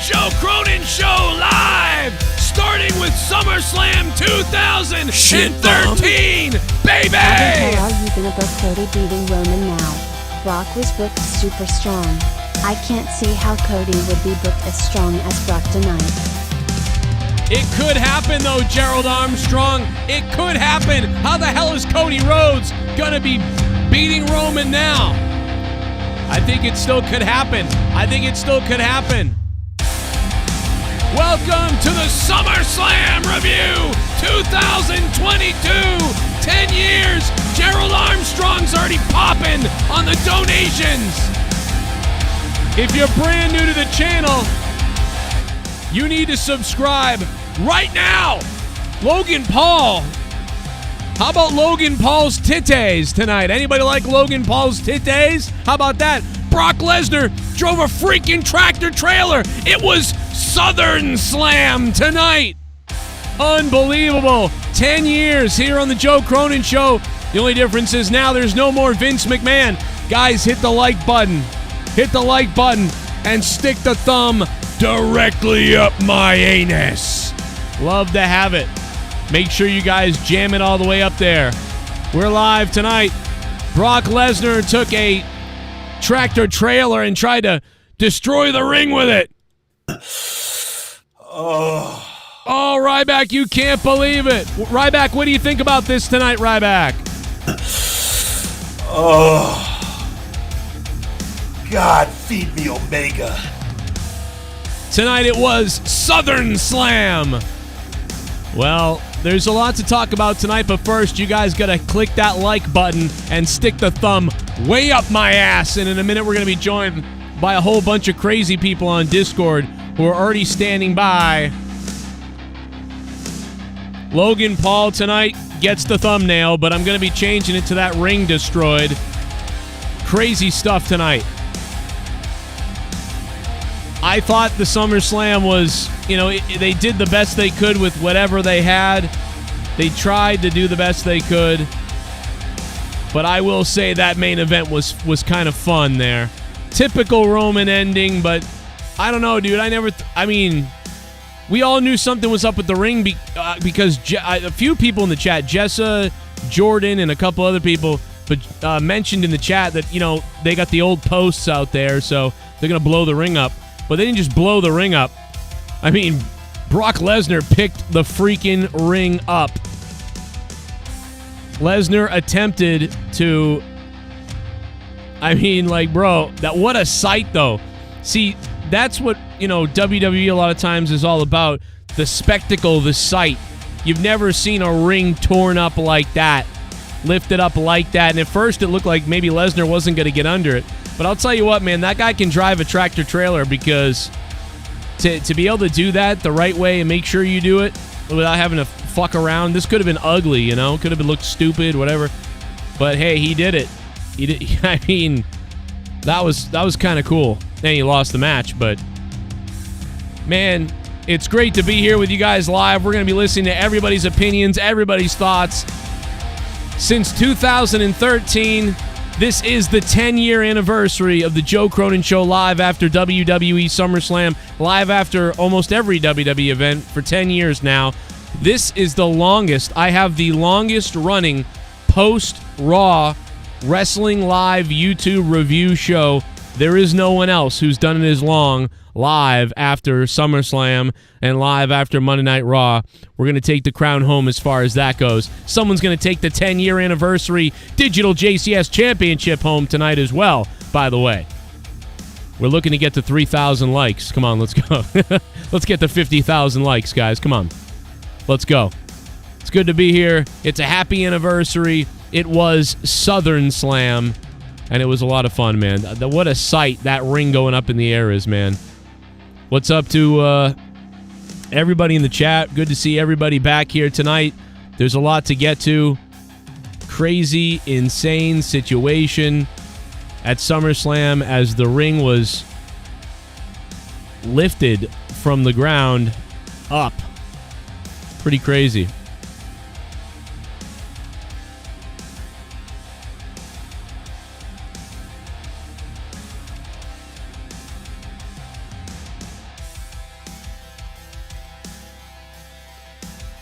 Joe Cronin Show live, starting with SummerSlam 2013, baby! How are you gonna book Cody beating Roman now? Brock was booked super strong. I can't see how Cody would be booked as strong as Brock tonight. It could happen though, Gerald Armstrong. It could happen. How the hell is Cody Rhodes gonna be beating Roman now? I think it still could happen. Welcome to the SummerSlam Review 2022. 10 years. Gerald Armstrong's already popping on the donations. If you're brand new to the channel, you need to subscribe right now. Logan Paul. How about Logan Paul's titties tonight? Anybody like Logan Paul's titties? How about that? Brock Lesnar drove a freaking tractor trailer. It was Southern Slam tonight. Unbelievable. 10 years here on the Joe Cronin Show. The only difference is now there's no more Vince McMahon. Guys, hit the like button. Hit the like button and stick the thumb directly up my anus. Love to have it. Make sure you guys jam it all the way up there. We're live tonight. Brock Lesnar took a tractor trailer and tried to destroy the ring with it. Oh, Ryback, you can't believe it. Ryback, what do you think about this tonight, Ryback? Oh, God, feed me Omega. Tonight it was Southern Slam. Well, there's a lot to talk about tonight, but first you guys gotta click that like button and stick the thumb way up my ass. And in a minute we're gonna be joined by a whole bunch of crazy people on Discord who are already standing by. Logan Paul tonight gets the thumbnail, but I'm gonna be changing it to that ring destroyed. Crazy stuff tonight. I thought the SummerSlam was, they did the best they could with whatever they had. They tried to do the best they could. But I will say that main event was kind of fun there. Typical Roman ending, but I don't know, dude. We all knew something was up with the ring because a few people in the chat, Jessa, Jordan, and a couple other people, mentioned in the chat that, they got the old posts out there, so they're going to blow the ring up. But they didn't just blow the ring up. Brock Lesnar picked the freaking ring up. Lesnar attempted to... what a sight, though. See, that's what, WWE a lot of times is all about. The spectacle, the sight. You've never seen a ring torn up like that. Lifted up like that. And at first it looked like maybe Lesnar wasn't going to get under it. But I'll tell you what, man, that guy can drive a tractor trailer because to be able to do that the right way and make sure you do it without having to fuck around, this could have been ugly, Could have looked stupid, whatever. But hey, he did it. He did. That was kind of cool. And he lost the match, but man, it's great to be here with you guys live. We're going to be listening to everybody's opinions, everybody's thoughts. Since 2013, this is the 10-year anniversary of the Joe Cronin Show live after WWE Summerslam, live after almost every WWE event for 10 years now. This is the longest. I have the longest running post-Raw Wrestling Live YouTube review show. There is no one else who's done it as long live after SummerSlam and live after Monday Night Raw. We're going to take the crown home as far as that goes. Someone's going to take the 10-year anniversary Digital JCS Championship home tonight as well, by the way. We're looking to get to 3,000 likes. Come on, let's go. Let's get to 50,000 likes, guys. Come on. Let's go. It's good to be here. It's a happy anniversary. It was Southern Slam, and it was a lot of fun, man. What a sight that ring going up in the air is, man. What's up to everybody in the chat? Good to see everybody back here tonight. There's a lot to get to. Crazy, insane situation at SummerSlam as the ring was lifted from the ground up. Pretty crazy.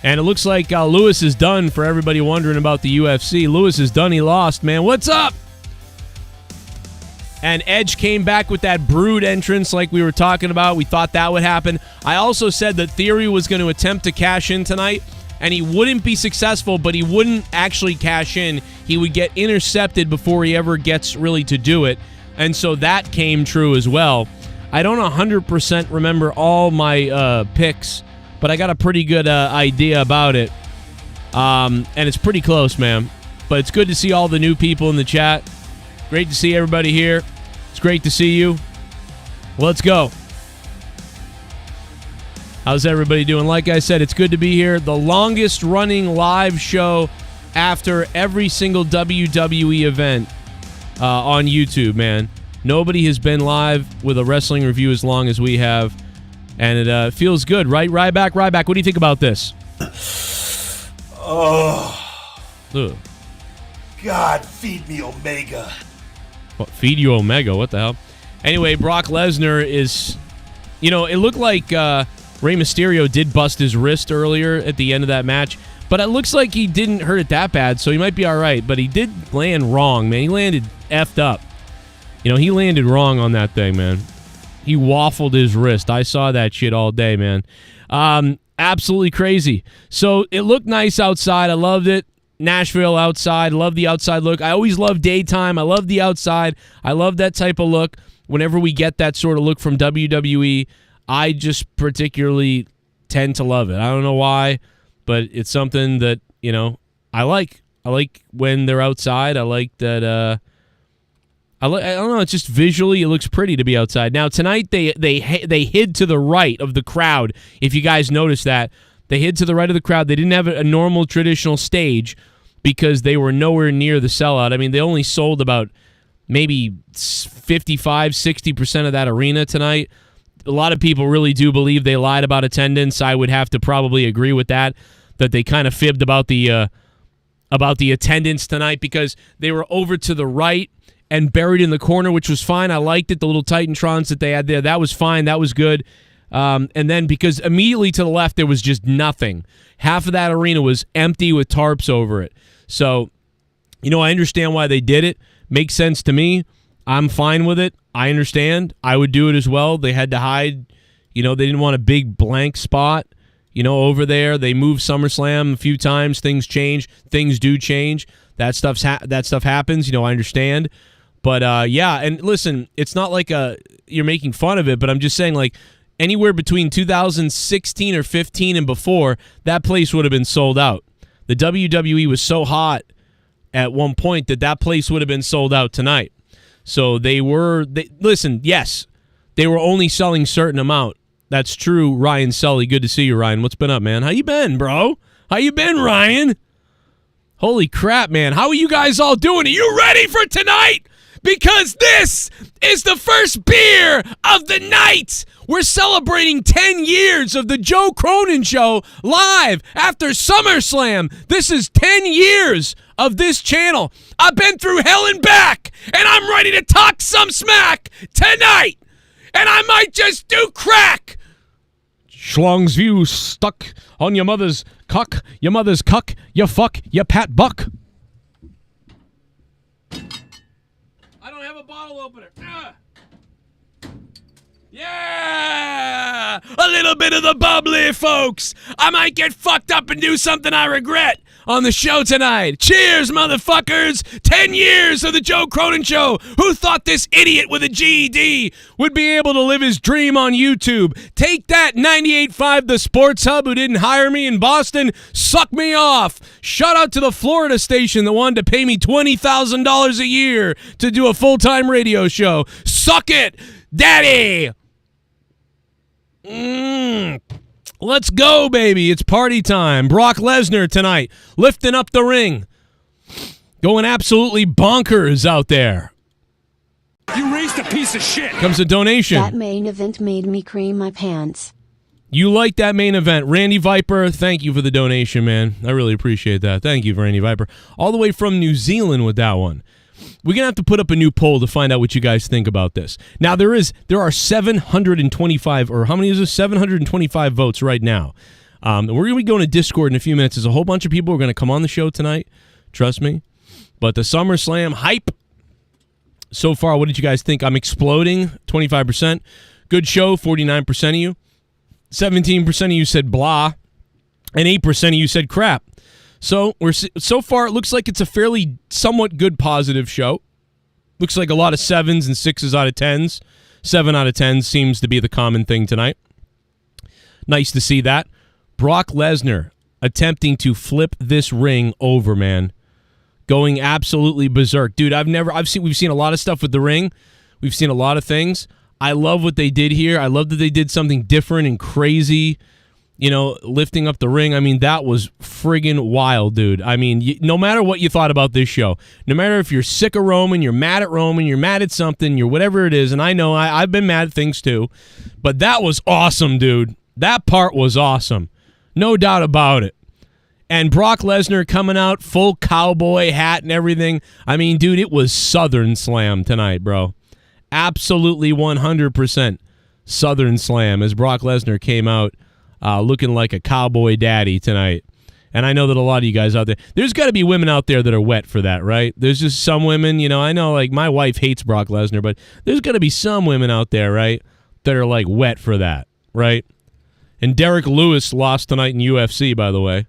And it looks like Lewis is done for everybody wondering about the UFC. Lewis is done. He lost, man. What's up? And Edge came back with that Brood entrance like we were talking about. We thought that would happen. I also said that Theory was going to attempt to cash in tonight, and he wouldn't be successful, but he wouldn't actually cash in. He would get intercepted before he ever gets really to do it. And so that came true as well. I don't 100% remember all my picks, but I got a pretty good idea about it. And it's pretty close, man. But it's good to see all the new people in the chat. Great to see everybody here. It's great to see you. Let's go. How's everybody doing? Like I said, it's good to be here. The longest running live show after every single WWE event on YouTube, man. Nobody has been live with a wrestling review as long as we have. And it feels good, right? Ryback, what do you think about this? Oh. Ugh. God, feed me Omega. What, feed you Omega? What the hell? Anyway, Brock Lesnar is... You know, it looked like Rey Mysterio did bust his wrist earlier at the end of that match, but it looks like he didn't hurt it that bad, so he might be all right. But he did land wrong, man. He landed effed up. You know, he landed wrong on that thing, man. He waffled his wrist. I saw that shit all day, man. Absolutely crazy. So it looked nice outside. I loved it. Nashville outside. Love the outside look. I always love daytime. I love the outside. I love that type of look. Whenever we get that sort of look from WWE, I just particularly tend to love it. I don't know why, but it's something that, you know, I like. I like when they're outside. I like that... I don't know. It's just visually, it looks pretty to be outside. Now tonight they hid to the right of the crowd. If you guys noticed that, they hid to the right of the crowd. They didn't have a normal traditional stage because they were nowhere near the sellout. I mean, they only sold about maybe 55-60% of that arena tonight. A lot of people really do believe they lied about attendance. I would have to probably agree with that they kind of fibbed about the attendance tonight because they were over to the right and buried in the corner, which was fine. I liked it. The little Titantrons that they had there, that was fine. That was good. And then because immediately to the left, there was just nothing. Half of that arena was empty with tarps over it. So, you know, I understand why they did it. Makes sense to me. I'm fine with it. I understand. I would do it as well. They had to hide. You know, they didn't want a big blank spot, you know, over there. They moved SummerSlam a few times. Things change. Things do change. That stuff happens. You know, I understand. But, yeah, and listen, it's not like you're making fun of it, but I'm just saying, like, anywhere between 2016 or 15 and before, that place would have been sold out. The WWE was so hot at one point that place would have been sold out tonight. So listen, yes, they were only selling a certain amount. That's true, Ryan Sully. Good to see you, Ryan. What's been up, man? How you been, bro? How you been, Ryan? Holy crap, man. How are you guys all doing? Are you ready for tonight? Because this is the first beer of the night. We're celebrating 10 years of the Joe Cronin Show live after SummerSlam. This is 10 years of this channel. I've been through hell and back, and I'm ready to talk some smack tonight. And I might just do crack. Schlong's view stuck on your mother's cuck, you fuck, you pat buck. I don't have a bottle opener. Yeah! A little bit of the bubbly, folks. I might get fucked up and do something I regret on the show tonight. Cheers, motherfuckers. 10 years of the Joe Cronin Show. Who thought this idiot with a GED would be able to live his dream on YouTube? Take that, 98.5 The Sports Hub, who didn't hire me in Boston. Suck me off. Shout out to the Florida station that wanted to pay me $20,000 a year to do a full-time radio show. Suck it, daddy. Let's go, baby. It's party time. Brock Lesnar tonight, lifting up the ring. Going absolutely bonkers out there. You raised a piece of shit. Comes a donation. That main event made me cream my pants. You like that main event. Randy Viper, thank you for the donation, man. I really appreciate that. Thank you, Randy Viper. All the way from New Zealand with that one. We're going to have to put up a new poll to find out what you guys think about this. Now, there are 725, or how many is it? 725 votes right now. And we're going to be going to Discord in a few minutes. There's a whole bunch of people who are going to come on the show tonight. Trust me. But the SummerSlam hype so far, what did you guys think? I'm exploding, 25%. Good show, 49% of you. 17% of you said blah. And 8% of you said crap. So so far, it looks like it's a fairly somewhat good positive show. Looks like a lot of 7s and 6s out of 10s. 7 out of 10 seems to be the common thing tonight. Nice to see that. Brock Lesnar attempting to flip this ring over, man. Going absolutely berserk. Dude, we've seen a lot of stuff with the ring. We've seen a lot of things. I love what they did here. I love that they did something different and crazy. You know, lifting up the ring. I mean, that was friggin' wild, dude. I mean, no matter what you thought about this show, no matter if you're sick of Roman, you're mad at Roman, you're mad at something, you're whatever it is, and I know I've been mad at things too, but that was awesome, dude. That part was awesome. No doubt about it. And Brock Lesnar coming out, full cowboy hat and everything. I mean, dude, it was Southern Slam tonight, bro. Absolutely 100% Southern Slam as Brock Lesnar came out looking like a cowboy daddy tonight. And I know that a lot of you guys out there's got to be women out there that are wet for that, right? There's just some women, you know, I know like my wife hates Brock Lesnar, but there's got to be some women out there, right, that are like wet for that, right? And Derek Lewis lost tonight in UFC, by the way.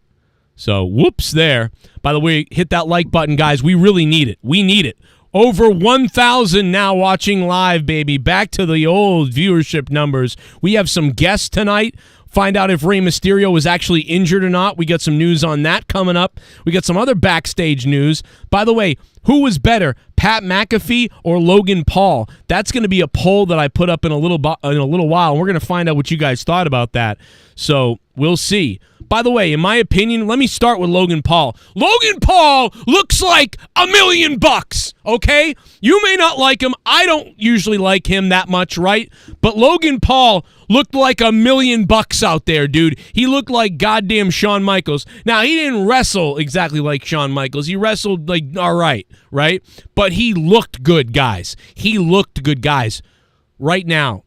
So, whoops there. By the way, hit that like button, guys. We really need it. We need it. Over 1,000 now watching live, baby. Back to the old viewership numbers. We have some guests tonight. Find out if Rey Mysterio was actually injured or not. We got some news on that coming up. We got some other backstage news. By the way, who was better, Pat McAfee or Logan Paul? That's going to be a poll that I put up in a little while, and we're going to find out what you guys thought about that. So we'll see. By the way, in my opinion, let me start with Logan Paul. Logan Paul looks like $1 million, okay? You may not like him. I don't usually like him that much, right? But Logan Paul looked like $1 million out there, dude. He looked like goddamn Shawn Michaels. Now, he didn't wrestle exactly like Shawn Michaels. He wrestled like all right? But he looked good, guys. He looked good, guys. Right now,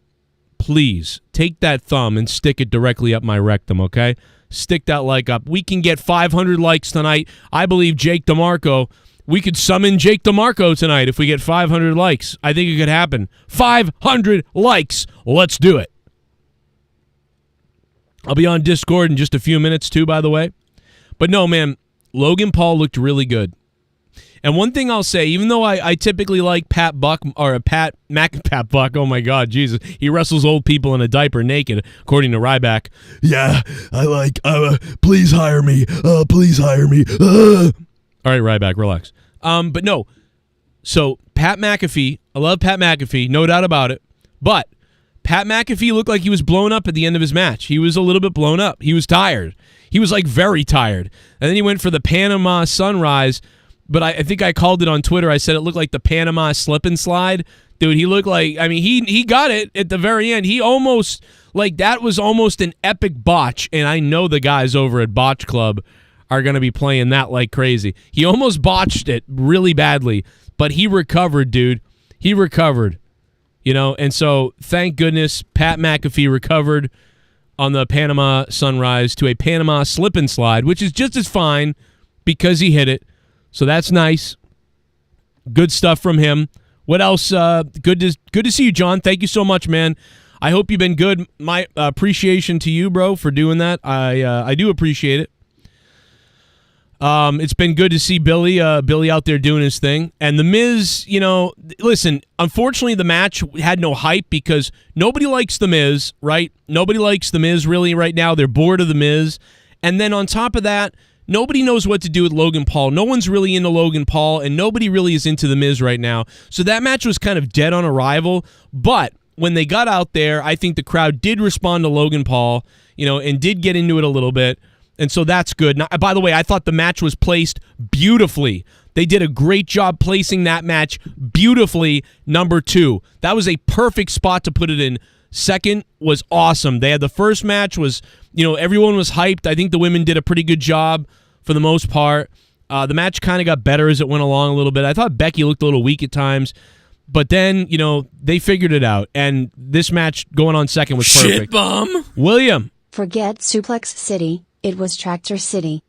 please take that thumb and stick it directly up my rectum, okay? Stick that like up. We can get 500 likes tonight. I believe Jake DeMarco, we could summon Jake DeMarco tonight if we get 500 likes. I think it could happen. 500 likes. Let's do it. I'll be on Discord in just a few minutes too, by the way. But no, man, Logan Paul looked really good. And one thing I'll say, even though I typically like Pat Buck, oh my God, Jesus, he wrestles old people in a diaper naked, according to Rybotch. Yeah, I like, please hire me. Please hire me. All right, Rybotch, relax. But no, so Pat McAfee, I love Pat McAfee, no doubt about it. But Pat McAfee looked like he was blown up at the end of his match. He was a little bit blown up. He was tired. He was like very tired. And then he went for the Panama Sunrise. But I think I called it on Twitter. I said it looked like the Panama slip and slide. Dude, he looked like, I mean, he got it at the very end. He almost, like, that was almost an epic botch. And I know the guys over at Botch Club are going to be playing that like crazy. He almost botched it really badly, but he recovered, dude. He recovered, you know. And so, thank goodness, Pat McAfee recovered on the Panama Sunrise to a Panama slip and slide, which is just as fine because he hit it. So that's nice. Good stuff from him. What else? Good to see you, John. Thank you so much, man. I hope you've been good. My appreciation to you, bro, for doing that. I do appreciate it. It's been good to see Billy out there doing his thing. And The Miz, you know, listen, unfortunately the match had no hype because nobody likes The Miz, right? Nobody likes The Miz really right now. They're bored of The Miz. And then on top of that, nobody knows what to do with Logan Paul. No one's really into Logan Paul, and nobody really is into The Miz right now. So that match was kind of dead on arrival. But when they got out there, I think the crowd did respond to Logan Paul, you know, and did get into it a little bit. And so that's good. Now, by the way, I thought the match was placed beautifully. They did a great job placing that match beautifully, number 2. That was a perfect spot to put it in. Second was awesome. They had the first match was, you know, everyone was hyped. I think the women did a pretty good job for the most part. The match kind of got better as it went along a little bit. I thought Becky looked a little weak at times. But then, you know, they figured it out. And this match going on second was perfect. Shit bum. William, Forget Suplex City, it was Tractor City.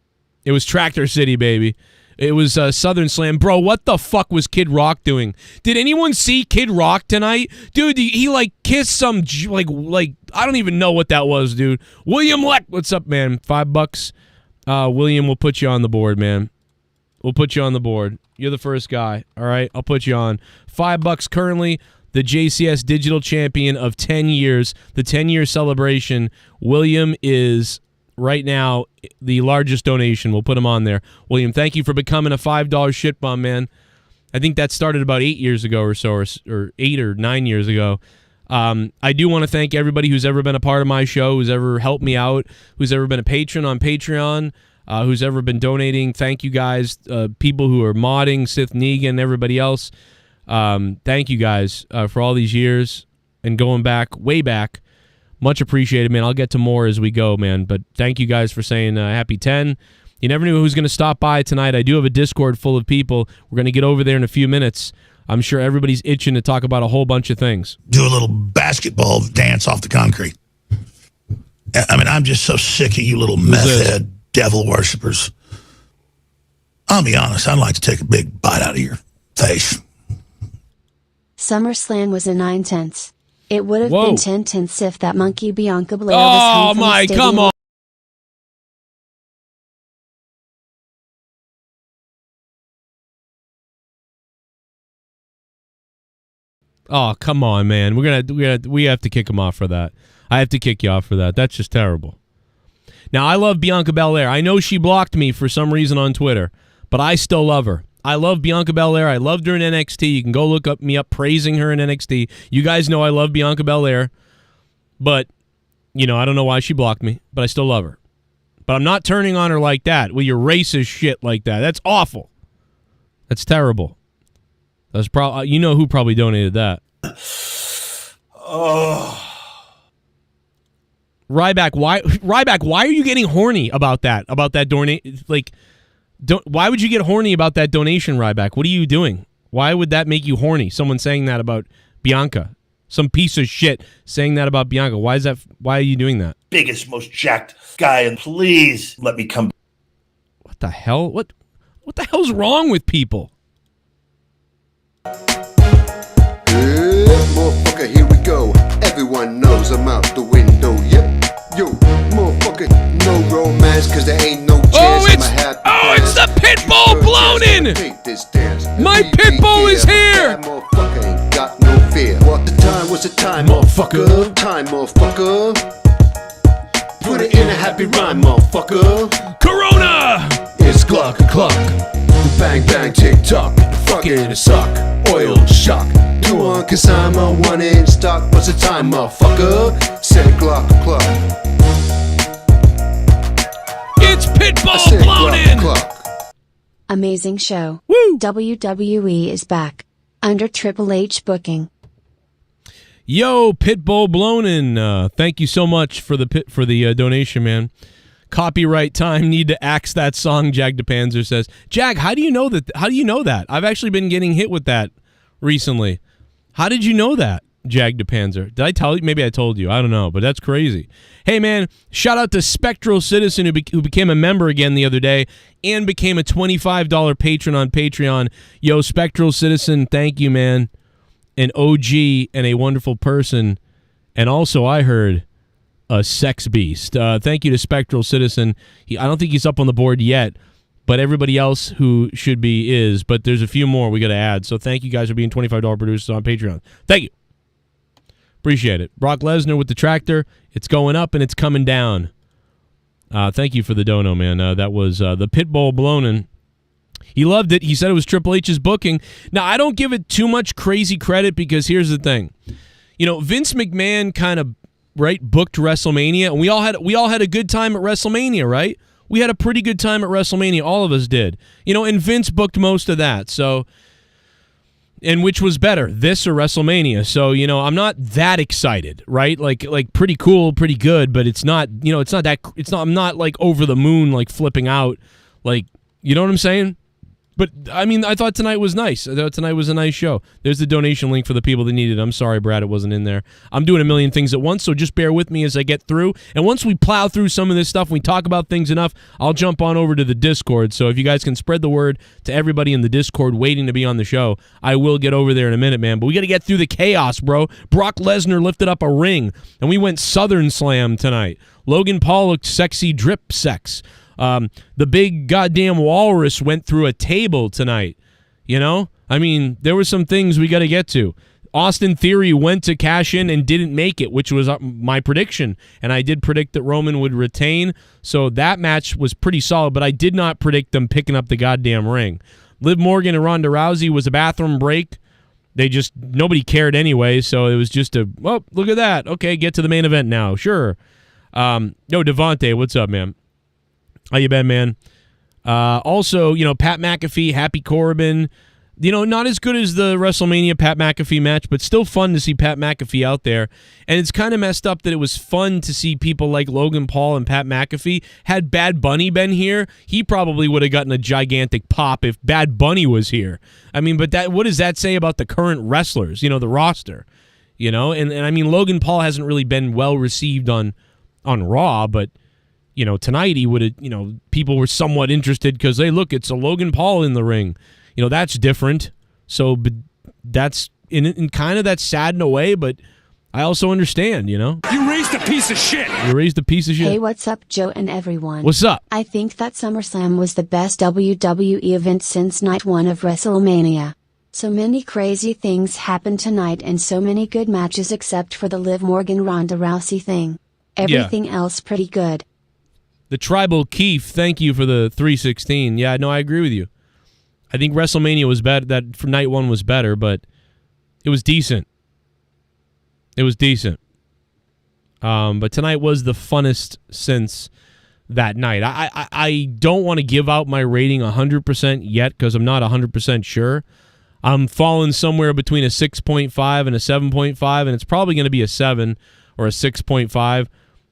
It was Tractor City, baby. It was Southern Slam. Bro, what the fuck was Kid Rock doing? Did anyone see Kid Rock tonight? Dude, he like kissed some, like I don't even know what that was, dude. William Leck, what's up, man? $5. William, we'll put you on the board, man. We'll put you on the board. You're the first guy, all right? I'll put you on. $5 currently. The JCS Digital Champion of 10 years. The 10-year celebration. William is right now the largest donation. We'll put him on there. William, thank you for becoming a $5 shit bum, man. I think that started about 8 years ago or so, or 8 or 9 years ago. I do want to thank everybody who's ever been a part of my show, who's ever helped me out, who's ever been a patron on Patreon, who's ever been donating. Thank you guys. People who are modding, SITH, NEGAN, everybody else. Thank you guys for all these years and going back, way back. Much appreciated, man. I'll get to more as we go, man. But thank you guys for saying happy 10. You never knew who's going to stop by tonight. I do have a Discord full of people. We're going to get over there in a few minutes. I'm sure everybody's itching to talk about a whole bunch of things. Do a little basketball dance off the concrete. I mean, I'm just so sick of you little meth head devil worshippers. I'll be honest, I'd like to take a big bite out of your face. SummerSlam was a 9/10. It would have Whoa. been 10/10 if that monkey Bianca Belair was Oh, home from the my, stadium. come on. Oh, come on, man. We have to kick him off for that. I have to kick you off for that. That's just terrible. Now, I love Bianca Belair. I know she blocked me for some reason on Twitter, but I still love her. I love Bianca Belair. I loved her in NXT. You can go look me up praising her in NXT. You guys know I love Bianca Belair, but, you know, I don't know why she blocked me, but I still love her. But I'm not turning on her like that, with your racist shit like that. That's awful. That's terrible. That's probably, you know who probably donated that. Oh. Rybotch, why are you getting horny about that? About that donation? Like, why would you get horny about that donation, Rybotch? What are you doing? Why would that make you horny? Someone saying that about Bianca. Some piece of shit saying that about Bianca. Why are you doing that? Biggest, most jacked guy, and please let me come. What the hell? What the hell's wrong with people? Motherfucker, here we go. Everyone knows I'm out the window. Yep. Yo, motherfucker, no romance, cause there ain't no chance. It's the Pitbull blown in! My Pitbull is here! That motherfucker ain't got no fear. What the time was the time, motherfucker? Time, motherfucker. Put it in a happy rhyme, motherfucker. Corona! It's clock. Bang, bang, tick tock. Fucking a sock. Oil shock. 2 on consignment, 1 in stock. What's the time, motherfucker? Said clock. It's Pitbull blown in! Amazing show. Woo! WWE is back. Under Triple H booking. Yo, Pitbull blown in. Thank you so much for the donation, man. Copyright time. Need to axe that song. Jag DePanzer says. Jag, how do you know that? I've actually been getting hit with that recently. How did you know that, Jag DePanzer? Did I tell you? Maybe I told you. I don't know, but that's crazy. Hey, man, shout out to Spectral Citizen who became a member again the other day and became a $25 patron on Patreon. Yo, Spectral Citizen, thank you, man. An OG and a wonderful person. And also, I heard, a sex beast. Thank you to Spectral Citizen. I don't think he's up on the board yet, but everybody else who should be is. But there's a few more we got to add. So thank you guys for being $25 producers on Patreon. Thank you. Appreciate it. Brock Lesnar with the tractor. It's going up and it's coming down. Thank you for the dono, man. That was the Pitbull blown in. He loved it. He said it was Triple H's booking. Now, I don't give it too much crazy credit because here's the thing. You know, Vince McMahon kind of booked WrestleMania, and we all had a good time at WrestleMania, right? We had a pretty good time at WrestleMania. All of us did. You know, and Vince booked most of that. So, and which was better, this or WrestleMania? So, you know, I'm not that excited, right? Like pretty cool, pretty good, but it's not, you know, I'm not like over the moon, like flipping out, like, you know what I'm saying? But, I mean, I thought tonight was nice. I thought tonight was a nice show. There's the donation link for the people that need it. I'm sorry, Brad, it wasn't in there. I'm doing a million things at once, so just bear with me as I get through. And once we plow through some of this stuff, we talk about things enough, I'll jump on over to the Discord. So if you guys can spread the word to everybody in the Discord waiting to be on the show, I will get over there in a minute, man. But we got to get through the chaos, bro. Brock Lesnar lifted up a ring, and we went Southern Slam tonight. Logan Paul looked sexy drip sex. The big goddamn walrus went through a table tonight. You know? I mean, there were some things we got to get to. Austin Theory went to cash in and didn't make it, which was my prediction. And I did predict that Roman would retain. So that match was pretty solid, but I did not predict them picking up the goddamn ring. Liv Morgan and Ronda Rousey was a bathroom break. Nobody cared anyway, so it was just well, look at that. Okay, get to the main event now. Sure. Devontae, what's up, man? How you been, man? Also, Pat McAfee, Happy Corbin. Not as good as the WrestleMania Pat McAfee match, but still fun to see Pat McAfee out there. And it's kind of messed up that it was fun to see people like Logan Paul and Pat McAfee. Had Bad Bunny been here, he probably would have gotten a gigantic pop if Bad Bunny was here. I mean, but what does that say about the current wrestlers, the roster? And I mean, Logan Paul hasn't really been well received on Raw, but tonight he would have, people were somewhat interested because, hey, look, it's a Logan Paul in the ring. That's different. So but that's in kind of that's sad in a way, but I also understand, You raised a piece of shit. Hey, what's up, Joe and everyone? What's up? I think that SummerSlam was the best WWE event since night 1 of WrestleMania. So many crazy things happened tonight and so many good matches except for the Liv Morgan Ronda Rousey thing. Everything else pretty good. The Tribal Keith, thank you for the 316. Yeah, no, I agree with you. I think WrestleMania was better. That for night 1 was better, but it was decent. But tonight was the funnest since that night. I don't want to give out my rating 100% yet because I'm not 100% sure. I'm falling somewhere between a 6.5 and a 7.5, and it's probably going to be a 7 or a 6.5.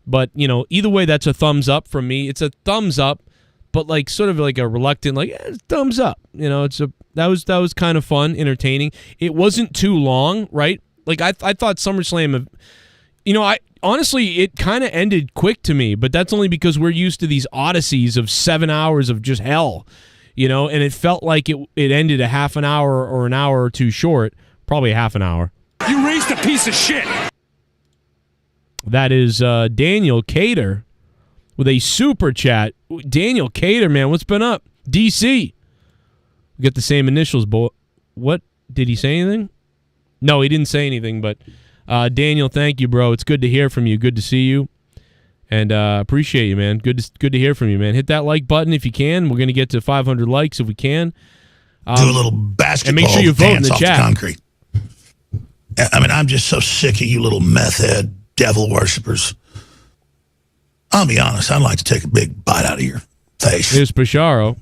But, either way, that's a thumbs up from me. It's a thumbs up, but sort of like a reluctant, thumbs up. That was kind of fun, entertaining. It wasn't too long, right? I thought SummerSlam, honestly, it kind of ended quick to me, but that's only because we're used to these odysseys of 7 hours of just hell, and it felt like it ended a half an hour or an hour or two short, probably a half an hour. You raised a piece of shit. That is Daniel Cater with a super chat. Daniel Cater, man, what's been up? DC. We got the same initials, boy. What? Did he say anything? No, he didn't say anything, but Daniel, thank you, bro. It's good to hear from you. Good to see you. And appreciate you, man. Good to hear from you, man. Hit that like button if you can. We're going to get to 500 likes if we can. Do a little basketball and make sure you vote in the chat. Concrete. I mean, I'm just so sick of you little meth head devil worshippers. I'll be honest, I'd like to take a big bite out of your face. Here's Sparrow.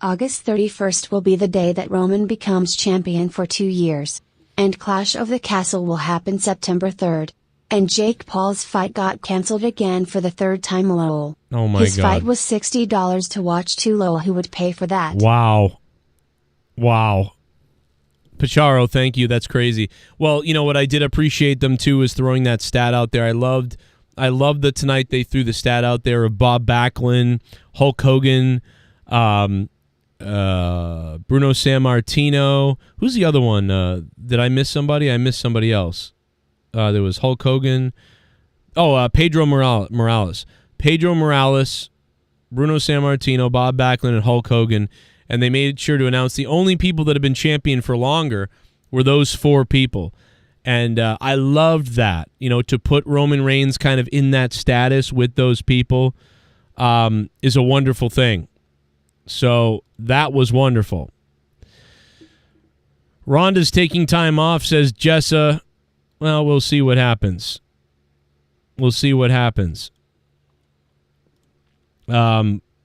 August 31st will be the day that Roman becomes champion for 2 years. And Clash of the Castle will happen September 3rd. And Jake Paul's fight got cancelled again for the 3rd time, lol. Oh my God. His fight was $60 to watch too, lol. Who would pay for that? Wow. Pacharo, thank you. That's crazy. Well, what I did appreciate them too is throwing that stat out there. I loved that tonight they threw the stat out there of Bob Backlund, Hulk Hogan, Bruno Sammartino. Who's the other one? Did I miss somebody? I missed somebody else. There was Hulk Hogan. Pedro Morales. Pedro Morales, Bruno Sammartino, Bob Backlund, and Hulk Hogan. And they made sure to announce the only people that have been champion for longer were those 4 people. And I loved that, to put Roman Reigns kind of in that status with those people is a wonderful thing. So that was wonderful. Rhonda's taking time off, says Jessa. Well, we'll see what happens.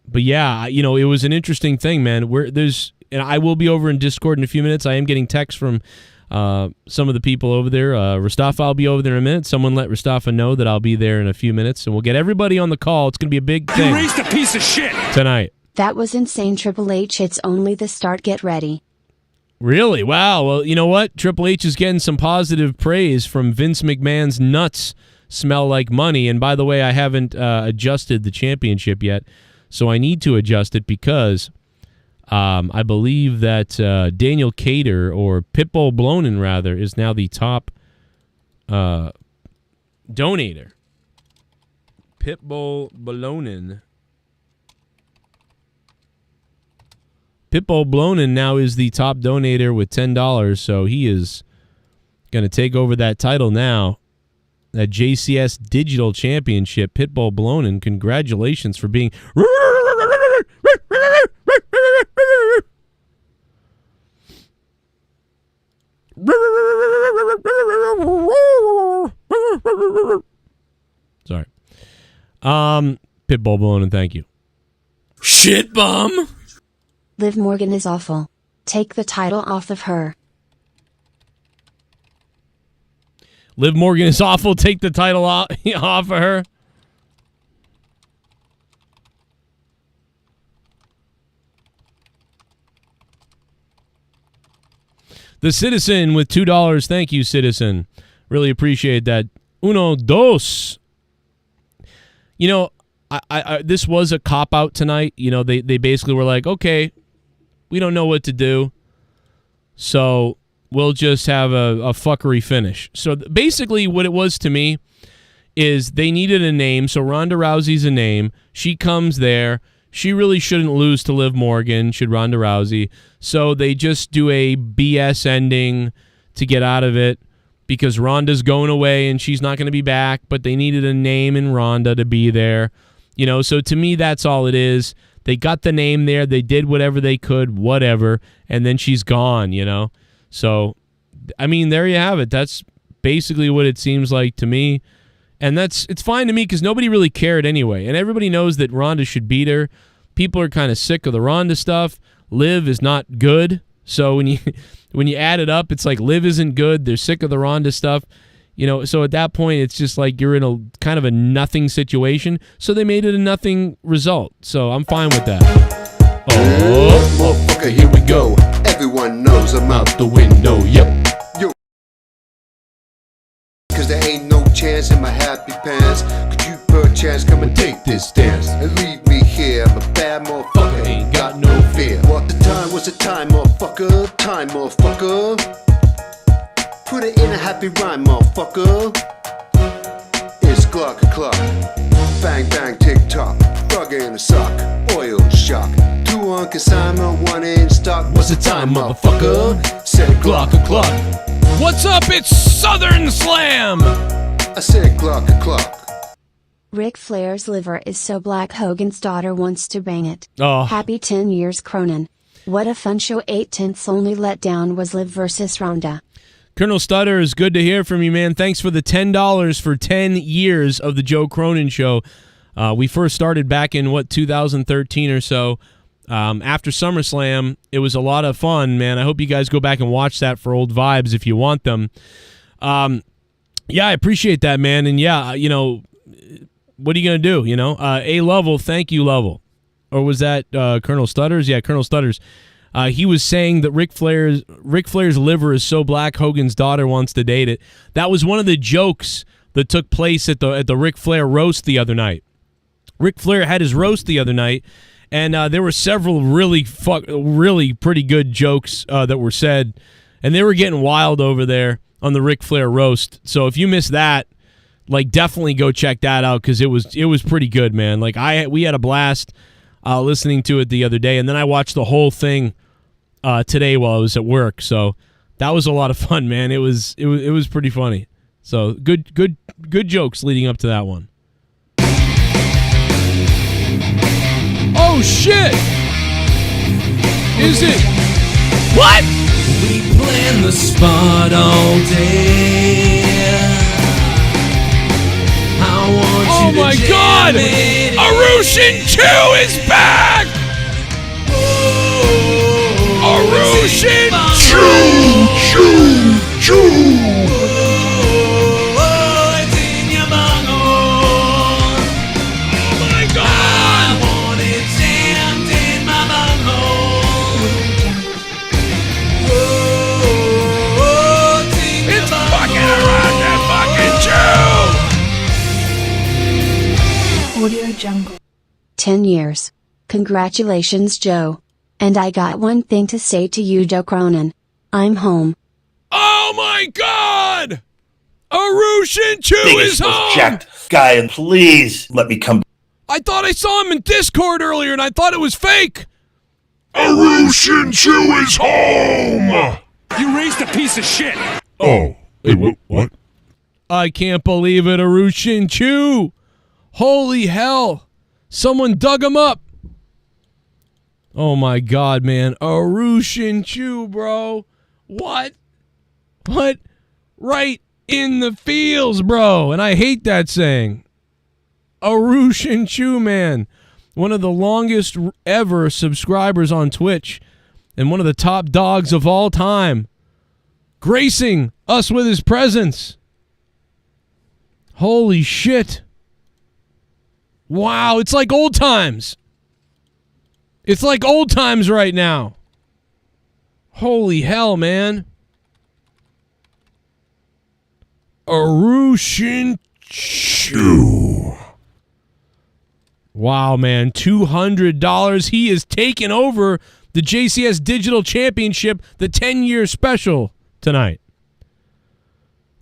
But yeah, it was an interesting thing, man. And I will be over in Discord in a few minutes. I am getting texts from some of the people over there. Rastafa, I'll be over there in a minute. Someone let Rastafa know that I'll be there in a few minutes, and we'll get everybody on the call. It's going to be a big thing. You raised a piece of shit tonight. That was insane, Triple H. It's only the start. Get ready. Really? Wow. Well, you know what? Triple H is getting some positive praise from Vince McMahon's nuts smell like money. And by the way, I haven't adjusted the championship yet, so I need to adjust it because I believe that Daniel Cater, or Pitbull Blonin rather, is now the top donator. Pitbull Blonin. Pitbull Blonin now is the top donator with $10, so he is going to take over that title now. That JCS Digital Championship. Pitbull Blonin, congratulations for being... Sorry. Pitbull Blonin, thank you. Shit bum! Liv Morgan is awful. Take the title off of her. Liv Morgan is awful. Take the title off of her. The Citizen with $2. Thank you, Citizen. Really appreciate that. Uno, dos. You know, I this was a cop-out tonight. You know, they basically were like, okay, we don't know what to do, so we'll just have a fuckery finish. So basically what it was to me is they needed a name, so Ronda Rousey's a name. She comes there. She really shouldn't lose to Liv Morgan, should Ronda Rousey. So they just do a BS ending to get out of it because Ronda's going away and she's not going to be back, but they needed a name in Ronda to be there. You know, so to me, that's all it is. They got the name there. They did whatever they could, whatever, and then she's gone, you know. So, I mean, there you have it. That's basically what it seems like to me. And it's fine to me because nobody really cared anyway. And everybody knows that Ronda should beat her. People are kind of sick of the Ronda stuff. Liv is not good. So when you add it up, it's like Liv isn't good. They're sick of the Ronda stuff. You know, so at that point, it's just like you're in a kind of a nothing situation. So they made it a nothing result. So I'm fine with that. Oh, motherfucker, here we go. Everyone knows I'm out the window. Yep. Yo. Cause there ain't no chance in my happy pants. Could you perchance come and take this dance and leave me here? I'm a bad motherfucker, ain't got no fear. What the time was the time, motherfucker? Time, motherfucker. Put it in a happy rhyme, motherfucker. It's clock o'clock. Bang, bang, tick tock. Frog in a sock. Oil shock. 2 on consignment, 1 in stock. What's the time, motherfucker? Said clock o'clock. What's up? It's Southern Slam. I said clock o'clock. Ric Flair's liver is so black Hogan's daughter wants to bang it. Oh. Happy 10 years, Cronin. What a fun show. 8/10 only letdown was Liv versus Ronda. Colonel Stutter, is good to hear from you, man. Thanks for the $10 for 10 years of the Joe Cronin Show. We first started back in, 2013 or so. After SummerSlam, it was a lot of fun, man. I hope you guys go back and watch that for old vibes if you want them. Yeah, I appreciate that, man. And yeah, you know, what are you going to do, you know? A Level, thank you, Level. Or was that Colonel Stutters? Yeah, Colonel Stutters. He was saying that Ric Flair's liver is so black Hogan's daughter wants to date it. That was one of the jokes that took place at the Ric Flair roast the other night. Ric Flair had his roast the other night, and there were several really pretty good jokes that were said, and they were getting wild over there on the Ric Flair roast. So if you missed that, like, definitely go check that out because it was pretty good, man. Like we had a blast listening to it the other day, and then I watched the whole thing today while I was at work. So that was a lot of fun, man. It was pretty funny. So good jokes leading up to that one. Oh shit! Is it? What? We plan the spot all day. Oh my God! Arushin 2 is back! Arushin 2! Oh my God! Audio Jungle. 10 years. Congratulations, Joe. And I got one thing to say to you, Joe Cronin. I'm home. Oh my God! Arushin Chu is home! Jacked guy, and please let me come. I thought I saw him in Discord earlier and I thought it was fake! Arushin Chu is home! You raised a piece of shit. Oh, wait, what? I can't believe it, Arushin Chu! Holy hell! Someone dug him up! Oh my God, man. Arushin Chu, bro. What? What? Right in the feels, bro. And I hate that saying. Arushin Chu, man. One of the longest ever subscribers on Twitch. And one of the top dogs of all time. Gracing us with his presence. Holy shit. Wow, it's like old times. It's like old times right now. Holy hell, man. Arushin Chu. Wow, man. $200. He is taking over the JCS Digital Championship, the 10-year special tonight.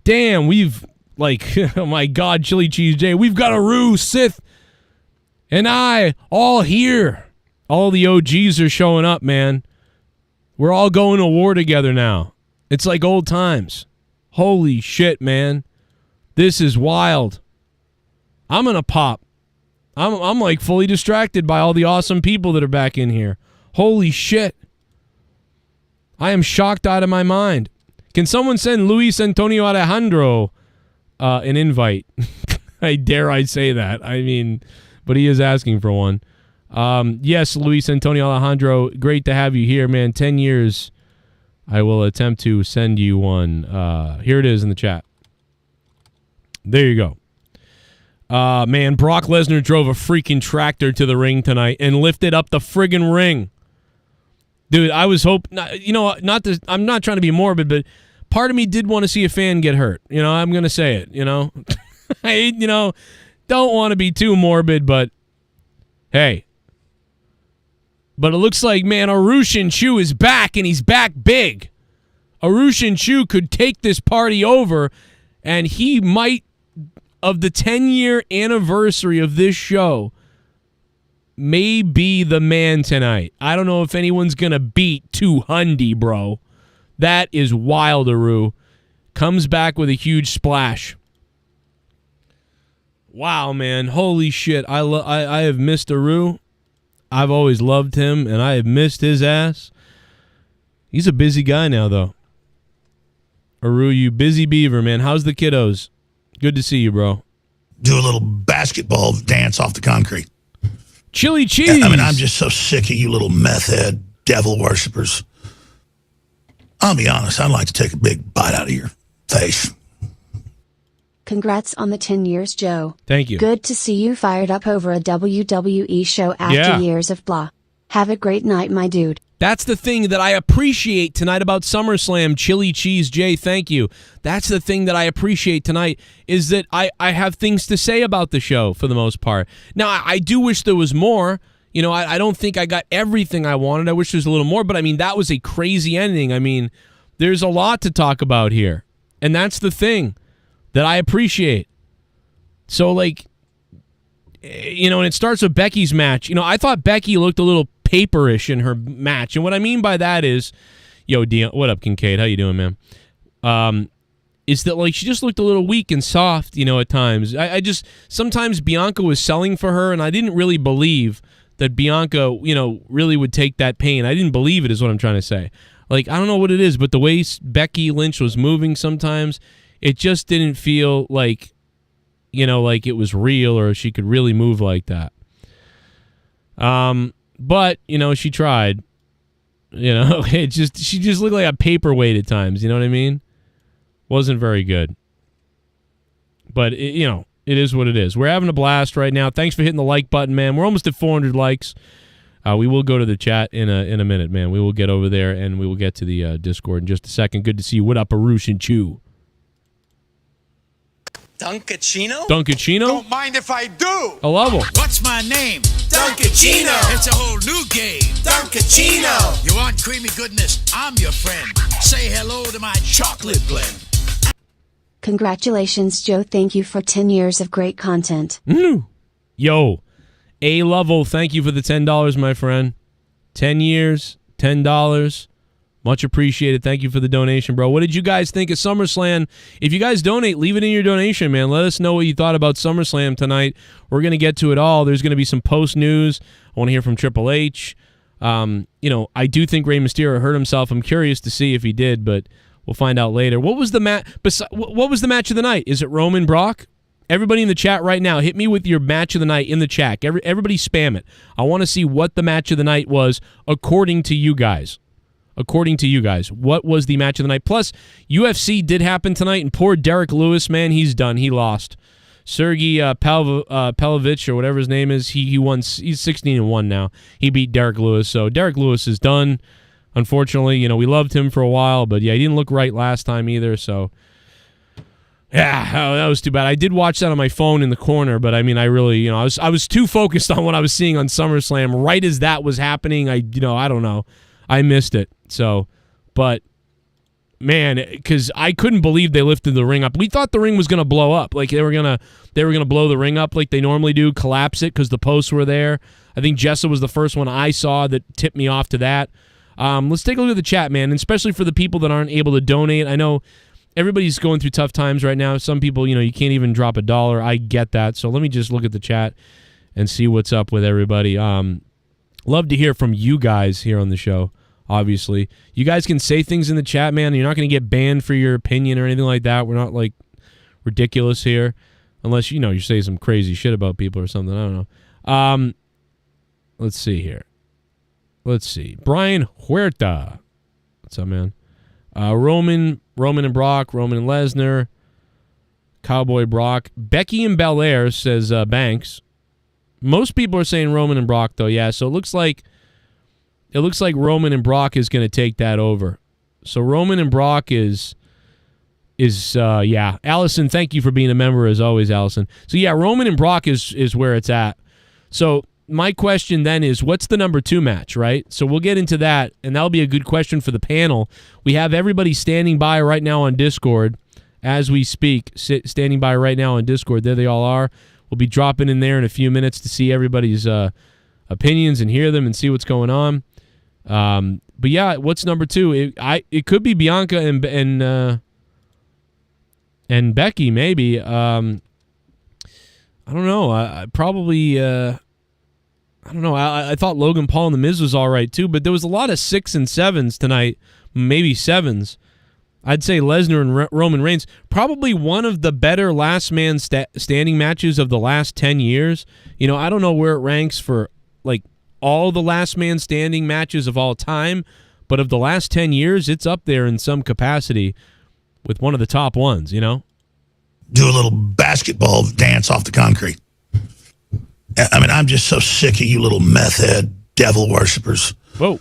Damn, we've, like, oh my God, Chili Cheese J. We've got Aru, Sith, and I all here. All the OGs are showing up, man. We're all going to war together now. It's like old times. Holy shit, man. This is wild. I'm gonna pop. I'm like fully distracted by all the awesome people that are back in here. Holy shit. I am shocked out of my mind. Can someone send Luis Antonio Alejandro an invite? I dare I say that. I mean, but he is asking for one. Yes, Luis Antonio Alejandro, great to have you here, man. 10 years. I will attempt to send you one. Here it is in the chat. There you go. Man, Brock Lesnar drove a freaking tractor to the ring tonight and lifted up the friggin' ring. Dude, I was hoping, you know, I'm not trying to be morbid, but part of me did want to see a fan get hurt. You know, I'm going to say it, you know. Don't want to be too morbid, but hey. But it looks like, man, Arushin Chu is back, and he's back big. Arushin Chu could take this party over, and he might, of the 10-year anniversary of this show, may be the man tonight. I don't know if anyone's going to beat 200, bro. That is wild, Aru. Comes back with a huge splash. Wow, man. Holy shit. I have missed Aru. I've always loved him, and I have missed his ass. He's a busy guy now, though. Aru, you busy beaver, man. How's the kiddos? Good to see you, bro. Do a little basketball dance off the concrete. Chili cheese. I mean, I'm just so sick of you little meth head devil worshippers. I'll be honest, I'd like to take a big bite out of your face. Congrats on the 10 years, Joe. Thank you. Good to see you fired up over a WWE show after years of blah. Have a great night, my dude. That's the thing that I appreciate tonight about SummerSlam, Chili Cheese J, thank you. That's the thing that I appreciate tonight, is that I have things to say about the show for the most part. Now, I do wish there was more. You know, I don't think I got everything I wanted. I wish there was a little more, but I mean, that was a crazy ending. I mean, there's a lot to talk about here. And that's the thing that I appreciate. So, like, you know, and it starts with Becky's match. You know, I thought Becky looked a little paperish in her match. And what I mean by that is, yo, Dion, what up, Kincaid? How you doing, man? Is that, like, she just looked a little weak and soft, you know, at times. I just, sometimes Bianca was selling for her, and I didn't really believe that Bianca, you know, really would take that pain. I didn't believe it, is what I'm trying to say. Like, I don't know what it is, but the way Becky Lynch was moving sometimes, it just didn't feel like, you know, like it was real or she could really move like that. But, you know, she tried. You know, she just looked like a paperweight at times, you know what I mean? Wasn't very good. But, you know, it is what it is. We're having a blast right now. Thanks for hitting the like button, man. We're almost at 400 likes. We will go to the chat in a minute, man. We will get over there, and we will get to the Discord in just a second. Good to see you. What up, Arushin Chu? Duncachino? Duncachino? Don't mind if I do. A level. What's my name? Duncachino! It's a whole new game. Duncachino! You want creamy goodness? I'm your friend. Say hello to my chocolate blend. Congratulations, Joe. Thank you for 10 years of great content. Yo, A level, thank you for the $10, my friend. 10 years, $10. Much appreciated. Thank you for the donation, bro. What did you guys think of SummerSlam? If you guys donate, leave it in your donation, man. Let us know what you thought about SummerSlam tonight. We're going to get to it all. There's going to be some post-news. I want to hear from Triple H. I do think Rey Mysterio hurt himself. I'm curious to see if he did, but we'll find out later. What was the match of the night? Is it Roman Brock? Everybody in the chat right now, hit me with your match of the night in the chat. Everybody spam it. I want to see what the match of the night was according to you guys. According to you guys, what was the match of the night? Plus, UFC did happen tonight, and poor Derek Lewis, man, he's done. He lost. Sergey Pavlovich, or whatever his name is, he won. He's 16-1 now. He beat Derek Lewis, so Derek Lewis is done. Unfortunately, we loved him for a while, but yeah, he didn't look right last time either, so yeah, that was too bad. I did watch that on my phone in the corner, but I mean, I really, I was too focused on what I was seeing on SummerSlam right as that was happening. I don't know. I missed it. So, but man, because I couldn't believe they lifted the ring up. We thought the ring was going to blow up, like they were gonna blow the ring up like they normally do, collapse it because the posts were there. I think Jessa was the first one I saw that tipped me off to that. Let's take a look at the chat, man, and especially for the people that aren't able to donate. I know everybody's going through tough times right now. Some people, you can't even drop $1. I get that. So let me just look at the chat and see what's up with everybody. Love to hear from you guys here on the show. Obviously, you guys can say things in the chat, man. You're not going to get banned for your opinion or anything like that. We're not like ridiculous here, unless you say some crazy shit about people or something. I don't know. Let's see here. Let's see. Brian Huerta. What's up, man? Roman and Brock, Roman and Lesnar, Cowboy Brock, Becky and Belair, says Banks. Most people are saying Roman and Brock, though. Yeah, so it looks like Roman and Brock is going to take that over. So Roman and Brock is yeah. Allison, thank you for being a member as always, Allison. So yeah, Roman and Brock is where it's at. So my question then is, what's the number 2 match, right? So we'll get into that, and that'll be a good question for the panel. We have everybody standing by right now on Discord as we speak, standing by right now on Discord. There they all are. We'll be dropping in there in a few minutes to see everybody's opinions and hear them and see what's going on. But yeah, what's number 2? It could be Bianca and Becky, maybe. I don't know. I don't know. I thought Logan Paul and The Miz was all right too, but there was a lot of 6 and 7s tonight, maybe 7s. I'd say Lesnar and Roman Reigns, probably one of the better last man standing matches of the last 10 years. I don't know where it ranks for like all the last man standing matches of all time, but of the last 10 years, it's up there in some capacity with one of the top ones, Do a little basketball dance off the concrete. I mean, I'm just so sick of you little meth head devil worshippers. Whoa.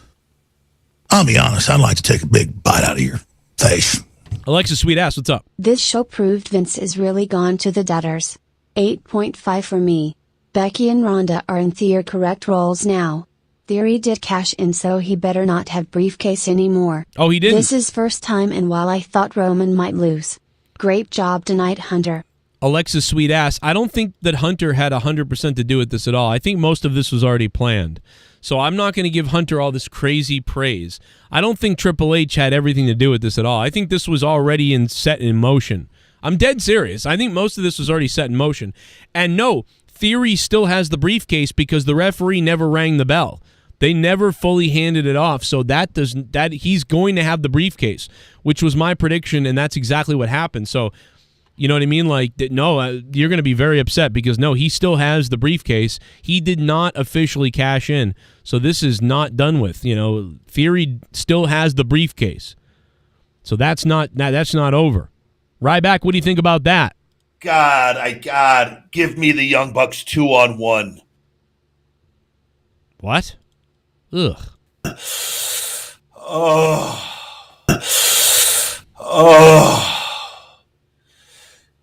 I'll be honest, I'd like to take a big bite out of your face. Alexa Sweet Ass, what's up? This show proved Vince is really gone to the debtors. 8.5 for me. Becky and Ronda are in Theory correct roles now. Theory did cash in, so he better not have briefcase anymore. Oh, he didn't? This is first time, and while I thought Roman might lose. Great job tonight, Hunter. Alexa Sweet Ass, I don't think that Hunter had 100% to do with this at all. I think most of this was already planned. So I'm not going to give Hunter all this crazy praise. I don't think Triple H had everything to do with this at all. I think this was already set in motion. I'm dead serious. I think most of this was already set in motion. And no, Theory still has the briefcase because the referee never rang the bell. They never fully handed it off, so that he's going to have the briefcase, which was my prediction, and that's exactly what happened. So, you know what I mean? Like, no, you're going to be very upset because, no, he still has the briefcase. He did not officially cash in, so this is not done with. Theory still has the briefcase, so that's not over. Ryback, what do you think about that? God, give me the Young Bucks 2-on-1. What? Ugh. Oh.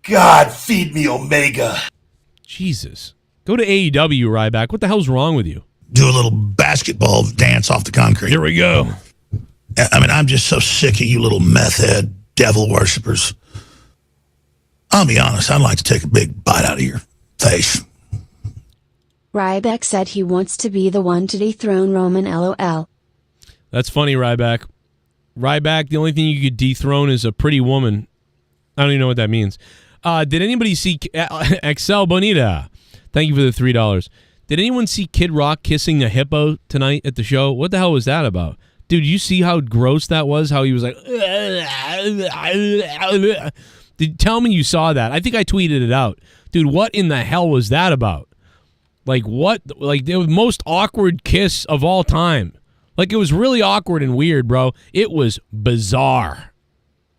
God, feed me Omega. Jesus. Go to AEW, Ryback. What the hell's wrong with you? Do a little basketball dance off the concrete. Here we go. I mean, I'm just so sick of you little meth head devil worshippers. I'll be honest, I'd like to take a big bite out of your face. Ryback said he wants to be the one to dethrone Roman, LOL. That's funny, Ryback. Ryback, the only thing you could dethrone is a pretty woman. I don't even know what that means. Did anybody see Excel Bonita? Thank you for the $3. Did anyone see Kid Rock kissing a hippo tonight at the show? What the hell was that about? Dude, you see how gross that was? How he was like... Tell me you saw that. I think I tweeted it out. Dude, what in the hell was that about? Like, what? Like, the most awkward kiss of all time. Like, it was really awkward and weird, bro. It was bizarre.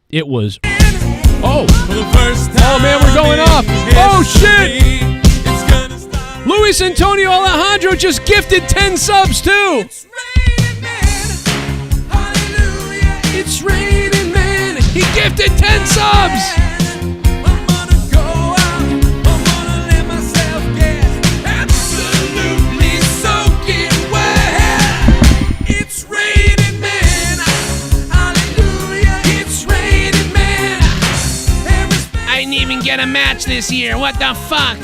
It was... Oh! Oh, man, we're going off. Oh, shit! Luis Antonio Alejandro just gifted 10 subs, too! It's raining, man! He gifted 10 subs! I didn't even get a match this year. What the fuck?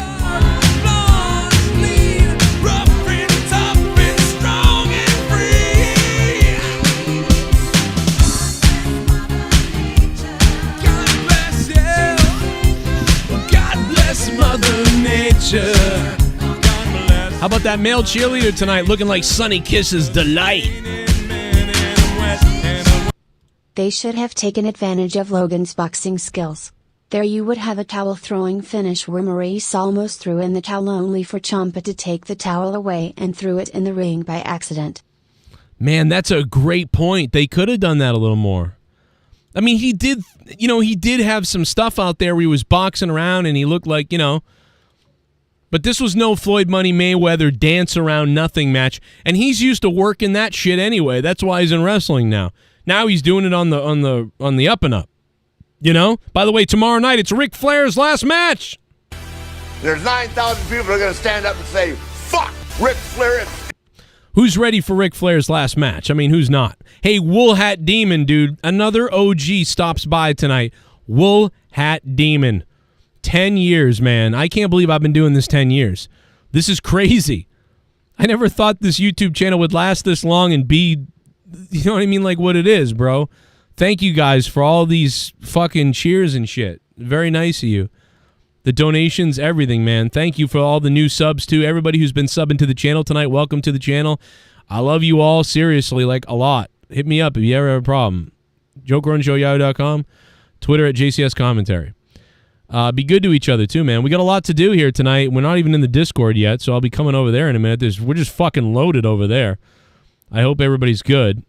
How about that male cheerleader tonight looking like Sonny Kiss's delight? They should have taken advantage of Logan's boxing skills. There you would have a towel-throwing finish where Maurice almost threw in the towel only for Ciampa to take the towel away and threw it in the ring by accident. Man, that's a great point. They could have done that a little more. I mean, he did have some stuff out there where he was boxing around and he looked like, but this was no Floyd Money Mayweather dance around nothing match, and he's used to working that shit anyway. That's why he's in wrestling now. Now he's doing it on the up and up. By the way, tomorrow night it's Ric Flair's last match. There's 9,000 people that are going to stand up and say, fuck Ric Flair. Who's ready for Ric Flair's last match? I mean, who's not? Hey, Wool Hat Demon, dude. Another OG stops by tonight. Wool Hat Demon. 10 years, man. I can't believe I've been doing this 10 years. This is crazy. I never thought this YouTube channel would last this long and be, like what it is, bro. Thank you guys for all these fucking cheers and shit. Very nice of you. The donations, everything, man. Thank you for all the new subs, too. Everybody who's been subbing to the channel tonight, welcome to the channel. I love you all, seriously, like a lot. Hit me up if you ever have a problem. JokeRunShowYahoo.com, Twitter at JCS Commentary. Be good to each other, too, man. We got a lot to do here tonight. We're not even in the Discord yet, so I'll be coming over there in a minute. We're just fucking loaded over there. I hope everybody's good.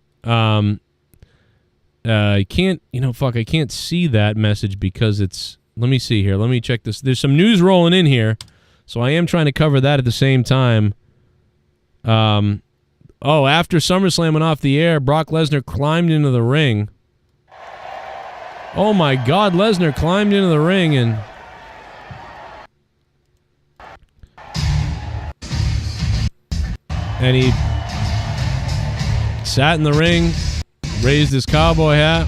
I can't, I can't see that message because it's, let me see here. Let me check this. There's some news rolling in here, so I am trying to cover that at the same time. After SummerSlam went off the air, Brock Lesnar climbed into the ring. Oh my God, Lesnar climbed into the ring and... he sat in the ring, raised his cowboy hat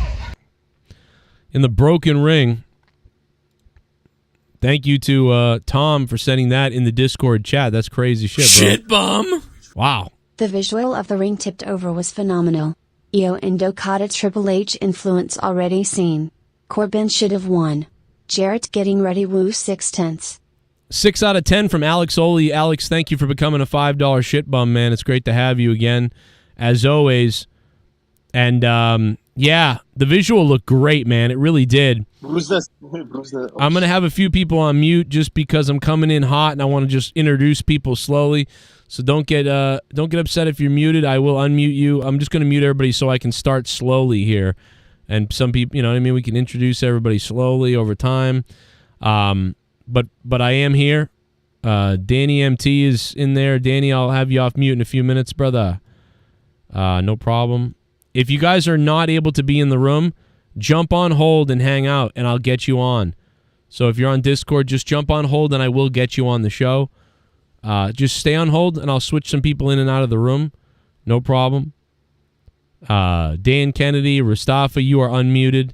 in the broken ring. Thank you to Tom for sending that in the Discord chat. That's crazy shit, bro. Shit bum. Wow. The visual of the ring tipped over was phenomenal. Io and Okada Triple H influence already seen. Corbin should have won. Jarrett getting ready woo 6/10. 6 out of 10 from Alex Oli. Alex, thank you for becoming a $5 shit bum, man. It's great to have you again, as always. And, the visual looked great, man. It really did. I'm going to have a few people on mute just because I'm coming in hot and I want to just introduce people slowly. So don't get upset if you're muted. I will unmute you. I'm just going to mute everybody so I can start slowly here. And some people, we can introduce everybody slowly over time. But I am here. Danny MT is in there. Danny, I'll have you off mute in a few minutes, brother. No problem. If you guys are not able to be in the room, jump on hold and hang out, and I'll get you on. So if you're on Discord, just jump on hold and I will get you on the show. Just stay on hold and I'll switch some people in and out of the room. No problem. Dan Kennedy, Mustafa, you are unmuted.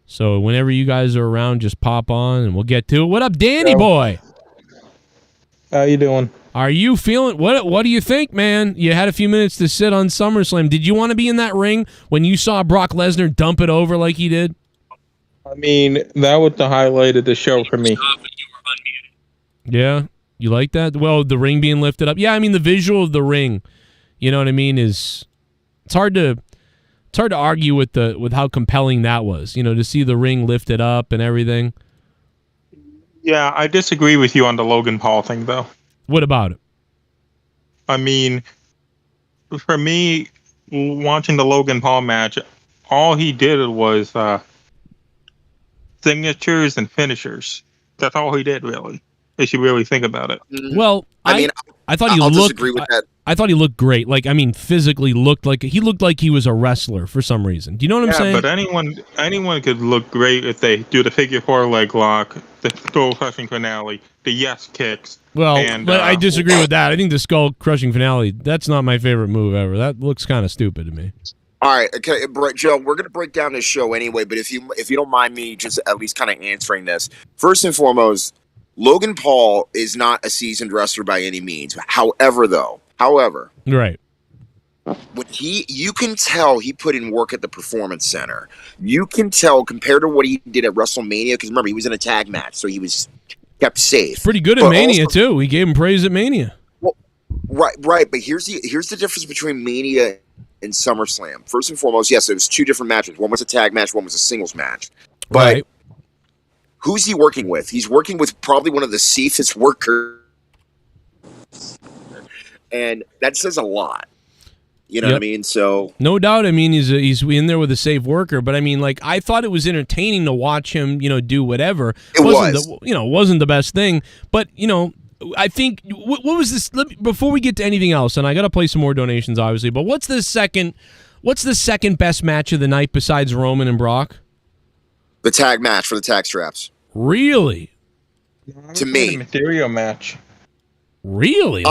So whenever you guys are around, just pop on and we'll get to it. What up, Danny boy? How you doing? Are you feeling what do you think, man? You had a few minutes to sit on SummerSlam. Did you want to be in that ring when you saw Brock Lesnar dump it over like he did? I mean, that was the highlight of the show for me. Yeah, you like that? Well, the ring being lifted up. Yeah, I mean the visual of the ring, you know what I mean, it's hard to argue with how compelling that was, you know, to see the ring lifted up and everything. Yeah, I disagree with you on the Logan Paul thing, though. What about it? I mean, for me, watching the Logan Paul match, all he did was signatures and finishers. That's all he did, really, if you really think about it. Well, I thought he I'll looked. disagree with that. I thought he looked great. Like, I mean, physically looked like he was a wrestler for some reason. Do you know what I'm saying? But anyone could look great if they do the figure 4 leg lock, the skull crushing finale, the yes kicks. Well, and, but I disagree with that. I think the skull crushing finale, that's not my favorite move ever. That looks kind of stupid to me. All right, okay, Joe, we're going to break down this show anyway, but if you don't mind me just at least kind of answering this. First and foremost, Logan Paul is not a seasoned wrestler by any means. However, right. When you can tell he put in work at the Performance Center. You can tell compared to what he did at WrestleMania, because remember, he was in a tag match, so he was kept safe. He's pretty good at Mania, too. We gave him praise at Mania. Well, right, but here's the difference between Mania and SummerSlam. First and foremost, yes, it was 2 different matches. One was a tag match, one was a singles match. But right. Who's he working with? He's working with probably one of the safest workers. And that says a lot. You know what I mean? So no doubt. I mean, he's in there with a safe worker, but I mean, like, I thought it was entertaining to watch him, you know, do whatever. It wasn't the best thing, but you know, I think what was this? Before we get to anything else, and I got to play some more donations, obviously. But what's the second best match of the night besides Roman and Brock? The tag match for the tag straps. Really? To me, the Mysterio match. Really?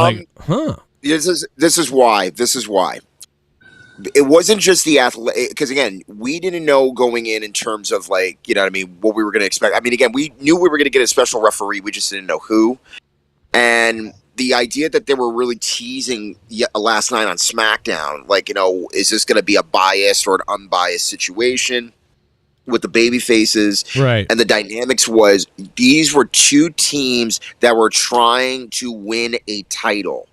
This is why. It wasn't just the athletic, because again, we didn't know going in terms of, like, you know what I mean, what we were going to expect. I mean, again, we knew we were going to get a special referee, we just didn't know who. And the idea that they were really teasing last night on SmackDown, like, you know, is this going to be a biased or an unbiased situation with the baby faces? Right. And the dynamics was, these were 2 teams that were trying to win a title.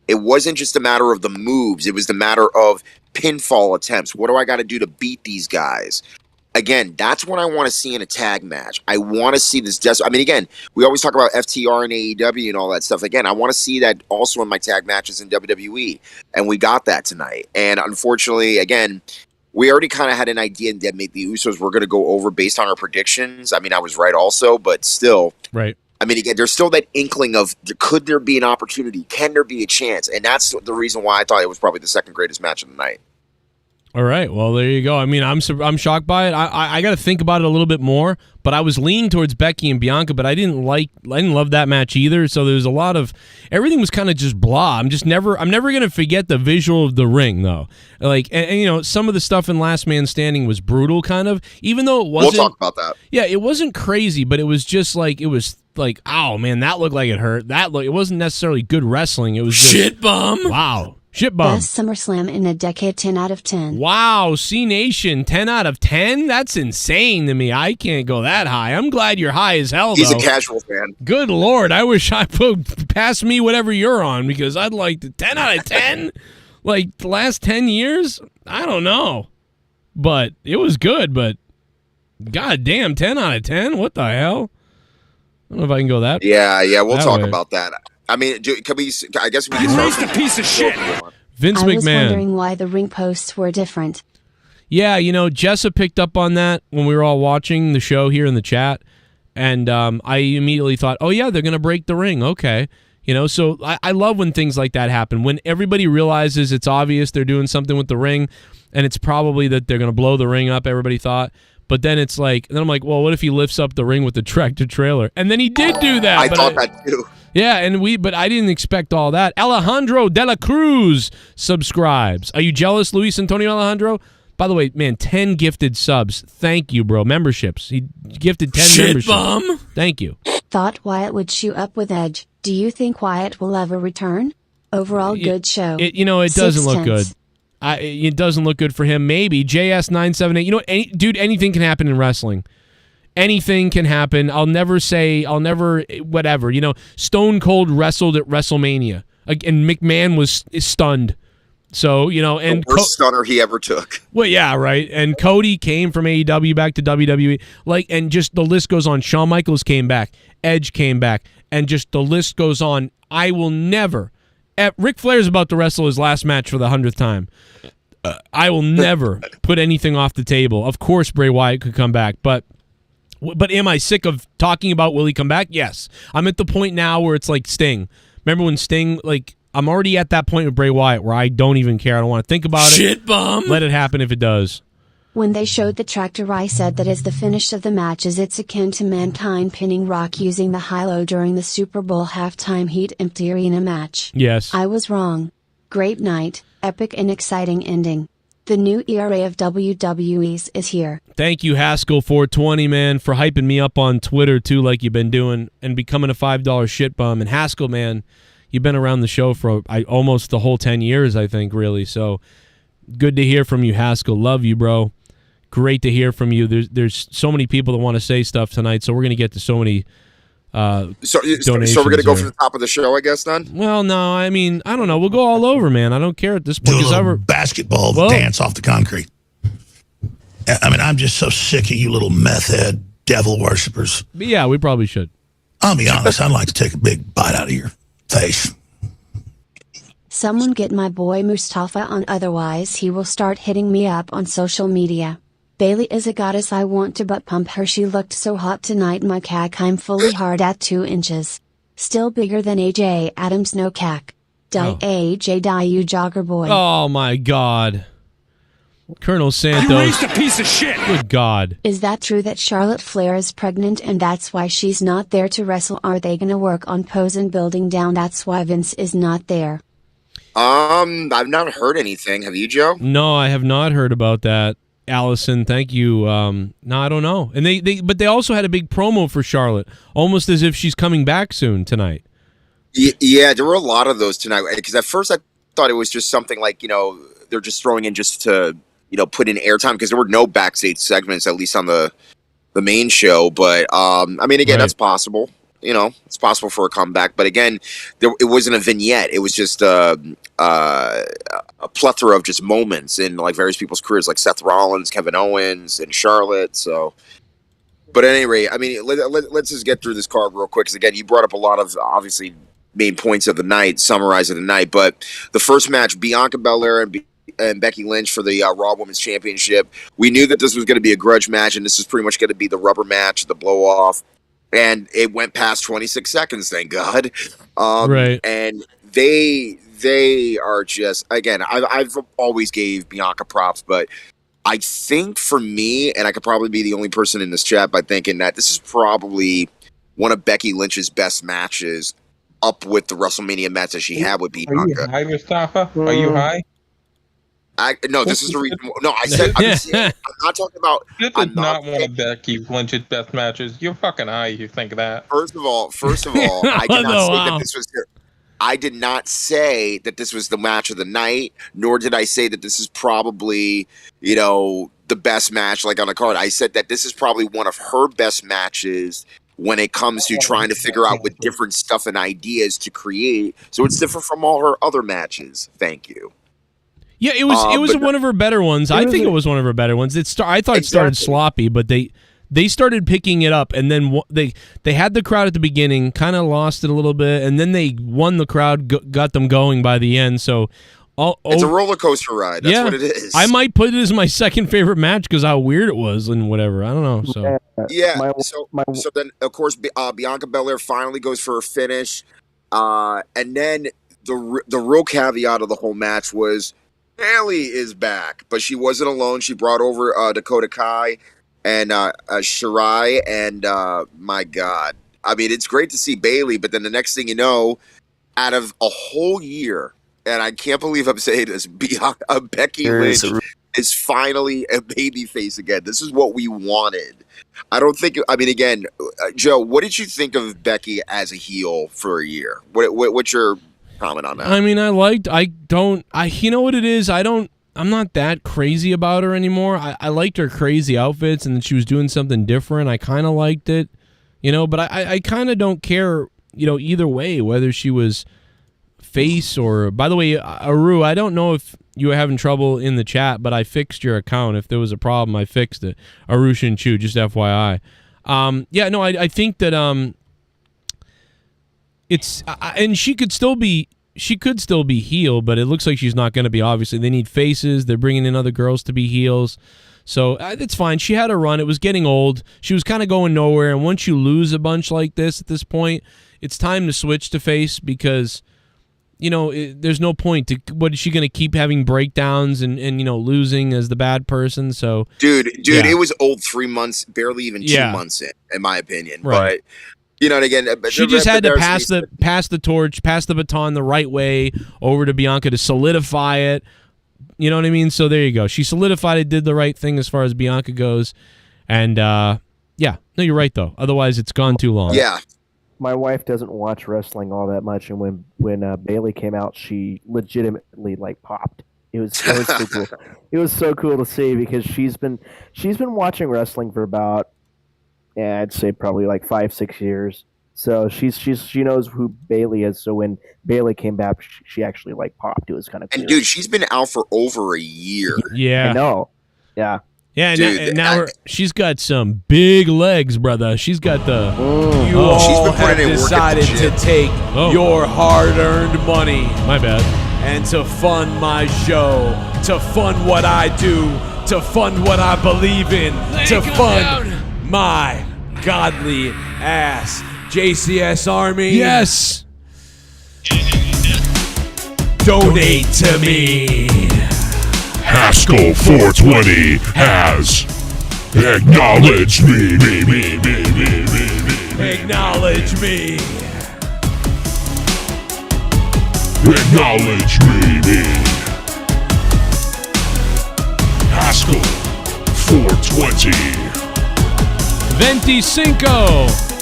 It wasn't just a matter of the moves. It was the matter of pinfall attempts. What do I got to do to beat these guys? Again, that's what I want to see in a tag match. I want to see this. I mean, again, we always talk about FTR and AEW and all that stuff. Again, I want to see that also in my tag matches in WWE. And we got that tonight. And unfortunately, again, we already kind of had an idea that maybe the Usos were going to go over based on our predictions. I mean, I was right also, but still. Right. I mean, again, there's still that inkling of, could there be an opportunity? Can there be a chance? And that's the reason why I thought it was probably the second greatest match of the night. All right. Well, there you go. I mean, I'm shocked by it. I got to think about it a little bit more, but I was leaning towards Becky and Bianca, but I didn't love that match either. So there was a lot of, everything was kind of just blah. I'm never going to forget the visual of the ring, though. Like, and you know, some of the stuff in Last Man Standing was brutal, kind of, even though it wasn't. We'll talk about that. Yeah, it wasn't crazy, but it was just like, oh man, that looked like it hurt. It wasn't necessarily good wrestling. It was just, Shit bum. Wow. Shit bum. Best SummerSlam in a decade, 10 out of 10. Wow, C Nation, 10 out of 10? That's insane to me. I can't go that high. I'm glad you're high as hell, though. He's a casual fan. Good Lord, I wish I put past me whatever you're on, because I'd like to 10 out of 10? Like, the last 10 years? I don't know. But it was good, but god damn, 10 out of 10? What the hell? I don't know if I can go that. Yeah, we'll talk way. About that. I mean, can we? I guess we can. You raised a piece of shit. Vince I was McMahon. wondering why the ring posts were different. Yeah, you know, Jessa picked up on that when we were all watching the show here in the chat, and I immediately thought, oh yeah, they're going to break the ring. Okay. You know, so I love when things like that happen. When everybody realizes it's obvious they're doing something with the ring, and it's probably that they're going to blow the ring up, everybody thought. But then it's like, then I'm like, well, what if he lifts up the ring with the tractor trailer? And then he did do that. I thought that too. Yeah, but I didn't expect all that. Alejandro de la Cruz subscribes. Are you jealous, Luis Antonio Alejandro? By the way, man, 10 gifted subs. Thank you, bro. Memberships. He gifted 10 memberships. Bum. Thank you. Thought Wyatt would shoot up with Edge. Do you think Wyatt will ever return? Overall, good show. It doesn't look good. It doesn't look good for him. Maybe. JS978. You know, dude, anything can happen in wrestling. Anything can happen. I'll never, whatever. You know, Stone Cold wrestled at WrestleMania, and McMahon was stunned. So, you know, and the worst stunner he ever took. Well, yeah, right. And Cody came from AEW back to WWE. And just the list goes on. Shawn Michaels came back. Edge came back. And just the list goes on. I will never. Ric Flair's about to wrestle his last match for the 100th time. I will never put anything off the table. Of course, Bray Wyatt could come back, but am I sick of talking about will he come back? Yes. I'm at the point now where it's like Sting. Remember when Sting, I'm already at that point with Bray Wyatt where I don't even care. I don't want to think about it. Shit bum. Let it happen if it does. When they showed the tractor, I said that as the finish of the matches, it's akin to Mankind pinning Rock using the high-low during the Super Bowl halftime Heat empty arena match. Yes. I was wrong. Great night, epic and exciting ending. The new era of WWE's is here. Thank you, Haskell420, man, for hyping me up on Twitter, too, like you've been doing, and becoming a $5 shit bum. And Haskell, man, you've been around the show for almost the whole 10 years, I think, really. So good to hear from you, Haskell. Love you, bro. Great to hear from you. There's so many people that want to say stuff tonight, so we're going to get to so many So we're donations going to go here. from the top of the show, I guess, then? Well, no, I mean, I don't know. We'll go all over, man. I don't care at this point. Do a little basketball dance off the concrete. I mean, I'm just so sick of you little meth head devil worshippers. But yeah, we probably should. I'll be honest, I'd like to take a big bite out of your face. Someone get my boy Mustafa on, otherwise he will start hitting me up on social media. Bailey is a goddess, I want to butt pump her, she looked so hot tonight. My cack, I'm fully hard at 2 inches. Still bigger than AJ Adams, no cack. Die AJ, die you jogger boy. Oh my God. Colonel Santos. You raised a piece of shit. Good God. Is that true that Charlotte Flair is pregnant and that's why she's not there to wrestle? Are they gonna work on pose and building down? That's why Vince is not there. I've not heard anything. Have you, Joe? No, I have not heard about that. Allison, thank you. No, I don't know. And but they also had a big promo for Charlotte, almost as if she's coming back soon tonight. Yeah, there were a lot of those tonight. Because at first I thought it was just something like, they're just throwing in just to, put in airtime, because there were no backstage segments, at least on the main show. But, I mean, again, that's possible. It's possible for a comeback. But again, it wasn't a vignette. It was just a plethora of just moments in like various people's careers, like Seth Rollins, Kevin Owens, and Charlotte. So, but at any rate, I mean, let's just get through this card real quick. Because again, you brought up a lot of obviously main points of the night, summarize of the night. But the first match, Bianca Belair and Becky Lynch for the Raw Women's Championship. We knew that this was going to be a grudge match, and this is pretty much going to be the rubber match, the blow off. And it went past 26 seconds, thank God. Right. And they are just, again, I've always gave Bianca props, but I think for me, and I could probably be the only person in this chat by thinking that this is probably one of Becky Lynch's best matches, up with the WrestleMania match that she had with Bianca. Are you high, Mustafa? Are you high? No, this is the reason. No, I said I'm not talking about. This is not one of Becky Lynch's best matches. You're fucking high. You think that? First of all, I did not say that this was. I did not say that this was the match of the night, nor did I say that this is probably the best match like on the card. I said that this is probably one of her best matches when it comes to trying to figure out what different stuff and ideas to create. So it's different from all her other matches. Thank you. Yeah, it was one of her better ones. I think it was one of her better ones. I thought it started sloppy, but they started picking it up, and then they had the crowd at the beginning, kind of lost it a little bit, and then they won the crowd, got them going by the end. So it's a roller coaster ride. That's what it is. I might put it as my second favorite match because how weird it was and whatever. I don't know. So yeah. So then of course Bianca Belair finally goes for a finish, and then the real caveat of the whole match was Bayley is back, but she wasn't alone. She brought over Dakota Kai, and Shirai, and my God, I mean, it's great to see Bailey, but then the next thing you know, out of a whole year, and I can't believe I'm saying this, Becky Lynch is finally a babyface again. This is what we wanted. I don't think. I mean, again, Joe, what did you think of Becky as a heel for a year? What's your comment on that? I mean, you know what it is? I'm not that crazy about her anymore. I liked her crazy outfits, and she was doing something different. I kind of liked it, but I kind of don't care, either way, whether she was face or, by the way, Aru, I don't know if you were having trouble in the chat, but I fixed your account. If there was a problem, I fixed it. Aru Shinchu, just FYI. I think that it's and she could still be heel, but it looks like she's not going to be. Obviously, they need faces. They're bringing in other girls to be heels, so it's fine. She had a run. It was getting old. She was kind of going nowhere, and once you lose a bunch like this at this point, it's time to switch to face because there's no point to. What is she going to keep having breakdowns and losing as the bad person? So dude, it was old 3 months, barely even 2 months in my opinion, right. But and again, she just had to pass the torch, pass the baton the right way over to Bianca to solidify it. You know what I mean? So there you go. She solidified it, did the right thing as far as Bianca goes. And, no, you're right, though. Otherwise, it's gone too long. Yeah. My wife doesn't watch wrestling all that much, and when Bailey came out, she legitimately, popped. It was so cool. It was so cool to see because she's been watching wrestling for about, I'd say probably 5-6 years. So she knows who Bailey is. So when Bailey came back, she actually popped. It was kind of cool. And dude, she's been out for over a year. Yeah, I know. Yeah. Yeah, and now she's got some big legs, brother. She's got the. You all have decided to take your hard-earned money. My bad. And to fund my show, to fund what I do, to fund what I believe in, to fund my godly ass. JCS Army. Yes. Donate to me. Haskell 420 has acknowledged me. Acknowledge me. Acknowledge me. Haskell 420. 25.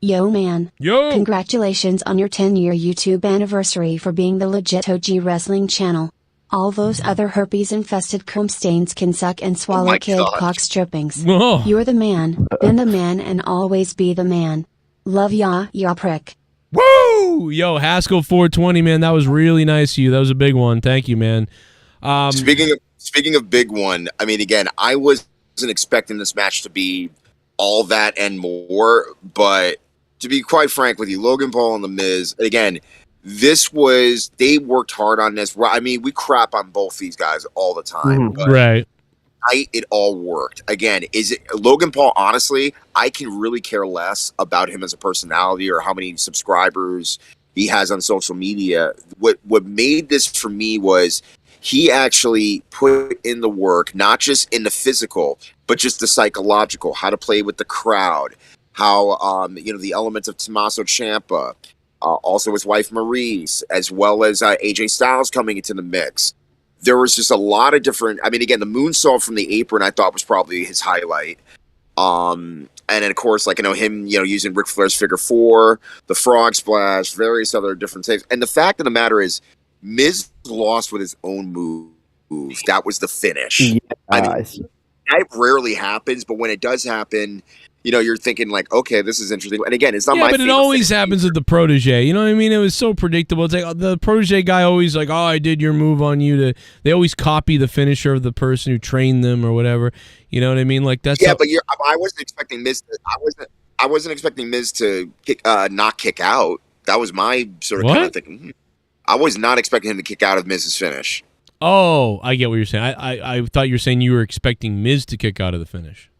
Yo man. Yo. Congratulations on your 10-year YouTube anniversary for being the legit OG wrestling channel. All those other herpes-infested crumb stains can suck and swallow kid cock strippings. Oh. You're the man, been the man and always be the man. Love ya prick. Woo! Yo, Haskell 420, man, that was really nice of you. That was a big one. Thank you, man. Speaking of big one, I mean, again, I wasn't expecting this match to be all that and more, but to be quite frank with you, Logan Paul and The Miz, again, they worked hard on this. I mean, we crap on both these guys all the time. But right. It all worked. Again, is it Logan Paul? Honestly, I can really care less about him as a personality or how many subscribers he has on social media. What made this for me was he actually put in the work, not just in the physical, but just the psychological, how to play with the crowd, how, the elements of Tommaso Ciampa, also his wife Maurice, as well as AJ Styles coming into the mix. There was just a lot of different, I mean, again, the moonsault from the apron I thought was probably his highlight. And then, of course, him, using Ric Flair's figure 4, the frog splash, various other different things. And the fact of the matter is, Miz lost with his own move. That was the finish. Yeah, I mean, that rarely happens, but when it does happen, you're thinking okay, this is interesting. And again, it's not my. But it always happens with the protege. You know what I mean? It was so predictable. It's like the protege guy always oh, I did your move on you. They always copy the finisher of the person who trained them or whatever. You know what I mean? That's but I wasn't expecting Miz. I wasn't expecting Miz to not kick out. That was my sort of kind of thinking. I was not expecting him to kick out of Miz's finish. Oh, I get what you're saying. I thought you were saying you were expecting Miz to kick out of the finish.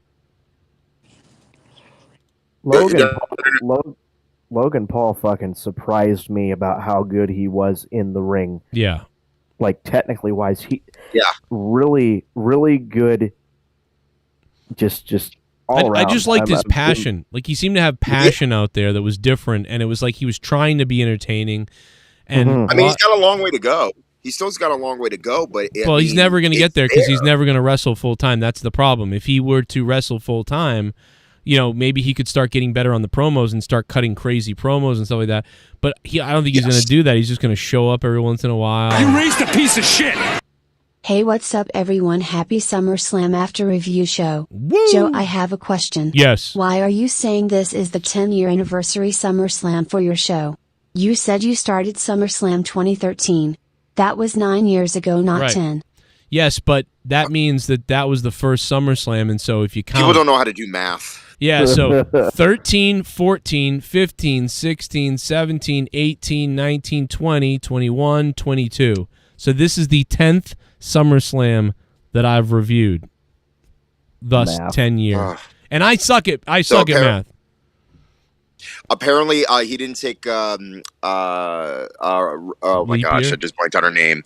Logan Logan Paul fucking surprised me about how good he was in the ring. Yeah. Like, technically wise, yeah, really, really good. Just all around. I just liked his passion. Like, he seemed to have passion out there that was different, and it was like he was trying to be entertaining. And I mean, he's got a long way to go. He still's got a long way to go, but he's never going to get there because he's never going to wrestle full time. That's the problem. If he were to wrestle full time, maybe he could start getting better on the promos and start cutting crazy promos and stuff like that. But I don't think he's going to do that. He's just going to show up every once in a while. You raised a piece of shit. Hey, what's up, everyone? Happy SummerSlam after review show. Woo! Joe, I have a question. Yes. Why are you saying this is the 10-year anniversary SummerSlam for your show? You said you started SummerSlam 2013. That was 9 years ago, not Right. 10. Yes, but that means that was the first SummerSlam, and so if you count... People don't know how to do math. Yeah, so 13, 14, 15, 16, 17, 18, 19, 20, 21, 22. So this is the 10th SummerSlam that I've reviewed. Thus, Math. 10 years. And I suck at math. Apparently, he didn't take. Oh my Leap gosh, year? I just blanked on her name.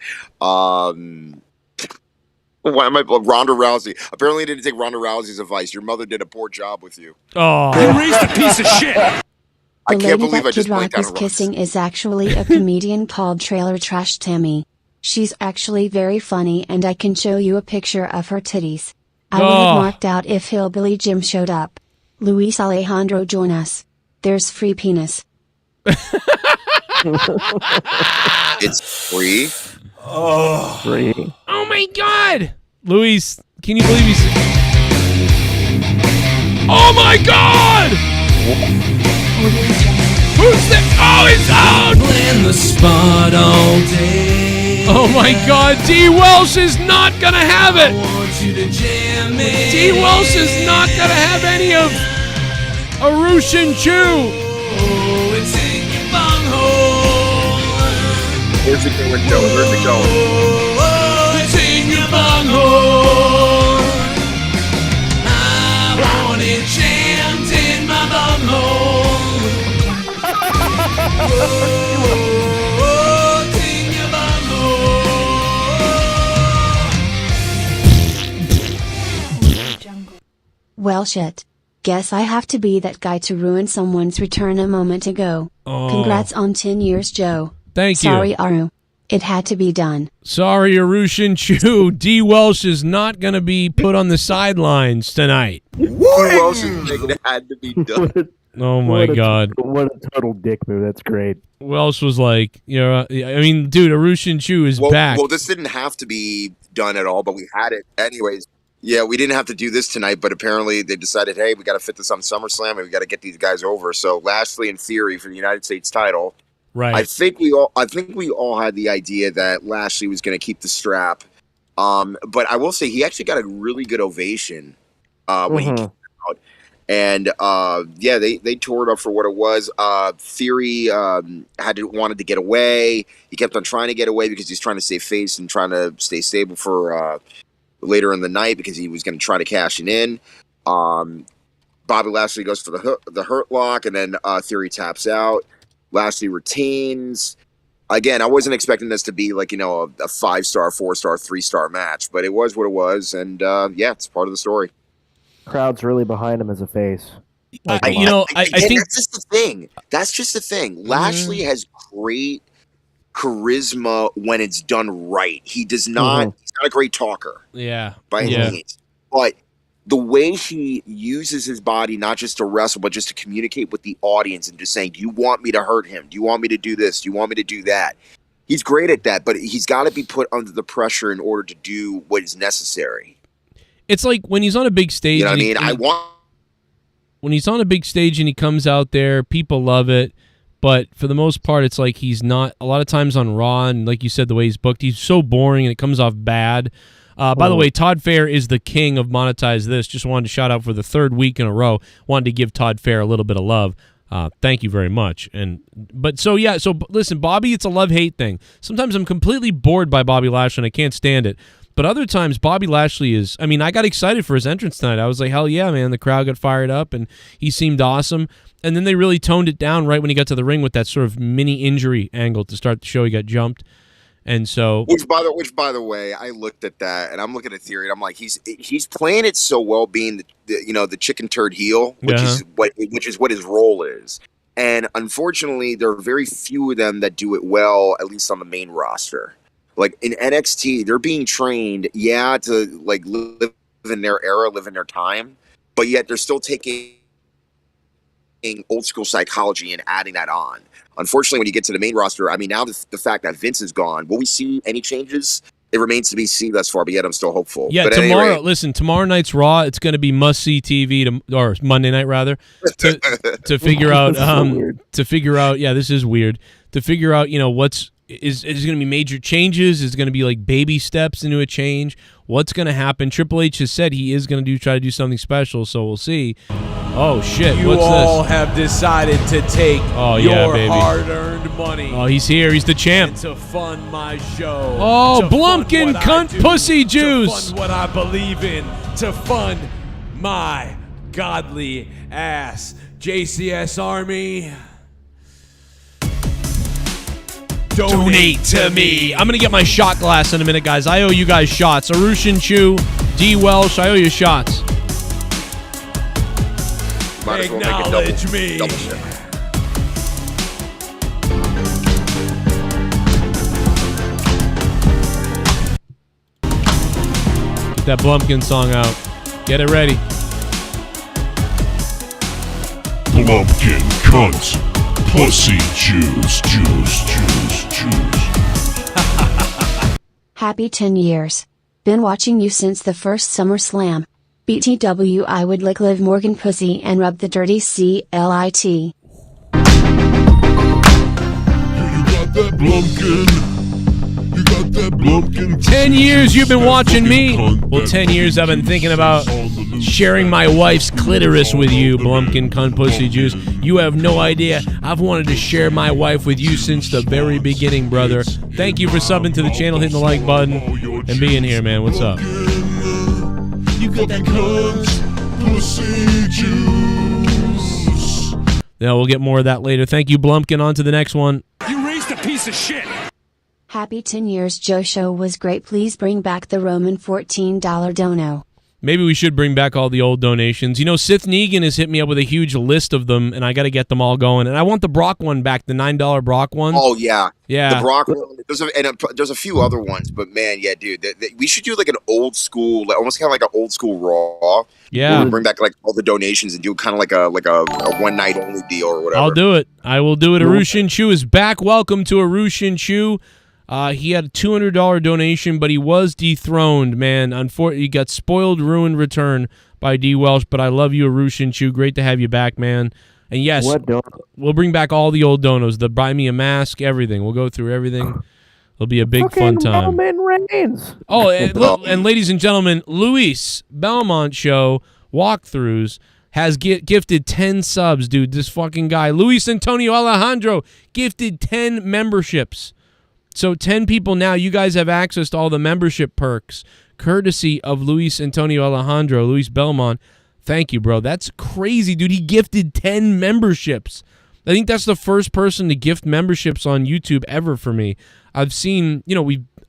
Why am I Ronda Rousey? Apparently, he didn't take Ronda Rousey's advice. Your mother did a poor job with you. Oh, You raised a piece of shit. I The can't lady believe I that just Kid Rock blanked on is her. kissing is actually a comedian called Trailer Trash Tammy. She's actually very funny, and I can show you a picture of her titties. I would have Oh. marked out if Hillbilly Jim showed up. Luis Alejandro, join us. There's free penis. It's free. Free. Oh my God, Luis! Can you believe he's? Oh my God! Who's that? Oh, it's out! Playing the spot all day. Oh my God, DWELSH is not gonna have it. Want you to jam it. DWELSH is not gonna have any of Arushin Chu. Oh, it's in your bunghole. Where's it going, Joe? Where's it going? Oh, it's in your bunghole. I want it jammed in my bunghole. Oh, it's in your bunghole. Well, shit. Guess I have to be that guy to ruin someone's return a moment ago. Oh. Congrats on 10 years, Joe. Thank you. Sorry, Aru. It had to be done. Sorry, Arushin Chu. DWELSH is not going to be put on the sidelines tonight. Who else is thinking it had to be done? Oh my God. What a total dick move. That's great. Welsh was like, I mean, dude, Arushin Chu is back. Well, this didn't have to be done at all, but we had it anyways. Yeah, we didn't have to do this tonight, but apparently they decided, hey, we got to fit this on SummerSlam, and we got to get these guys over. So, Lashley in theory for the United States title. Right. I think we all had the idea that Lashley was going to keep the strap. But I will say he actually got a really good ovation when he came out. And they tore it up for what it was. Theory wanted to get away. He kept on trying to get away because he's trying to save face and trying to stay stable for later in the night because he was going to try to cash it in. Bobby Lashley goes for the hurt lock, and then Theory taps out. Lashley retains. Again, I wasn't expecting this to be like, a 5-star, 4-star, 3-star match, but it was what it was, and it's part of the story. Crowd's really behind him as a face. I think that's just the thing. That's just the thing. Lashley has great charisma when it's done right. He does not. He's not a great talker. Yeah. By any means, but the way he uses his body not just to wrestle, but just to communicate with the audience and just saying, "Do you want me to hurt him? Do you want me to do this? Do you want me to do that?" He's great at that, but he's got to be put under the pressure in order to do what is necessary. It's like when he's on a big stage. You know what I mean? When he's on a big stage and he comes out there, people love it. But for the most part, it's like he's not. A lot of times on Raw, and like you said, the way he's booked, he's so boring and it comes off bad. By the way, Todd Fair is the king of Monetize This. Just wanted to shout out for the third week in a row. Wanted to give Todd Fair a little bit of love. Thank you very much. So listen, Bobby, it's a love-hate thing. Sometimes I'm completely bored by Bobby Lashley and I can't stand it. But other times, Bobby Lashley is, I mean, I got excited for his entrance tonight. I was like, hell yeah, man. The crowd got fired up, and he seemed awesome. And then they really toned it down right when he got to the ring with that sort of mini injury angle to start the show. He got jumped. And so, which by the way, I looked at that and I'm looking at theory and I'm like, he's playing it so well, being the chicken turd heel, which is what his role is. And unfortunately, there are very few of them that do it well, at least on the main roster. Like in NXT, they're being trained, to like live in their era, live in their time, but yet they're still taking old school psychology and adding that on. Unfortunately, when you get to the main roster, I mean, now the fact that Vince is gone, will we see any changes? It remains to be seen thus far, but yet I'm still hopeful. Yeah, but tomorrow, listen, tomorrow night's Raw, it's going to be must-see TV, or Monday night, rather, to figure out, this is weird, to figure out, what's, is going to be major changes, is going to be like baby steps into a change, what's going to happen. Triple H has said he is going to try to do something special, so we'll see. Oh, shit, you what's all this? have decided to take your hard-earned money. Oh, he's here. He's the champ. To fund my show. Oh, Blumpkin cunt pussy juice. To fund what I believe in. To fund my godly ass. JCS Army. Donate to me. I'm going to get my shot glass in a minute, guys. I owe you guys shots. Arushin Chu, DWELSH, I owe you shots. Might as well Acknowledge make me. double shit. Get that Blumpkin song out. Get it ready. Blumpkin cunt. Pussy juice. Happy 10 years. Been watching you since the first SummerSlam. BTW, I would lick Liv Morgan pussy and rub the dirty CLIT. You got that Blumpkin. You got that Blumpkin. 10 years you've been watching me. Well, 10 years I've been thinking about sharing my wife's clitoris with you, Blumpkin cunt pussy juice. You have no idea. I've wanted to share my wife with you since the very beginning, brother. Thank you for subbing to the channel, hitting the like button, and being here, man. What's up? You got that cunt pussy juice. Yeah, we'll get more of that later. Thank you, Blumpkin. On to the next one. You raised a piece of shit. Happy 10 years, Joe Show was great. Please bring back the Roman $14 dono. Maybe we should bring back all the old donations. SITH NEGAN has hit me up with a huge list of them, and I got to get them all going. And I want the Brock one back, the $9 Brock one. Oh, yeah. Yeah. The Brock one. There's a few other ones, but man, yeah, dude. We should do like an old school, almost kind of like an old school Raw. Yeah. Bring back like all the donations and do kind of like a one night only deal or whatever. I'll do it. I will do it. Arushin Chu is back. Welcome to Arushin Chu. He had a $200 donation, but he was dethroned, man. Unfortunately, he got spoiled, ruined return by DWELSH, but I love you, Arushin Chu. Great to have you back, man. And yes, we'll bring back all the old donos, the buy me a mask, everything. We'll go through everything. It'll be a big fun time. Roman Reigns. Oh, and ladies and gentlemen, Luis Belmont Show walkthroughs has gifted 10 subs, dude. This fucking guy, Luis Antonio Alejandro, gifted 10 memberships. So 10 people now, you guys have access to all the membership perks, courtesy of Luis Antonio Alejandro, Luis Belmont. Thank you, bro. That's crazy, dude. He gifted 10 memberships. I think that's the first person to gift memberships on YouTube ever for me. I've seen,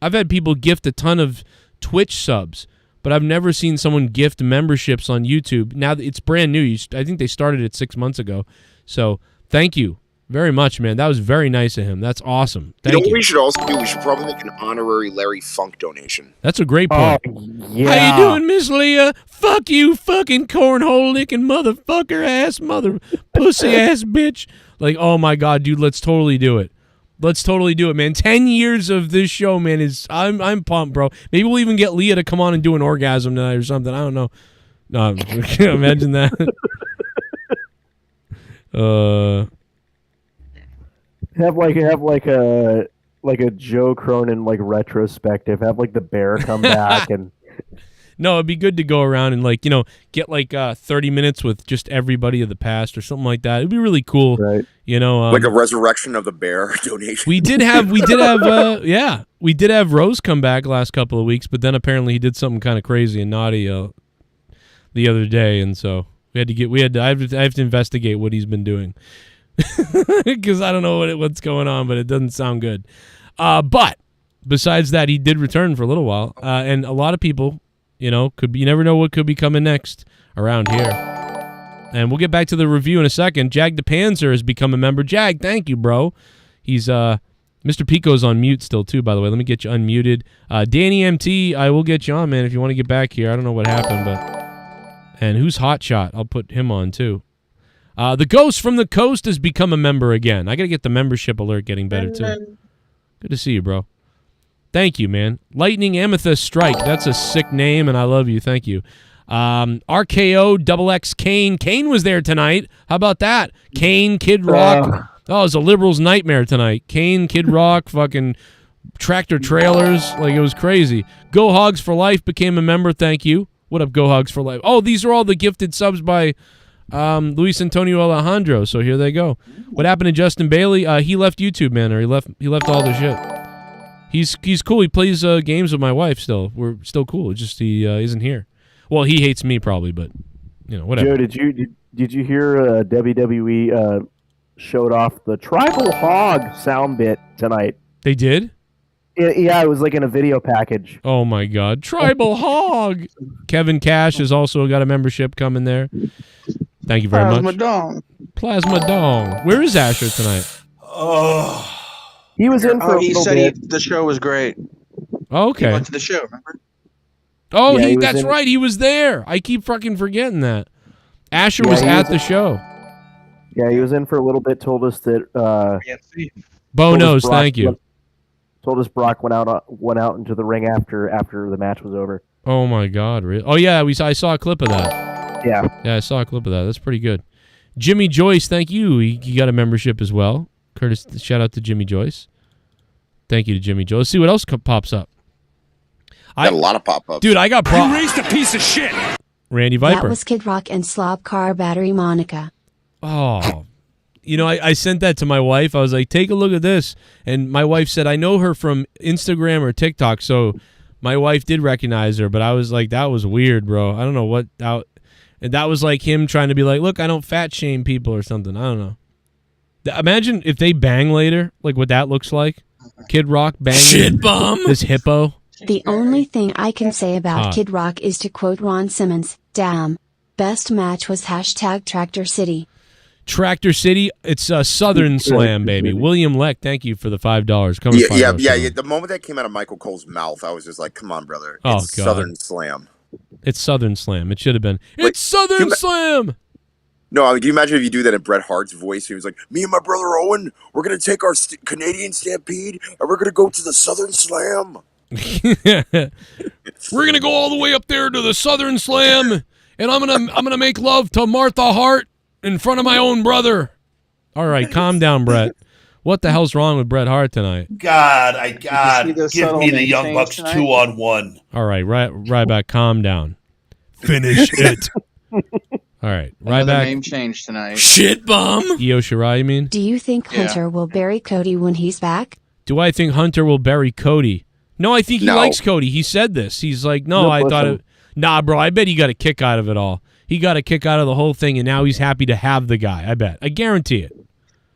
I've had people gift a ton of Twitch subs, but I've never seen someone gift memberships on YouTube. Now it's brand new. I think they started it 6 months ago. So thank you very much, man. That was very nice of him. That's awesome. Thank you. What we should also do? We should probably make an honorary Larry Funk donation. That's a great point. Yeah. How you doing, Miss Leah? Fuck you, fucking cornhole licking motherfucker ass mother pussy ass bitch. Like, oh my god, dude, let's totally do it. Let's totally do it, man. 10 years of this show, man, I'm pumped, bro. Maybe we'll even get Leah to come on and do an orgasm tonight or something. I don't know. No, imagine that. Have a Joe Cronin retrospective. Have the bear come back and No, it'd be good to go around and like, get like 30 minutes with just everybody of the past or something like that. It'd be really cool. Right. Like a resurrection of the bear donation. We did have Rose come back last couple of weeks, but then apparently he did something kind of crazy and naughty the other day, and so I have to investigate what he's been doing because I don't know what's going on, but it doesn't sound good. But besides that, he did return for a little while, and a lot of people, you never know what could be coming next around here. And we'll get back to the review in a second. Jag the Panzer has become a member. Jag, thank you, bro. He's Mr. Pico's on mute still too, by the way. Let me get you unmuted. Danny MT, I will get you on, man, if you want to get back here. I don't know what happened, but. And who's Hotshot? I'll put him on, too. The Ghost from the Coast has become a member again. I got to get the membership alert getting better, too. Good to see you, bro. Thank you, man. Lightning Amethyst Strike. That's a sick name, and I love you. Thank you. RKO XX KANE. KANE was there tonight. How about that? KANE, Kid Rock. Oh, it was a liberal's nightmare tonight. KANE, Kid Rock, fucking tractor trailers. Like, it was crazy. Go Hogs for Life became a member. Thank you. What up, Go Hogs for Life? Oh, these are all the gifted subs by Luis Antonio Alejandro. So here they go. What happened to Justin Bailey? He left YouTube, man, or he left all the shit. He's cool. He plays games with my wife still. We're still cool. It's just he isn't here. Well, he hates me probably, but whatever. Joe, did you hear WWE showed off the tribal hog sound bit tonight? They did? Yeah, it was like in a video package. Oh my God, Tribal Hog! Kevin Cash has also got a membership coming there. Thank you very much. Plasma Dong. Where is Asher tonight? Oh, he was in for a little bit. The show was great. Okay. He went to the show, remember? Oh, yeah, that's right. He was there. I keep fucking forgetting that. Asher was at the show. Yeah, he was in for a little bit. Told us that. Bo knows. Thank you. Told us Brock went out into the ring after the match was over. Oh my God! Really? Oh yeah, I saw a clip of that. Yeah, I saw a clip of that. That's pretty good. Jimmy Joyce, thank you. He got a membership as well. Curtis, shout out to Jimmy Joyce. Thank you to Jimmy Joyce. Let's see what else pops up. Got a lot of pop-ups. Dude, I got You raised a piece of shit. That Randy Viper. was Kid Rock and Slop Car Battery Monica. Oh. I sent that to my wife. I was like, take a look at this. And my wife said, I know her from Instagram or TikTok. So my wife did recognize her, but I was like, that was weird, bro. I don't know what. And that was like him trying to be like, look, I don't fat shame people or something. I don't know. Imagine if they bang later, like what that looks like. Kid Rock banging Shit bum. This hippo. The only thing I can say about Kid Rock is to quote Ron Simmons, damn. Best match was #Tractor City. Tractor City, it's a Southern Slam, baby. William Leck, thank you for the $5. Yeah. The moment that came out of Michael Cole's mouth, I was just like, come on, brother. It's Southern Slam. It's Southern Slam. It should have been. It's Southern Slam! No, can you imagine if you do that in Bret Hart's voice? He was like, me and my brother Owen, we're going to take our Canadian Stampede, and we're going to go to the Southern Slam. We're going to go all the way up there to the Southern Slam, and I'm gonna make love to Martha Hart in front of my own brother. All right, calm down, Brett. What the hell's wrong with Bret Hart tonight? God, give me the Young Bucks 2-on-1. All right, Rybotch, calm down. Finish it. All right, Another Rybotch. name change tonight. Shit bum. Io Shirai, you mean? Do you think Hunter will bury Cody when he's back? Do I think Hunter will bury Cody? No, I think he likes Cody. He said this. He's like, thought it. Nah, bro, I bet he got a kick out of it all. He got a kick out of the whole thing, and now he's happy to have the guy. I bet. I guarantee it.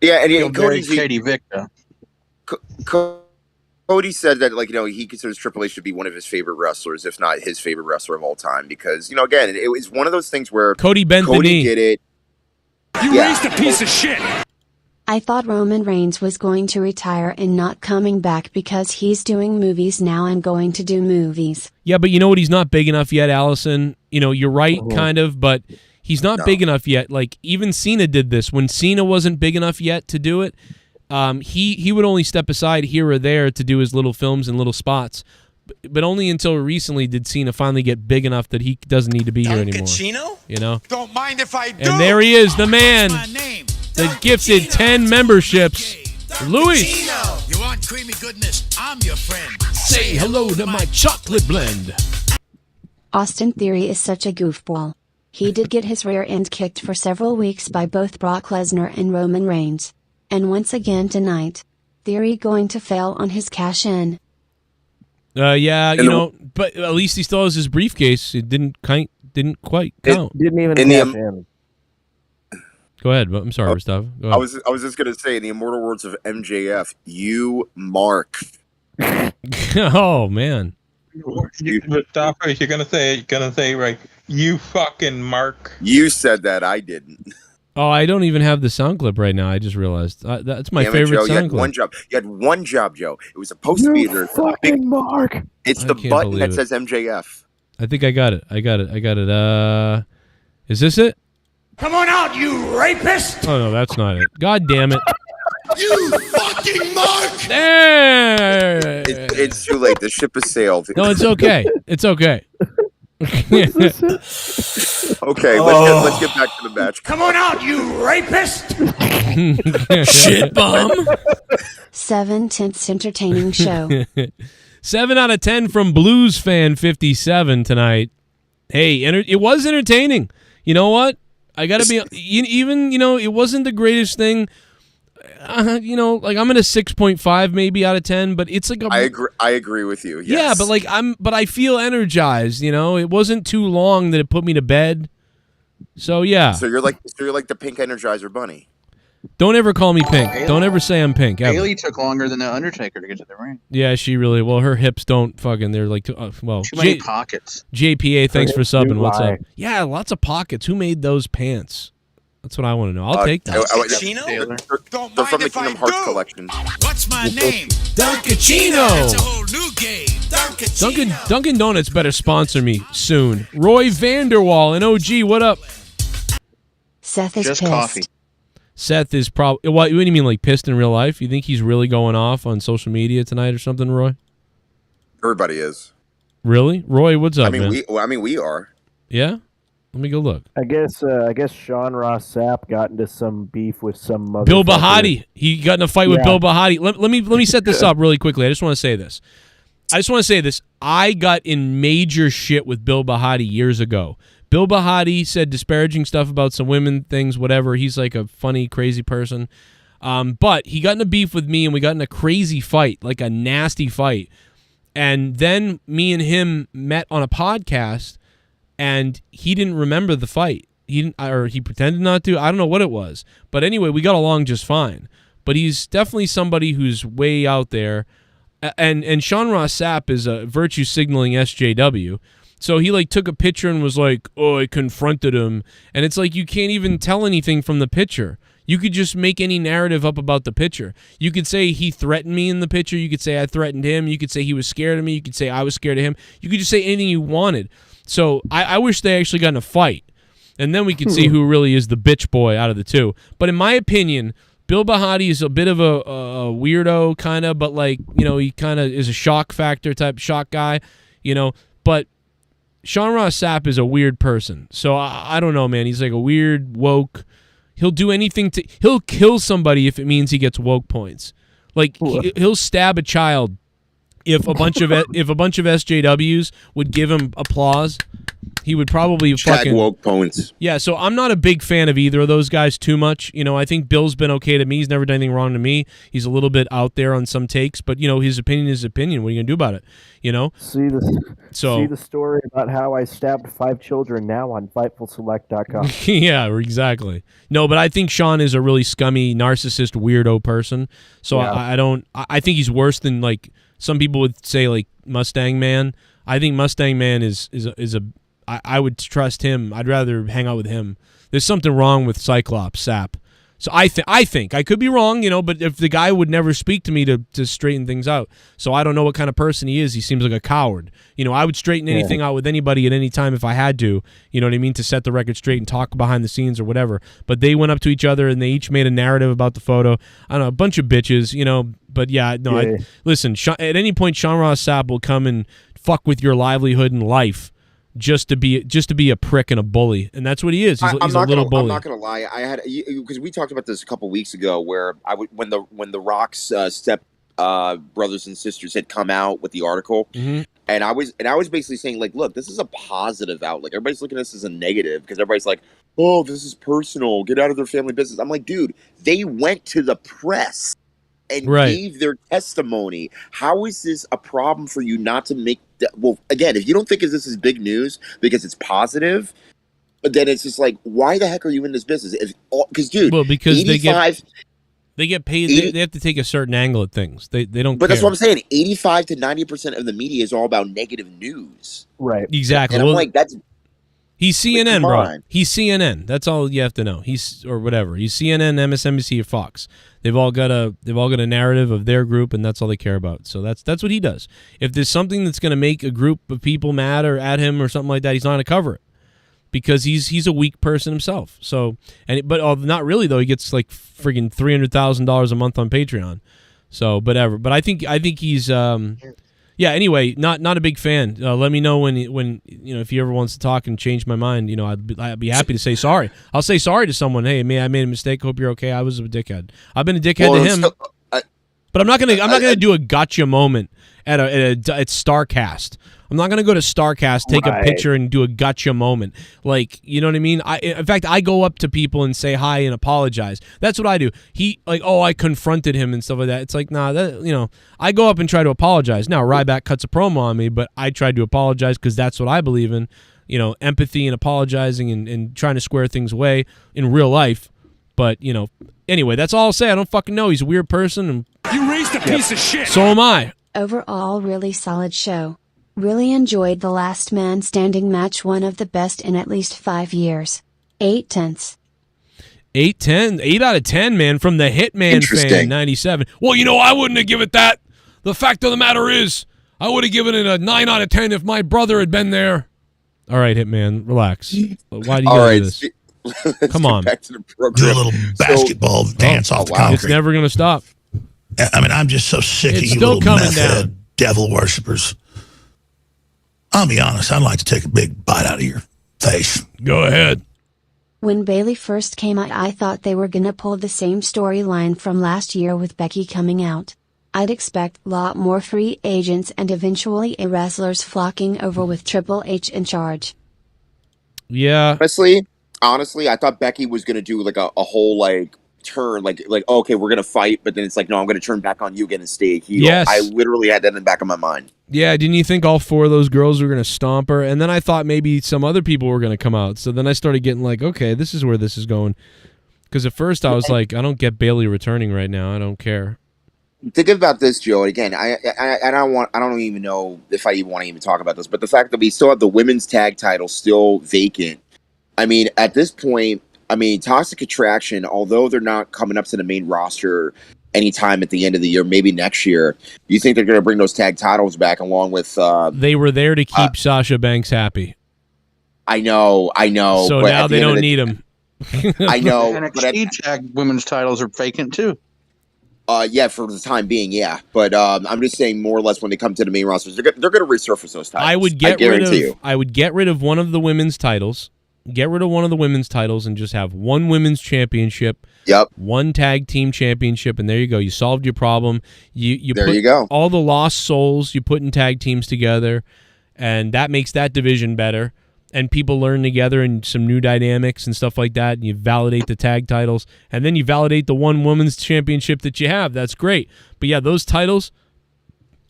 Yeah, and Cody's Katie Victor. Cody said that, he considers Triple H to be one of his favorite wrestlers, if not his favorite wrestler of all time, because, again, it was one of those things where Cody bent the knee. Did it. You raised a piece of shit. I thought Roman Reigns was going to retire and not coming back because he's doing movies now and going to do movies. Yeah, but you know what? He's not big enough yet, Allison. You're right, kind of, but he's not big enough yet. Like, even Cena did this. When Cena wasn't big enough yet to do it, he would only step aside here or there to do his little films and little spots. But only until recently did Cena finally get big enough that he doesn't need to be here anymore. Duncachino? Don't mind if I do. And there he is, the man. The gifted 10 memberships. Louis. You want creamy goodness? I'm your friend. Say hello to my chocolate blend. Austin Theory is such a goofball. He did get his rear end kicked for several weeks by both Brock Lesnar and Roman Reigns. And once again tonight, Theory going to fail on his cash-in. Yeah, you know, but at least he still has his briefcase. It didn't quite count. Didn't even In the- cash in. Go ahead. I'm sorry, Gustavo. Go ahead. I was just gonna say, in the immortal words of MJF, you mark. Oh man. Gustavo, you're gonna say right. You fucking mark. You said that. I didn't. Oh, I don't even have the sound clip right now. I just realized that's my Damn it, favorite Joe, you sound had clip. one job. You had one job, Joe. It was supposed to be there. Fucking mark. It's I the can't button believe that it. says MJF. I think I got it. Is this it? Come on out, you rapist! Oh no, that's not it. God damn it. You fucking mark! There. It's too late. The ship has sailed. No, it's okay. It's okay. Okay, let's get back to the match. Come on out, you rapist! Shit bum. 7/10 entertaining show. 7 out of 10 from Blues Fan 57 tonight. Hey, it was entertaining. You know what? I got to be even. You know, it wasn't the greatest thing. You know, like I'm at a 6.5 maybe out of 10, but it's like I agree with you. Yes. Yeah, but I feel energized. You know, it wasn't too long that it put me to bed. So yeah. So you're like the pink Energizer Bunny. Don't ever call me pink. Don't ever say I'm pink. Ever. Bailey took longer than the Undertaker to get to the ring. Yeah, she really. Well, her hips don't fucking. They're like, Too many pockets. JPA, thanks for subbing. What's up? lie. Yeah, lots of pockets. Who made those pants? That's what I want to know. I'll take that. They're from the Kingdom Hearts collection. What's my name? Duncachino. It's a whole new game. Duncachino. Dunkin' Donuts better sponsor me soon. Roy Vanderwall and OG, what up? Seth is Just pissed. coffee. Seth is probably. What do you mean, like pissed in real life? You think he's really going off on social media tonight or something, Roy? Everybody is. Really, Roy? What's up, man? We are. Yeah. Let me go look. I guess Sean Ross Sapp got into some beef with some motherfucker. Bill Bahati. He got in a fight with Bill Bahati. Let me set this up really quickly. I just want to say this. I got in major shit with Bill Bahati years ago. Bill Bahati said disparaging stuff about some women things, whatever. He's like a funny, crazy person. But he got in a beef with me, and we got in a crazy fight, like a nasty fight. And then me and him met on a podcast, and he didn't remember the fight. He pretended not to. I don't know what it was. But anyway, we got along just fine. But he's definitely somebody who's way out there. And Sean Ross Sapp is a virtue signaling SJW. So he like took a picture and was like, "Oh, I confronted him." And it's like you can't even tell anything from the picture. You could just make any narrative up about the picture. You could say he threatened me in the picture. You could say I threatened him. You could say he was scared of me. You could say I was scared of him. You could just say anything you wanted. So I wish they actually got in a fight. And then we could see who really is the bitch boy out of the two. But in my opinion, Bill Bahati is a bit of a weirdo kind of, but like, you know, he kind of is a shock factor type shock guy, you know. But Sean Ross Sapp is a weird person. So I don't know, man. He's like a weird woke. He'll do anything he'll kill somebody if it means he gets woke points. Like he'll stab a child if a bunch of SJWs would give him applause. He would probably fucking woke points. Yeah, so I'm not a big fan of either of those guys too much. You know, I think Bill's been okay to me. He's never done anything wrong to me. He's a little bit out there on some takes, but you know, his opinion is his opinion. What are you gonna do about it? You know. See the story about how I stabbed 5 children now on FightfulSelect.com. Yeah, exactly. No, but I think Sean is a really scummy, narcissist, weirdo person. So yeah. I think he's worse than like some people would say like Mustang Man. I think Mustang Man is a I would trust him. I'd rather hang out with him. There's something wrong with Cyclops Sapp. So I think I could be wrong, you know, but if the guy would never speak to me to straighten things out. So I don't know what kind of person he is. He seems like a coward. You know, I would straighten anything out with anybody at any time if I had to, you know what I mean, to set the record straight and talk behind the scenes or whatever. But they went up to each other and they each made a narrative about the photo. I don't know, a bunch of bitches, you know, but yeah, no, listen, at any point Sean Ross Sapp will come and fuck with your livelihood and life. Just to be a prick and a bully, and that's what he is. He's a little bully. I'm not gonna lie. I had because we talked about this a couple weeks ago, where when the Rock's stepped brothers and sisters had come out with the article. Mm-hmm. And I was basically saying, like, look, this is a positive outlook. Everybody's looking at this as a negative because everybody's like, oh, this is personal. Get out of their family business. I'm like, dude, they went to the press and gave their testimony. How is this a problem for you not to make well, again, if you don't think this is big news because it's positive, then it's just like, why the heck are you in this business? Because, dude, well, because 85, they get paid. They have to take a certain angle at things. They don't. But care. that's what I'm saying. 85 to 90% of the media is all about negative news. Right. Exactly. And I'm like, that's. He's CNN, bro. He's CNN. That's all you have to know. He's or whatever. He's CNN, MSNBC, or Fox. They've all got a narrative of their group, and that's all they care about. So that's what he does. If there's something that's going to make a group of people mad or at him or something like that, he's not going to cover it because he's a weak person himself. So but not really though. He gets like friggin' $300,000 a month on Patreon. So whatever. But I think he's yeah. Anyway, not a big fan. Let me know when if he ever wants to talk and change my mind. I'd be happy to say sorry. I'll say sorry to someone. Hey, I made a mistake. Hope you're okay. I was a dickhead. I've been a dickhead to him. But I'm not gonna do a gotcha moment at StarCast. I'm not gonna go to StarCast, take a picture, and do a gotcha moment. Like, you know what I mean? In fact, I go up to people and say hi and apologize. That's what I do. I confronted him and stuff like that. It's like, nah, I go up and try to apologize. Now, Ryback cuts a promo on me, but I tried to apologize because that's what I believe in. Empathy and apologizing and trying to square things away in real life. But, anyway, that's all I'll say. I don't fucking know. He's a weird person. And you raised a piece of shit. So am I. Overall, really solid show. Really enjoyed the last man standing match, one of the best in at least 5 years. 8 tenths. 8 out of 10, man, from the Hitman fan, 97. Well, I wouldn't have given it that. The fact of the matter is, I would have given it a 9 out of 10 if my brother had been there. All right, Hitman, relax. Why do you do this? Come on. Back to the program. Do a little basketball dance off the concrete. It's never going to stop. I mean, I'm just so sick of you little meth head devil worshippers. I'll be honest, I'd like to take a big bite out of your face. Go ahead. When Bayley first came out, I thought they were gonna pull the same storyline from last year with Becky coming out. I'd expect a lot more free agents and eventually wrestlers flocking over with Triple H in charge. Yeah. Honestly, I thought Becky was gonna do like a whole turn, like okay, we're gonna fight, but then it's like, no, I'm gonna turn back on you again and stay a heel. Yes. I literally had that in the back of my mind. Yeah, didn't you think all 4 of those girls were gonna stomp her? And then I thought maybe some other people were gonna come out. So then I started getting like, okay, this is where this is going. Because at first I was like, I don't get Bayley returning right now. I don't care. Think about this, Joe. And again, I don't even know if I even want to even talk about this, but the fact that we still have the women's tag title still vacant. I mean, at this point, Toxic Attraction, although they're not coming up to the main roster anytime at the end of the year, maybe next year, you think they're going to bring those tag titles back along with... they were there to keep Sasha Banks happy. I know. So now they don't need them. I know. NXT tag women's titles are vacant too. Yeah, for the time being, yeah. But I'm just saying, more or less, when they come to the main rosters, they're going to resurface those titles. I would get rid of one of the women's titles. Get rid of one of the women's titles and just have one women's championship. Yep. One tag team championship, and there you go. You solved your problem. You go. All the lost souls you put in tag teams together, and that makes that division better. And people learn together and some new dynamics and stuff like that. And you validate the tag titles, and then you validate the one women's championship that you have. That's great. But yeah, those titles,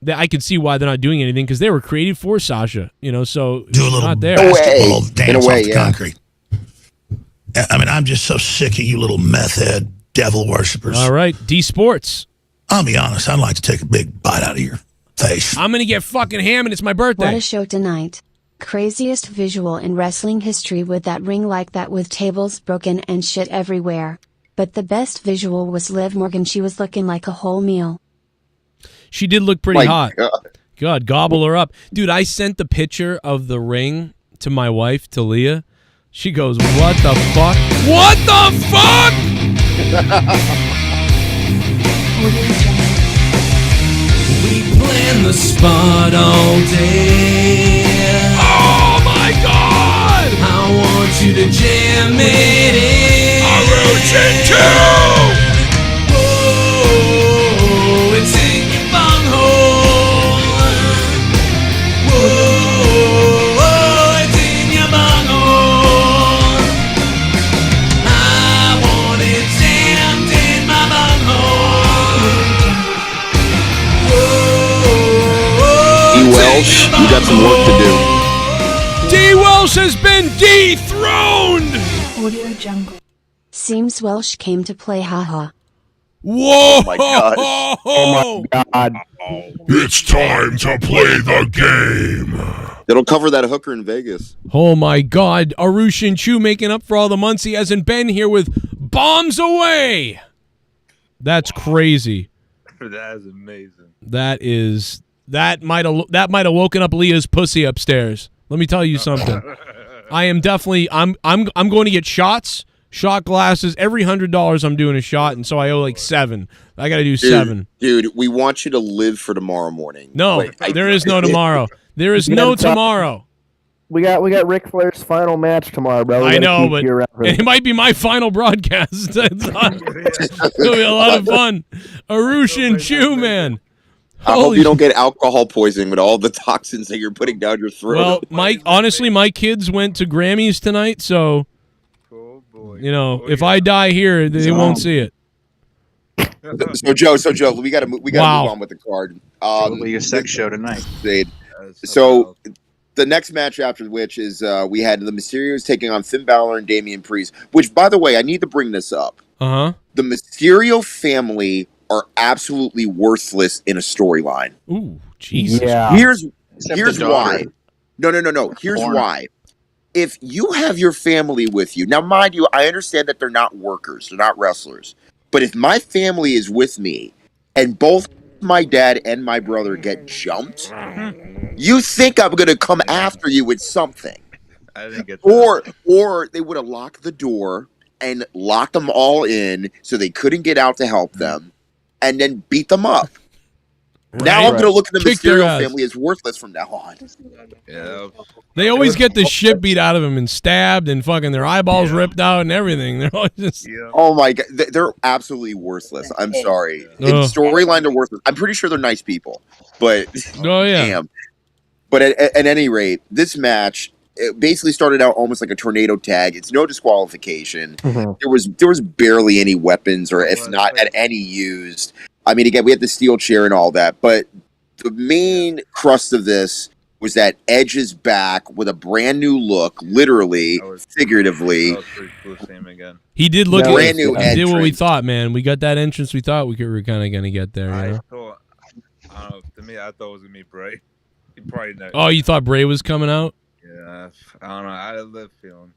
I can see why they're not doing anything because they were created for Sasha. So do a little not there. basketball dance off the concrete. I mean, I'm just so sick of you little meth head devil worshippers. All right, D Sports. I'll be honest, I'd like to take a big bite out of your face. I'm gonna get fucking hammered. It's my birthday. What a show tonight. Craziest visual in wrestling history with that ring like that with tables broken and shit everywhere. But the best visual was Liv Morgan. She was looking like a whole meal. She did look pretty hot. God, gobble her up. Dude, I sent the picture of the ring to my wife, to Leah. She goes, what the fuck? What the fuck? We plan the spot all day. Oh my God! I want you to jam it in. Origin 2! Oh, it's You got some work to do. D. Welsh has been dethroned. Audio Jungle. Seems Welsh came to play, haha. Whoa! Oh my gosh. Oh my god. It's time to play the game. It'll cover that hooker in Vegas. Oh my God! Arushin Chu making up for all the months he hasn't been here with bombs away. That's crazy. That is amazing. That might have woken up Leah's pussy upstairs. Let me tell you something. I am definitely I'm going to get shots. Shot glasses. Every $100 I'm doing a shot, and so I owe like 7. I got to do 7. Dude, we want you to live for tomorrow morning. No, there is no tomorrow. There is no tomorrow. We got Ric Flair's final match tomorrow, bro. I know, but it might be my final broadcast. It's gonna be a lot of fun. Arushin Chu, man. I hope you don't get alcohol poisoning with all the toxins that you're putting down your throat. Well, honestly, my kids went to Grammys tonight, so you know, if I die here, they won't see it. So Joe, we gotta move on with the card. Be a sex show tonight. So the next match after which is we had the Mysterios taking on Finn Balor and Damian Priest. Which, by the way, I need to bring this up. The Mysterio family are absolutely worthless in a storyline. Ooh, Jesus. Yeah. Here's why. No. Here's why. If you have your family with you, now mind you, I understand that they're not workers, they're not wrestlers. But if my family is with me and both my dad and my brother get jumped, you think I'm going to come after you with something. I think it's or they would have locked the door and locked them all in so they couldn't get out to help them and then beat them up. Now I'm going to look at the Mysterio family as worthless from now on. Yeah. They always get the shit beat out of them and stabbed and fucking their eyeballs ripped out and everything. They're always just... Oh my God. They're absolutely worthless. I'm sorry. In storyline, they're worthless. I'm pretty sure they're nice people. But, damn. But at any rate, this match, it basically started out almost like a tornado tag. It's no disqualification. There was barely any weapons, or if not at any used. I mean, again, we had the steel chair and all that, but the main crust of this was that Edge is back with a brand new look, literally, figuratively. He did look brand new. He did what we thought, man. We got that entrance we thought we were kind of going to get there. I don't know. To me, I thought it was going to be Bray. He probably not. Oh, you thought Bray was coming out? Yeah, I don't know. I had a live feeling.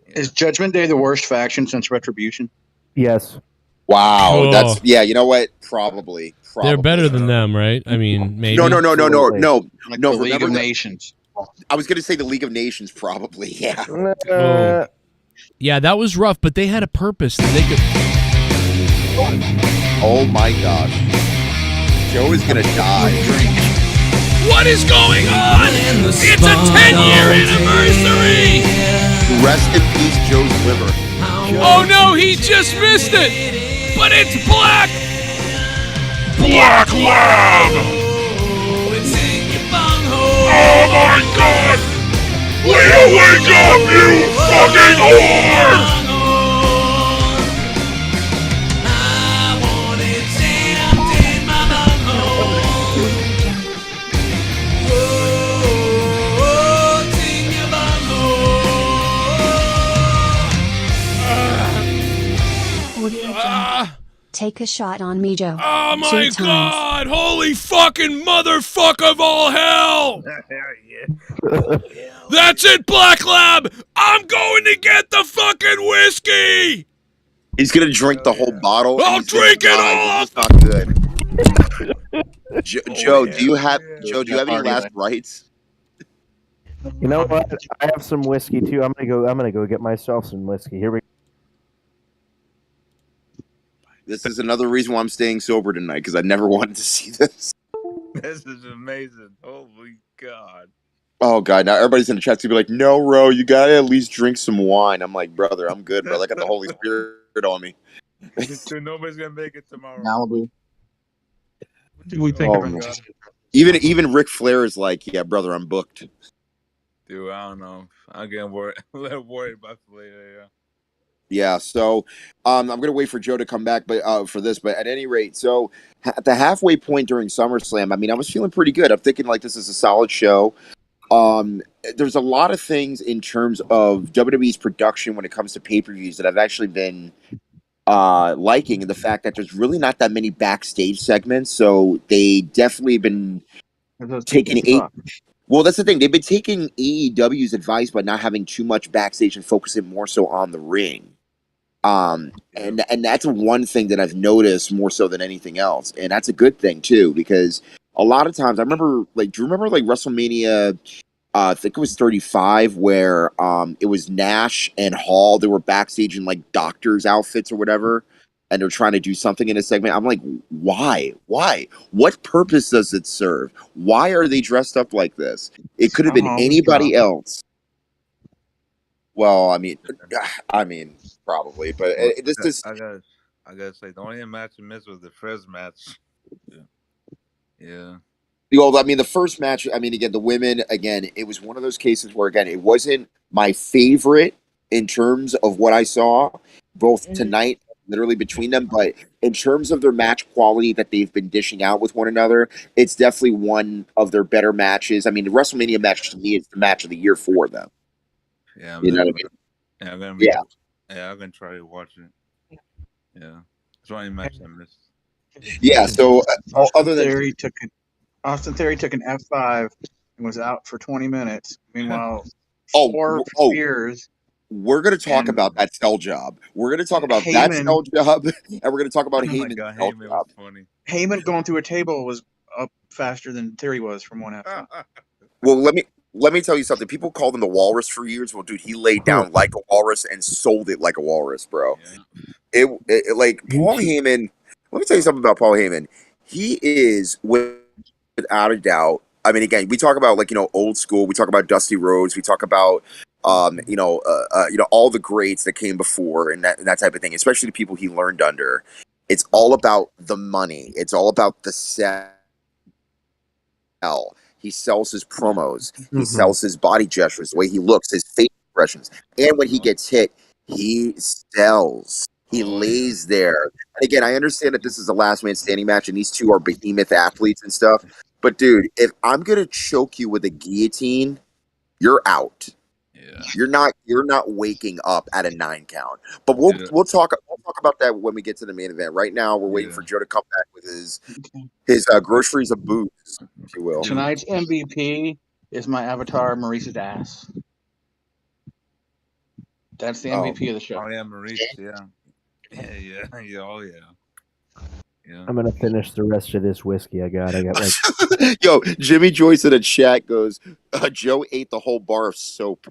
Is Judgment Day the worst faction since Retribution? Yes. Wow, that's you know what? Probably. They're better than them, right? I mean, maybe. No. Like the League of Nations. I was going to say the League of Nations, probably. Yeah. Yeah, that was rough, but they had a purpose. They could. Oh my gosh, Joe is going to die. What is going on? It's a 10-year anniversary. Rest in peace, Joe's liver. Oh no, he just missed it. But it's Black Lab! Oh my God! Leah, wake up, you fucking whore! Take a shot on me, Joe. Oh my God! Holy fucking motherfucker of all hell! That's it, Black Lab! I'm going to get the fucking whiskey! He's going to drink the whole bottle. I'll drink it all! It's not good. Joe, do you have any last rites? You know what? I have some whiskey too. I'm gonna go get myself some whiskey. Here we go. This is another reason why I'm staying sober tonight, because I never wanted to see this. This is amazing. Holy God. Oh, God. Now everybody's in the chat to be like, no, Ro, you got to at least drink some wine. I'm like, brother, I'm good, bro. I got the Holy Spirit on me. Nobody's going to make it tomorrow. Malibu. What do we think about this? Even Ric Flair is like, yeah, brother, I'm booked. Dude, I don't know. I'm getting worried. A little worried about later, Yeah, so I'm gonna wait for Joe to come back, but for this, but at any rate, so at the halfway point during SummerSlam, I mean, I was feeling pretty good. I'm thinking like this is a solid show. There's a lot of things in terms of WWE's production when it comes to pay-per-views that I've actually been liking, and the fact that there's really not that many backstage segments, so they definitely been taking eight. Well, that's the thing. They've been taking AEW's advice by not having too much backstage and focusing more so on the ring. And that's one thing that I've noticed more so than anything else, and that's a good thing too, because a lot of times I remember, like, do you remember like WrestleMania? I think it was 35, where it was Nash and Hall. They were backstage in like doctors' outfits or whatever, and they're trying to do something in a segment. I'm like, why? Why? What purpose does it serve? Why are they dressed up like this? It could have been anybody else. Well, I mean, probably, but this is. I gotta say, the only match I missed was the first match. Yeah. Well, I mean, the first match, I mean, again, the women, again, it was one of those cases where, again, it wasn't my favorite in terms of what I saw, both tonight, literally between them, but in terms of their match quality that they've been dishing out with one another, it's definitely one of their better matches. I mean, the WrestleMania match to me is the match of the year for them. Yeah, you know what I mean? Yeah, I'm gonna try to watch it. Yeah, it's the only match I missed. Yeah, so other than Austin Theory took an F5 and was out for 20 minutes. Meanwhile, four years. We're going to talk about that cell job. We're going to talk about that cell job, and we're going to talk about Heyman's cell job. Heyman going through a table was up faster than Theory was from one F5. Well, let me tell you something. People called him the Walrus for years. Well, dude, he laid down like a walrus and sold it like a walrus, bro. It like Paul Heyman. Let me tell you something about Paul Heyman. He is, without a doubt. I mean, again, we talk about, like, old school. We talk about Dusty Rhodes. We talk about all the greats that came before and that type of thing. Especially the people he learned under. It's all about the money. It's all about the sell. He sells his promos. He sells his body gestures, the way he looks, his face expressions. And when he gets hit, he sells. He lays there. And again, I understand that this is a last man standing match, and these two are behemoth athletes and stuff. But dude, if I'm gonna choke you with a guillotine, you're out. Yeah. You're not waking up at a 9 count. But we'll talk about that when we get to the main event. Right now, we're waiting for Joe to come back with his groceries of booze, if you will. Tonight's MVP is my avatar, Maurice's ass. That's the MVP of the show. Oh yeah, Maurice. Yeah. Yeah. Oh yeah. Yeah. I'm gonna finish the rest of this whiskey I got. Like Yo, Jimmy Joyce in the chat goes, Joe ate the whole bar of soap.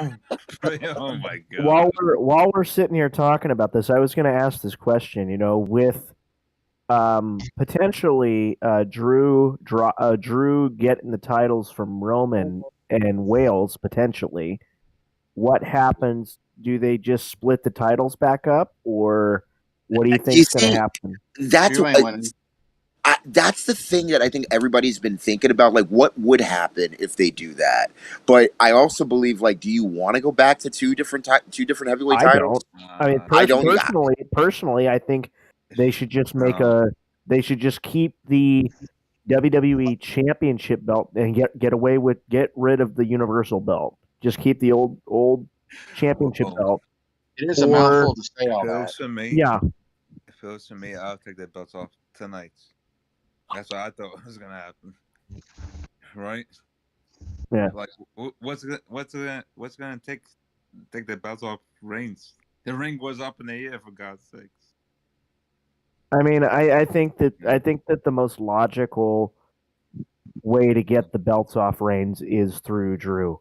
Oh my god. While we're sitting here talking about this, I was gonna ask this question, with potentially Drew getting the titles from Roman and Wales potentially, what happens? Do they just split the titles back up, or what do you think is going to happen? That's the thing that I think everybody's been thinking about. Like, what would happen if they do that? But I also believe, like, do you want to go back to two different heavyweight titles? I mean, personally, I think they should just they should just keep the WWE Championship belt and get rid of the Universal belt. Just keep the old Championship belt. It is a mouthful to say all that. Yeah. If it was to me, I'll take that belt off tonight. That's what I thought was gonna happen. Right? Yeah. Like, what's gonna take the belt off Reigns? The ring was up in the air, for God's sakes. I mean, I think that the most logical way to get the belts off Reigns is through Drew.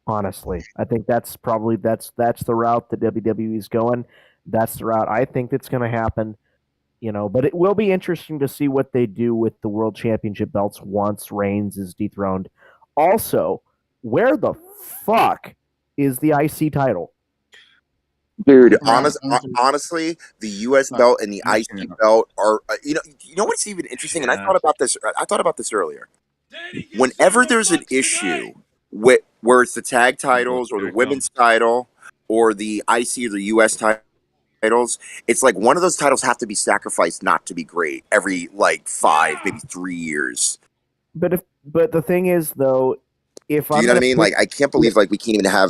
Honestly, I think that's the route that WWE is going. That's the route I think that's going to happen. But it will be interesting to see what they do with the World Championship belts once Reigns is dethroned. Also, where the fuck is the IC title? Dude, honestly, the US belt and the IC belt are you know what's even interesting, and I thought about this earlier. Whenever there's an issue where it's the tag titles or the women's title or the IC or the US title titles, it's like one of those titles have to be sacrificed not to be great every like 5, maybe 3 years. But the thing is though, if Do you know what I mean? Like I can't believe like we can't even have.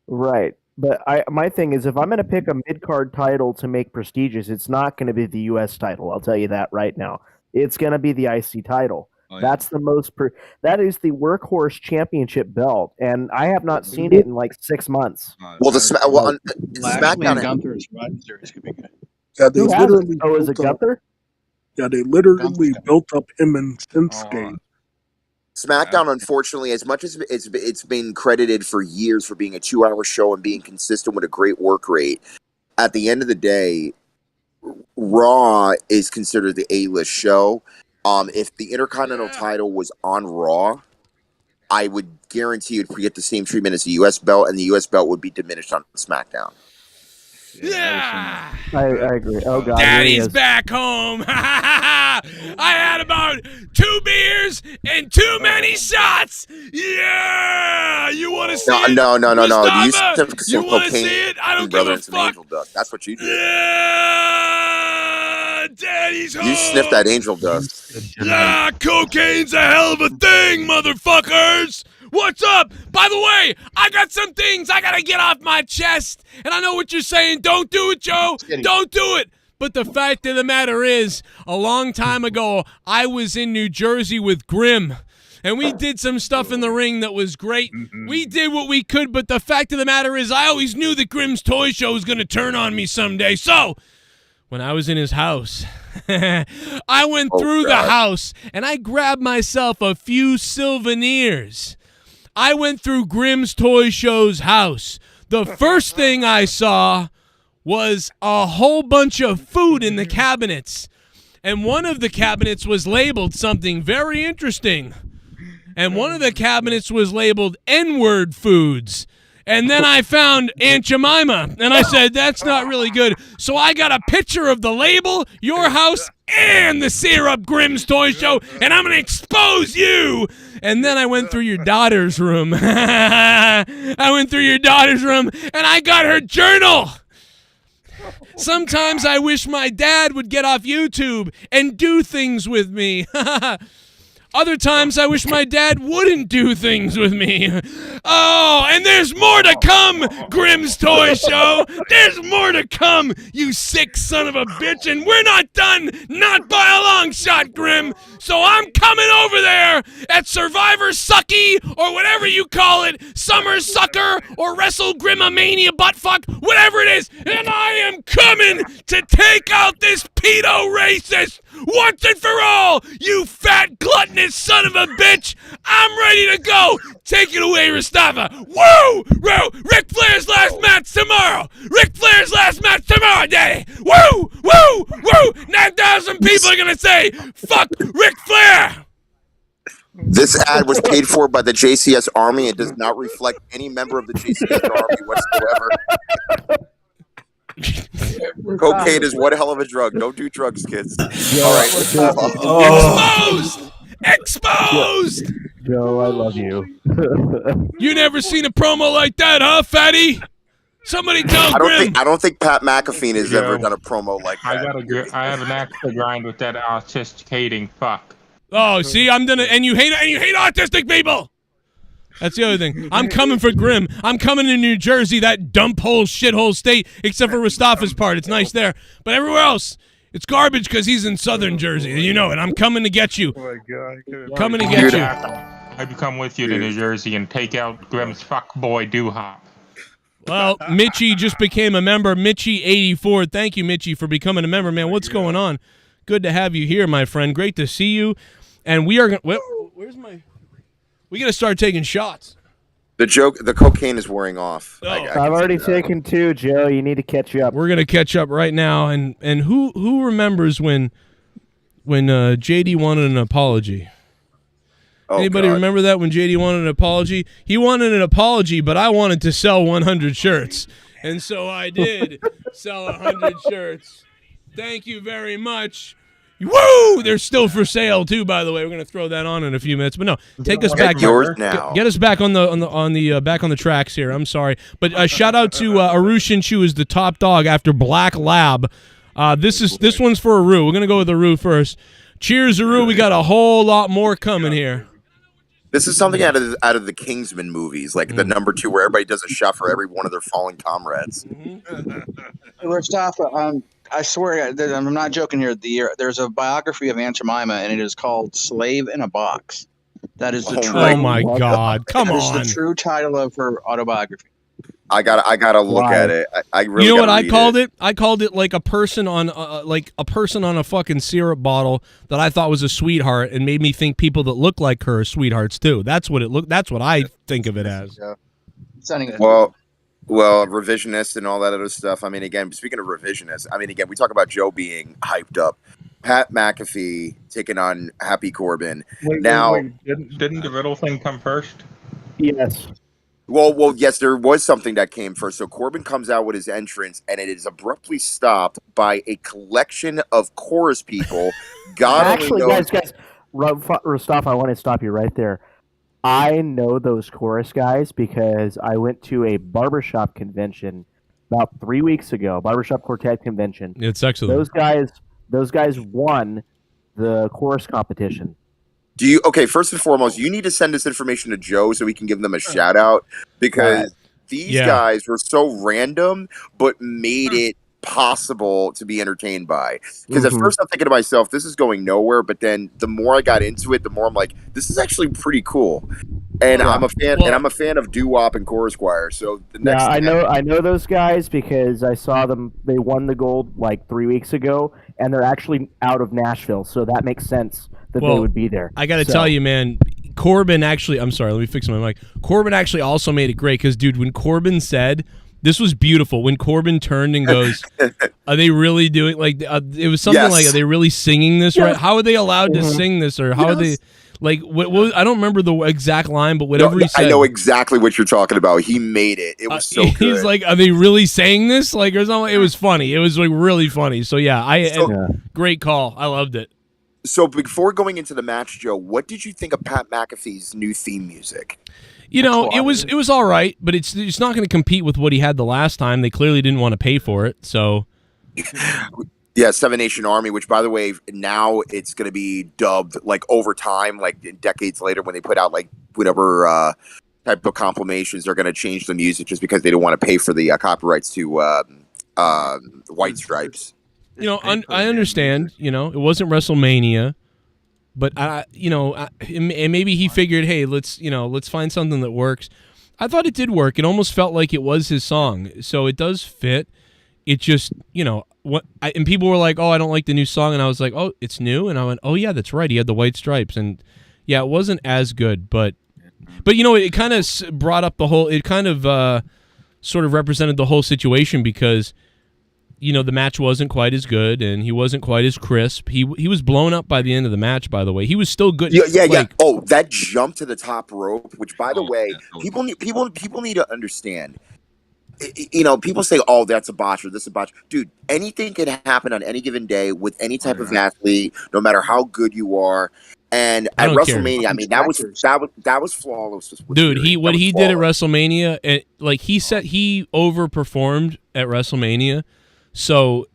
Right. But my thing is, if I'm going to pick a mid-card title to make prestigious, it's not going to be the U.S. title. I'll tell you that right now. It's going to be the IC title. Oh, yeah. That's the most. That is the workhorse championship belt, and I have not seen it in like 6 months. Well, SmackDown and Gunther's Riding Series could be good. Yeah, they literally. Oh, is it Gunther? Yeah, they literally built up him in Shinsuke. SmackDown, unfortunately, as much as it's been credited for years for being a 2-hour show and being consistent with a great work rate, at the end of the day, Raw is considered the A-list show. If the Intercontinental title was on Raw, I would guarantee you'd get the same treatment as the U.S. belt, and the U.S. belt would be diminished on SmackDown. Yeah, I agree. Oh God, Daddy's back home. I had about 2 beers and too many shots. Yeah, you want to see it? No. Mustafa? You want to see it? I don't give a fuck. Angel dust. That's what you do. Yeah, Daddy's home. You sniff that angel dust. Yeah, cocaine's a hell of a thing, motherfuckers. What's up? By the way, I got some things I gotta get off my chest, and I know what you're saying. Don't do it, Joe. Don't do it. But the fact of the matter is, a long time ago, I was in New Jersey with Grimm, and we did some stuff in the ring that was great. We did what we could, but the fact of the matter is, I always knew that Grimm's toy show was gonna turn on me someday. So, when I was in his house, I went through the house, and I grabbed myself a few souvenirs. I went through Grimm's Toy Show's house. The first thing I saw was a whole bunch of food in the cabinets. And one of the cabinets was labeled something very interesting. And one of the cabinets was labeled N-word foods. And then I found Aunt Jemima, and I said, that's not really good. So I got a picture of the label, your house, and the syrup Grimm's Toy Show, and I'm going to expose you. And then I went through your daughter's room. And I got her journal. Sometimes I wish my dad would get off YouTube and do things with me. Other times I wish my dad wouldn't do things with me. Oh, and there's more to come, Grimm's Toy Show. There's more to come, you sick son of a bitch. And we're not done, not by a long shot, Grimm. So I'm coming over there at Survivor Sucky, or whatever you call it, Summer Sucker, or Wrestle Grimmomania Buttfuck, whatever it is. And I am coming to take out this pedo racist once and for all, you fat gluttonous son of a bitch. I'm ready to go. Take it away, Mustafa. Woo! Woo! Ric Flair's last match tomorrow. Ric Flair's last match tomorrow, Daddy. Woo! Woo! Woo! 9,000 people are going to say, fuck Ric Flair. This ad was paid for by the JCS Army and does not reflect any member of the JCS Army whatsoever. Cocaine is one hell of a drug. Don't do drugs, kids. All right, let's move on. Exposed! Joe, I love you. You never seen a promo like that, huh, fatty? Somebody tell Grim. I don't think Pat McAfee has ever done a promo like that. I have an axe to grind with that autistic-hating fuck. Oh, see, and you hate autistic people. That's the other thing. I'm coming for Grimm. I'm coming to New Jersey, that dump hole, shithole state, except for Mustafa's part. It's nice there. But everywhere else, it's garbage because he's in southern Jersey. And you know it. I'm coming to get you. Oh my God. Coming to get you. I can come with you to New Jersey and take out Grimm's fuckboy doo-hop. Well, Mitchie just became a member. Mitchie84. Thank you, Mitchie, for becoming a member, man. What's going on? Good to have you here, my friend. Great to see you. And we are going to... Where's my... We got to start taking shots. The cocaine is wearing off. Oh. I've already taken 2, Joe. You need to catch up. We're gonna catch up right now. And who remembers when JD wanted an apology? Anybody remember that when JD wanted an apology? He wanted an apology, but I wanted to sell 100 shirts, and so I did sell 100 shirts. Thank you very much. Woo! They're still for sale too. By the way, we're gonna throw that on in a few minutes. But no, take us back. Yours now. Get us back on the back on the tracks here. I'm sorry, but shout out to Arushin Chu is the top dog after Black Lab. This one's for Aru. We're gonna go with Aru first. Cheers, Aru. We got a whole lot more coming here. This is something out of the Kingsman movies, like the number 2, where everybody does a shot for every one of their fallen comrades. Mustafa, I swear, I'm not joking here. There's a biography of Aunt Jemima, and it is called "Slave in a Box." That is the true. Oh my God! Come on. That is the true title of her autobiography. I gotta look at it. I really. You know what I called it? I called it like a person on a fucking syrup bottle that I thought was a sweetheart, and made me think people that look like her are sweethearts too. That's what it looked. That's what I think of it as. Yeah. Well, revisionist and all that other stuff. I mean, again, speaking of revisionist, I mean, again, we talk about Joe being hyped up. Pat McAfee taking on Happy Corbin. Wait, didn't the riddle thing come first? Yes. Well, yes, there was something that came first. So Corbin comes out with his entrance, and it is abruptly stopped by a collection of chorus people. Actually, guys, Rostaf, I want to stop you right there. I know those chorus guys because I went to a barbershop convention about 3 weeks ago, barbershop quartet convention. It's excellent. Those guys won the chorus competition. Okay, first and foremost, you need to send this information to Joe so we can give them a shout out, because these guys were so random but made it possible to be entertained by. Because at first I'm thinking to myself, this is going nowhere, but then the more I got into it, the more I'm like, this is actually pretty cool. And I'm a fan, and I'm a fan of doo-wop and chorus choir. So the next I know those guys because I saw them. They won the gold like 3 weeks ago, and they're actually out of Nashville, so that makes sense that they would be there. I got to tell you, man, Corbin actually. I'm sorry, let me fix my mic. Corbin actually also made it great because, dude, when Corbin said. This was beautiful. When Corbin turned and goes, "Are they really doing like?" It was something like, "Are they really singing this right? How are they allowed to sing this, or how are they like?" What I don't remember the exact line, but whatever he said, I know exactly what you're talking about. He made it. It was so good. He's like, "Are they really saying this?" Like, or something. It was funny. It was like really funny. So yeah, great call. I loved it. So before going into the match, Joe, what did you think of Pat McAfee's new theme music? You know, it was all right, but it's not going to compete with what he had the last time. They clearly didn't want to pay for it, so. Yeah, Seven Nation Army, which, by the way, now it's going to be dubbed, like, over time, like, decades later when they put out, like, whatever type of compilations, they're going to change the music just because they don't want to pay for the copyrights to White Stripes. You know, I understand, you know, it wasn't WrestleMania. But and maybe he figured, hey, let's find something that works. I thought it did work. It almost felt like it was his song, so it does fit. It just, and people were like, "Oh, I don't like the new song," and I was like, "Oh, it's new," and I went, "Oh yeah, that's right. He had the white stripes," and yeah, it wasn't as good, but it kind of brought up the whole. It kind of sort of represented the whole situation because. The match wasn't quite as good, and he wasn't quite as crisp. He was blown up by the end of the match, by the way. He was still good. Yeah. Oh, that jump to the top rope, which, by the way, people need to understand. People say, "Oh, that's a botch," or "This is a botch." Dude, anything can happen on any given day with any type of athlete, no matter how good you are. And at WrestleMania, I mean, that was flawless. Dude, what he did at WrestleMania, he overperformed at WrestleMania. So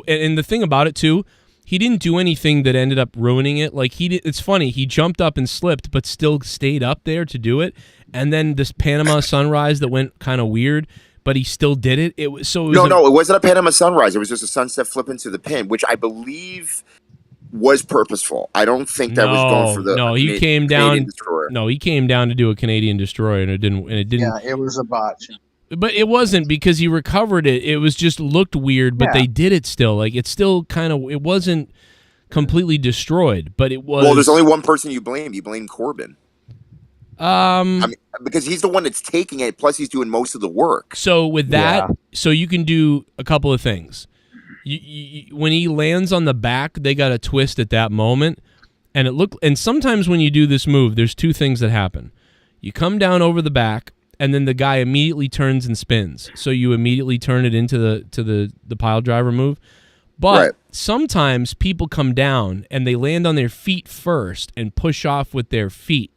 and the thing about it too, he didn't do anything that ended up ruining it. Like it's funny, he jumped up and slipped, but still stayed up there to do it. And then this Panama Sunrise that went kind of weird, but he still did it. It wasn't a Panama Sunrise. It was just a sunset flip into the pin, which I believe was purposeful. I don't think that was going for the he came down. No, he came down to do a Canadian Destroyer, and it didn't. Yeah, it was a botch. But it wasn't because he recovered it. It was just looked weird, but they did it still. Like it's still kind of. It wasn't completely destroyed, but it was. Well, there's only one person you blame. You blame Corbin. I mean, because he's the one that's taking it. Plus, he's doing most of the work. So with that, so you can do a couple of things. When he lands on the back, they got a twist at that moment, and And sometimes when you do this move, there's two things that happen. You come down over the back. And then the guy immediately turns and spins. So you immediately turn it into the pile driver move. But sometimes people come down and they land on their feet first and push off with their feet.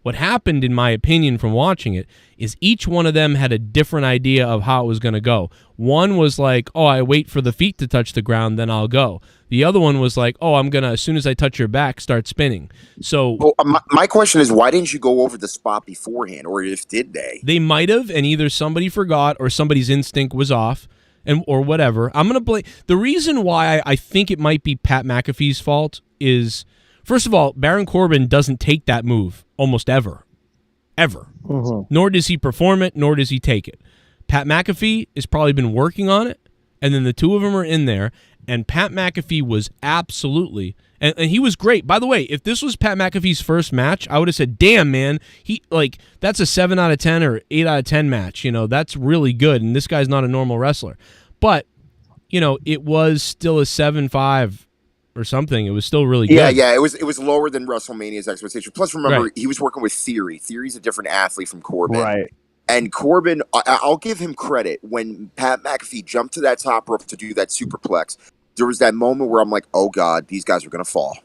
What happened, in my opinion, from watching it, is each one of them had a different idea of how it was going to go. One was like, oh, I wait for the feet to touch the ground, then I'll go. The other one was like, oh, I'm going to, as soon as I touch your back, start spinning. So my question is, why didn't you go over the spot beforehand, or if did they? They might have, and either somebody forgot or somebody's instinct was off, or whatever. I'm going to blame. The reason why I think it might be Pat McAfee's fault is, first of all, Baron Corbin doesn't take that move almost ever. Ever. Nor does he perform it, nor does he take it. Pat McAfee has probably been working on it, and then the two of them are in there, and Pat McAfee was absolutely, and he was great. By the way, if this was Pat McAfee's first match, I would have said, damn, man, that's a 7 out of 10 or 8 out of 10 match. That's really good, and this guy's not a normal wrestler. But, it was still a 7-5 or something. It was still really good. Yeah. It was lower than WrestleMania's expectation. Plus, remember, he was working with Theory. Theory's a different athlete from Corbin. Right. And Corbin, I'll give him credit. When Pat McAfee jumped to that top rope to do that superplex, there was that moment where I'm like, oh, God, these guys are going to fall.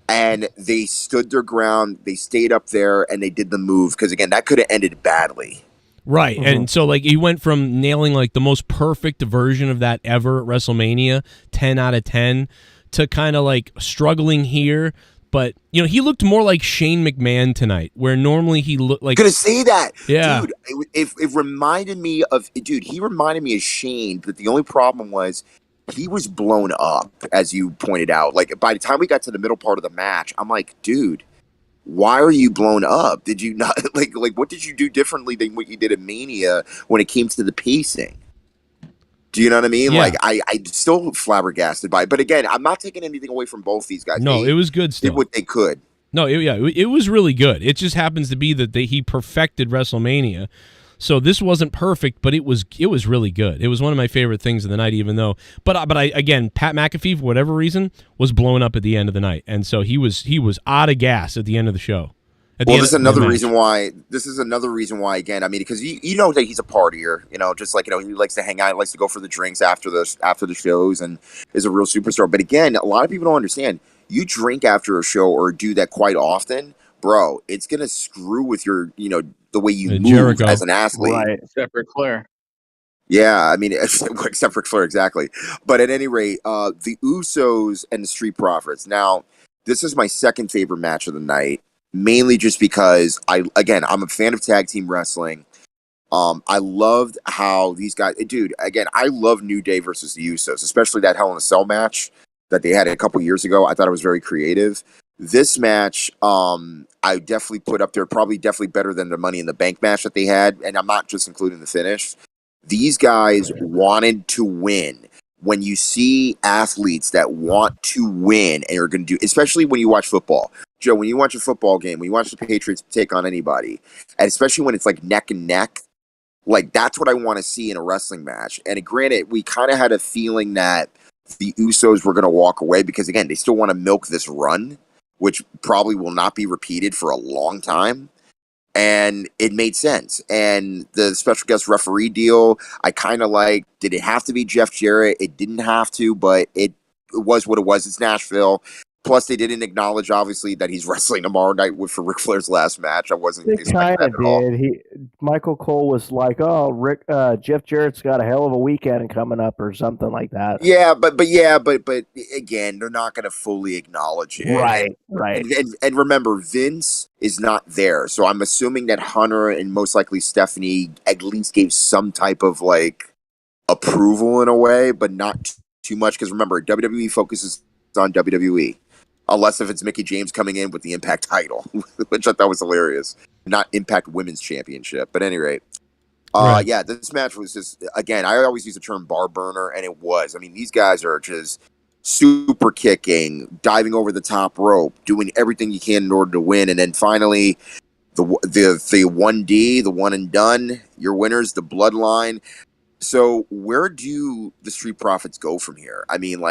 And they stood their ground. They stayed up there, and they did the move. Because, again, that could have ended badly. Right. And so, he went from nailing, the most perfect version of that ever at WrestleMania, 10 out of 10, to kind of struggling here. But he looked more like Shane McMahon tonight, where normally he looked like. Gonna say that, yeah. Dude. It reminded me of He reminded me of Shane, but the only problem was he was blown up, as you pointed out. By the time we got to the middle part of the match, I'm like, dude, why are you blown up? Did you not what did you do differently than what you did at Mania when it came to the pacing? Do you know what I mean? Yeah. I still flabbergasted by it. But again, I'm not taking anything away from both these guys. No, it was good still. Did what they could. No, it was really good. It just happens to be that he perfected WrestleMania. So this wasn't perfect, but it was really good. It was one of my favorite things of the night, even though. But again, Pat McAfee, for whatever reason, was blown up at the end of the night, and so he was out of gas at the end of the show. This is another reason why. Again, I mean, because you know that he's a partier. Just he likes to hang out, likes to go for the drinks after the shows, and is a real superstar. But again, a lot of people don't understand. You drink after a show or do that quite often, bro. It's gonna screw with your, the way you move Jericho. as an athlete. Right, except for Claire. Yeah, I mean, except for Claire, exactly. But at any rate, the Usos and the Street Profits. Now, this is my second favorite match of the night. Mainly just because I'm a fan of tag team wrestling. I loved how these guys, dude, again, I love New Day versus the Usos, especially that Hell in a Cell match that they had a couple years ago. I thought it was very creative. This match, I definitely put up there, definitely better than the Money in the Bank match that they had. And I'm not just including the finish. These guys wanted to win. When you see athletes that want to win and are going to do, especially when you watch football, Joe, when you watch a football game, when you watch the Patriots take on anybody, and especially when it's neck and neck, that's what I want to see in a wrestling match. And granted, we kind of had a feeling that the Usos were going to walk away because, again, they still want to milk this run, which probably will not be repeated for a long time. And it made sense. And the special guest referee deal, I kind of did it have to be Jeff Jarrett? It didn't have to, but it was what it was. It's Nashville. Plus, they didn't acknowledge, obviously, that he's wrestling tomorrow night for Ric Flair's last match. I wasn't expecting that at all. Michael Cole was like, "Oh, Jeff Jarrett's got a hell of a weekend coming up," or something like that. Yeah, but again, they're not going to fully acknowledge it. Right. And remember, Vince is not there, so I'm assuming that Hunter and most likely Stephanie at least gave some type of approval in a way, but not too much. Because remember, WWE focuses on WWE. Unless if it's Mickie James coming in with the Impact title, which I thought was hilarious. Not Impact Women's Championship. But at any rate, yeah, this match was just, again, I always use the term bar burner, and it was. I mean, these guys are just super kicking, diving over the top rope, doing everything you can in order to win. And then finally, the 1D, the one and done, your winners, the Bloodline. So where do the Street Profits go from here? I mean,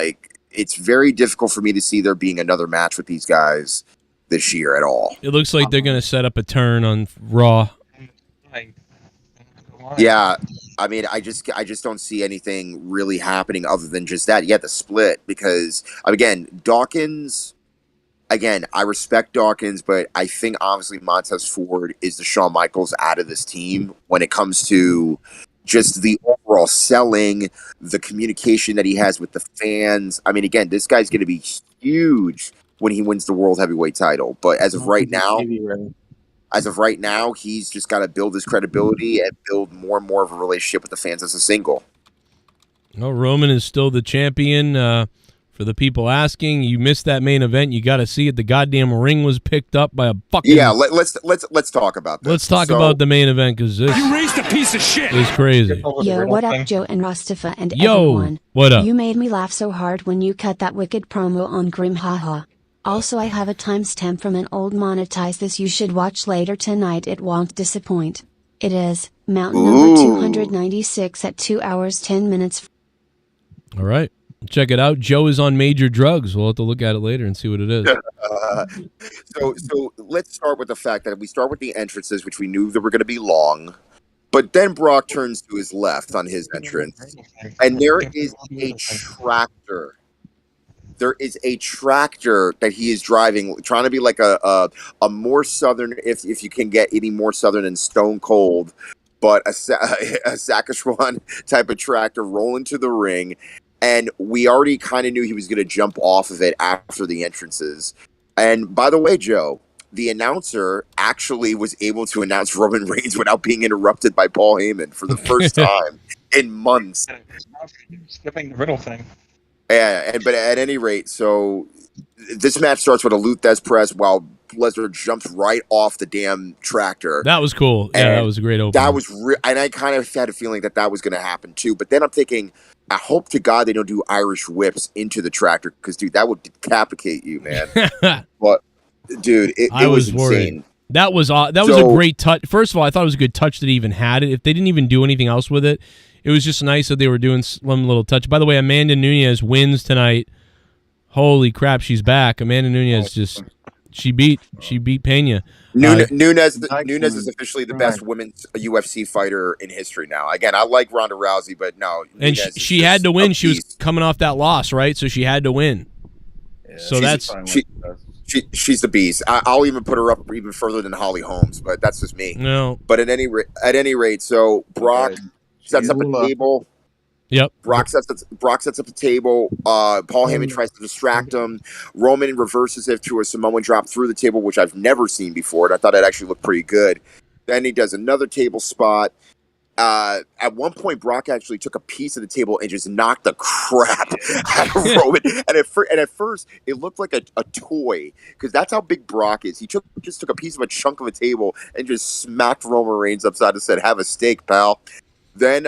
it's very difficult for me to see there being another match with these guys this year at all. It looks like they're going to set up a turn on Raw. Yeah, I mean, I just don't see anything really happening other than just that. Yeah, the split, because again, Dawkins. Again, I respect Dawkins, but I think obviously Montez Ford is the Shawn Michaels out of this team when it comes to just the overall selling, the communication that he has with the fans. I mean, again, this guy's going to be huge when he wins the World Heavyweight title. But as of right now, he's just got to build his credibility and build more and more of a relationship with the fans as a single. No, Roman is still the champion. For the people asking, you missed that main event. You got to see it. The goddamn ring was picked up by a fucking. Yeah, let's talk about this. Let's talk about the main event because this You raised a piece of shit. is crazy. Yo, what up, Joe and Mustafa and Yo, everyone? what up? You made me laugh so hard when you cut that wicked promo on Grim Haha. Also, I have a timestamp from an old monetize this you should watch later tonight. It won't disappoint. It is Mountain number 296 at 2 hours 10 minutes. All right. Check it out. Joe is on major drugs. We'll have to look at it later and see what it is. So let's start with the fact that we start with the entrances, which we knew that were going to be long. But then Brock turns to his left on his entrance, and there is a tractor. There is a tractor that he is driving, trying to be like a more southern, if you can get any more southern than Stone Cold, but a Saskatchewan type of tractor rolling to the ring. And we already kind of knew he was going to jump off of it after the entrances. And by the way, Joe, the announcer actually was able to announce Roman Reigns without being interrupted by Paul Heyman for the first time in months. Skipping the riddle thing. Yeah, but at any rate, so this match starts with a Luthez press while Lesnar jumps right off the damn tractor. That was cool. Yeah, that was a great opening. That was and I kind of had a feeling that was going to happen too. But then I'm thinking, I hope to God they don't do Irish whips into the tractor because, dude, that would decapitate you, man. But, dude, it was insane. That was a great touch. First of all, I thought it was a good touch that he even had it. If they didn't even do anything else with it, it was just nice that they were doing some little touch. By the way, Amanda Nunes wins tonight. Holy crap, she's back. Amanda Nunes she beat Pena. Nunes is officially the best women's UFC fighter in history now. Again, I like Ronda Rousey, but no. And she had to win. She was coming off that loss, right? So she had to win. Yeah, so she's the beast. I'll even put her up even further than Holly Holmes, but that's just me. No. But at any rate, so Brock sets up a table. Yep. Brock sets up a table. Paul Heyman tries to distract him. Roman reverses it to a Samoan drop through the table, which I've never seen before, and I thought it actually looked pretty good. Then he does another table spot. At one point, Brock actually took a piece of the table and just knocked the crap out of Roman. And at first, it looked like a toy because that's how big Brock is. He just took a piece of a chunk of a table and just smacked Roman Reigns upside and said, "Have a steak, pal." Then,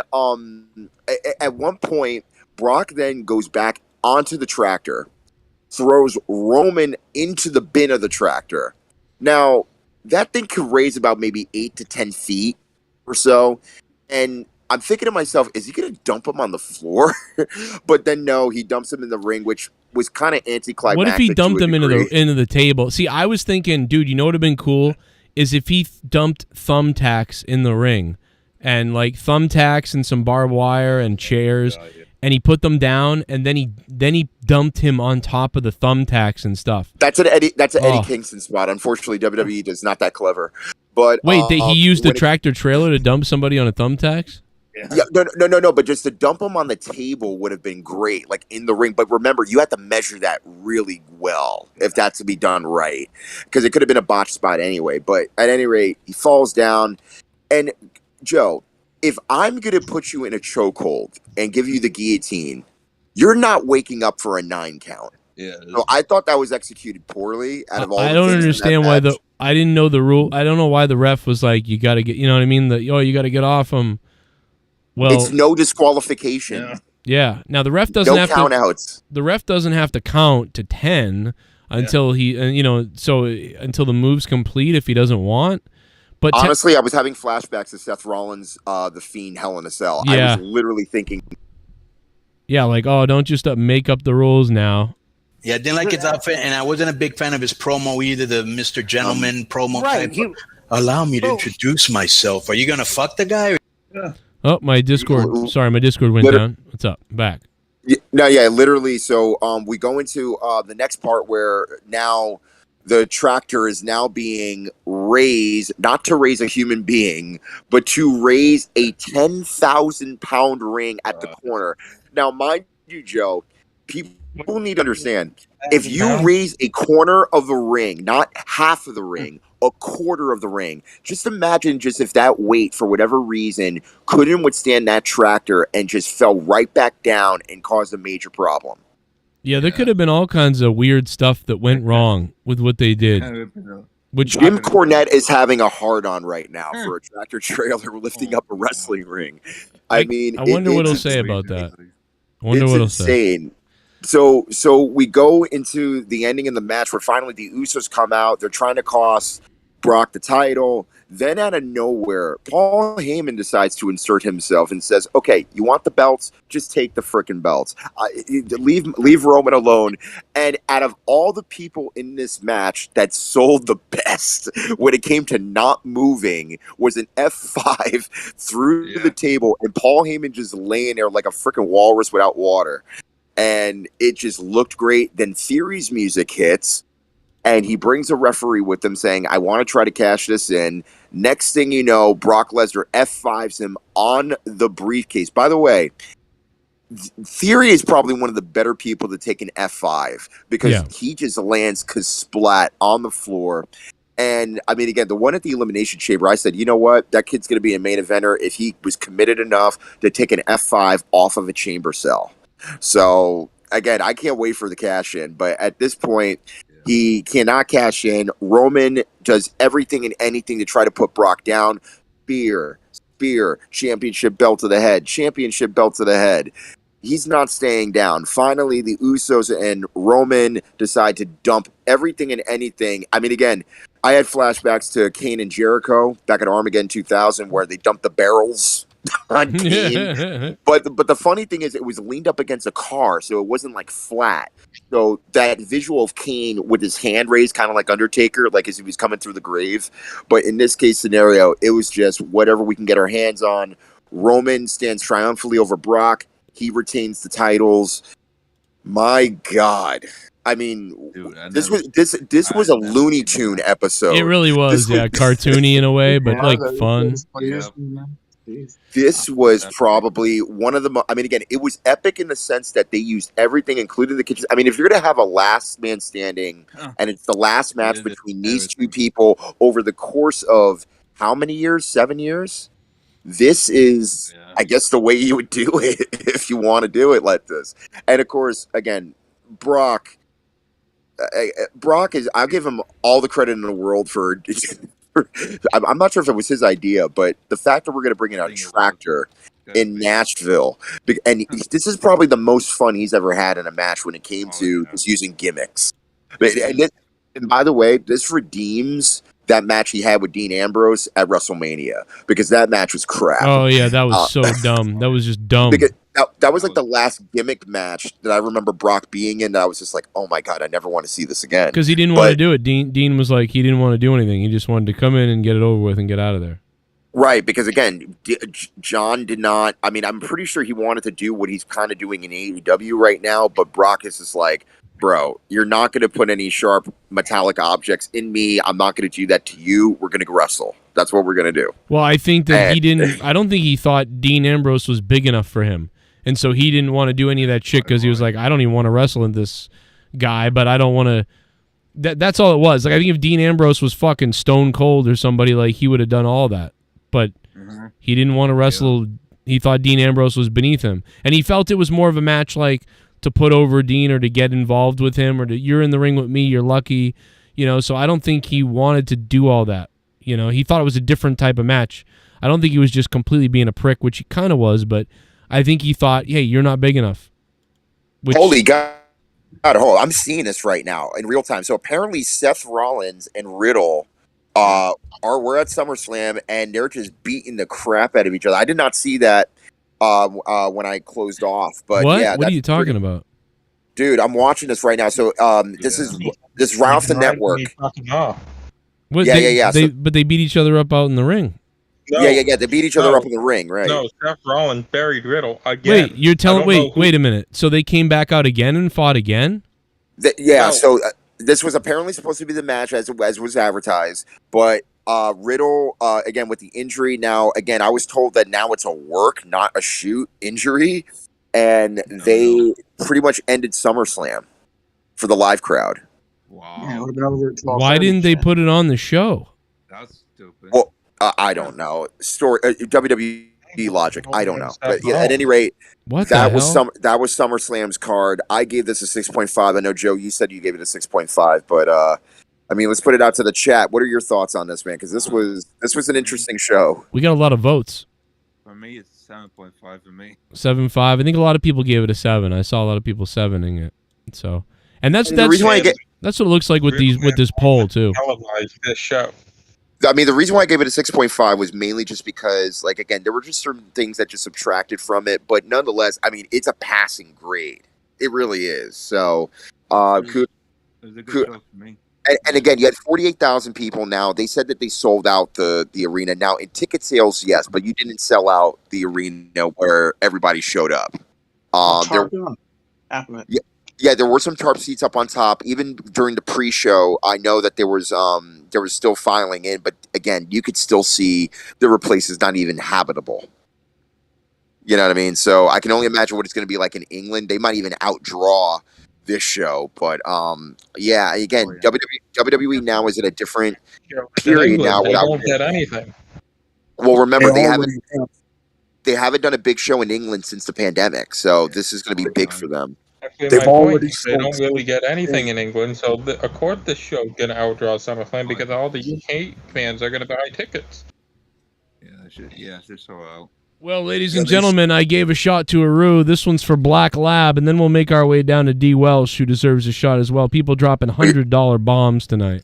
at one point, Brock then goes back onto the tractor, throws Roman into the bin of the tractor. Now, that thing could raise about maybe 8 to 10 feet or so. And I'm thinking to myself, is he going to dump him on the floor? But then, no, he dumps him in the ring, which was kind of anticlimactic. What if he dumped him into the table? See, I was thinking, dude, you know what would have been cool is if he dumped thumbtacks in the ring. And like thumbtacks and some barbed wire and chairs, and he put them down, and then he dumped him on top of the thumbtacks and stuff. That's an Eddie Kingston spot. Unfortunately, WWE is not that clever. But wait, he used the tractor trailer to dump somebody on a thumbtacks? Yeah, no. But just to dump him on the table would have been great, like in the ring. But remember, you have to measure that really well if that's to be done right, because it could have been a botched spot anyway. But at any rate, he falls down, and Joe, if I'm going to put you in a chokehold and give you the guillotine, you're not waking up for a 9 count. Yeah. So I thought that was executed poorly. I don't understand why I didn't know the rule. I don't know why the ref was like, you got to get, you know what I mean? You got to get off him. Well, it's no disqualification. Yeah. Now the ref doesn't have count to. Outs. The ref doesn't have to count to 10 until until the move's complete if he doesn't want. But honestly, I was having flashbacks to Seth Rollins, The Fiend, Hell in a Cell. Yeah. I was literally thinking, yeah, like, oh, don't just make up the rules now. Yeah, I didn't like his outfit, and I wasn't a big fan of his promo either, the Mr. Gentleman promo type. Allow me to introduce myself. Are you going to fuck the guy? Oh, my Discord. Sorry, my Discord went down. What's up? Back. Yeah, literally. So we go into the next part where now the tractor is now being raised, not to raise a human being, but to raise a 10,000-pound ring at the corner. Now, mind you, Joe, people need to understand, if you raise a corner of the ring, not half of the ring, a quarter of the ring, just imagine just if that weight, for whatever reason, couldn't withstand that tractor and just fell right back down and caused a major problem. Yeah, there could have been all kinds of weird stuff that went wrong with what they did. Which Jim Cornette is having a hard-on right now for a tractor trailer lifting up a wrestling ring. I mean, I wonder what he'll say about that. I wonder it's what he'll say. insane. So we go into the ending of the match where finally the Usos come out. They're trying to cost Brock the title. Then out of nowhere, Paul Heyman decides to insert himself and says, okay, you want the belts? Just take the frickin' belts. Leave Roman alone. And out of all the people in this match that sold the best when it came to not moving was an F5 through the table and Paul Heyman just laying there like a frickin' walrus without water. And it just looked great. Then Theory's music hits. And he brings a referee with him saying, I want to try to cash this in. Next thing you know, Brock Lesnar F5s him on the briefcase. By the way, Theory is probably one of the better people to take an F5 because he just lands splat on the floor. And, I mean, again, the one at the Elimination Chamber, I said, you know what? That kid's going to be a main eventer if he was committed enough to take an F5 off of a chamber cell. So, again, I can't wait for the cash in. But at this point, he cannot cash in. Roman does everything and anything to try to put Brock down. Spear, championship belt to the head, championship belt to the head. He's not staying down. Finally, the Usos and Roman decide to dump everything and anything. I mean, again, I had flashbacks to Kane and Jericho back at Armageddon 2000 where they dumped the barrels on Kane. But the funny thing is it was leaned up against a car, so it wasn't like flat. So that visual of Kane with his hand raised, kind of like Undertaker, like as if he was coming through the grave. But in this case scenario, it was just whatever we can get our hands on. Roman stands triumphantly over Brock. He retains the titles. My God. I mean, this was a Looney Tune episode. It really was, cartoony in a way, but like fun. This was probably one of the I mean, again, it was epic in the sense that they used everything, including the kitchen. I mean, if you're going to have a last man standing and it's the last match between these two people over the course of how many years? 7 years? This is, I guess, the way you would do it if you want to do it like this. And of course, again, Brock is, I'll give him all the credit in the world for I'm not sure if it was his idea, but the fact that we're going to bring in a tractor in Nashville, and this is probably the most fun he's ever had in a match when it came to just using gimmicks. And by the way, this redeems that match he had with Dean Ambrose at WrestleMania because that match was crap. Oh yeah, that was so dumb. That was just dumb. Because that was like the last gimmick match that I remember Brock being in. That I was just like, oh my God, I never want to see this again. Because he didn't want to do it. Dean was like, he didn't want to do anything. He just wanted to come in and get it over with and get out of there. Right, because again, John did not. I mean, I'm pretty sure he wanted to do what he's kind of doing in AEW right now, but Brock is just like, bro, you're not going to put any sharp metallic objects in me. I'm not going to do that to you. We're going to wrestle. That's what we're going to do. Well, I think that he didn't. I don't think he thought Dean Ambrose was big enough for him. And so he didn't want to do any of that shit because he was like, I don't even want to wrestle in this guy, but I don't want to. That's all it was. Like, I think if Dean Ambrose was fucking Stone Cold or somebody, like, he would have done all that. But he didn't want to wrestle. Yeah. He thought Dean Ambrose was beneath him. And he felt it was more of a match, like, to put over Dean or to get involved with him or to, you're in the ring with me, you're lucky. So I don't think he wanted to do all that. He thought it was a different type of match. I don't think he was just completely being a prick, which he kind of was, but I think he thought, hey, you're not big enough. Holy God. I'm seeing this right now in real time. So apparently Seth Rollins and Riddle we're at SummerSlam and they're just beating the crap out of each other. I did not see that when I closed off. But what? Yeah, what are you talking about? Dude, I'm watching this right now. So this is right off the network. What, yeah. But they beat each other up out in the ring. No, Yeah. They beat each other no, up in the ring, right? No, Seth Rollins buried Riddle again. Wait, you're telling? Wait a minute. So they came back out again and fought again? Yeah. So this was apparently supposed to be the match as was advertised, but Riddle again with the injury. Now again, I was told that now it's a work, not a shoot injury, and they pretty much ended SummerSlam for the live crowd. Wow. Yeah, it would have been over at 12:30. Why didn't they put it on the show? That's stupid. Well, I don't know. WWE logic. I don't know. But yeah, at any rate, What that the was hell? that was SummerSlam's card. I gave this a 6.5. I know Joe, you said you gave it a 6.5, but I mean, let's put it out to the chat. What are your thoughts on this, man? Because this was an interesting show. We got a lot of votes. For me, it's 7.5 for me. 7.5. I think a lot of people gave it a 7. I saw a lot of people 7ing it. So, and that's the reason why that's what it looks like with this poll too. Televised this show. I mean, the reason why I gave it a 6.5 was mainly just because, like, again, there were just certain things that just subtracted from it. But nonetheless, I mean, it's a passing grade. It really is. So, It was a good show for me. And again, you had 48,000 people now. They said that they sold out the arena. Now, in ticket sales, yes, but you didn't sell out the arena where everybody showed up. Yeah, there were some tarp seats up on top. Even during the pre-show, I know that there was still filing in, but again, you could still see there were places not even habitable. You know what I mean? So I can only imagine what it's going to be like in England. They might even outdraw this show, but yeah. Again, WWE now is at a different period now. They won't get anything. Well, remember they haven't done a big show in England since the pandemic, so this is going to be big for them. Actually, my point is they don't really get anything in England, so of course this show's going to outdraw SummerSlam because all the UK fans are going to buy tickets. Yeah, it's so out. Well, ladies and gentlemen, I gave a shot to Aru. This one's for Black Lab, and then we'll make our way down to DWELSH, who deserves a shot as well. People dropping $100 bombs tonight.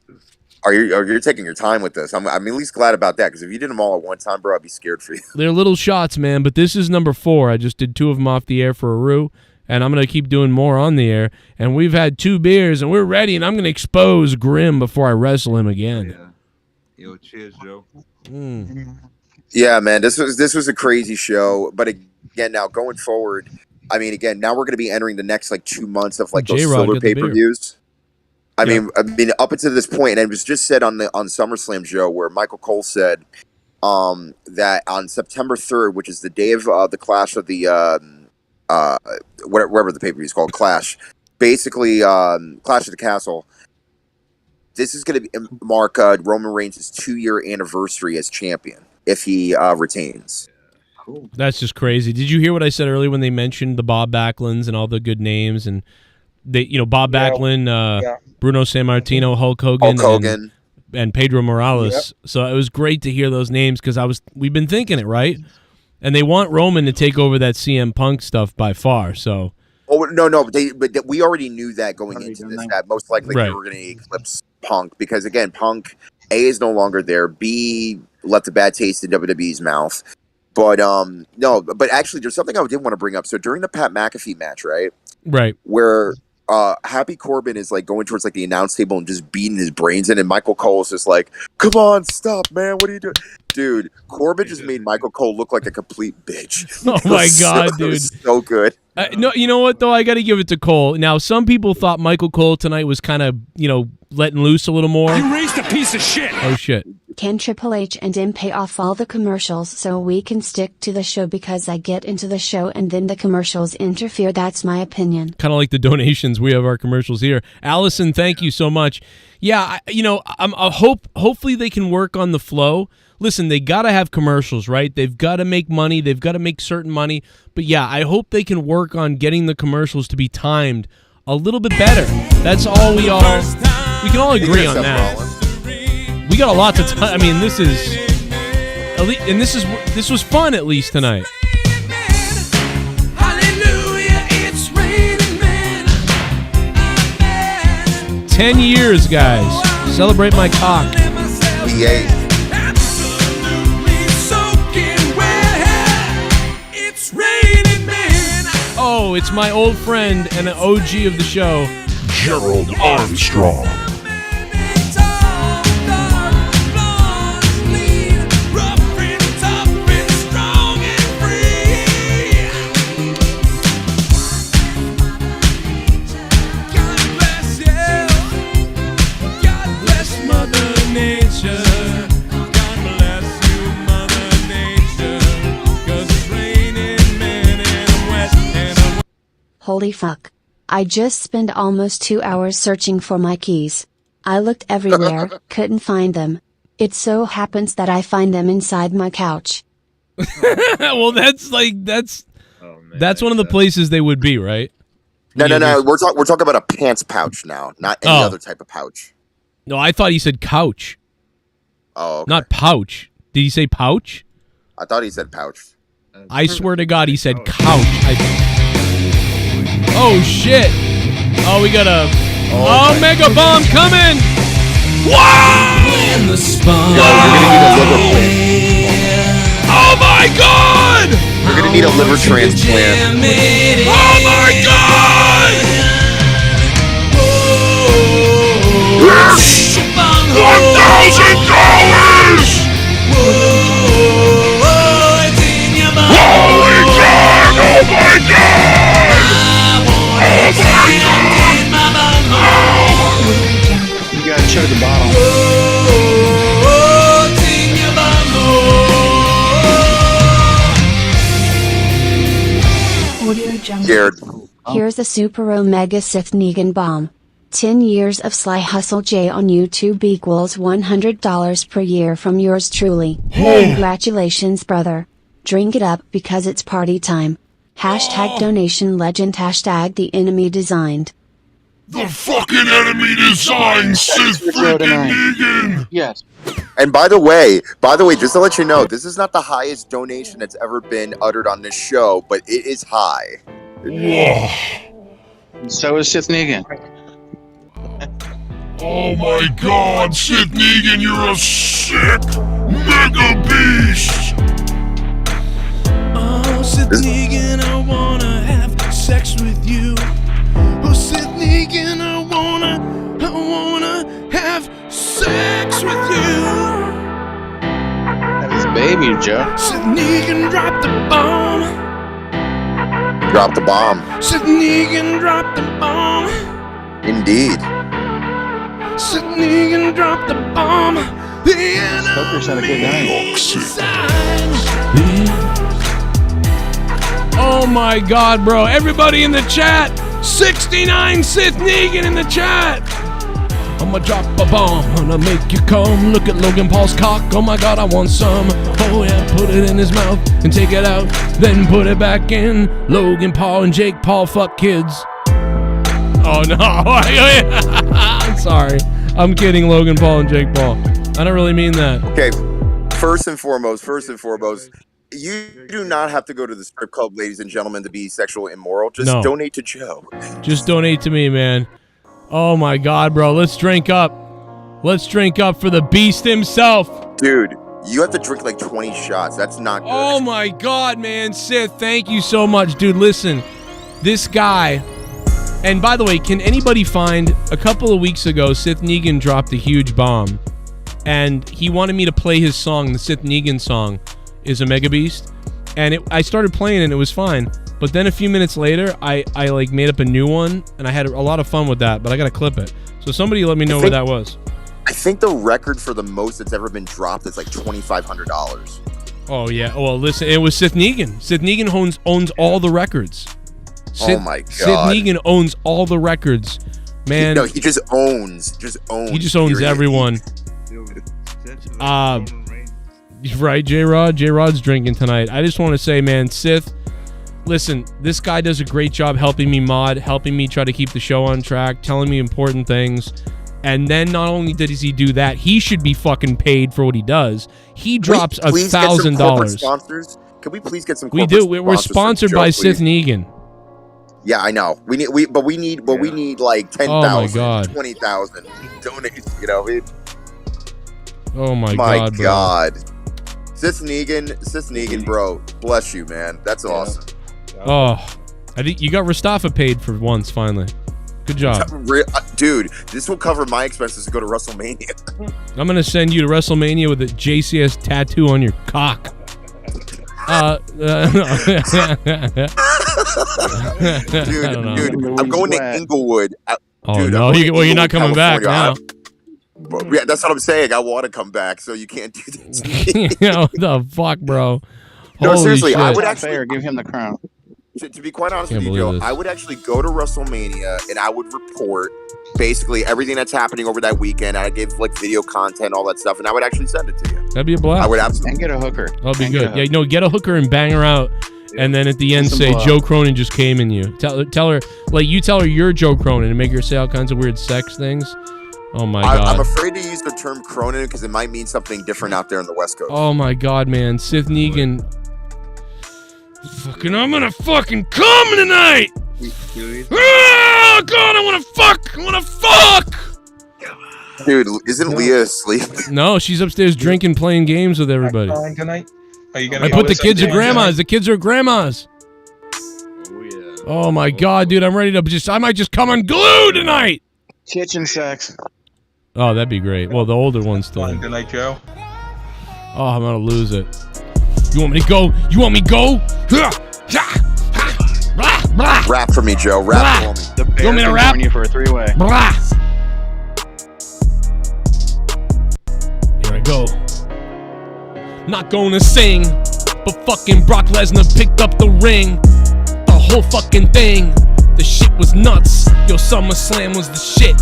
You're taking your time with this. I'm at least glad about that, because if you did them all at one time, bro, I'd be scared for you. They're little shots, man, but this is number 4. I just did 2 of them off the air for Aru, and I'm going to keep doing more on the air. And we've had 2 beers, and we're ready, and I'm going to expose Grim before I wrestle him again. Yo, cheers, Joe. Yeah, man, this was a crazy show. But again, now going forward, I mean, again, now we're going to be entering the next 2 months of those silver pay-per-views. I mean, up until this point, and it was just said on SummerSlam, Joe, where Michael Cole said that on September 3rd, which is the day of the Clash of the whatever the pay-per-view is called, Clash, basically Clash of the Castle. This is going to mark Roman Reigns' 2-year anniversary as champion if he retains. Cool. That's just crazy. Did you hear what I said earlier when they mentioned the Bob Backlunds and all the good names? And they, Bob Backlund, Bruno Sammartino, Hulk Hogan. And Pedro Morales. Yep. So it was great to hear those names because we've been thinking it, right? And they want Roman to take over that CM Punk stuff by far. So. Oh no! But we already knew that going into this. That most likely they were going to eclipse Punk because again, Punk A is no longer there. B left a bad taste in WWE's mouth. But no. But actually, there's something I did want to bring up. So during the Pat McAfee match, right, where Happy Corbin is going towards the announce table and just beating his brains in, and Michael Cole is just like, "Come on, stop, man! What are you doing?" Dude, Corbin just made Michael Cole look like a complete bitch. Oh my God, dude. It was so good. No, you know what, though? I got to give it to Cole. Now, some people thought Michael Cole tonight was kind of, letting loose a little more. You raised a piece of shit. Oh, shit. Can Triple H and M pay off all the commercials so we can stick to the show because I get into the show and then the commercials interfere? That's my opinion. Kind of like the donations. We have our commercials here. Allison, thank you so much. Yeah, hopefully they can work on the flow. Listen, they got to have commercials, right? They've got to make money. They've got to make certain money. But yeah, I hope they can work on getting the commercials to be timed a little bit better. That's all we can all agree on that. We got a lot to I mean, this was fun at least tonight. Hallelujah, it's raining men. 10 years, guys. Celebrate my cock. Yay. Oh, it's my old friend and an OG of the show, Gerald Armstrong. Holy fuck. I just spent almost 2 hours searching for my keys. I looked everywhere, couldn't find them. It so happens that I find them inside my couch. Well, that's one of the places they would be, right? No. We're talking about a pants pouch now, not any other type of pouch. No, I thought he said couch. Oh, okay. Not pouch. Did he say pouch? I thought he said pouch. I swear to God, he said couch. Oh shit! Oh, we got a mega bomb coming! Wow! In the spot. Oh my God! You're gonna need a liver transplant. Oh my God! Yes! $1,000! Holy God! Oh my God! Oh my God! You gotta chug the bottle. Jared. Here's a Super Omega Sith Negan bomb. 10 years of Sly Hustle J on YouTube equals $100 per year from yours truly. Congratulations, brother. Drink it up because it's party time. Hashtag donation legend. Hashtag the enemy designed. The fucking enemy designed Sith freaking Negan! Yes. And by the way, just to let you know, this is not the highest donation that's ever been uttered on this show, but it is high. Whoa. So is Sith Negan. Oh my God, Sith Negan, you're a sick mega beast! Oh, Sith Negan, I wanna have sex with you. Oh, Sith Negan, I wanna have sex with you. That is baby, Joe. Sith Negan, drop the bomb. Drop the bomb. Sith Negan, drop the bomb. Indeed. Sith Negan, drop the bomb. The Poker's had a good night. Oh my God, bro. Everybody in the chat. 69 Sith Negan in the chat. I'ma drop a bomb, gonna make you come. Look at Logan Paul's cock, oh my God, I want some. Oh yeah, put it in his mouth and take it out, then put it back in. Logan Paul and Jake Paul fuck kids. Oh no, I'm sorry. I'm kidding, Logan Paul and Jake Paul. I don't really mean that. Okay, first and foremost, you do not have to go to the strip club, ladies and gentlemen, to be sexually immoral. Just donate to Joe. Just donate to me, man. Oh my God, bro. Let's drink up. Let's drink up for the beast himself. Dude, you have to drink like 20 shots. That's not good. Oh my God, man. Sith, thank you so much. Dude, listen. This guy... And by the way, can anybody find... A couple of weeks ago, Sith Negan dropped a huge bomb. And he wanted me to play his song. The Sith Negan song is a mega beast. And I started playing it and it was fine. But then a few minutes later, I like made up a new one. And I had a lot of fun with that. But I got to clip it. So somebody let me know where that was. I think the record for the most that's ever been dropped is like $2,500. Oh, yeah. Well, listen, it was Sith Negan. Sith Negan owns all the records. Oh my God. Sith Negan owns all the records. Man. He just owns. He just owns everyone. Right, J-Rod? J-Rod's drinking tonight. I just want to say, man, Sith, listen, this guy does a great job helping me mod, helping me try to keep the show on track, telling me important things. And then not only does he do that, he should be fucking paid for what he does. He drops $1,000. Can we please get some? We do. We're sponsored by Sith Negan. Yeah, I know. We need like 10,000, 20,000 donations. You know, oh my God, bro. God. Sith Negan, bro. Bless you, man. That's awesome. Oh, I think you got Rastafa paid for once, finally. Good job. Dude, this will cover my expenses to go to WrestleMania. I'm going to send you to WrestleMania with a JCS tattoo on your cock. Dude, I'm going to Inglewood. You're not coming back now. Yeah, that's what I'm saying. I want to come back, so you can't do that to me. What the fuck, bro? No, seriously, I would actually give him the crown. To be quite honest Can't with you, believe Joe, this. I would actually go to WrestleMania and I would report basically everything that's happening over that weekend. I give like video content, all that stuff, and I would actually send it to you. That'd be a blast. I would absolutely. And get a hooker. That'll be And get a good. Yeah, hook. no, get a hooker and bang her out. And then at the end Some say, blow. Joe Cronin just came in you. Tell her, like, you tell her you're Joe Cronin and make her say all kinds of weird sex things. Oh, my God. I'm afraid to use the term Cronin because it might mean something different out there in the West Coast. Oh, my God, man. SITH Negan. Fucking, I'm gonna fucking come tonight! Oh, God, I wanna fuck! I wanna fuck! Dude, isn't Leah asleep? No, she's upstairs drinking, playing games with everybody. Fine tonight. Are you gonna I go put the with kids at something grandma's. The kids are at grandma's. Oh my God, dude, I'm ready to I might just come unglued tonight. Kitchen sex. Oh, that'd be great. Well, the older one's still. Fine tonight, Joe. Oh, I'm gonna lose it. You want me to go? You want me to go? Rap for me, Joe. Rap for me. The bear want me to can rap? join you for a three-way. Here I go. Not gonna sing, but fucking Brock Lesnar picked up the ring. The whole fucking thing. The shit was nuts. Yo, SummerSlam was the shit.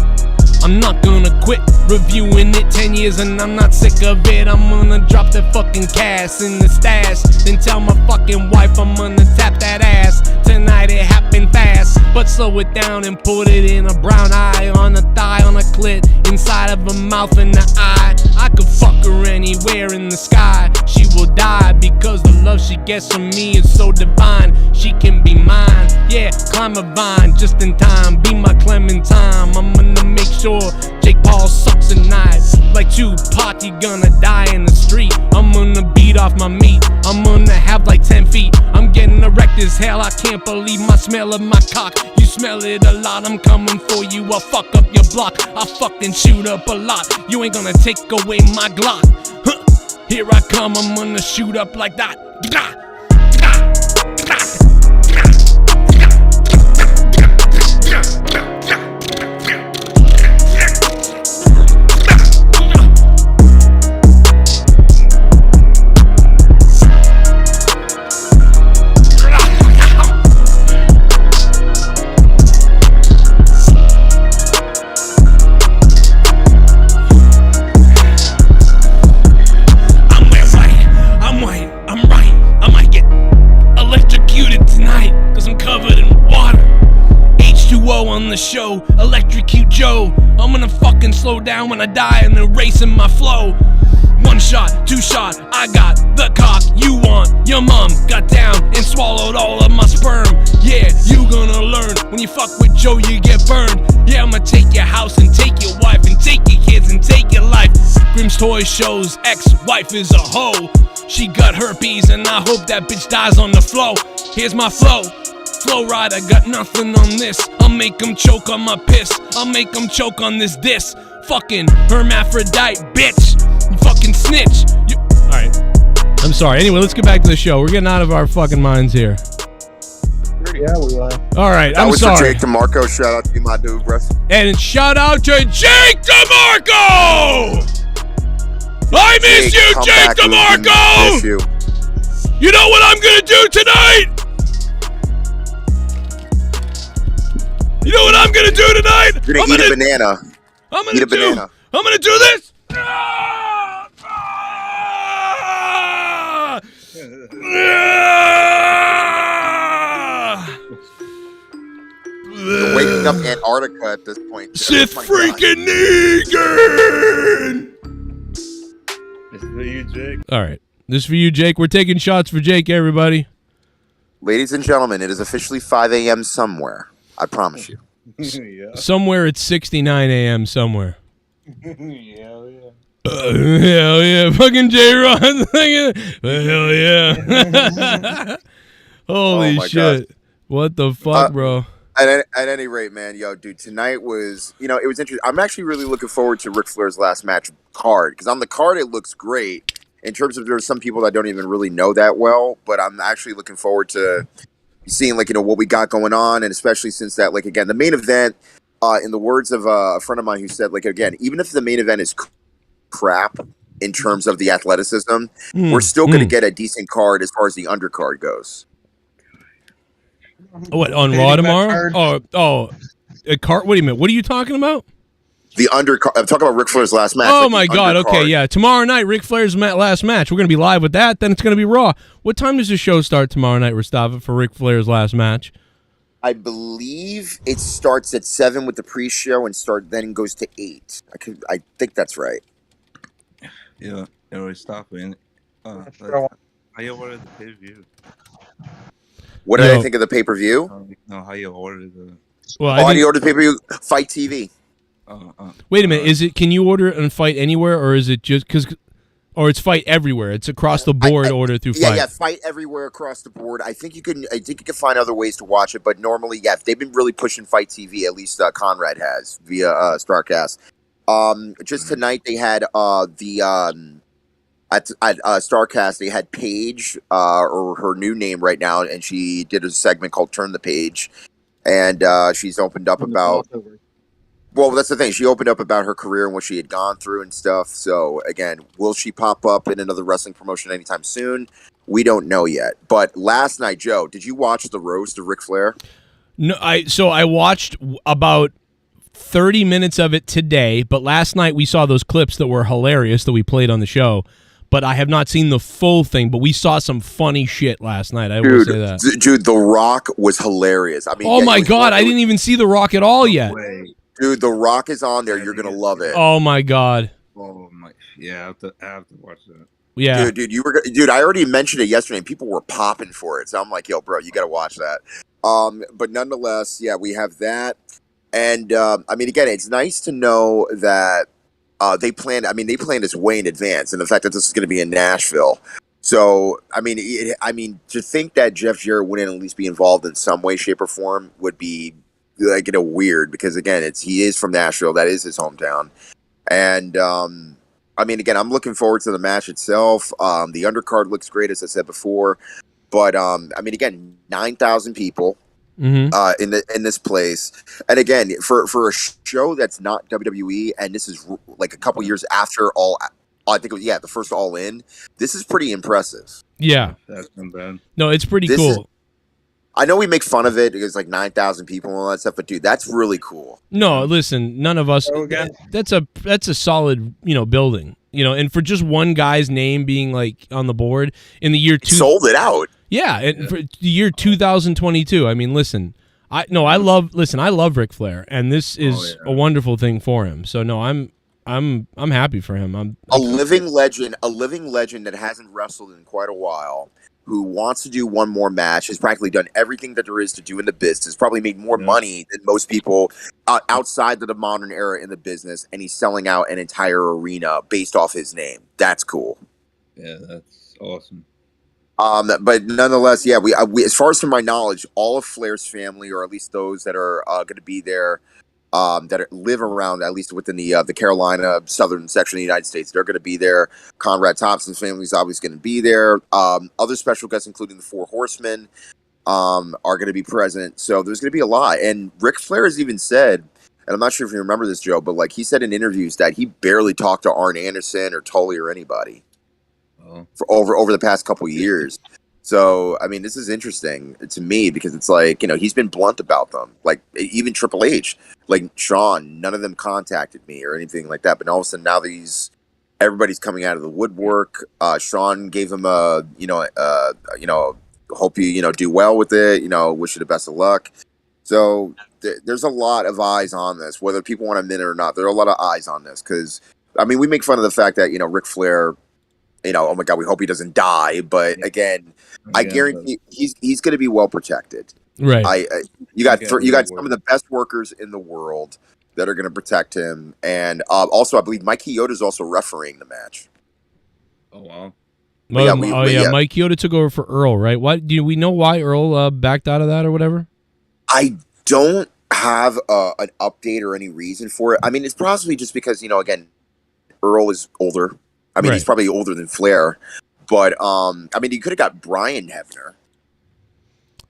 I'm not gonna quit reviewing it 10 years and I'm not sick of it. I'm gonna drop that fucking cash in the stash. Then tell my fucking wife I'm gonna tap that ass. Tonight it happened fast, but slow it down and put it in a brown eye. On a thigh, on a clit, inside of a mouth and the eye. I could fuck her anywhere in the sky. She will die because the love she gets from me is so divine. She can be mine, yeah, climb a vine just in time. Be my Clementine, I'm gonna make sure Jake Paul sucks tonight. Like Tupac, you gonna die in the street. I'm gonna beat off my meat. I'm gonna have like 10 feet. I'm getting erect as hell. I can't believe my smell of my cock. You smell it a lot. I'm coming for you. I'll fuck up your block. I'll fucking shoot up a lot. You ain't gonna take away my Glock. Huh. Here I come. I'm gonna shoot up like that. On the show, electrocute Joe. I'm gonna fucking slow down when I die and erasing my flow. One shot, two shot, I got the cock you want. Your mom got down and swallowed all of my sperm. Yeah, you gonna learn when you fuck with Joe, you get burned. Yeah, I'ma take your house and take your wife and take your kids and take your life. Grimm's Toy Show's ex-wife is a hoe. She got herpes and I hope that bitch dies on the flow. Here's my flow. Flow rider, got nothing on this. I'll make him choke on my piss. I'll make him choke on this diss. Fucking hermaphrodite, bitch. You fucking snitch. Alright. I'm sorry. Anyway, let's get back to the show. We're getting out of our fucking minds here. Yeah, we are. Alright, That I'm was sorry. for Jake DeMarco. Shout out to you, my dude, bro. And shout out to Jake DeMarco! I miss you, come Jake back, we DeMarco! miss you. You know what I'm gonna do tonight? You know what I'm gonna do tonight? You're gonna eat a banana. I'm gonna Eat a banana. I'm gonna do this. You're waking up Antarctica at this point. SITH Oh my freaking Negan! This is for you, Jake. All right, this is for you, Jake. We're taking shots for Jake, everybody. Ladies and gentlemen, it is officially 5 a.m. somewhere. I promise you. Yeah. Somewhere it's 69 a.m. somewhere. Hell yeah. Hell yeah, fucking J-Rod. Hell yeah. Holy my shit. God. What the fuck, bro? At any rate, man, yo, dude, tonight was, it was interesting. I'm actually really looking forward to Ric Flair's last match card, because on the card it looks great. In terms of there's some people that don't even really know that well, but I'm actually looking forward to seeing, like, what we got going on, and especially since that, like, again, the main event, in the words of a friend of mine who said, like, again, even if the main event is crap in terms of the athleticism, we're still going to get a decent card as far as the undercard goes. What, on Raw tomorrow? A card. What do you mean? What are you talking about? The undercard. I'm talking about Ric Flair's last match. Oh like my God! undercard. Okay, yeah. Tomorrow night, Ric Flair's last match. We're gonna be live with that. Then it's gonna be Raw. What time does the show start tomorrow night, Rostava, for Ric Flair's last match? I believe it starts at 7 with the pre-show and then goes to 8. I think that's right. Yeah, it was stopping. How you ordered the pay-per-view? What did I think of the pay-per-view? No, how you ordered the... Well, how do you order the pay-per-view? Fight TV. Wait a minute. Is it? Can you order it and Fight Anywhere, or is it just because? Or it's Fight Everywhere. It's across the board order through Fight. Yeah, Fight Everywhere across the board. I think you can find other ways to watch it, but normally, yeah, they've been really pushing Fight TV. At least Conrad has via Starcast. Just tonight they had at Starcast they had Paige, or her new name right now, and she did a segment called "Turn the Page," and she's opened up about. Well, that's the thing. She opened up about her career and what she had gone through and stuff. So, again, will she pop up in another wrestling promotion anytime soon? We don't know yet. But last night, Joe, did you watch the roast of Ric Flair? No, I watched about 30 minutes of it today, but last night we saw those clips that were hilarious that we played on the show. But I have not seen the full thing, but we saw some funny shit last night. I will say that. Dude, The Rock was hilarious. I mean, oh, my God. I didn't even see The Rock at all yet. Dude, The Rock is on there. You're gonna love it. Oh my God. Oh my. Yeah, I have to watch that. Yeah, dude, I already mentioned it yesterday, and people were popping for it. So I'm like, yo, bro, you got to watch that. But nonetheless, yeah, we have that, and I mean, again, it's nice to know that they planned. I mean, they planned this way in advance, and the fact that this is going to be in Nashville. So, I mean, to think that Jeff Jarrett wouldn't at least be involved in some way, shape, or form would be. Like, weird because again, he is from Nashville. That is his hometown, and I mean, again, I'm looking forward to the match itself. The undercard looks great, as I said before, but I mean, again, 9,000 people in this place, and again, for a show that's not WWE, and this is like a couple years after all. I think it was, the first All In. This is pretty impressive. Yeah, that's not bad. No, it's pretty cool. I know we make fun of it because like 9,000 people and all that stuff, but dude, that's really cool. No, listen, none of us. That's a solid, building, and for just one guy's name being like on the board in the year sold it out. Yeah, and for the year 2022. I mean, listen, I love Ric Flair, and this is a wonderful thing for him. So no, I'm happy for him. I'm a living legend that hasn't wrestled in quite a while. Who wants to do one more match, has practically done everything that there is to do in the business, probably made more money than most people outside of the modern era in the business, and he's selling out an entire arena based off his name. That's cool. Yeah, that's awesome. But nonetheless, yeah, we as far as from my knowledge, all of Flair's family, or at least those that are going to be there, that live around, at least within the Carolina southern section of the United States. They're going to be there. Conrad Thompson's family is obviously going to be there. Other special guests, including the Four Horsemen, are going to be present. So there's going to be a lot. And Ric Flair has even said, and I'm not sure if you remember this, Joe, but like he said in interviews that he barely talked to Arn Anderson or Tully or anybody for over the past couple years. So, I mean, this is interesting to me because it's like, he's been blunt about them. Like, even Triple H, like Shawn, none of them contacted me or anything like that. But all of a sudden now everybody's coming out of the woodwork. Shawn gave him hope you, do well with it, wish you the best of luck. So there's a lot of eyes on this, whether people want to admit it or not. There are a lot of eyes on this because, I mean, we make fun of the fact that, Ric Flair, oh my God, we hope he doesn't die. But again, I guarantee he's going to be well protected. Right. You got some of the best workers in the world that are going to protect him, and also I believe Mike Chioda is also refereeing the match. Oh wow. Mike Chioda took over for Earl, right? Why do we know why Earl backed out of that or whatever? I don't have an update or any reason for it. I mean, it's possibly just because again, Earl is older. I mean, he's probably older than Flair, but I mean, he could have got Brian Hebner.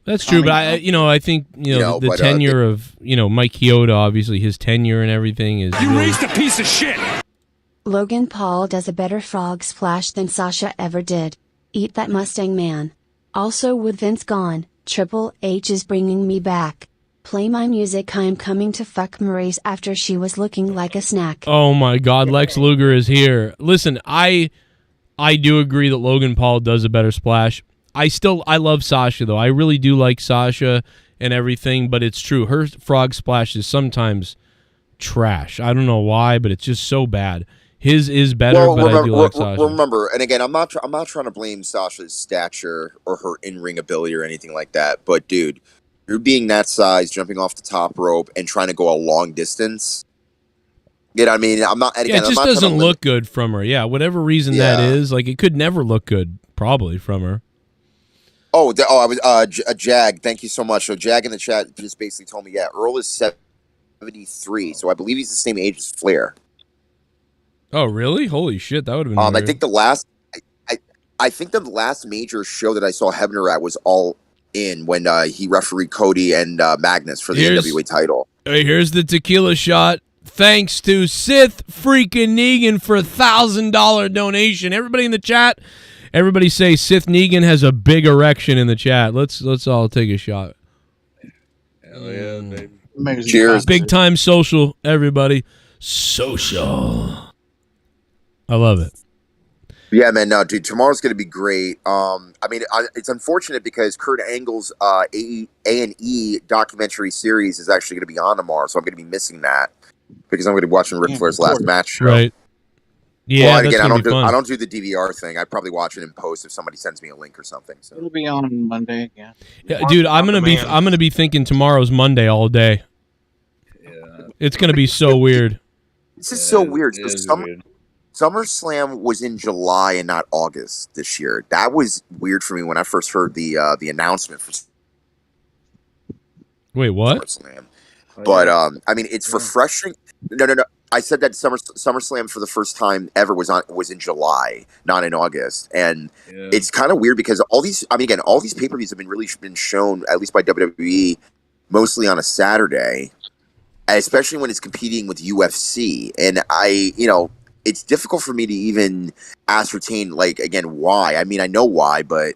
That's true, but I think the tenure of Mike Chioda, obviously his tenure and everything is. You raised a piece of shit. Logan Paul does a better frog splash than Sasha ever did. Eat that Mustang man. Also, with Vince gone, Triple H is bringing me back. Play my music. I'm coming to fuck Maurice after she was looking like a snack. Oh my God, Lex Luger is here. Listen, I do agree that Logan Paul does a better splash. I love Sasha though. I really do like Sasha and everything, but it's true. Her frog splash is sometimes trash. I don't know why, but it's just so bad. His is better, but I do like Sasha. Remember, and again, I'm not trying to blame Sasha's stature or her in-ring ability or anything like that, but dude, you're being that size, jumping off the top rope and trying to go a long distance. You know what I mean? I'm not. Again, it just doesn't look good from her. Yeah, whatever reason that is, like it could never look good, probably from her. I was Jag. Thank you so much. So Jag in the chat just basically told me, Earl is 73, so I believe he's the same age as Flair. Oh, really? Holy shit, that would have been. I think the last, I think the last major show that I saw Hebner at was All In when he refereed Cody and Magnus for the NWA title. Hey, here's the tequila shot. Thanks to SITH freaking NEGAN for $1,000 donation. Everybody in the chat. Everybody say SITH NEGAN has a big erection in the chat. Let's all take a shot. Hell yeah, baby. Cheers. Big time social, everybody. Social. I love it. Yeah, man. No, dude, tomorrow's going to be great. I mean, it's unfortunate because Kurt Angle's A&E documentary series is actually going to be on tomorrow, so I'm going to be missing that because I'm going to be watching Ric Flair's last match show. Right. Yeah, well, that's again, I don't fun. do the DVR thing. I'd probably watch it in post if somebody sends me a link or something. So It'll be on Monday. Yeah. Yeah, dude, I'm gonna be thinking tomorrow's Monday all day. Yeah. It's gonna be so weird. This is so weird. SummerSlam was in July and not August this year. That was weird for me when I first heard the announcement for Wait, what? SummerSlam. But I mean, it's refreshing. No. I said that SummerSlam for the first time ever was in July, not in August, and it's kind of weird because all these pay-per-views have been shown at least by WWE mostly on a Saturday, especially when it's competing with UFC, and it's difficult for me to even ascertain why. I mean, I know why, but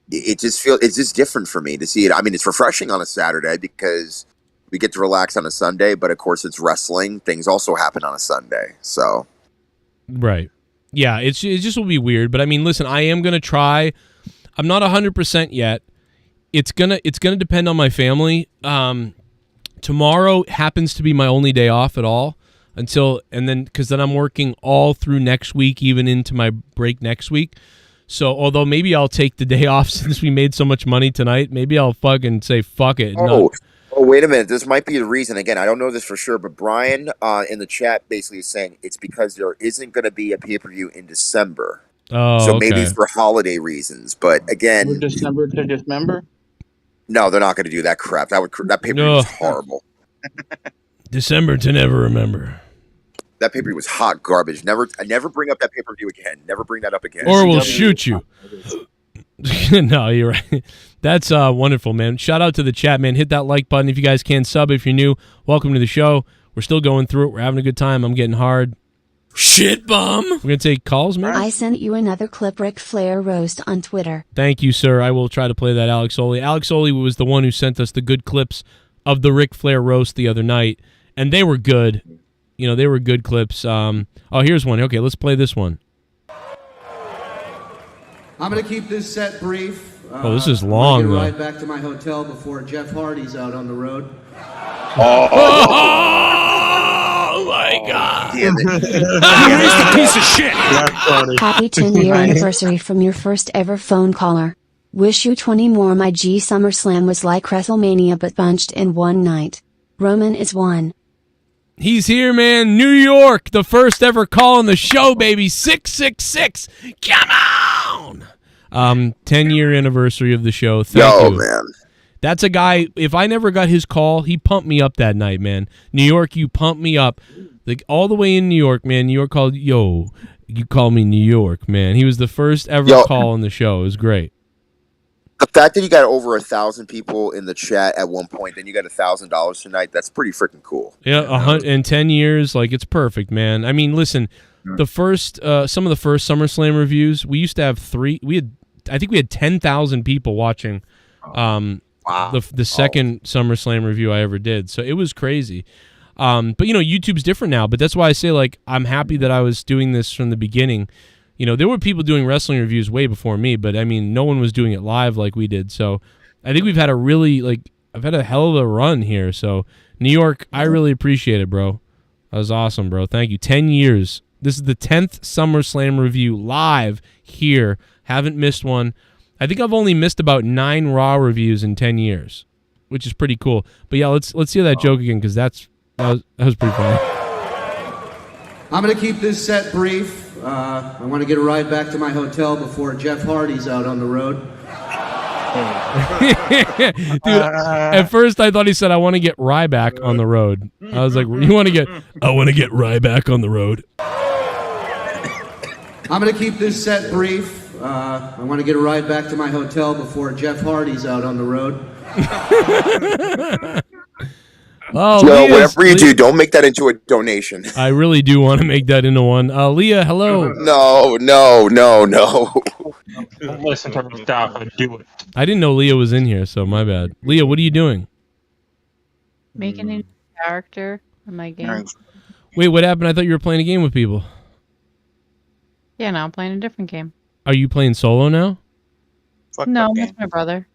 it's just different for me to see it. I mean, it's refreshing on a Saturday because we get to relax on a Sunday, but of course it's wrestling. Things also happen on a Sunday, so. Right. Yeah, it just will be weird. But I mean, listen, I am gonna try. I'm not 100% yet. It's gonna depend on my family. Tomorrow happens to be my only day off at all because then I'm working all through next week, even into my break next week. So although maybe I'll take the day off since we made so much money tonight, maybe I'll fucking say fuck it. Oh, wait a minute. This might be the reason. Again, I don't know this for sure, but Brian in the chat basically is saying it's because there isn't going to be a pay-per-view in December. Oh, so maybe for holiday reasons. But again, From December to December? No, they're not going to do that crap. That pay-per-view was horrible. December to never remember. That pay-per-view was hot garbage. Never bring up that pay-per-view again. Never bring that up again. Or we'll shoot you. No, you're right. That's wonderful, man. Shout out to the chat, man. Hit that like button if you guys can. Sub if you're new. Welcome to the show. We're still going through it. We're having a good time. I'm getting hard. Shit, bum. We're going to take calls, man. I sent you another clip Ric Flair roast on Twitter. Thank you, sir. I will try to play that, Alex Oli. Alex Oli was the one who sent us the good clips of the Ric Flair roast the other night, and they were good. They were good clips. Here's one. Okay, let's play this one. I'm going to keep this set brief. This is long, I'm though. right back to my hotel before Jeff Hardy's out on the road. Oh my God! Damn it! a piece of shit. Happy 10-year anniversary from your first ever phone caller. Wish you 20 more. My G SummerSlam was like WrestleMania but bunched in one night. Roman is one. He's here, man. New York, the first ever call on the show, baby. 666. Come on! 10-year anniversary of the show. Thank you. Man. That's a guy, if I never got his call, he pumped me up that night, man. New York, you pumped me up. All the way in New York, man. New York called, you call me New York, man. He was the first ever call on the show. It was great. The fact that you got over 1,000 people in the chat at one point, then you got $1,000 tonight, that's pretty freaking cool. Yeah, in 10 years, it's perfect, man. I mean, listen, the first, some of the first SummerSlam reviews, we used to have I think we had 10,000 people watching. Wow. The second SummerSlam review I ever did. So it was crazy. But YouTube's different now. But that's why I say, like, I'm happy that I was doing this from the beginning. There were people doing wrestling reviews way before me, but I mean, no one was doing it live like we did. So I think we've had I've had a hell of a run here. So New York, I really appreciate it, bro. That was awesome, bro. Thank you. 10 years. This is the 10th SummerSlam review live here. Haven't missed one. I think I've only missed about 9 Raw reviews in 10 years, which is pretty cool. But yeah, let's hear that joke again, because that was pretty funny. I'm going to keep this set brief. I want to get a ride back to my hotel before Jeff Hardy's out on the road. Dude, at first I thought he said, I want to get Ryback on the road. I was like, I want to get Ryback on the road. I'm going to keep this set brief. I want to get a ride back to my hotel before Jeff Hardy's out on the road. Oh, Joe, whatever you do, don't make that into a donation. I really do want to make that into one. Leah, hello. No. Listen to me, stop and do it. I didn't know Leah was in here, so my bad. Leah, what are you doing? Making a new character in my game. Wait, what happened? I thought you were playing a game with people. Yeah, now I'm playing a different game. Are you playing solo now? No, that's my brother.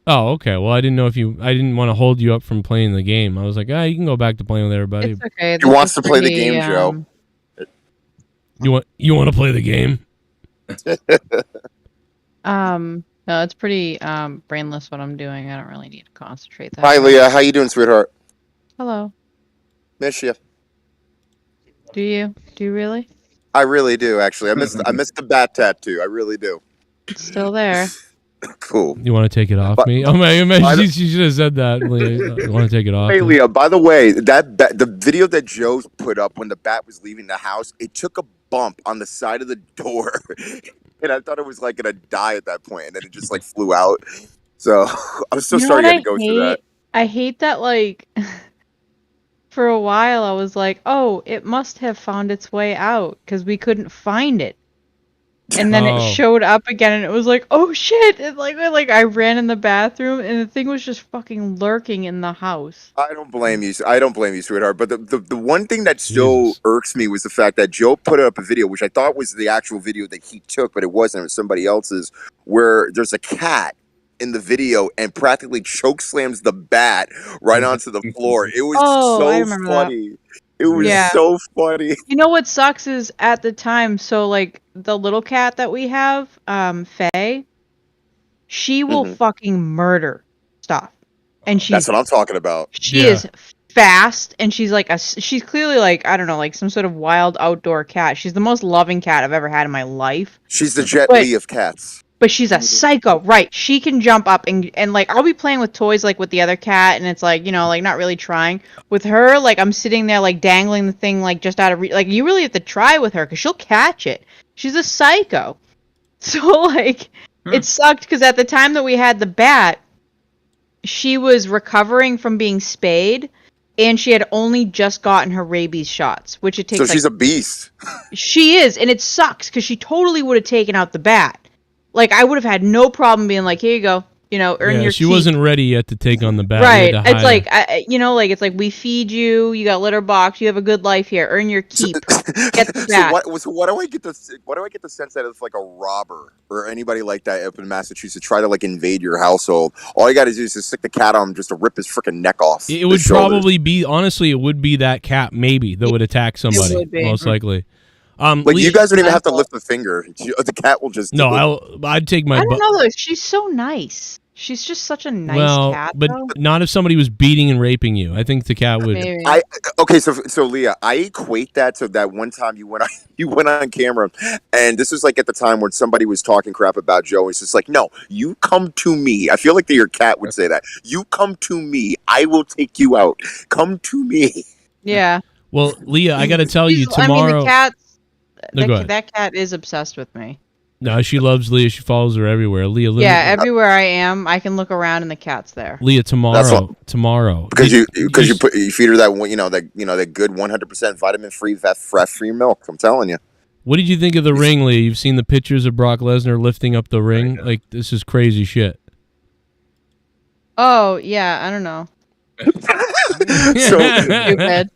Oh, okay. Well, I didn't know if I didn't want to hold you up from playing the game. I was like, you can go back to playing with everybody. It's okay. He wants to play the game, Joe. You want to play the game? No, it's pretty brainless what I'm doing. I don't really need to concentrate that. Hi, Leah. How you doing, sweetheart? Hello. Miss you. Do you? Do you really? I really do, actually. I miss the bat tattoo. I really do. It's still there. Cool. You want to take it off me? Oh man, she should have said that. Leah. You want to take it off? Hey, Leah. By the way, the video that Joe put up when the bat was leaving the house, it took a bump on the side of the door, and I thought it was like gonna die at that point, and then it just like flew out. So I'm so sorry you had to go through that. I hate that. Like, for a while, I was like, "Oh, it must have found its way out because we couldn't find it." And then it showed up again, and it was like, "Oh shit!" It's like I ran in the bathroom, and the thing was just fucking lurking in the house. I don't blame you, sweetheart. But the one thing that still irks me was the fact that Joe put up a video, which I thought was the actual video that he took, but it wasn't. It was somebody else's, where there's a cat in the video and practically choke slams the bat right onto the floor. It was so funny. That. It was so funny. You know what sucks is at the time, so like the little cat that we have, Faye, she will fucking murder stuff. And that's what I'm talking about. She is fast, and she's clearly like, I don't know, like some sort of wild outdoor cat. She's the most loving cat I've ever had in my life. She's the Jet Li of cats. But she's a psycho, right? She can jump up and like I'll be playing with toys like with the other cat, and it's like, you know, like not really trying. With her, like I'm sitting there like dangling the thing like just out of reach. Like you really have to try with her because she'll catch it. She's a psycho. So like it sucked because at the time that we had the bat, she was recovering from being spayed, and she had only just gotten her rabies shots, which it takes. So she's a beast. She is, and it sucks because she totally would have taken out the bat. Like, I would have had no problem being like, here you go, you know, earn your keep. She wasn't ready yet to take on the bat. Right. It's like, you know, like, it's like, we feed you, you got litter box, you have a good life here, earn your keep. Get the bat. So what do I get the sense that it's like a robber or anybody like that up in Massachusetts try to like invade your household? All you got to do is just stick the cat on him just to rip his freaking neck off. It would probably be, honestly, it would be that cat maybe that would attack somebody, most likely. Like you guys don't even have to lift a finger. The cat will just. No, I'd take my. I don't know though. She's so nice. She's just such a nice cat. But though. Not if somebody was beating and raping you. I think the cat would. Maybe. So Leah, I equate that to that one time you went on camera, and this was like at the time when somebody was talking crap about Joe. It's just like, no, you come to me. I feel like your cat would say that. You come to me. I will take you out. Come to me. Yeah. Well, Leah, I got to tell you tomorrow. I mean, the cat. No, that cat is obsessed with me. No, she loves Leah. She follows her everywhere. Leah, everywhere I am, I can look around and the cat's there. Leah, tomorrow. Because you feed her that good 100% vitamin free free milk. I'm telling you. What did you think of the ring, Leah? You've seen the pictures of Brock Lesnar lifting up the ring. Like, this is crazy shit. Oh yeah, I don't know. So, Stupid.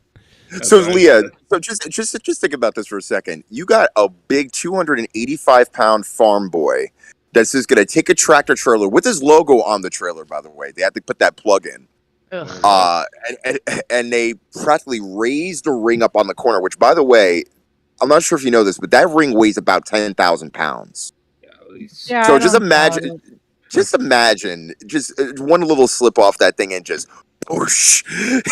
so Leah, so just think about this for a second. You got a big 285-pound farm boy that's just gonna take a tractor trailer with his logo on the trailer. By the way, they had to put that plug in. And they practically raised the ring up on the corner. Which, by the way, I'm not sure if you know this, but that ring weighs about 10,000 pounds. Yeah, So I just don't doubt imagine. Just imagine, one little slip off that thing and just, whoosh,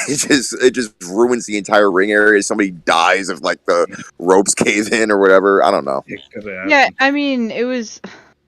it just ruins the entire ring area. Somebody dies if like the ropes cave in or whatever. I don't know. Yeah, I mean, it was.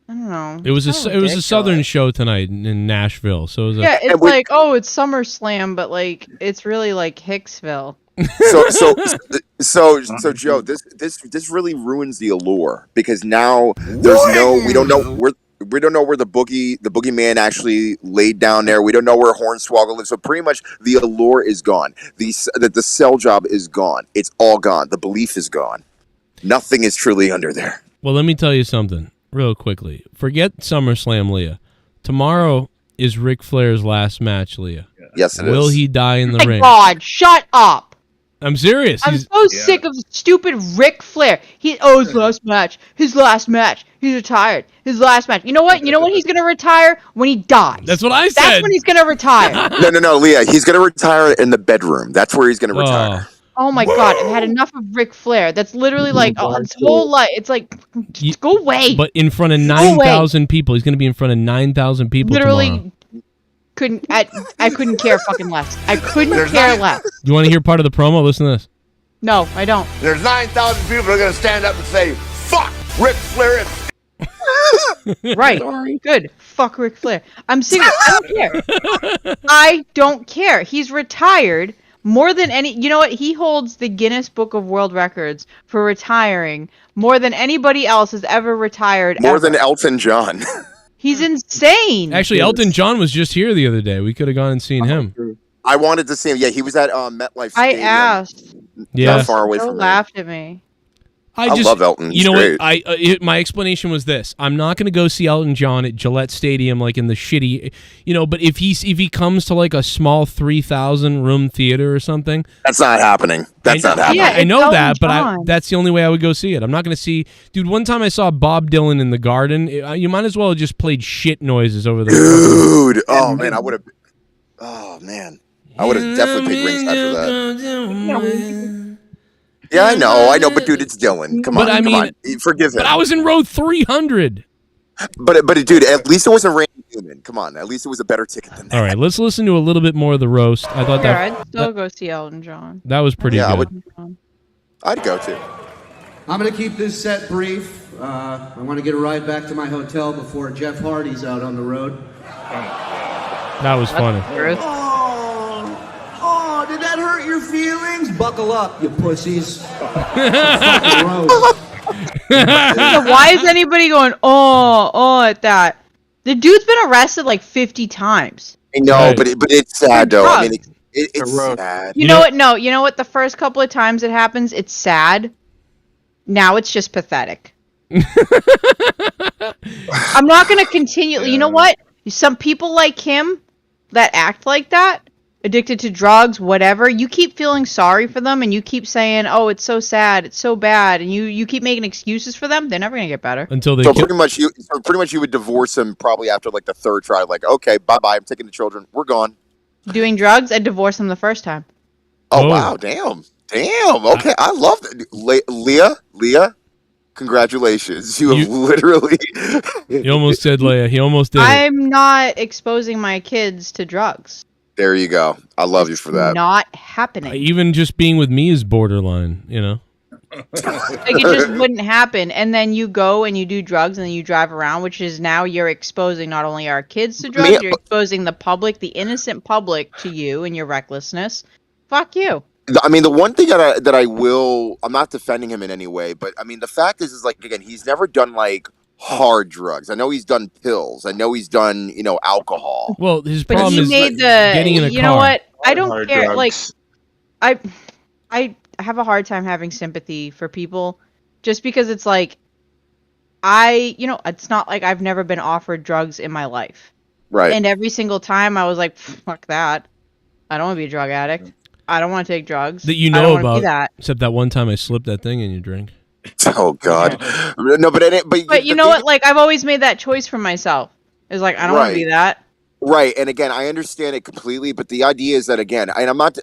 I don't know. It was a Southern show tonight in Nashville, so it was Yeah, it's like, oh, it's SummerSlam, but like it's really like Hicksville. So Joe, this really ruins the allure because now we don't know where the boogeyman actually laid down there. We don't know where Hornswoggle lives. So pretty much the allure is gone. The sell job is gone. It's all gone. The belief is gone. Nothing is truly under there. Well, let me tell you something real quickly. Forget SummerSlam, Leah. Tomorrow is Ric Flair's last match, Leah. Yes, it is. Will he die in the My ring? God, shut up! I'm serious. I'm so sick of stupid Ric Flair. His last match. His last match. He's retired. His last match. You know what? You know when he's gonna retire? When he dies. That's what I said. That's when he's gonna retire. No, Leah. He's gonna retire in the bedroom. That's where he's gonna retire. Oh my God! I've had enough of Ric Flair. That's literally like his whole life. It's like, just go away. But in front of 9,000 people, he's going to be in front of 9,000 people Literally, tomorrow. I couldn't care fucking less. I couldn't care less. You want to hear part of the promo? Listen to this. No, I don't. There's 9,000 people that are going to stand up and say, fuck Ric Flair. Right. Good. Fuck Ric Flair. I'm serious. I don't care. I don't care. He's retired. More than any, you know what? He holds the Guinness Book of World Records for retiring more than anybody else has ever retired. More than Elton John. He's insane. Actually, Elton John was just here the other day. We could have gone and seen him. I wanted to see him. Yeah, he was at MetLife Stadium. I asked. Yeah, not far away Still from me. laughed at me. I love Elton. You know He's what? My explanation was this: I'm not going to go see Elton John at Gillette Stadium, like in the shitty, But if he comes to like a small 3,000 room theater or something, that's not happening. That's not happening. I know Elton that, but John. that's the only way I would go see it. I'm not going to see, dude. One time I saw Bob Dylan in the Garden. You might as well have just played shit noises over there, dude. Oh man, I would have. Oh man, I would have definitely paid ringside for that. Yeah, I know, but dude, it's Dylan. Come on, forgive him. But I was in row 300. But dude, at least it wasn't Randy Newman. Come on, at least it was a better ticket than that. All right, let's listen to a little bit more of the roast. I thought I'd still go see Elton John. That was pretty good. I'd go too. I'm going to keep this set brief. I want to get a ride back to my hotel before Jeff Hardy's out on the road. That was funny. Oh, did that hurt your feelings? Buckle up, you pussies. Why is anybody going, oh, at that? The dude's been arrested like 50 times. I know, but it's sad though. I mean, it's sad. You know what? No, you know what? The first couple of times it happens, it's sad. Now it's just pathetic. I'm not going to continue. You know what? Some people like him that act like that, addicted to drugs, whatever, you keep feeling sorry for them and you keep saying, oh, it's so sad, it's so bad, and you keep making excuses for them, they're never going to get better. Until they pretty much you would divorce him probably after like the third try, like, okay, bye-bye, I'm taking the children, we're gone. Doing drugs, I'd divorce them the first time. Oh, wow, damn, okay, I love that. Leah, congratulations, you have literally... He almost said Leah, he almost did. I'm not exposing my kids to drugs. There you go. I love you for that. Not happening. Even just being with me is borderline, Like it just wouldn't happen. And then you go and you do drugs and then you drive around, which is now you're exposing not only our kids to drugs, you're exposing the public, the innocent public, to you and your recklessness. Fuck you. I mean, the one thing that I will, I'm not defending him in any way, but I mean, the fact is like, again, he's never done like hard drugs. I know he's done pills. I know he's done, alcohol. Well, his problem is getting in a car. You know what? I don't care. Drugs. Like, I have a hard time having sympathy for people just because it's like, it's not like I've never been offered drugs in my life. Right. And every single time I was like, fuck that. I don't want to be a drug addict. I don't want to take drugs. That you I don't know wanna be about. that. Except that one time I slipped that thing in your drink. Oh God. No, but But you know what? Like, I've always made that choice for myself. It's like, I don't want to be that. Right, and again, I understand it completely, but the idea is that and I'm not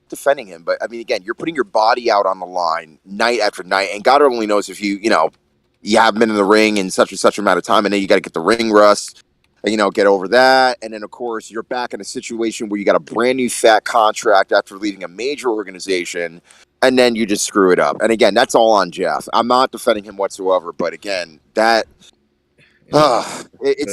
defending him, but I mean, again, you're putting your body out on the line night after night, and God only knows if you haven't been in the ring in such and such amount of time, and then you got to get the ring rust, and get over that, and then of course you're back in a situation where you got a brand new fat contract after leaving a major organization, and then you just screw it up. And again, that's all on Jeff. I'm not defending him whatsoever, but again, that. It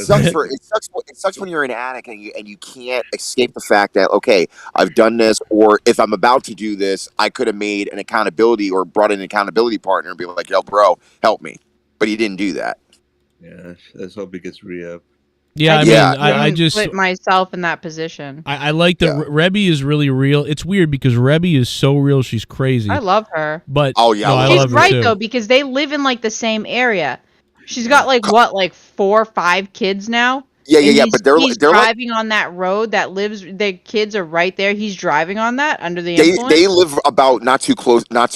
sucks when you're an addict and you can't escape the fact that, okay, I've done this, or if I'm about to do this, I could have made an accountability or brought in an accountability partner and be like, yo, bro, help me. But he didn't do that. Yeah, let's hope he gets re-up. Yeah, I just put myself in that position. I like that Rebby is really real. It's weird because Rebby is so real, she's crazy. I love her. But I she's love her right too. though, because they live in like the same area. She's got like 4 or 5 kids now. Yeah. And But they're driving on that road that lives. Their kids are right there. He's driving on that under the influence. They live about not too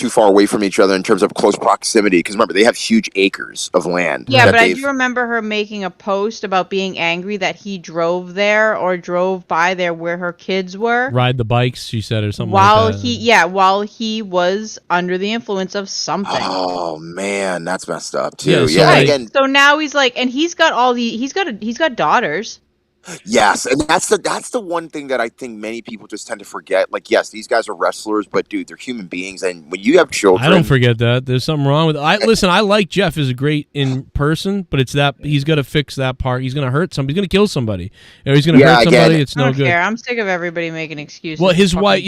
far away from each other in terms of close proximity. Because remember, they have huge acres of land. Yeah, but I do remember her making a post about being angry that he drove there or drove by there where her kids were. Ride the bikes, she said, or something While like that. while he was under the influence of something. Oh man, that's messed up too. So now he's like, and he's got daughters. Yes, and that's the one thing that I think many people just tend to forget. Like, yes, these guys are wrestlers, but dude, they're human beings, and when you have children, I don't forget that. There's something wrong with it. Listen, I like Jeff is great in person, but it's that he's got to fix that part. He's going to hurt somebody. He's going to kill somebody. Or he's going to hurt somebody. It's no good. I'm sick of everybody making excuses. Well, his wife,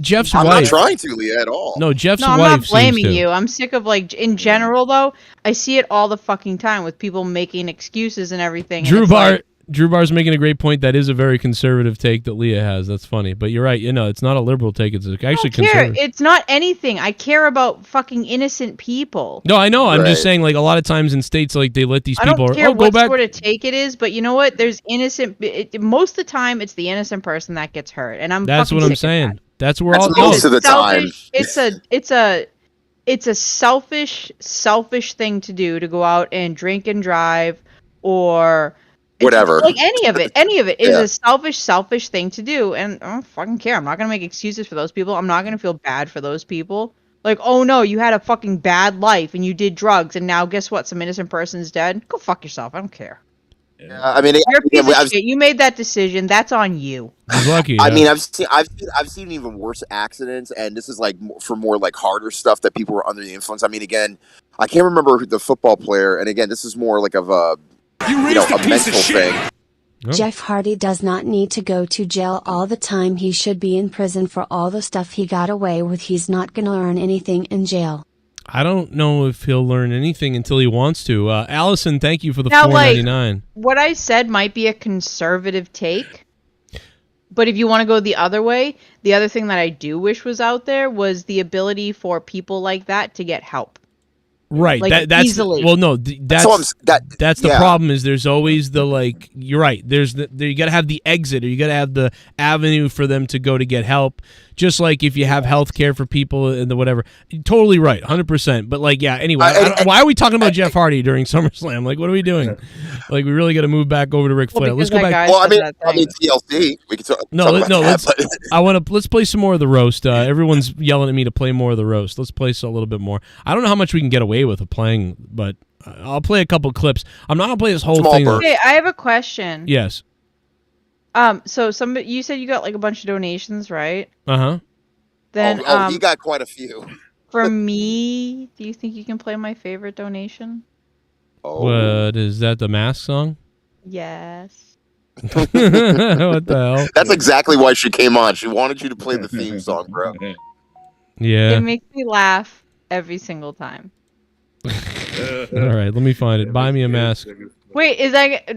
Jeff's wife. I'm not trying to, Leah, at all. No, Jeff's wife. I'm not blaming seems to. you. I'm sick of in general though. I see it all the fucking time with people making excuses and everything. Drew Bar's making a great point. That is a very conservative take that Leah has. That's funny. But you're right. It's not a liberal take. It's actually conservative. It's not anything. I care about fucking innocent people. No, I know. I'm just saying, like, a lot of times in states, like, they let these people... I don't care go what back. sort of take it is, but you know what? There's innocent... most of the time, it's the innocent person that gets hurt. And That's what I'm saying. That's where all... Most of the time. It's a selfish thing to do, to go out and drink and drive or... whatever. Like any of it is a selfish thing to do, and I don't fucking care. I'm not gonna make excuses for those people. I'm not gonna feel bad for those people. Like, oh no, you had a fucking bad life and you did drugs, and now guess what? Some innocent person's dead. Go fuck yourself. I don't care. I mean, you're a piece of shit. You made that decision. That's on you. He's lucky. I mean, I've seen even worse accidents, and this is like for more like harder stuff that people were under the influence. I mean, again, I can't remember who the football player, and again, this is more like of a a mental thing. Jeff Hardy does not need to go to jail all the time. He should be in prison for all the stuff he got away with. He's not gonna learn anything in jail. I don't know if he'll learn anything until he wants to. Allison, thank you for the $4.99. What I said might be a conservative take, but if you want to go the other way, the other thing that I do wish was out there was the ability for people like that to get help. Right. Like, that's easily. Well, no, that's the problem. Is there's always the like. You're right. There's you got to have the exit, or you got to have the avenue for them to go to get help. Just like if you have health care for people and the whatever. Totally right, 100%. But like, yeah. Anyway, why are we talking about Jeff Hardy during SummerSlam? Like, what are we doing? Like, we really got to move back over to Ric Flair. Let's go back. Well, I mean, TLC. We can talk. Let's play some more of the roast. Everyone's yelling at me to play more of the roast. Let's play a little bit more. I don't know how much we can get away with playing, but I'll play a couple clips. I'm not gonna play this whole thing. Okay, I have a question. Yes. So you said you got like a bunch of donations, right? Uh-huh. Then you got quite a few. For me, do you think you can play my favorite donation? What is that? The Mask song? Yes. What the hell? That's exactly why she came on. She wanted you to play the theme song, bro. Yeah. It makes me laugh every single time. All right, let me find it. Buy me a mask. Wait,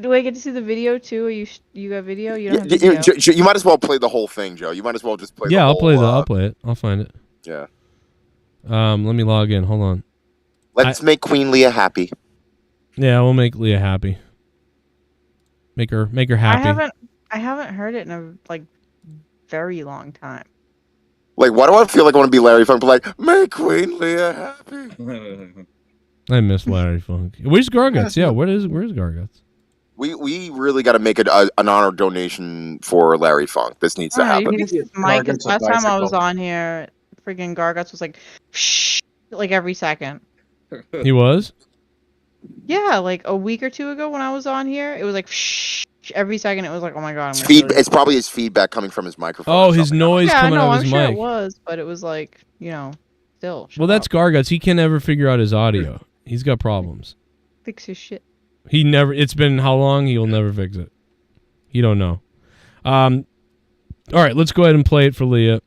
do I get to see the video too? Or you got video? You don't have video? You might as well play the whole thing, Joe. You might as well just play. Yeah, I'll play it. I'll find it. Yeah. Let me log in. Hold on. Let's make Queen Leah happy. Yeah, we'll make Leah happy. Make her happy. I haven't heard it in a like very long time. Like, why do I feel like I want to be Larry Funk? But like, make Queen Leah happy. I miss Larry Funk. Where's Garguts? Yeah, where's Garguts? We really got to make it an honor donation for Larry Funk. This needs to happen. Mike, last time I was on here, freaking Garguts was like, shh, like every second. He was? Yeah, like a week or two ago when I was on here, it was like, shh, every second. It was like, oh my god. It's probably his feedback coming from his microphone. Oh, his noise coming out of his I'm sure mic. it was, but it was like, still. Well, that's Garguts. He can never figure out his audio. He's got problems. Fix his shit. He never. It's been how long? He'll never fix it. He don't know. All right, let's go ahead and play it for Leah.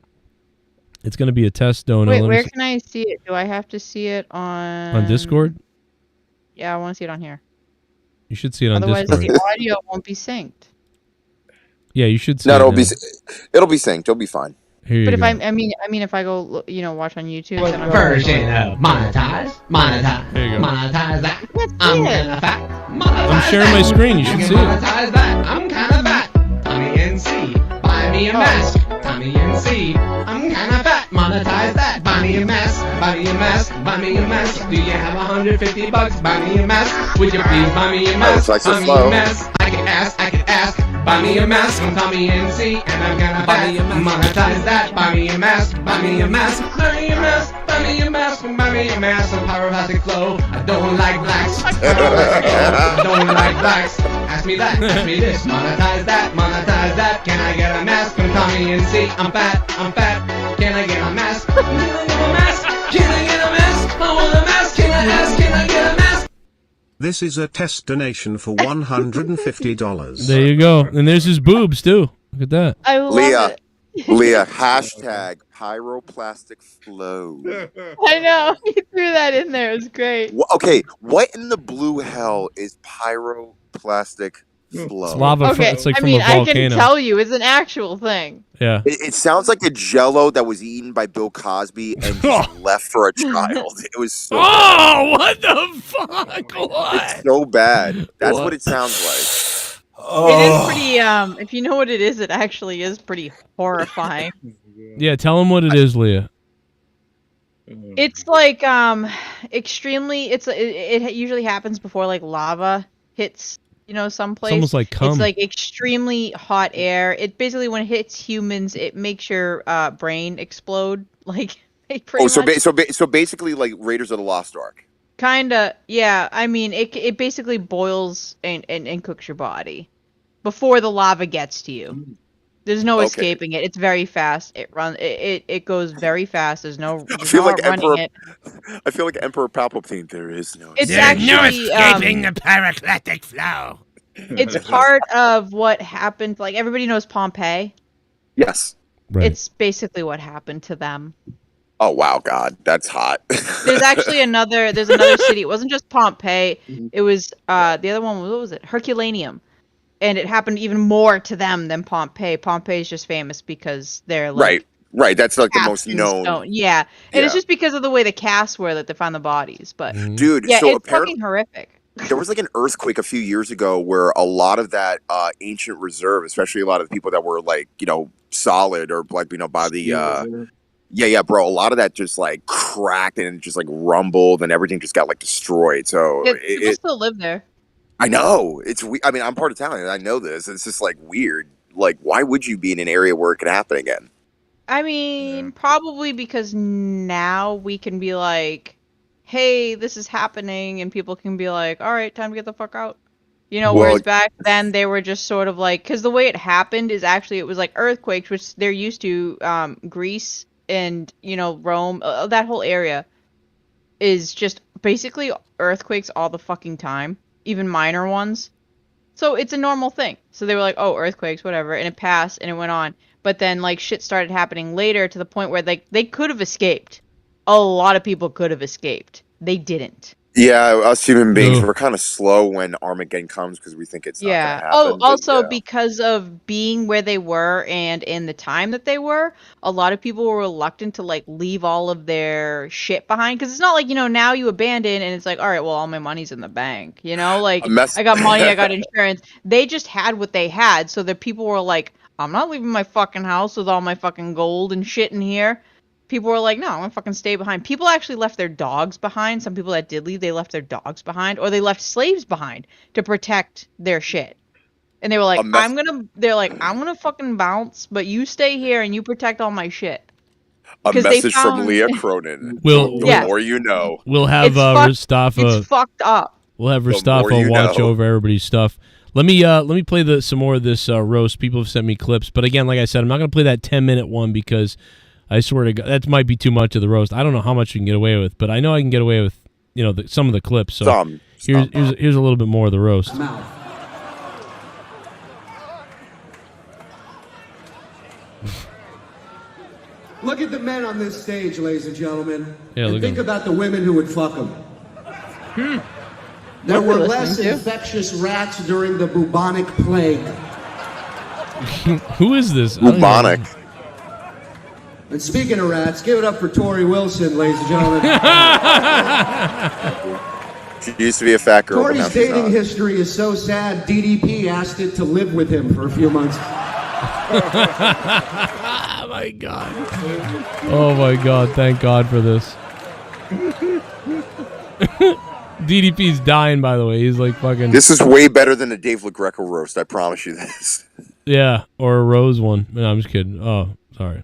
It's going to be a test donut. Wait, where can I see it? Do I have to see it on Discord? Yeah, I want to see it on here. You should see it on Otherwise, Discord. the audio won't be synced. Yeah, you should see No, it. it'll be synced. It'll be fine. Here you But go. if I mean, if I go, watch on YouTube, then I'm Version of monetize. There you go. Monetize that. I'm kinda fat. I'm sharing my screen. You should see it. Monetize that. I'm kinda fat. Tommy NC. Buy me a mask. Tommy NC. I'm kinda fat. Monetize that. Buy me a mask. Buy me a mask. Buy me a mask. Do you have $150? Buy me a mask. Would you please buy me a mask? Buy me a mask. I could ask. Buy me a mask from Tommy NC, and I'm gonna buy monetize that. Buy me a mask, buy me a mask, buy me a mask, buy me a mask, buy me a mask. Some pyroclastic flow. I don't like blacks. I don't like blacks. Ask me that, ask me this. Monetize that. Can I get a mask from Tommy NC? I'm fat. Can I get a mask? Can I get a mask? Can I get a mask? I want a mask. Can I get a mask? This is a test donation for $150. There you go. And there's his boobs, too. Look at that. I love it. Leah, hashtag pyroplastic flow. I know. He threw that in there. It was great. Okay, what in the blue hell is pyroplastic flow? It's lava. Okay, It's like I from mean, a I volcano. can tell you, it's an actual thing. Yeah. It sounds like a Jello that was eaten by Bill Cosby and just left for a child. It was so Oh, what the fuck? What? It's so bad. That's what it sounds like. It is pretty, if you know what it is, it actually is pretty horrifying. Yeah, tell him what it is, Leah. It's like, extremely, it usually happens before, like, lava hits, someplace. It's almost like cum. It's like extremely hot air. It basically, when it hits humans, it makes your brain explode. Like, So basically, like Raiders of the Lost Ark. Kinda, yeah. I mean, it basically boils and cooks your body before the lava gets to you. There's no escaping it. It's very fast. It goes very fast. There's no running it. I feel like Emperor Palpatine. There is no. It's actually no escaping the pyroclastic flow. It's part of what happened. Like, everybody knows Pompeii. Yes. Right. It's basically what happened to them. Oh wow, God, that's hot. There's actually another city. It wasn't just Pompeii. It was the other one. What was it? Herculaneum. And it happened even more to them than Pompeii. Pompeii is just famous because they're like right. That's like the cast most in known. stone. Yeah, and it's just because of the way the casts were that they found the bodies. But Dude, yeah, so it's fucking horrific. There was like an earthquake a few years ago where a lot of that ancient reserve, especially a lot of the people that were like solid or like by the yeah, bro. A lot of that just like cracked and just like rumbled and everything just got like destroyed. So People still live there. I know it's. I mean, I'm part of town and I know this. It's just like weird. Like, why would you be in an area where it could happen again? I mean, probably because now we can be like, hey, this is happening, and people can be like, all right, time to get the fuck out. Whereas back then they were just sort of like, because the way it happened is actually it was like earthquakes, which they're used to. Greece and Rome, that whole area is just basically earthquakes all the fucking time, even minor ones. So it's a normal thing. So they were like, oh, earthquakes, whatever, and it passed and it went on. But then like shit started happening later to the point where they could have escaped. A lot of people could have escaped. They didn't. Yeah, us human beings, we're kind of slow when Armageddon comes because we think it's not going to happen. Oh, but also yeah. because of being where they were and in the time that they were, a lot of people were reluctant to like leave all of their shit behind because it's not like, you know, now you abandon and it's like, all right, well, all my money's in the bank, you know, like I got money, I got insurance. They just had what they had, so that people were like, I'm not leaving my fucking house with all my fucking gold and shit in here. People were like, no, I'm gonna fucking stay behind. People actually left their dogs behind. Some people that did leave, they left their dogs behind, or they left slaves behind to protect their shit. And they were like, I'm gonna fucking bounce, but you stay here and you protect all my shit. A message from Leah Cronin. The more you know. We'll have Mustafa. It's fucked up. We'll have The Mustafa more you watch know. over everybody's stuff. Let me play some more of this roast. People have sent me clips, but again, like I said, I'm not gonna play that 10-minute one because I swear to God, that might be too much of the roast. I don't know how much you can get away with, but I know I can get away with, you know, some of the clips. So here's a little bit more of the roast. Look at the men on this stage, ladies and gentlemen, Yeah, and look think at about the women who would fuck them. There were less infectious rats during the bubonic plague. Who is this? Bubonic. And speaking of rats, give it up for Tori Wilson, ladies and gentlemen. She used to be a fat girl. but now Tori's she's dating not. history is so sad, DDP asked it to live with him for a few months. Oh my God. Oh my God. Thank God for this. DDP's dying, by the way. He's like fucking. This is way better than the Dave LaGreca roast. I promise you this. Yeah, or a Rose one. No, I'm just kidding. Oh, sorry.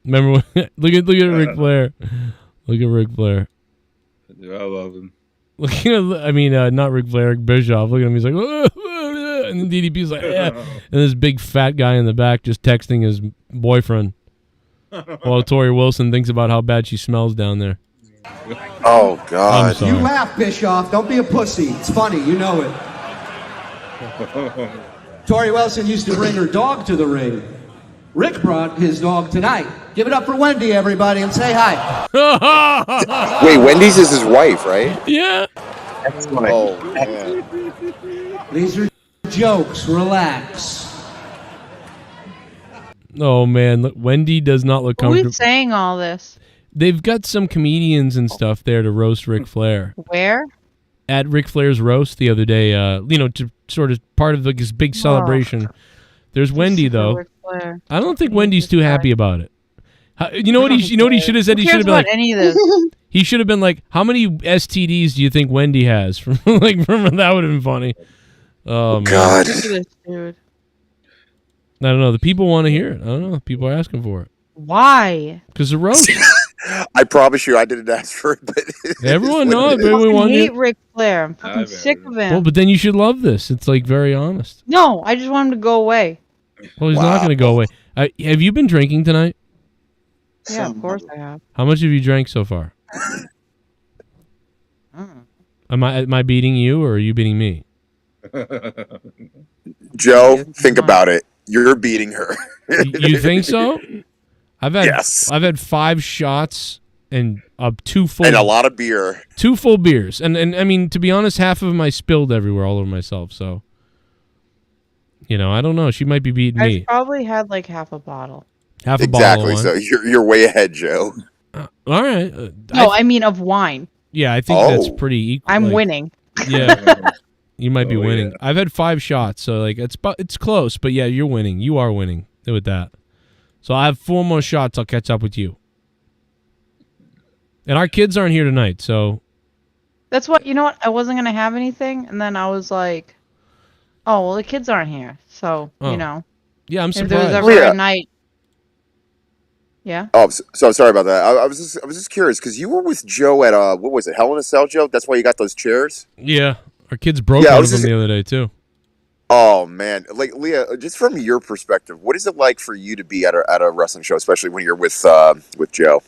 Remember when, look at Ric Flair. Look at Ric Flair. Yeah, I love him. Look at, I mean, not Ric Flair, Eric Bischoff. Look at him. He's like, and then DDP's like, yeah. And this big fat guy in the back just texting his boyfriend while Tori Wilson thinks about how bad she smells down there. Oh God! I'm sorry. You laugh, Bischoff. Don't be a pussy. It's funny. You know it. Tori Wilson used to bring her dog to the ring. Rick brought his dog tonight. Give it up for Wendy, everybody, and say hi. Wait, Wendy's is his wife, right? Yeah. Oh man. These are jokes. Relax. Oh man, look, Wendy does not look Who comfortable. is saying all this? They've got some comedians and stuff there to roast Ric Flair. Where? At Ric Flair's roast the other day, you know, to sort of part of like this big celebration. There's Wendy though. Ric Flair. I don't think Wendy's too happy about it. You know what he should have said? Who He should have cares been about like, any of this? he should have been like, how many STDs do you think Wendy has? From that would have been funny. Oh man. God. Look at this dude. I don't know. The people want to hear it. I don't know. People are asking for it. Why? Because the roast. I promise you, I didn't ask for it, but Everyone knows. I Everyone wants hate it. Ric Flair. I'm fucking sick of him. Well, but then you should love this. It's like very honest. No, I just want him to go away. Well, he's not going to go away. Have you been drinking tonight? Yeah, of course I have. How much have you drank so far? Am I beating you or are you beating me? Joe, think about it. You're beating her. You think so? I've had 5 shots and 2 full and a lot of beer. 2 full beers. And I mean, to be honest, half of them I spilled everywhere all over myself. So, you know, I don't know. She might be beating me. I probably had like half a bottle. Half a bottle of Exactly. wine. So you're way ahead, Joe. All right. No, I mean of wine. Yeah, I think that's pretty equal. I'm winning. Yeah. You might be winning. I've had 5 shots, so like it's close, but yeah, you're winning. You are winning with that. So I have 4 more shots. I'll catch up with you. And our kids aren't here tonight, so That's what, you know what? I wasn't going to have anything, and then I was like, oh, well, the kids aren't here. So, Oh. you know. Yeah, I'm If there was surprised. ever a night. Yeah? Oh, so I'm sorry about that. I was just curious because you were with Joe at what was it, Hell in a Cell, Joe? That's why you got those chairs. Yeah, our kids broke Yeah, I one was of them just- the other day too. Oh man, like Leah, just from your perspective, what is it like for you to be at a wrestling show, especially when you're with Joe?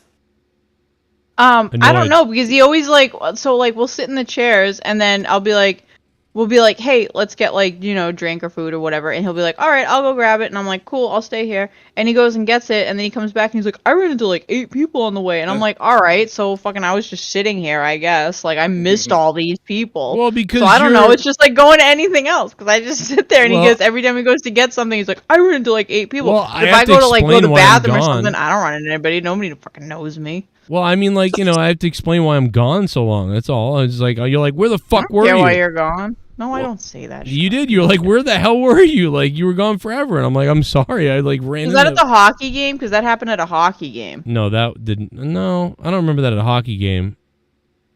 I don't know, because he always like, so like we'll sit in the chairs and then I'll be like, we'll be like, hey, let's get like, you know, drink or food or whatever. And he'll be like, all right, I'll go grab it. And I'm like, cool, I'll stay here. And he goes and gets it. And then he comes back and he's like, I ran into like 8 people on the way. And I'm like, all right, so fucking I was just sitting here, I guess. Like I missed all these people. Well, because so I don't know. It's just like going to anything else. Because I just sit there and he goes, every time he goes to get something, he's like, I ran into like 8 people. Well, But if I go to like go to the bathroom or something, I don't run into anybody. Nobody fucking knows me. Well, I mean, like, you know, I have to explain why I'm gone so long. That's all. It's like, you're like, where the fuck were you? Why you're gone? No, I don't say that. You did. You were like, where the hell were you? Like, you were gone forever. And I'm like, I'm sorry. I like ran. Was that at the hockey game? Because that happened at a hockey game. No, that didn't. No, I don't remember that at a hockey game.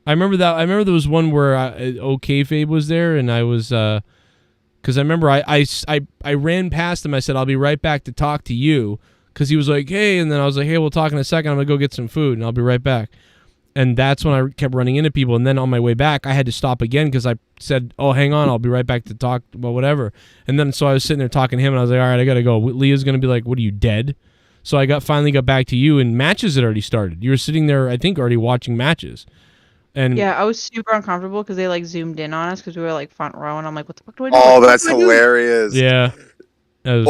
I remember that. I remember there was one where Fabe was there, and I was, because I remember I ran past him. I said, I'll be right back to talk to you, because he was like, hey, and then I was like, hey, we'll talk in a second. I'm gonna go get some food, and I'll be right back. And that's when I kept running into people. And then on my way back, I had to stop again because I said, oh, hang on, I'll be right back to talk about whatever. And then so I was sitting there talking to him, and I was like, all right, I got to go. Leah's going to be like, what, are you dead? So I finally got back to you, and matches had already started. You were sitting there, I think, already watching matches. And yeah, I was super uncomfortable because they like zoomed in on us because we were like front row, and I'm like, what the fuck do I do? Oh, that's hilarious. Yeah. I'm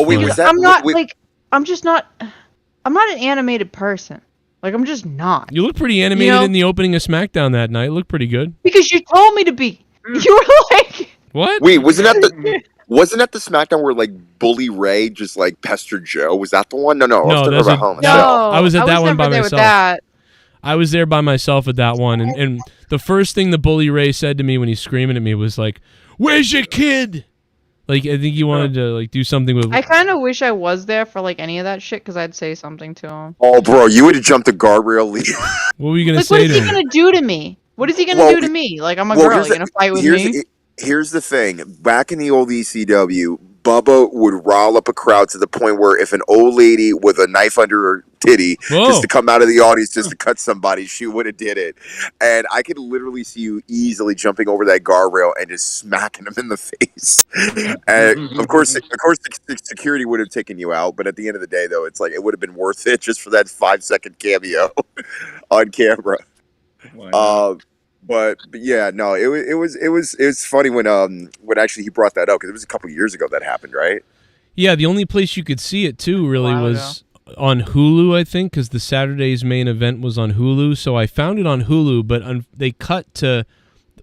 not like, I'm not an animated person. Like, I'm just not. You look pretty animated in the opening of SmackDown that night. It looked pretty good. Because you told me to be. You were like... What? Wait, wasn't that the SmackDown where, like, Bully Ray just, like, pestered Joe? Was that the one? No, I was at that one by myself. I was there by myself at that one. And the first thing the Bully Ray said to me when he's screaming at me was like, where's your kid? Like, I think he wanted to like do something with... I kind of wish I was there for, like, any of that shit, because I'd say something to him. Oh, bro, you would have jumped the guardrail. What were you going to like, say to him? What is he going to do to me? What is he going to do to me? Like, I'm a girl. You going to fight with me? Here's the thing. Back in the old ECW, Bubba would rile up a crowd to the point where if an old lady with a knife under her titty just to come out of the audience just to cut somebody, she would have did it. And I could literally see you easily jumping over that guardrail and just smacking him in the face. And of course, the security would have taken you out. But at the end of the day, though, it's like it would have been worth it just for that 5-second cameo on camera. But yeah, no, it was funny when actually he brought that up because it was a couple of years ago that happened, right? Yeah, the only place you could see it too really was on Hulu, I think, because the Saturday's main event was on Hulu. So I found it on Hulu, but they cut to,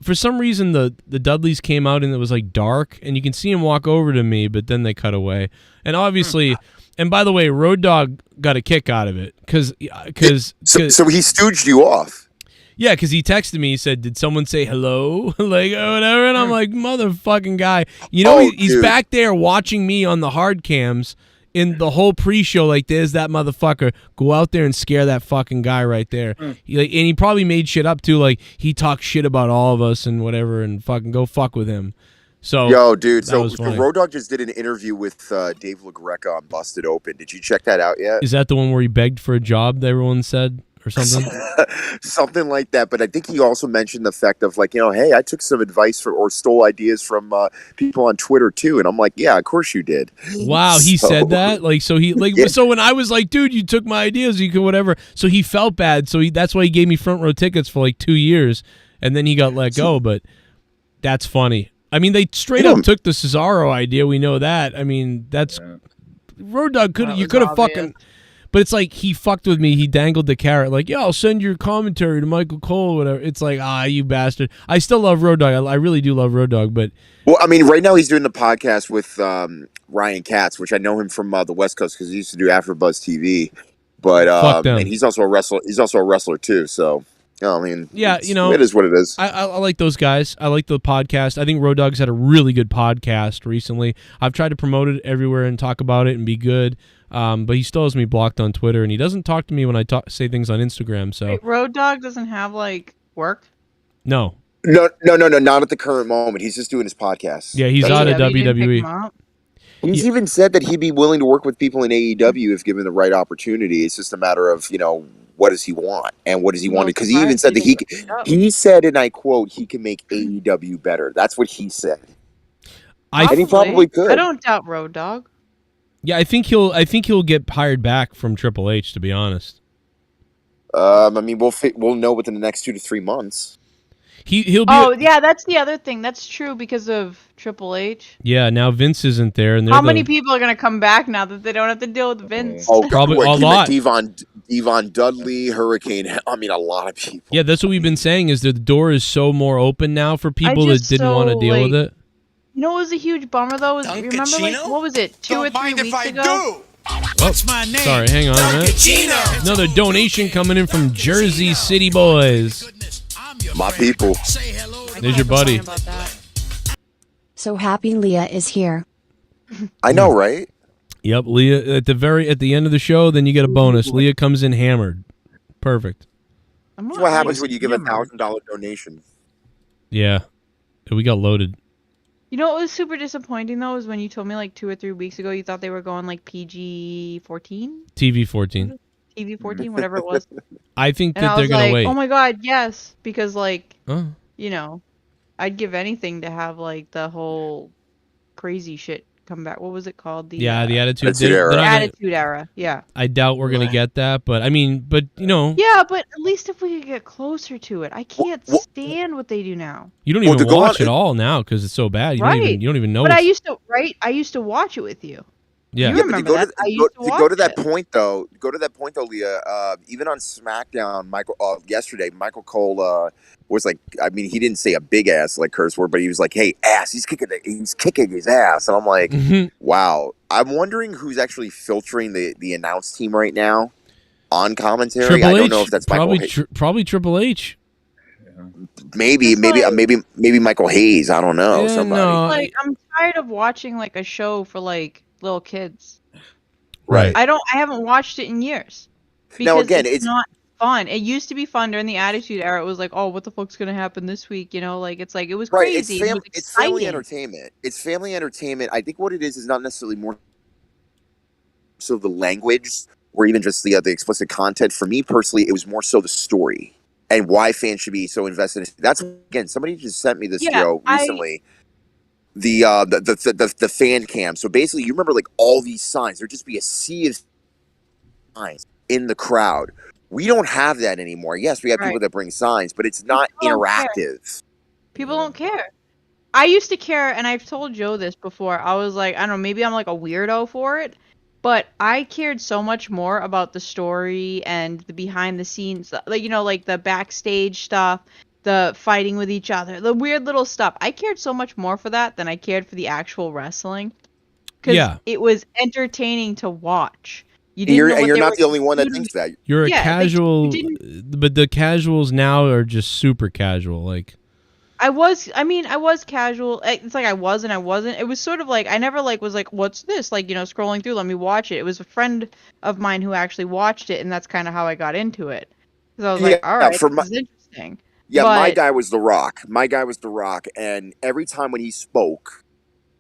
for some reason the Dudleys came out and it was like dark, and you can see him walk over to me, but then they cut away. And obviously, and by the way, Road Dogg got a kick out of it because so he stooged you off. Yeah, because he texted me. He said, "Did someone say hello?" Like whatever, and I'm like, "Motherfucking guy!" You know, he's back there watching me on the hard cams in the whole pre-show. Like, there's that motherfucker. Go out there and scare that fucking guy right there. And he probably made shit up too. Like he talks shit about all of us and whatever, and fucking go fuck with him. So, yo, dude. So Road Dogg just did an interview with Dave LaGreca on Busted Open. Did you check that out yet? Is that the one where he begged for a job? That everyone said. Or something, something like that. But I think he also mentioned the fact of like, hey, I took some advice or stole ideas from people on Twitter too. And I'm like, yeah, of course you did. Wow, he said that. Like, so he like, so when I was like, dude, you took my ideas, you could whatever. So he felt bad. So that's why he gave me front row tickets for like 2 years, and then he got let go. But that's funny. I mean, they straight up took the Cesaro idea. We know that. I mean, that's Road Dogg could have fucking. But it's like he fucked with me. He dangled the carrot. Like, yeah, I'll send your commentary to Michael Cole or whatever. It's like, you bastard. I still love Road Dogg. I really do love Road Dogg. But well, I mean, right now he's doing the podcast with Ryan Katz, which I know him from the West Coast because he used to do AfterBuzz TV. But and he's also a wrestler. He's also a wrestler too. So I mean, yeah, it is what it is. I like those guys. I like the podcast. I think Road Dogg's had a really good podcast recently. I've tried to promote it everywhere and talk about it and be good. But he still has me blocked on Twitter, and he doesn't talk to me when I say things on Instagram. So wait, Road Dogg doesn't have like work? No, not at the current moment. He's just doing his podcast. Yeah, he's out of WWE. He's even said that he'd be willing to work with people in AEW if given the right opportunity. It's just a matter of what does he want and what does he want? Because he even said that he said, and I quote, he can make AEW better. That's what he said. And he probably could. I don't doubt Road Dogg. Yeah, I think he'll get hired back from Triple H, to be honest. I mean, we'll know within the next 2 to 3 months. He'll be. Oh yeah, that's the other thing. That's true because of Triple H. Yeah, now Vince isn't there, and How many people are gonna come back now that they don't have to deal with Vince? Oh, Probably what, a you lot. meant Devon Dudley, Hurricane. I mean, a lot of people. Yeah, that's what we've been saying. Is that the door is so more open now for people that didn't want to deal with it. You know what was a huge bummer though? Was remember like what was it 2 or 3 weeks ago? What's my name? Sorry, hang on a minute. Another donation coming in from Jersey City boys. My people. There's your buddy. So happy Leah is here. I know, right? Yep, Leah at the end of the show, then you get a bonus. Leah comes in hammered. Perfect. That's what happens when you give $1,000 donation. Yeah. We got loaded. You know what was super disappointing though is when you told me like 2 or 3 weeks ago you thought they were going like PG-14, TV-14. TV-14, whatever it was. I think And that I they're was gonna like, wait. oh my god, yes, because like, Oh. you know, I'd give anything to have like the whole crazy shit come back. What was it called? The The attitude Attitude Era. Yeah. I doubt we're gonna get that, but I mean, you know, Yeah, but at least if we could get closer to it. I can't stand what they do now. you don't even watch it all now because it's so bad. You don't even know. But it's- I used to watch it with you. Yeah. You Yeah, remember that? I used to watch go to that it. point though. Go to that point though, Leah. Even on SmackDown, yesterday, Michael Cole was like, I mean, he didn't say a big ass like curse word, but he was like, "Hey, ass!" He's kicking his ass, and I'm like, wow. I'm wondering who's actually filtering the announce team right now on commentary. Triple I don't H, know if that's probably Michael. probably Triple H. Maybe Michael Hayes. I don't know. Somebody. Like I'm tired of watching like a show for like little kids. Right. I haven't watched it in years. Because Now, again, it's it's not fun. It used to be fun during the Attitude Era. It was like, oh, what the fuck's gonna happen this week? You know, like it's like it was Right, crazy. It was it's family exciting. entertainment. It's family entertainment. I think what it is not necessarily more so the language or even just the explicit content. For me personally, it was more so the story and why fans should be so invested. That's again, somebody just sent me this Joe recently. The fan cam. So basically, you remember like all these signs. There'd just be a sea of signs in the crowd. We don't have that anymore. Yes, we have people that bring signs, but it's not interactive. People don't care. I used to care, and I've told Joe this before. I was like, I don't know, maybe I'm like a weirdo for it, but I cared so much more about the story and the behind the scenes, like, you know, like the backstage stuff, the fighting with each other, the weird little stuff. I cared so much more for that than I cared for the actual wrestling. Because it was entertaining to watch. You didn't know what you're they not were the only one that doing. thinks that. You're a Yeah, like, casual, you but the casuals now are just super casual. Like I was casual. It's like I was and I wasn't. It was sort of like I never like was like, what's this? Like, you know, scrolling through, let me watch it. It was a friend of mine who actually watched it, and that's kind of how I got into it. Because I was like, all right, this is interesting. Yeah, But my guy was The Rock. And every time when he spoke,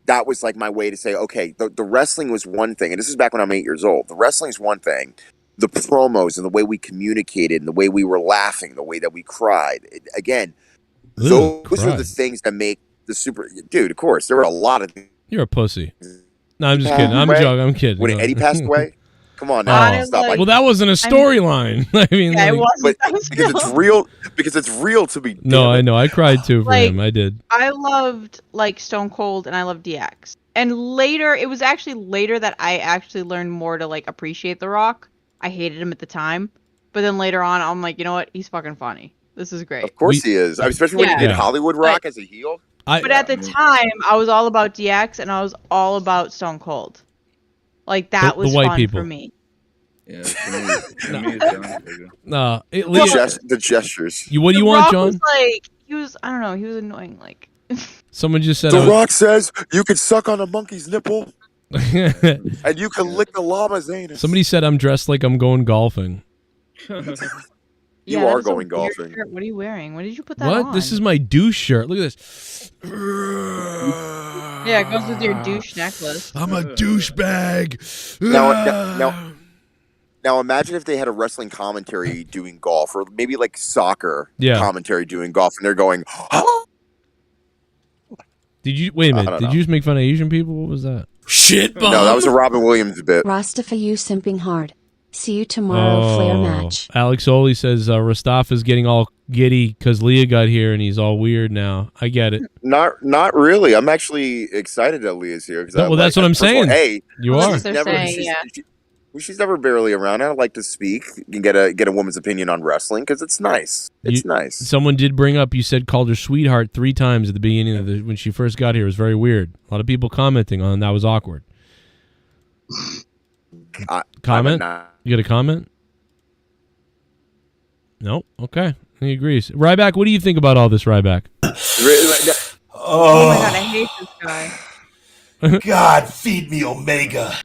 that was like my way to say, okay, the wrestling was one thing, and this is back when I'm 8 years old. The wrestling is one thing. The promos and the way we communicated and the way we were laughing, the way that we cried. Again, those are the things that make the super... Dude, of course, there were a lot of things. You're a pussy. No, I'm just kidding. I'm joking. I'm kidding. When Eddie passed away? Come on now. Stop. Well, that wasn't a storyline. I mean, yeah, it like- wasn't. Because it's real to me. No, I know. I cried too for him. I did. I loved like Stone Cold and I loved DX. And later, it was actually later that I actually learned more to like appreciate The Rock. I hated him at the time, but then later on, I'm like, you know what? He's fucking funny. This is great. Of course he is. I mean, especially when he did Hollywood Rock as a heel. But at the time, I was all about DX and I was all about Stone Cold. Like that was white fun people. for me. Yeah, to me it's John. No, The gestures. What do you The want, Rock John? Was like he was. I don't know. He was annoying. Like Someone just said. The Rock says you can suck on a monkey's nipple, and you can lick the llama's anus. Somebody said I'm dressed like I'm going golfing. You that are is a going weird golfing. shirt. What are you wearing? When did you put that What? on? This is my douche shirt. Look at this. Yeah, it goes with your douche necklace. I'm a douchebag. Now imagine if they had a wrestling commentary doing golf, or maybe like soccer commentary doing golf, and they're going, Did you wait a minute? Did you just make fun of Asian people? What was that? Shit, no, that was a Robin Williams bit. Rasta for you simping hard. See you tomorrow, Flair match. Alex Oli says Rastafa's getting all giddy because Leah got here and he's all weird now. I get it. Not really. I'm actually excited that Leah's here. Well, that's what I'm saying. Hey, you are. She's never barely around. I like to speak and get a woman's opinion on wrestling because it's nice. It's nice. Someone did bring up, you called her sweetheart 3 times at the beginning of when she first got here. It was very weird. A lot of people commenting on that was awkward. Comment? You got a comment? No? Okay. He agrees. Ryback, what do you think about all this, Ryback? Oh my god, I hate this guy. God, feed me Omega.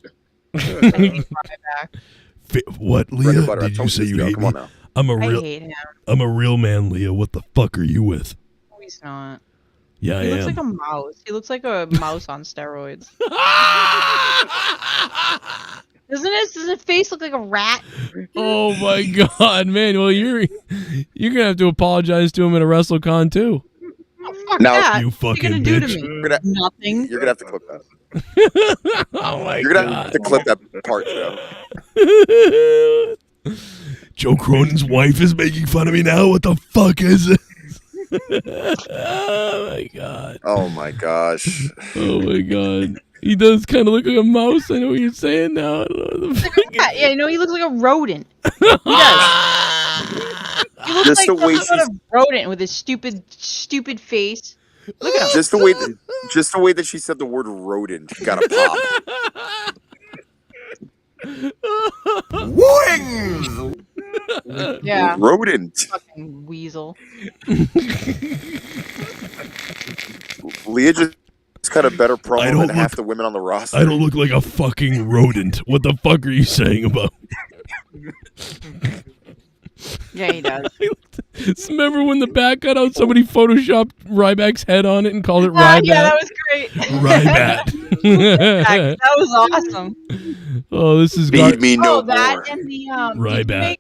What, Leah? Did you say you hate me? I'm a hate him. I'm a real man, Leah. What the fuck are you with? No, he's not. Yeah, he I looks am. like a mouse. He looks like a mouse on steroids. Doesn't his face look like a rat? Oh my god, man! Well, you're gonna have to apologize to him at a WrestleCon too. Oh, fuck Now, that. you What are fucking you gonna do bitch. to me? Nothing. You're gonna have to clip that. Oh my You're gonna have to clip that part, Joe. Joe Cronin's wife is making fun of me now. What the fuck is this? Oh my god. Oh my gosh. Oh my god. He does kind of look like a mouse. I know what you're saying now. I don't know what the fuck Yeah, he looks like a rodent. He does. He looks Just like the way some sort of rodent with his stupid face. Look at him. Just the way that she said the word rodent got a pop. Wing! Yeah. Rodent. Fucking weasel. Leah just cut a better promo I don't than half the women on the roster. I don't look like a fucking rodent. What the fuck are you saying about me? Yeah, he does. Remember when the back got out, somebody photoshopped Ryback's head on it and called it Ryback? Yeah, that was great. Ryback. That was awesome. Oh, this is Feed me no that more. and the Ryback.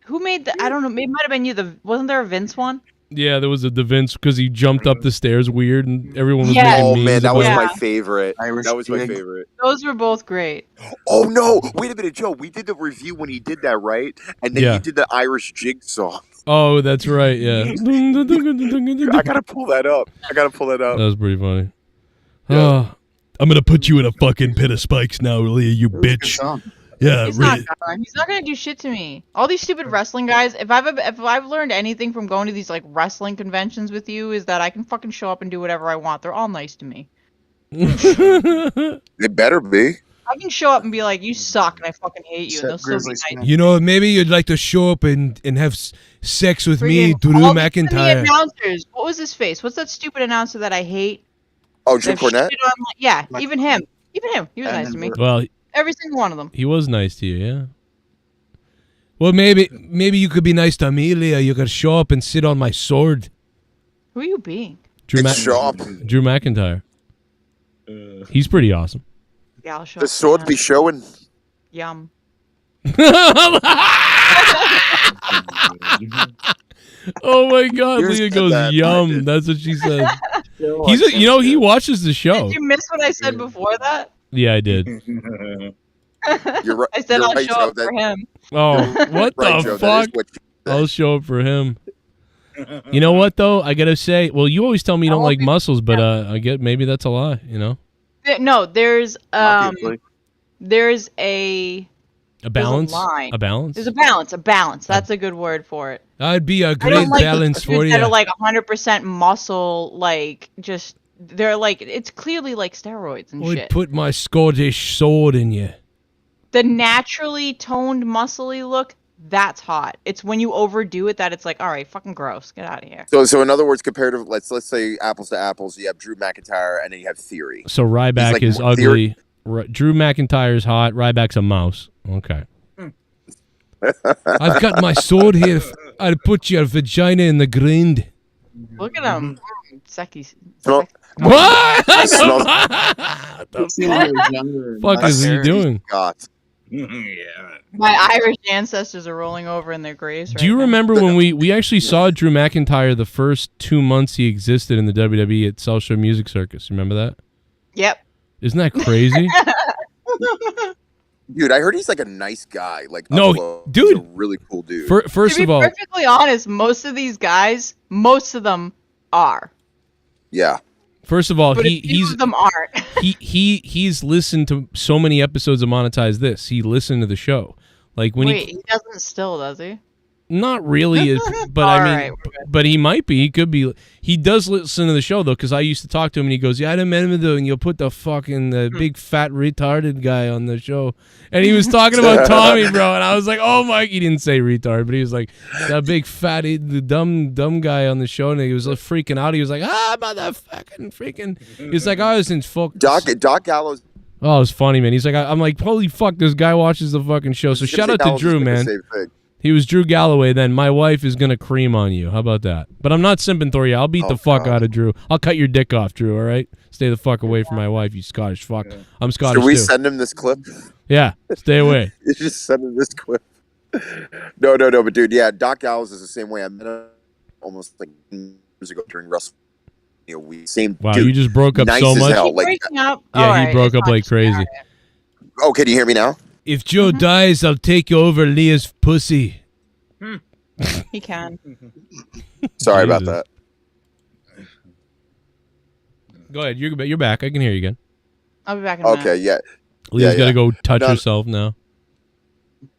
Who made the? I don't know. It might have been you. Wasn't there a Vince one? Yeah, there was a Vince because he jumped up the stairs weird and everyone was Yeah. making Oh memes man, that was about it. my favorite. That was my favorite. Those were both great. Oh no! Wait a minute, Joe. We did the review when he did that, right? And then Yeah. he did the Irish jig song. Oh, that's right, yeah. I gotta pull that up. That was pretty funny. Yeah. I'm gonna put you in a fucking pit of spikes now, Leah, you bitch. Yeah, He's really. not gonna do shit to me. All these stupid wrestling guys. If I've learned anything from going to these like wrestling conventions with you, is that I can fucking show up and do whatever I want. They're all nice to me. It better be. I can show up and be like, "You suck," and I fucking hate you. And they'll still be nice. You know, maybe you'd like to show up and have sex with me, Friggin' Drew all the McIntyre. announcers. What was his face? What's that stupid announcer that I hate? Oh, Jim That Cornette? shit on, yeah, even him. He was nice to me. Well, Every single one of them. he was nice to you, yeah. Well, maybe you could be nice to me, Leah. You could show up and sit on my sword. Who are you being? Drew, show up. Drew McIntyre. He's pretty awesome. Yeah, I'll show The up. sword be showing. Yum. Oh my god, You Leah said goes that. yum. That's what she said. He watches the show. Did you miss what I said before that? Yeah, I did. You're right. I said you're I'll right, show Joe, up for him. Oh, what Right, the Joe, that fuck? is what I'll show up for him. You know what though? I gotta say, well, you always tell me you don't like muscles, but I get maybe that's a lie. You know, No, there's Obviously. there's a balance. line. A balance. There's a balance. A balance. That's a good word for it. I'd be a I great don't like balance dudes for you. that are like 100% muscle, like just they're like it's clearly like steroids and I'd shit. put my Scottish sword in you. The naturally toned, muscly look, that's hot. It's when you overdo it that it's like, all right, fucking gross, get out of here. So in other words, compared to let's say apples to apples, you have Drew McIntyre and then you have Theory. So Ryback like is more ugly. Drew McIntyre's hot. Ryback's a mouse. Okay. I've got my sword here. I'll put your vagina in the grind. Look at him. Sexy. Smell- What? Smells- Fuck is he doing? God. My Irish ancestors are rolling over in their graves right Do you now. remember when we actually saw Drew McIntyre the first 2 months he existed in the WWE at South Shore Music Circus? Remember that? Yep. Isn't that crazy? Dude, I heard he's like a nice guy. Like, No, up close. dude. He's a really cool dude. First To of be all, perfectly honest, most of these guys, most of them are. Yeah. First of all, But a few of them aren't. he's listened to so many episodes of Monetize This. He listened to the show. Like when Wait, he doesn't still, does he? Not really, but I mean, Alright, but he might be. He could be. He does listen to the show though, because I used to talk to him, and he goes, "Yeah, I remember though, and you'll put the fucking big fat retarded guy on the show," and he was talking about Tommy, bro, and I was like, "Oh my!" He didn't say retard, but he was like that big fatty, the dumb guy on the show, and he was like, freaking out. He was like, "Ah, motherfucking freaking!" He's like, "I was in fuck." Doc Gallows. Oh, it was funny, man. He's like, I'm like, holy fuck, this guy watches the fucking show. So shout out to Drew, man. He was Drew Galloway then. My wife is going to cream on you. How about that? But I'm not simping for you. I'll beat the fuck out of Drew. I'll cut your dick off, Drew, all right? Stay the fuck away from my wife, you Scottish fuck. I'm Scottish, Should we too. send him this clip? Yeah, stay away. You just send him this clip. No, but dude, yeah, Doc Gallows is the same way. I met him almost like years ago during WrestleMania week. Same Wow, dude, you just broke up nice so as much. hell. Like, Breaking up. Yeah, Alright, he broke it's up not like just crazy. oh, can you hear me now? If Joe dies, I'll take over Leah's pussy. He can. Sorry about that. Go ahead. You're back. I can hear you again. I'll be back in a minute. Okay, yeah. Leah's got to go touch No. herself now.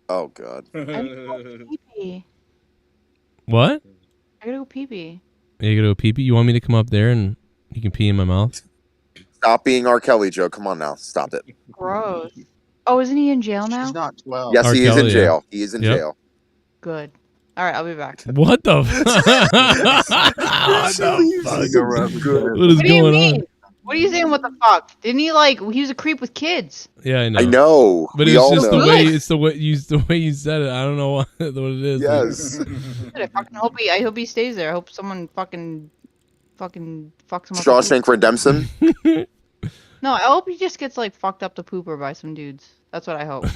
Oh, God. I gotta go pee-pee. What? I gotta go pee-pee. You got to go pee-pee? You want me to come up there and you can pee in my mouth? Stop being R. Kelly, Joe. Come on now. Stop it. Gross. Oh, isn't he in jail now? He's not 12. Yes, R. he is in Kelly, jail. yeah. He is in Yep. jail. Good. All right, I'll be back. What the fuck? What is What do you going mean? on? What are you saying? What the fuck? Didn't he he was a creep with kids? Yeah, I know. I know. But We it's all just know. the way you said it. I don't know what it is. Yes. I fucking hope I hope he stays there. I hope someone fucking fucks him up. Shawshank Redemption. No, I hope he just gets like fucked up to pooper by some dudes. That's what I hope.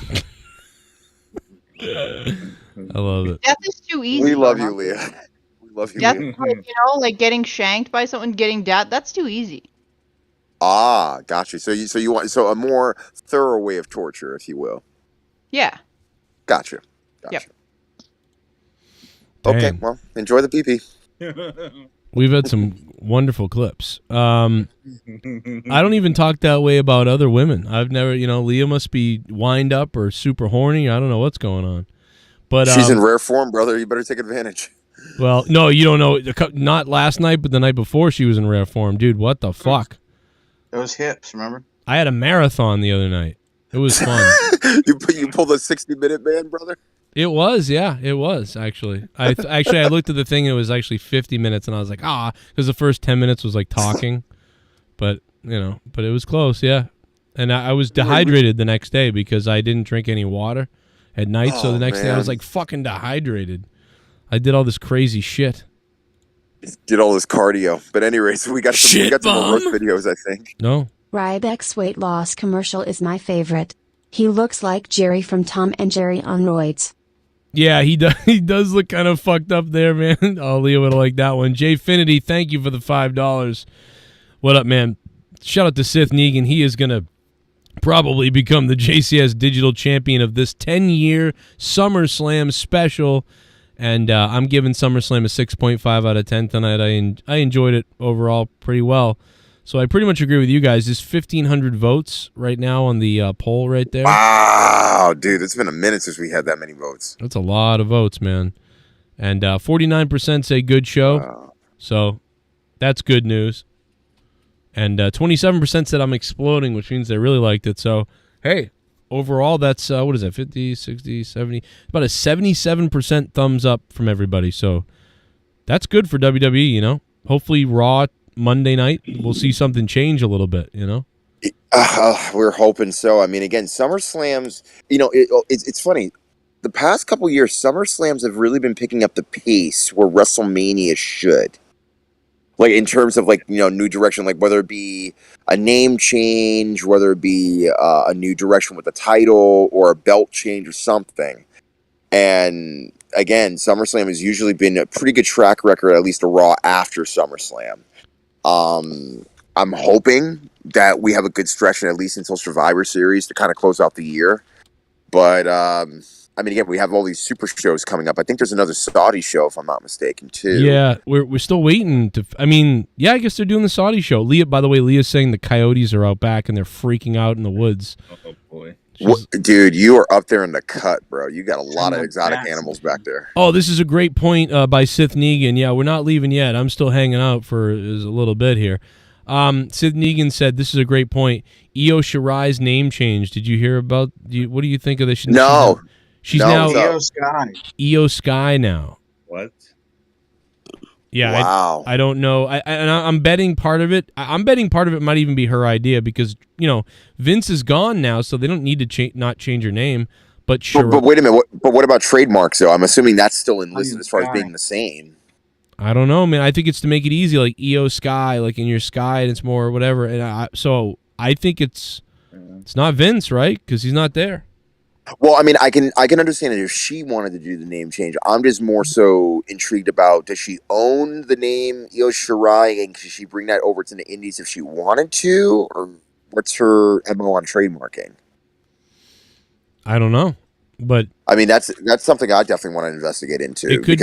I love it. Death is too easy. We love Mama. you, Leah. We love you, Death, Leah. like getting shanked by someone, getting death. That's too easy. Ah, got you. So you want a more thorough way of torture, if you will. Yeah. Gotcha. Yep. Okay, Damn. well, enjoy the pee-pee. We've had some wonderful clips. I don't even talk that way about other women. I've never, Leah must be wind up or super horny. I don't know what's going on. But She's in rare form, brother. You better take advantage. Well, no, you don't know. Not last night, but the night before she was in rare form. Dude, what the fuck? Those hips, remember? I had a marathon the other night. It was fun. You pulled a 60-minute man, brother? It was, yeah, it was actually. I looked at the thing and it was actually 50 minutes, and I was like, because the first 10 minutes was like talking, but it was close, yeah. And I was dehydrated the next day because I didn't drink any water at night, so the next day I was like fucking dehydrated. I did all this crazy shit. Did all this cardio, but anyways, we got some more rook videos, I think. No. Rybech's weight loss commercial is my favorite. He looks like Jerry from Tom and Jerry on roids. Yeah, he does. He does look kind of fucked up there, man. Oh, Leo would like that one. Jay Finity, thank you for the $5. What up, man? Shout out to SITH Negan. He is gonna probably become the JCS digital champion of this 10-year SummerSlam special, and I'm giving SummerSlam a 6.5 out of 10 tonight. I enjoyed it overall pretty well. So I pretty much agree with you guys. There's 1,500 votes right now on the poll right there. Wow, dude, it's been a minute since we had that many votes. That's a lot of votes, man. And 49% say good show. Wow. So that's good news. And 27% said I'm exploding, which means they really liked it. So, hey, overall, that's, what is that, 50, 60, 70? About a 77% thumbs up from everybody. So that's good for WWE, Hopefully Raw Monday night, we'll see something change a little bit, We're hoping so. I mean, again, SummerSlams, it's funny. The past couple years, SummerSlams have really been picking up the pace where WrestleMania should. Like, in terms of, new direction, like, whether it be a name change, whether it be a new direction with a title or a belt change or something. And, again, SummerSlam has usually been a pretty good track record, at least a Raw after SummerSlam. I'm hoping that we have a good stretch, at least until Survivor Series, to kind of close out the year. But I mean, again, we have all these super shows coming up. I think there's another Saudi show, if I'm not mistaken, too. Yeah, we're still waiting to. I mean, yeah, I guess they're doing the Saudi show. Leah, by the way, Leah's saying the coyotes are out back and they're freaking out in the woods. Oh boy, dude, you are up there in the cut, bro. You got a lot of exotic animals back there. Oh, this is a great point by SITH NEGAN. Yeah, we're not leaving yet. I'm still hanging out for a little bit here. SITH NEGAN said this is a great point. Io Shirai's name change. Did you hear about? What do you think of this? No. She's now Io Sky. Io Sky now. What? Yeah, wow. I don't know. I'm betting part of it. I'm betting part of it might even be her idea because Vince is gone now, so they don't need to not change her name. But wait a minute. But what about trademarks? Though I'm assuming that's still enlisted as far as being the same. I don't know, man. I think it's to make it easy, like Io Sky, like in your sky, and it's more whatever. And so I think it's not Vince, right? Because he's not there. Well, I mean, I can understand it if she wanted to do the name change. I'm just more so intrigued about, does she own the name Io Shirai, and could she bring that over to the Indies if she wanted to, or what's her MO on trademarking? I don't know, but I mean, that's something I definitely want to investigate into. It could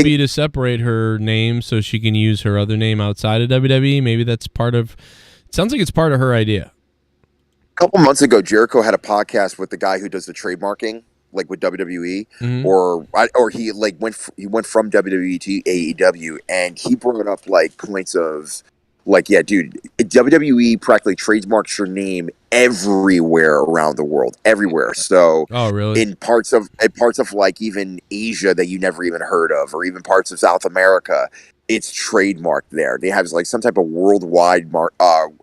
be to separate her name so she can use her other name outside of WWE. Maybe that's part of. It sounds like it's part of her idea. A couple months ago, Jericho had a podcast with the guy who does the trademarking, like with WWE, or he went from WWE to AEW, and he brought up like points of like, yeah, dude, WWE practically trademarks your name everywhere around the world, everywhere. So, oh really? In parts of like even Asia that you never even heard of, or even parts of South America, it's trademarked there. They have like some type of worldwide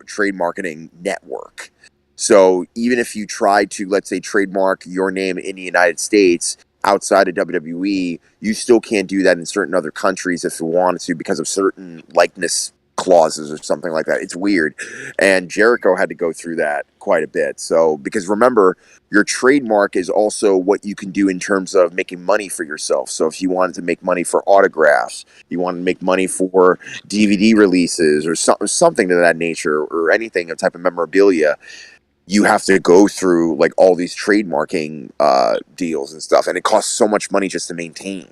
trade marketing network. So even if you try to, let's say, trademark your name in the United States outside of WWE, you still can't do that in certain other countries if you wanted to because of certain likeness clauses or something like that. It's weird. And Jericho had to go through that quite a bit. So, because remember, your trademark is also what you can do in terms of making money for yourself. So if you wanted to make money for autographs, you wanted to make money for DVD releases or something to that nature, or anything, a type of memorabilia, you have to go through like all these trademarking deals and stuff, and it costs so much money just to maintain.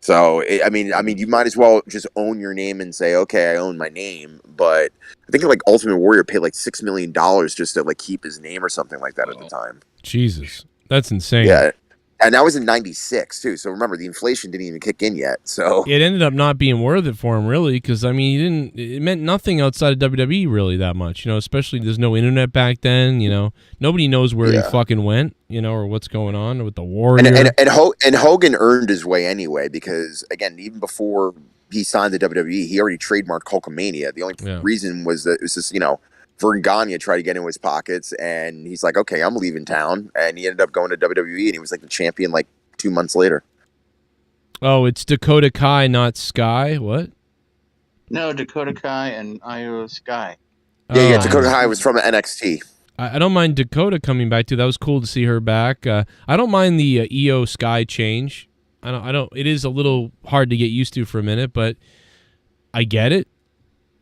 So I mean, you might as well just own your name and say, okay, I own my name. But I think like Ultimate Warrior paid like $6 million just to like keep his name or something like that at the time. Jesus, that's insane. Yeah. And that was in '96 too. So remember, the inflation didn't even kick in yet. So it ended up not being worth it for him, really, because I mean, it meant nothing outside of WWE really that much. Especially there's no internet back then. Nobody knows where he fucking went. Or what's going on with the Warrior. And Hogan earned his way anyway, because again, even before he signed the WWE, he already trademarked Hulkamania. The only reason was that it was just Vern Gagne tried to get into his pockets, and he's like, okay, I'm leaving town. And he ended up going to WWE, and he was like the champion like 2 months later. Oh, it's Dakota Kai, not Sky? What? No, Dakota Kai and Io Sky. Yeah, Dakota Kai was from NXT. I don't mind Dakota coming back, too. That was cool to see her back. I don't mind the Io Sky change. I don't. It is a little hard to get used to for a minute, but I get it.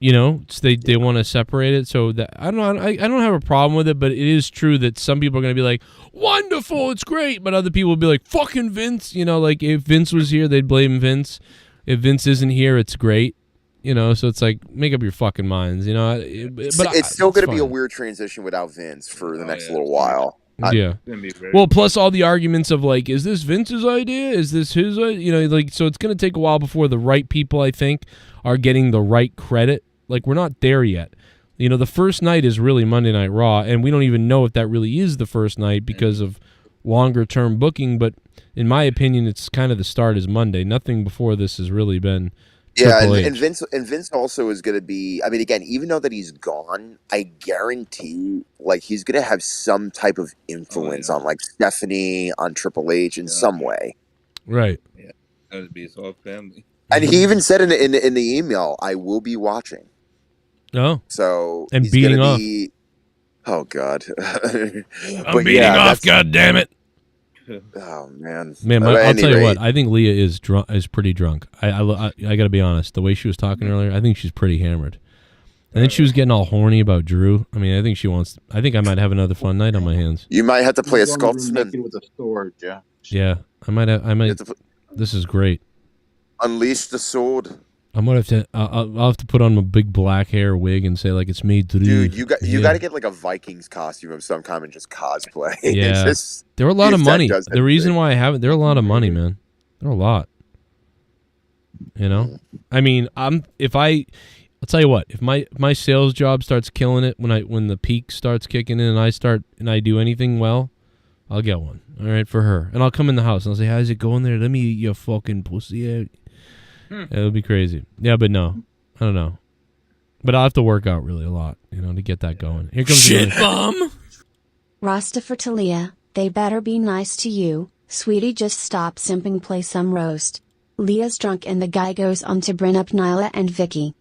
They want to separate it, so that I don't have a problem with it, but it is true that some people are going to be like, wonderful, it's great, but other people will be like, fucking Vince, like if Vince was here, they'd blame Vince. If Vince isn't here, it's great, so it's like, make up your fucking minds, but it's still going to be a weird transition without Vince for the next little while. Yeah. Well, plus all the arguments of like, is this Vince's idea? Is this his idea? So it's going to take a while before the right people, I think, are getting the right credit. Like, we're not there yet. The first night is really Monday Night Raw, and we don't even know if that really is the first night because of longer-term booking, but in my opinion, it's kind of the start is Monday. Nothing before this has really been Triple H. And Vince also is going to be, I mean, again, even though that he's gone, I guarantee, like, he's going to have some type of influence on, like, Stephanie, on Triple H in some way. Right. Yeah, that would be his whole family. And he even said in the email, I will be watching. Oh. So and he's beating off. Oh God. I'm beating off, God damn it. Oh man. Man, I'll tell you what, I think Leah is pretty drunk. I got to be honest. The way she was talking earlier, I think she's pretty hammered. And then she was getting all horny about Drew. I mean, I think she wants. I think I might have another fun night on my hands. You might have to play a He's going to Scotsman. naked with a sword, yeah. Yeah, I might. I might. This is great. Unleash the sword. I'm gonna have to. I'll have to put on my big black hair wig and say like it's me, Drew. Dude, you got to get like a Vikings costume of some kind and just cosplay. Yeah, just, there were a lot of money. The anything. reason why I haven't, there are a lot of money, man. There are a lot. You know, I mean, I'll tell you what. If my sales job starts killing it when the peak starts kicking in and I do anything well, I'll get one. All right, for her, and I'll come in the house and I'll say, "How's it going there? Let me eat your fucking pussy out." It'll be crazy. Yeah, but no, I don't know. But I'll have to work out really a lot, to get that going. Here comes shit bum. Rasta for Talia, they better be nice to you, sweetie. Just stop simping. Play some roast. Leah's drunk and the guy goes on to bring up Nyla and Vicky.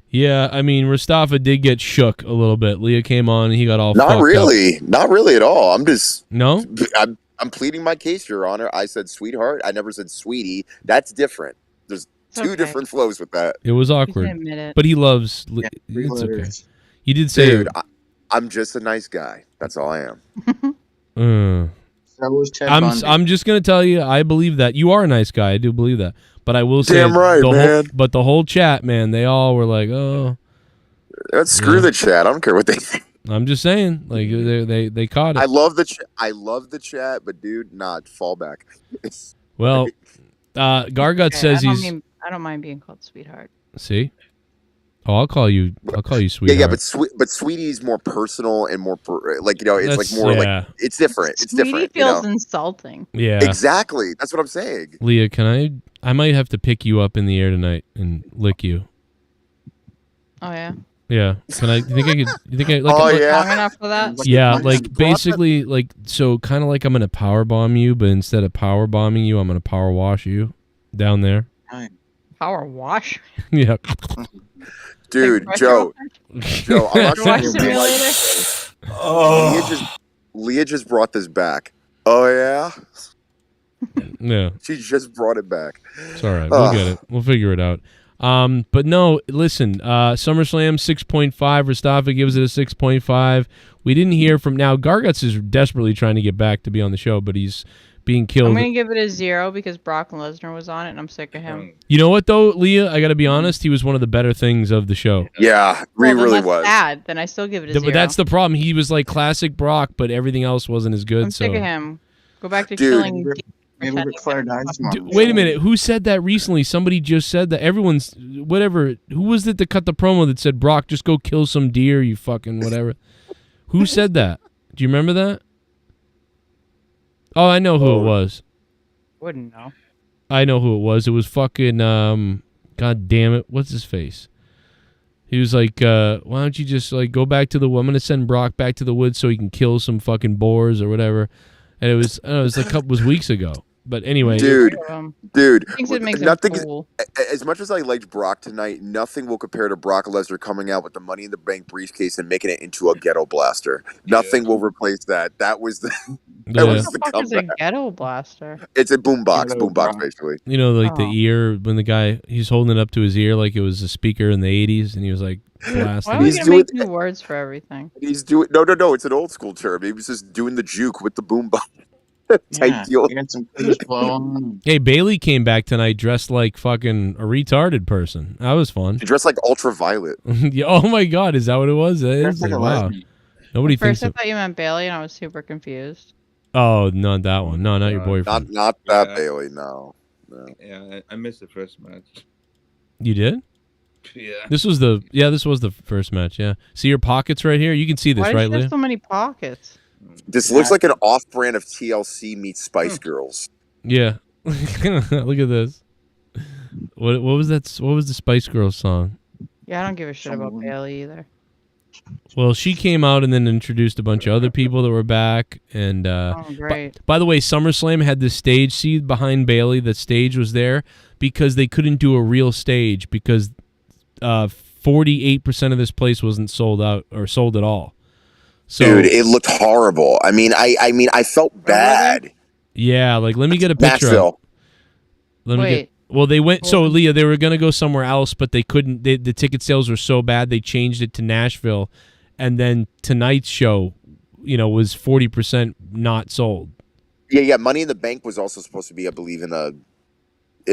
Yeah, I mean, Mustafa did get shook a little bit. Leah came on and he got all Not fucked really. up. Not really at all. I'm just... No? I'm pleading my case, Your Honor. I said sweetheart. I never said sweetie. That's different. There's two different flows with that. It was awkward. But he loves... it's okay. You did say... Dude, I'm just a nice guy. That's all I am. I'm just going to tell you, I believe that. You are a nice guy. I do believe that. But I will say... Damn right, man. But the whole chat, man, they all were like, oh... Let's screw the chat. I don't care what they think. I'm just saying, like they caught it. I love the chat, but dude, fall back. Well, Gargut says I don't mind being called sweetheart. See? Oh, I'll call you sweetheart. Yeah, but sweetie's more personal and more it's like more like it's different. It's Sweetie different. feels insulting. Yeah, exactly. That's what I'm saying. Leah, I might have to pick you up in the air tonight and lick you. Oh yeah. Yeah, can I? You think I like? Oh yeah. Long enough for that? Yeah, like basically, like so, kind of like I'm gonna power bomb you, but instead of power bombing you, I'm gonna power wash you down there. Power wash? Yeah. Dude, Like Joe, I'm not Wash saying simulator? Leah just brought this back. Oh yeah. Yeah. She just brought it back. It's all right. We'll get it. We'll figure it out. But no, listen, SummerSlam 6.5. Rastaffa gives it a 6.5. We didn't hear from now. Garguts is desperately trying to get back to be on the show, but he's being killed. I'm gonna give it a 0 because Brock Lesnar was on it, and I'm sick of him. You know what though, Leah? I got to be honest. He was one of the better things of the show. Yeah, he really was. Sad. Then I still give it a 0. But that's the problem. He was like classic Brock, but everything else wasn't as good. I'm sick of him. Go back to Dude. killing. Wait a minute. Who said that recently? Somebody just said that. Everyone's whatever. Who was it that cut the promo that said, Brock, just go kill some deer, you fucking whatever? Who said that? Do you remember that? Oh, I know who it was. Wouldn't know. I know who it was. It was fucking God damn it. What's his face? He was like, why don't you just like go back to the I'm gonna send Brock back to the woods so he can kill some fucking boars or whatever. And it was like it was weeks ago. But anyway, dude, Thinks it makes nothing. him cool. As much as I liked Brock tonight, nothing will compare to Brock Lesnar coming out with the Money in the Bank briefcase and making it into a ghetto blaster. Nothing will replace that. That was the. That was the What the fuck is a comeback. ghetto blaster? It's a boombox, basically. you know, like the ear when the guy he's holding it up to his ear like it was a speaker in the 80s, and he was like blasting. Why are we gonna make new words for everything? He's doing no. It's an old school term. He was just doing the juke with the boombox. Type deal. Hey, Bailey came back tonight dressed like fucking a retarded person. That was fun. She dressed like Ultraviolet. Yeah, oh my God, is that what it was? That is, like a wow. lesbian. Nobody At thinks. first, I thought you meant Bailey, and I was super confused. Oh, not that one. No, not your boyfriend. Not that Bailey. No. Yeah, I missed the first match. You did? Yeah. This was the first match. Yeah. See your pockets right here. You can see this, Why right, does he Leah? have so many pockets? This looks like an off-brand of TLC meets Spice Girls. Yeah. Look at this. What was that? What was the Spice Girls song? Yeah, I don't give a shit about Bailey either. Well, she came out and then introduced a bunch of other people that were back. And great. By the way, SummerSlam had this stage. See behind Bailey, the stage was there because they couldn't do a real stage because 48% of this place wasn't sold out or sold at all. So, dude, it looked horrible. I mean, I felt bad. Yeah, like let me get a picture. Nashville. Let me Wait, Well, they went. So Leah, they were gonna go somewhere else, but they couldn't. The ticket sales were so bad they changed it to Nashville, and then tonight's show, was 40% not sold. Yeah. Money in the Bank was also supposed to be, I believe, in a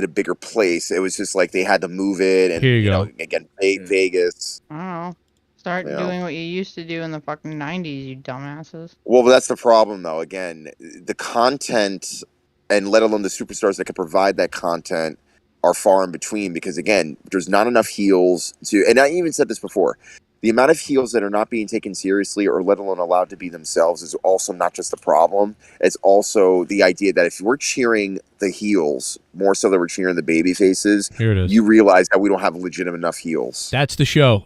bigger place. It was just like they had to move it, and Here you go. again, Vegas. I don't know. Start doing what you used to do in the fucking 90s, you dumbasses. Well, that's the problem, though. Again, the content, and let alone the superstars that can provide that content, are far in between because, again, there's not enough heels to. And I even said this before. The amount of heels that are not being taken seriously or let alone allowed to be themselves is also not just the problem. It's also the idea that if we're cheering the heels more so than we're cheering the baby faces, Here it is. you realize that we don't have legitimate enough heels. That's the show.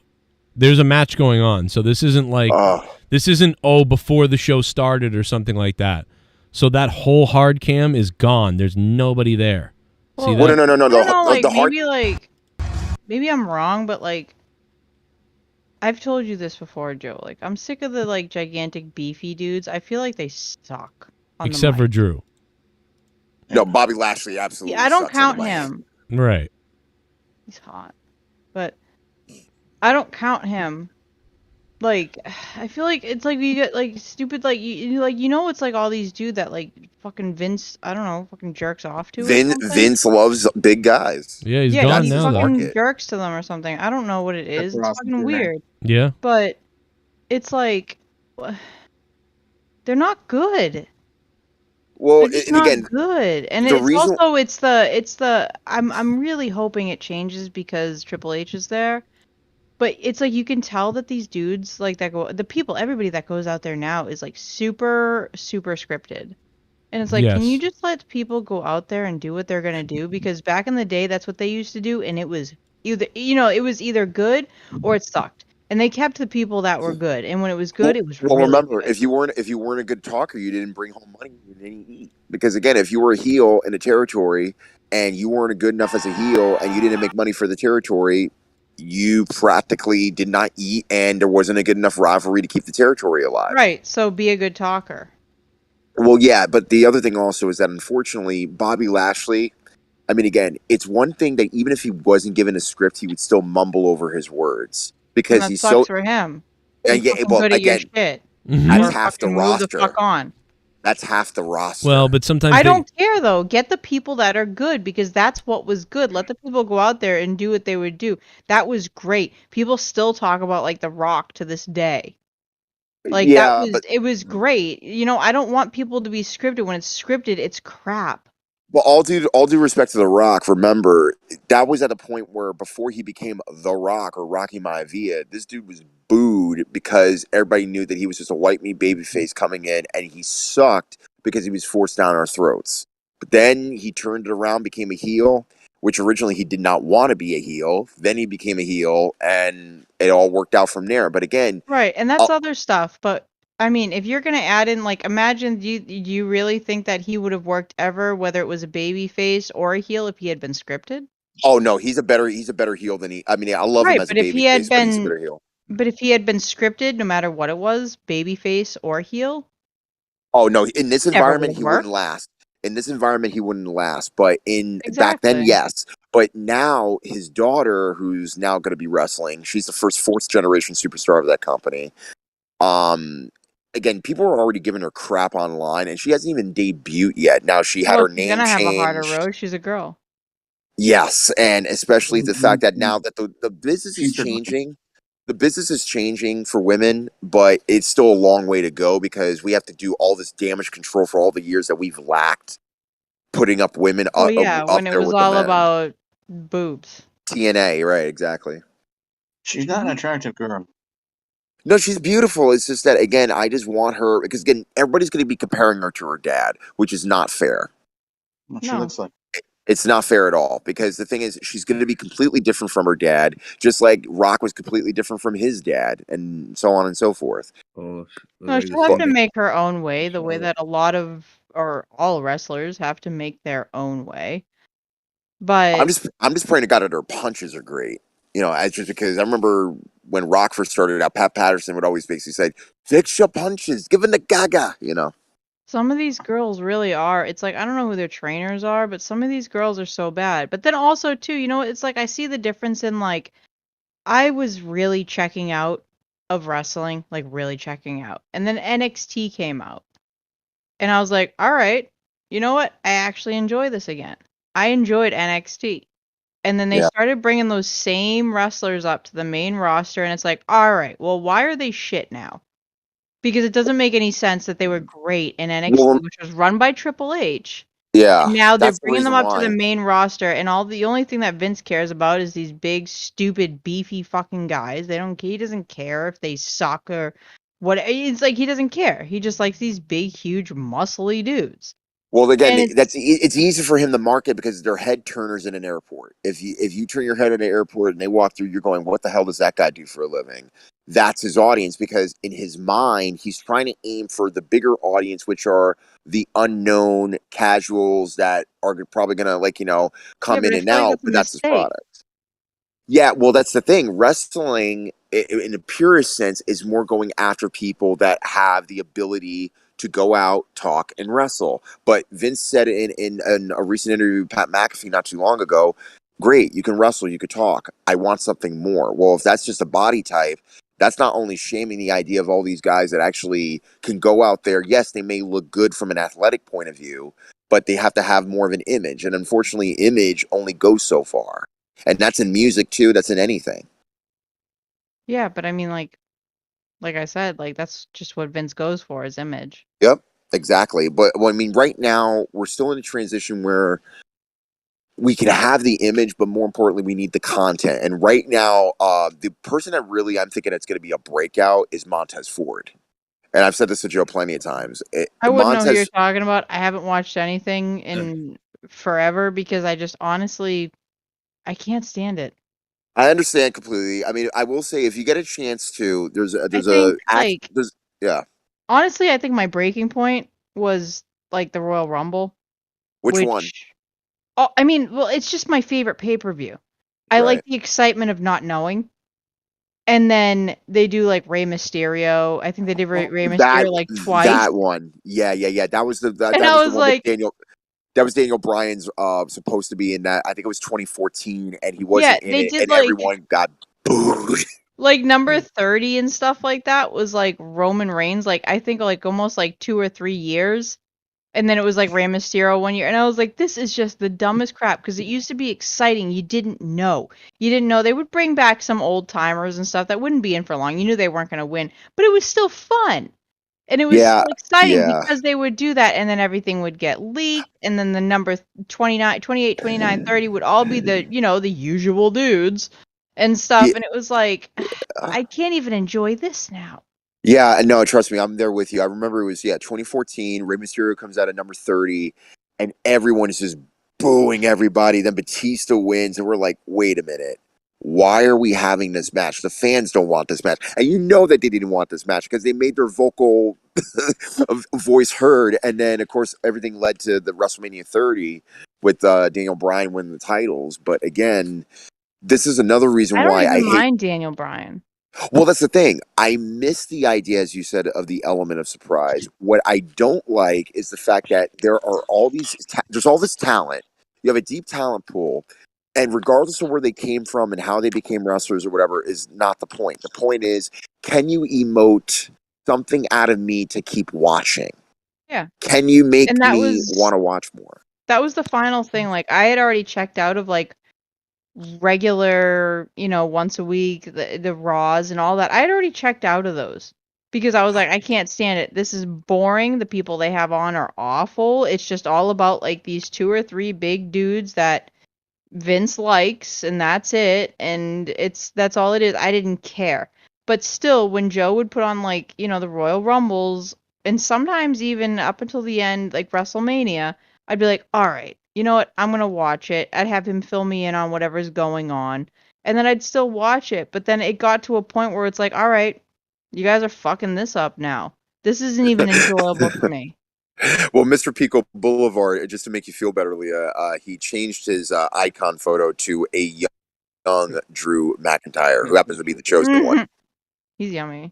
There's a match going on, so this isn't like before the show started or something like that. So that whole hard cam is gone. There's nobody there. See that? No. I don't know, maybe I'm wrong, but like, I've told you this before, Joe. Like, I'm sick of the like gigantic beefy dudes. I feel like they suck. Except for Drew. No, Bobby Lashley absolutely. Yeah, I don't sucks on count the mic. him. Right. He's hot, but I don't count him. Like, I feel like it's like you get like stupid it's like all these dudes that like fucking Vince, I don't know, fucking jerks off to. Vince loves big guys. Yeah, he's Yeah, gone he now. fucking jerks to them or something. I don't know what it is. It's fucking weird. Yeah. But it's like they're not good. Well, They're just and not again, good, and the it's reason- also it's the I'm really hoping it changes because Triple H is there. But it's like you can tell that these dudes like that everybody that goes out there now is like super scripted. And it's like, Yes. can you just let people go out there and do what they're gonna do? Because back in the day, that's what they used to do, and it was either good or it sucked. And they kept the people that were good, and when it was good, it was Well, really remember, good. if you weren't a good talker, you didn't bring home money. You didn't eat. Because again, if you were a heel in a territory and you weren't good enough as a heel and you didn't make money for the territory, you practically did not eat, and there wasn't a good enough rivalry to keep the territory alive. Right. So be a good talker. Well, yeah, but the other thing also is that unfortunately, Bobby Lashley, I mean, again, it's one thing that even if he wasn't given a script, he would still mumble over his words because And that he's sucks so. for him. And Be yeah, fucking well, good at your again, shit. that's Or half the fucking move roster. the fuck on. That's half the roster. Well, but sometimes I don't care though. Get the people that are good because that's what was good. Let the people go out there and do what they would do. That was great. People still talk about like The Rock to this day. Like Yeah, it was great. I don't want people to be scripted. When it's scripted, it's crap. Well, all due respect to The Rock, remember, that was at a point where before he became The Rock or Rocky Maivia, this dude was booed because everybody knew that he was just a white meat babyface coming in, and he sucked because he was forced down our throats. But then he turned it around, became a heel, which originally he did not want to be a heel. Then he became a heel, and it all worked out from there. But again... Right, and that's other stuff, but I mean, if you're gonna add in, like, imagine, do you really think that he would have worked ever, whether it was a baby face or a heel, if he had been scripted? Oh no, he's a better heel than he. I mean, I love him as a baby face, but he's a better heel. But if he had been scripted, no matter what it was, baby face or heel. Oh no, in this Never environment would he work. wouldn't last. In this environment he wouldn't last. But back then, yes. But now his daughter, who's now going to be wrestling, she's the fourth generation superstar of that company. Again, people are already giving her crap online, and she hasn't even debuted yet. Now she had her She's name gonna changed. have a harder road. She's a girl. Yes, and especially the fact that now that the business is changing, the business is changing for women, but it's still a long way to go because we have to do all this damage control for all the years that we've lacked putting up women Oh up yeah, when it there was with the all men. about boobs. TNA, right, exactly. She's not an attractive girl. No, she's beautiful. It's just that, again, I just want her, because again, everybody's going to be comparing her to her dad, which is not fair. What she looks like. It's not fair at all, because the thing is, she's going to be completely different from her dad, just like Rock was completely different from his dad, and so on and so forth. No, she'll have to make her own way, the way that a lot of, or all wrestlers have to make their own way. But I'm just praying to God that her punches are great. It's just because I remember when Rock first started out, Pat Patterson would always basically say, "Fix your punches, give him the gaga," Some of these girls really are. It's like I don't know who their trainers are, but some of these girls are so bad. But then also too, you know, it's like I see the difference in like I was really checking out of wrestling, like really checking out. And then NXT came out. And I was like, "All right. You know what? I actually enjoy this again." I enjoyed NXT. And then they Yeah. started bringing those same wrestlers up to the main roster and it's like, "All right. Well, why are they shit now?" Because it doesn't make any sense that they were great in NXT, Well, which was run by Triple H. yeah, And now they're that's the bringing them reason up to the why. main roster, and the only thing that Vince cares about is these big, stupid, beefy fucking guys. He doesn't care if they suck or what. It's like he doesn't care. He just likes these big, huge, muscly dudes. Well, again, And it's easy for him to market because they're head turners in an airport. If you turn your head at an airport and they walk through, you're going, "What the hell does that guy do for a living?" That's his audience because in his mind, he's trying to aim for the bigger audience, which are the unknown casuals that are probably gonna yeah, come but in I and feel like out. that's a But that's his mistake. product. Yeah, well, that's the thing. Wrestling, in the purest sense, is more going after people that have the ability to go out, talk, and wrestle. But Vince said in a recent interview with Pat McAfee not too long ago, great, you can wrestle, you could talk. I want something more. Well, if that's just a body type, that's not only shaming the idea of all these guys that actually can go out there. Yes, they may look good from an athletic point of view, but they have to have more of an image. And unfortunately, image only goes so far. And that's in music too. That's in anything. Yeah, but I mean, like I said, like that's just what Vince goes for, his image. Yep, exactly. But well, I mean, right now we're still in a transition where we can have the image, but more importantly, we need the content. And right now, the person that really I'm thinking it's going to be a breakout is Montez Ford. And I've said this to Joe plenty of times. I wouldn't know who you're Montez, talking about. I haven't watched anything in forever because I just honestly, I can't stand it. I understand completely. I mean, I will say if you get a chance to, I think there's yeah. honestly, I think my breaking point was like the Royal Rumble, Which one? which oh, I mean, well, it's just my favorite pay-per-view. I like Right. the excitement of not knowing. And then they do like Rey Mysterio. I think they did Rey That Mysterio like twice. that one. Yeah. That was And that I was the was one with like, Daniel. That was Daniel Bryan's supposed to be in that. I think it was 2014, and he yeah, wasn't in they it, did and everyone got booed. like number 30 and stuff like that was like Roman Reigns, like I think like almost like 2 or 3 years. And then it was like Rey Mysterio one year. And I was like, this is just the dumbest crap because it used to be exciting. You didn't know. You didn't know they would bring back some old timers and stuff that wouldn't be in for long. You knew they weren't going to win, but it was still fun. And it was Yeah, still exciting yeah. because they would do that and then everything would get leaked. And then the number 29, 28, 29, 30 would all be the, the usual dudes and stuff. Yeah, And it was like, I can't even enjoy this now. yeah, no, trust me, I'm there with you. I remember it was 2014. Rey Mysterio comes out at number 30, and everyone is just booing everybody. Then Batista wins, and we're like, wait a minute. Why are we having this match? The fans don't want this match. And you know that they didn't want this match because they made their vocal voice heard. And then, of course, everything led to the WrestleMania 30 with Daniel Bryan winning the titles. But again, this is another reason I don't why I even hate. mind Daniel Bryan. Well, that's the thing. I miss the idea, as you said, of the element of surprise. What I don't like is the fact that there are there's all this talent. You have a deep talent pool, and regardless of where they came from and how they became wrestlers or whatever, is not the point. The point is, can you emote something out of me to keep watching? Yeah. Can you make And that me was want to watch more? that was the final thing. Like I had already checked out of like regular, once a week, the Raws and all that. I had already checked out of those because I was like, I can't stand it. This is boring. The people they have on are awful. It's just all about like these 2 or 3 big dudes that Vince likes, and that's it. And that's all it is. I didn't care. But still, when Joe would put on like, the Royal Rumbles, and sometimes even up until the end, like WrestleMania, I'd be like, all right, you know what? I'm going to watch it. I'd have him fill me in on whatever's going on. And then I'd still watch it. But then it got to a point where it's like, all right, you guys are fucking this up now. This isn't even enjoyable for me. Well, Mr. Pico Boulevard, just to make you feel better, Leah, he changed his icon photo to a young Drew McIntyre, who happens to be the chosen one. He's yummy.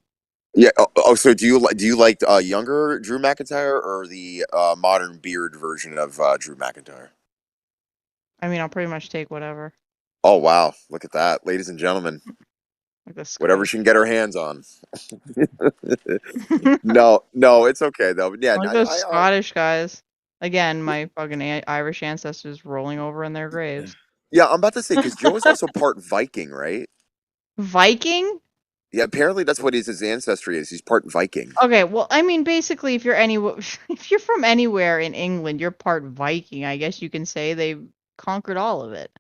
Yeah. So do you like younger Drew McIntyre or the modern beard version of Drew McIntyre? I mean, I'll pretty much take whatever. Oh wow! Look at that, ladies and gentlemen. Like the Whatever she can get her hands on. No, it's okay though. But yeah, Like those Scottish guys. Again, my fucking Irish ancestors rolling over in their graves. yeah. I'm about to say because Joe is also part Viking, right? Viking? Yeah, apparently that's what his ancestry is. He's part Viking. Okay, well, I mean, basically, if you're if you're from anywhere in England, you're part Viking. I guess you can say they conquered all of it.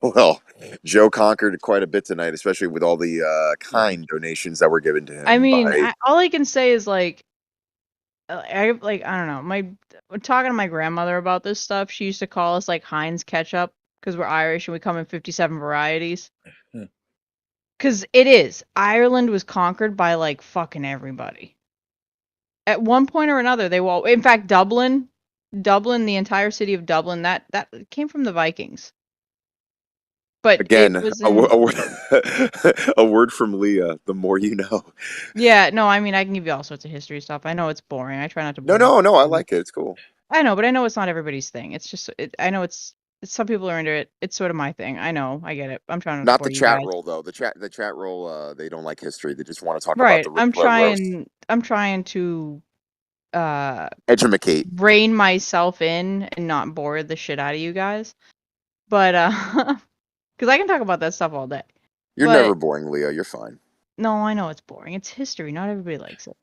Well, Joe conquered quite a bit tonight, especially with all the kind donations that were given to him. I mean, all I can say is like, I don't know. When talking to my grandmother about this stuff, she used to call us like Heinz ketchup because we're Irish and we come in 57 varieties. Because it is. Ireland was conquered by like fucking everybody. At one point or another, they will. In fact, Dublin, the entire city of Dublin, that came from the Vikings. But again, it was a word from Leah. The more you know. Yeah, no, I mean, I can give you all sorts of history stuff. I know it's boring. I try not to. No, I like it. It's cool. I know, but I know it's not everybody's thing. It's just, I know it's some people are into it. It's sort of my thing. I know, I get it. I'm trying to. Not the chat roll though. The chat roll. They don't like history. They just want to talk about the. I'm trying to. Educate. Rein myself in and not bore the shit out of you guys, but because I can talk about that stuff all day. You're never boring, Leah. You're fine. No, I know it's boring. It's history. Not everybody likes it.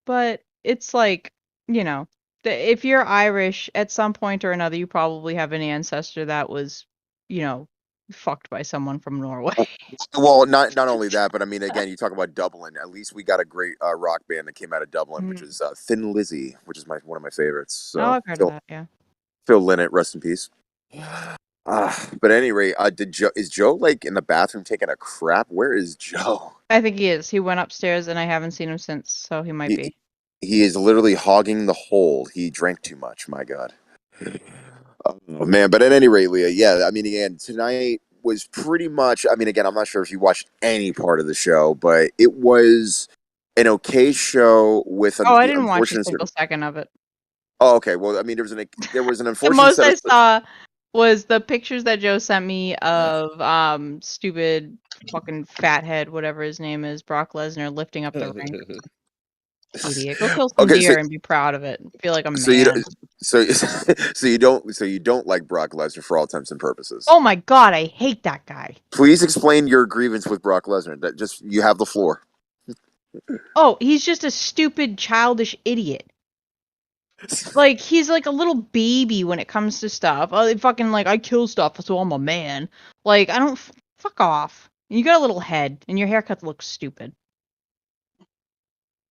But it's like, you know, if you're Irish, at some point or another, you probably have an ancestor that was, you know, fucked by someone from Norway. Well, not only that, but I mean, again, you talk about Dublin. At least we got a great rock band that came out of Dublin, which is Thin Lizzy, which is one of my favorites. So, I've heard of that, yeah. Phil Lynott, rest in peace. But anyway, is Joe like in the bathroom taking a crap? Where is Joe? I think he is. He went upstairs and I haven't seen him since, so he might be. He is literally hogging the hole. He drank too much. My God. Oh man, but at any rate, Leah, yeah, I mean, again, tonight was pretty much. I mean, again, I'm not sure if you watched any part of the show, but it was an okay show with. I didn't watch a single second of it. Oh, okay. Well, I mean, there was an unfortunate. The most I saw was the pictures that Joe sent me of stupid fucking fathead, whatever his name is, Brock Lesnar lifting up the ring. Idiot. Go kill some deer and be proud of it. Feel like a man. So you don't like Brock Lesnar for all intents and purposes. Oh my God, I hate that guy. Please explain your grievance with Brock Lesnar. You have the floor. Oh, he's just a stupid, childish idiot. Like, he's like a little baby when it comes to stuff. Oh, they fucking like, I kill stuff, so I'm a man. Like, I don't. Fuck off. You got a little head, and your haircut looks stupid.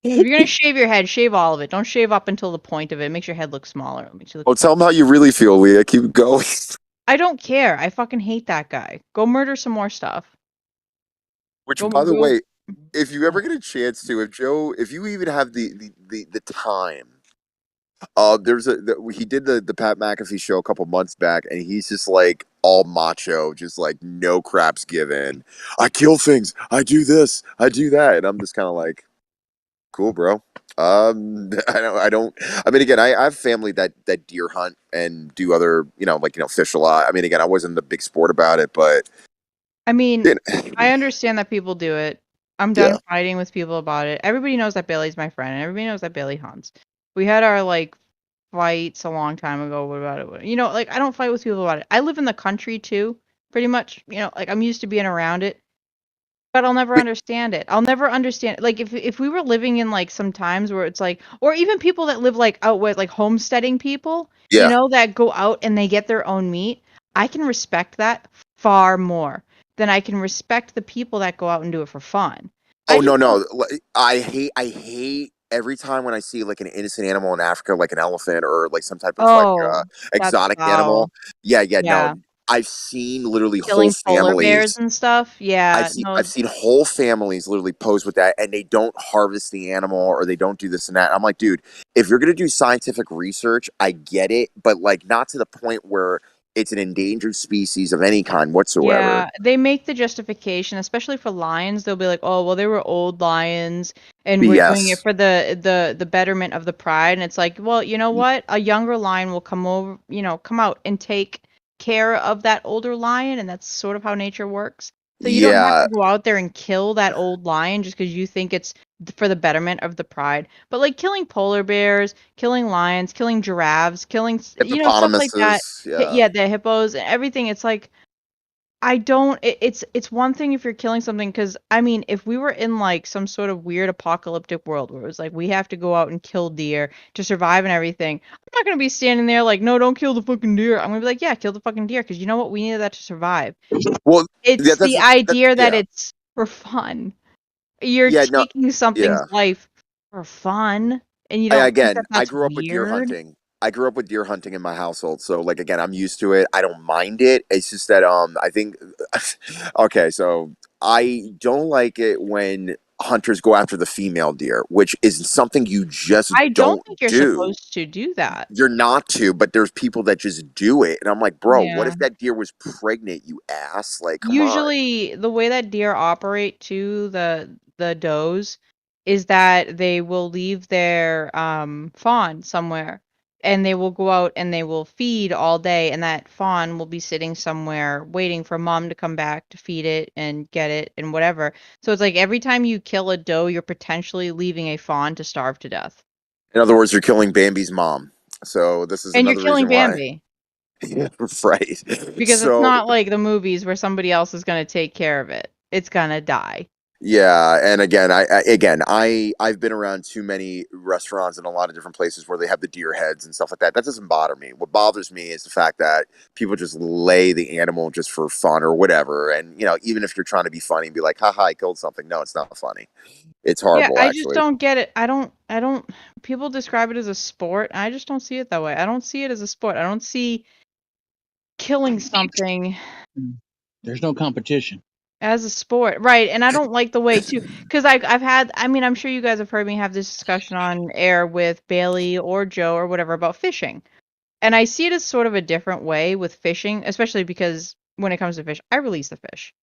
If you're gonna shave your head, shave all of it. Don't shave up until the point of it. It makes your head look smaller. It makes you look tell him how you really feel, Leah. Keep going. I don't care. I fucking hate that guy. Go murder some more stuff. Which, by the way, if you ever get a chance to, if you even have the time, he did the Pat McAfee show a couple months back, and he's just like all macho, just like no craps given. I kill things. I do this. I do that, and I'm just kind of like, cool, bro. I don't. I mean, again, I have family that deer hunt and do other, fish a lot. I mean, again, I wasn't the big sport about it, but I mean, I understand that people do it. I'm done fighting with people about it. Everybody knows that Bailey's my friend, and everybody knows that Bailey hunts. We had our like fights a long time ago. What about it? You know, like I don't fight with people about it. I live in the country too, pretty much. You know, like I'm used to being around it. But I'll never understand it. I'll never understand it. Like if we were living in like some times where it's like, or even people that live like out with like homesteading people, you know, that go out and they get their own meat, I can respect that far more than I can respect the people that go out and do it for fun. Oh no. I hate every time when I see like an innocent animal in Africa, like an elephant or like some type of exotic animal. Yeah. No. I've seen literally killing whole families. Polar bears and stuff. Yeah, I've seen whole families literally pose with that, and they don't harvest the animal or they don't do this and that. I'm like, dude, if you're gonna do scientific research, I get it, but like not to the point where it's an endangered species of any kind whatsoever. Yeah, they make the justification, especially for lions. They'll be like, "Oh, well, they were old lions, and we're doing it BS. for the betterment of the pride." And it's like, well, you know what? A younger lion will come over, come out and take care of that older lion, and that's sort of how nature works. So you don't have Yeah. to go out there and kill that old lion just because you think it's for the betterment of the pride. But like killing polar bears, killing lions, killing giraffes, killing, stuff like that. Hippopotamuses. Yeah. Yeah, the hippos and everything. It's like I don't. It's one thing if you're killing something, because I mean, if we were in like some sort of weird apocalyptic world where it was like we have to go out and kill deer to survive and everything, I'm not gonna be standing there like, no, don't kill the fucking deer. I'm gonna be like, yeah, kill the fucking deer, because you know what? We needed that to survive. Well, It's the idea that yeah. it's for fun. You're Yeah, no, taking something's yeah. life for fun, and you don't think Again, that I that's grew up with deer weird. hunting. I grew up with deer hunting in my household, so like again, I'm used to it. I don't mind it. It's just that I think okay, so I don't like it when hunters go after the female deer, which is something you just I don't don't think you're do. supposed to do that. You're not to, but there's people that just do it, and I'm like, bro, what Yeah. if that deer was pregnant? You ass, like, come on. Usually, the way that deer operate to the does is that they will leave their fawn somewhere, and they will go out and they will feed all day, and that fawn will be sitting somewhere waiting for mom to come back to feed it and get it and whatever. So it's like every time you kill a doe, you're potentially leaving a fawn to starve to death. In other words, you're killing Bambi's mom. So this is And you're another killing reason why. Bambi. Yeah, right. Because it's So not like the movies where somebody else is going to take care of it. It's going to die. yeah, and I've been around too many restaurants in a lot of different places where they have the deer heads and stuff like that. That doesn't bother me. What bothers me is the fact that people just lay the animal just for fun or whatever. And even if you're trying to be funny, be like, haha, I killed something. No, it's not funny. It's Yeah, horrible, I just actually. don't get it. I don't people describe it as a sport. I just don't see it that way. I don't see it as a sport. I don't see killing something There's no competition. as a sport. Right. And I don't like the way too, because I'm sure you guys have heard me have this discussion on air with Bailey or Joe or whatever about fishing. And I see it as sort of a different way with fishing, especially because when it comes to fish, I release the fish.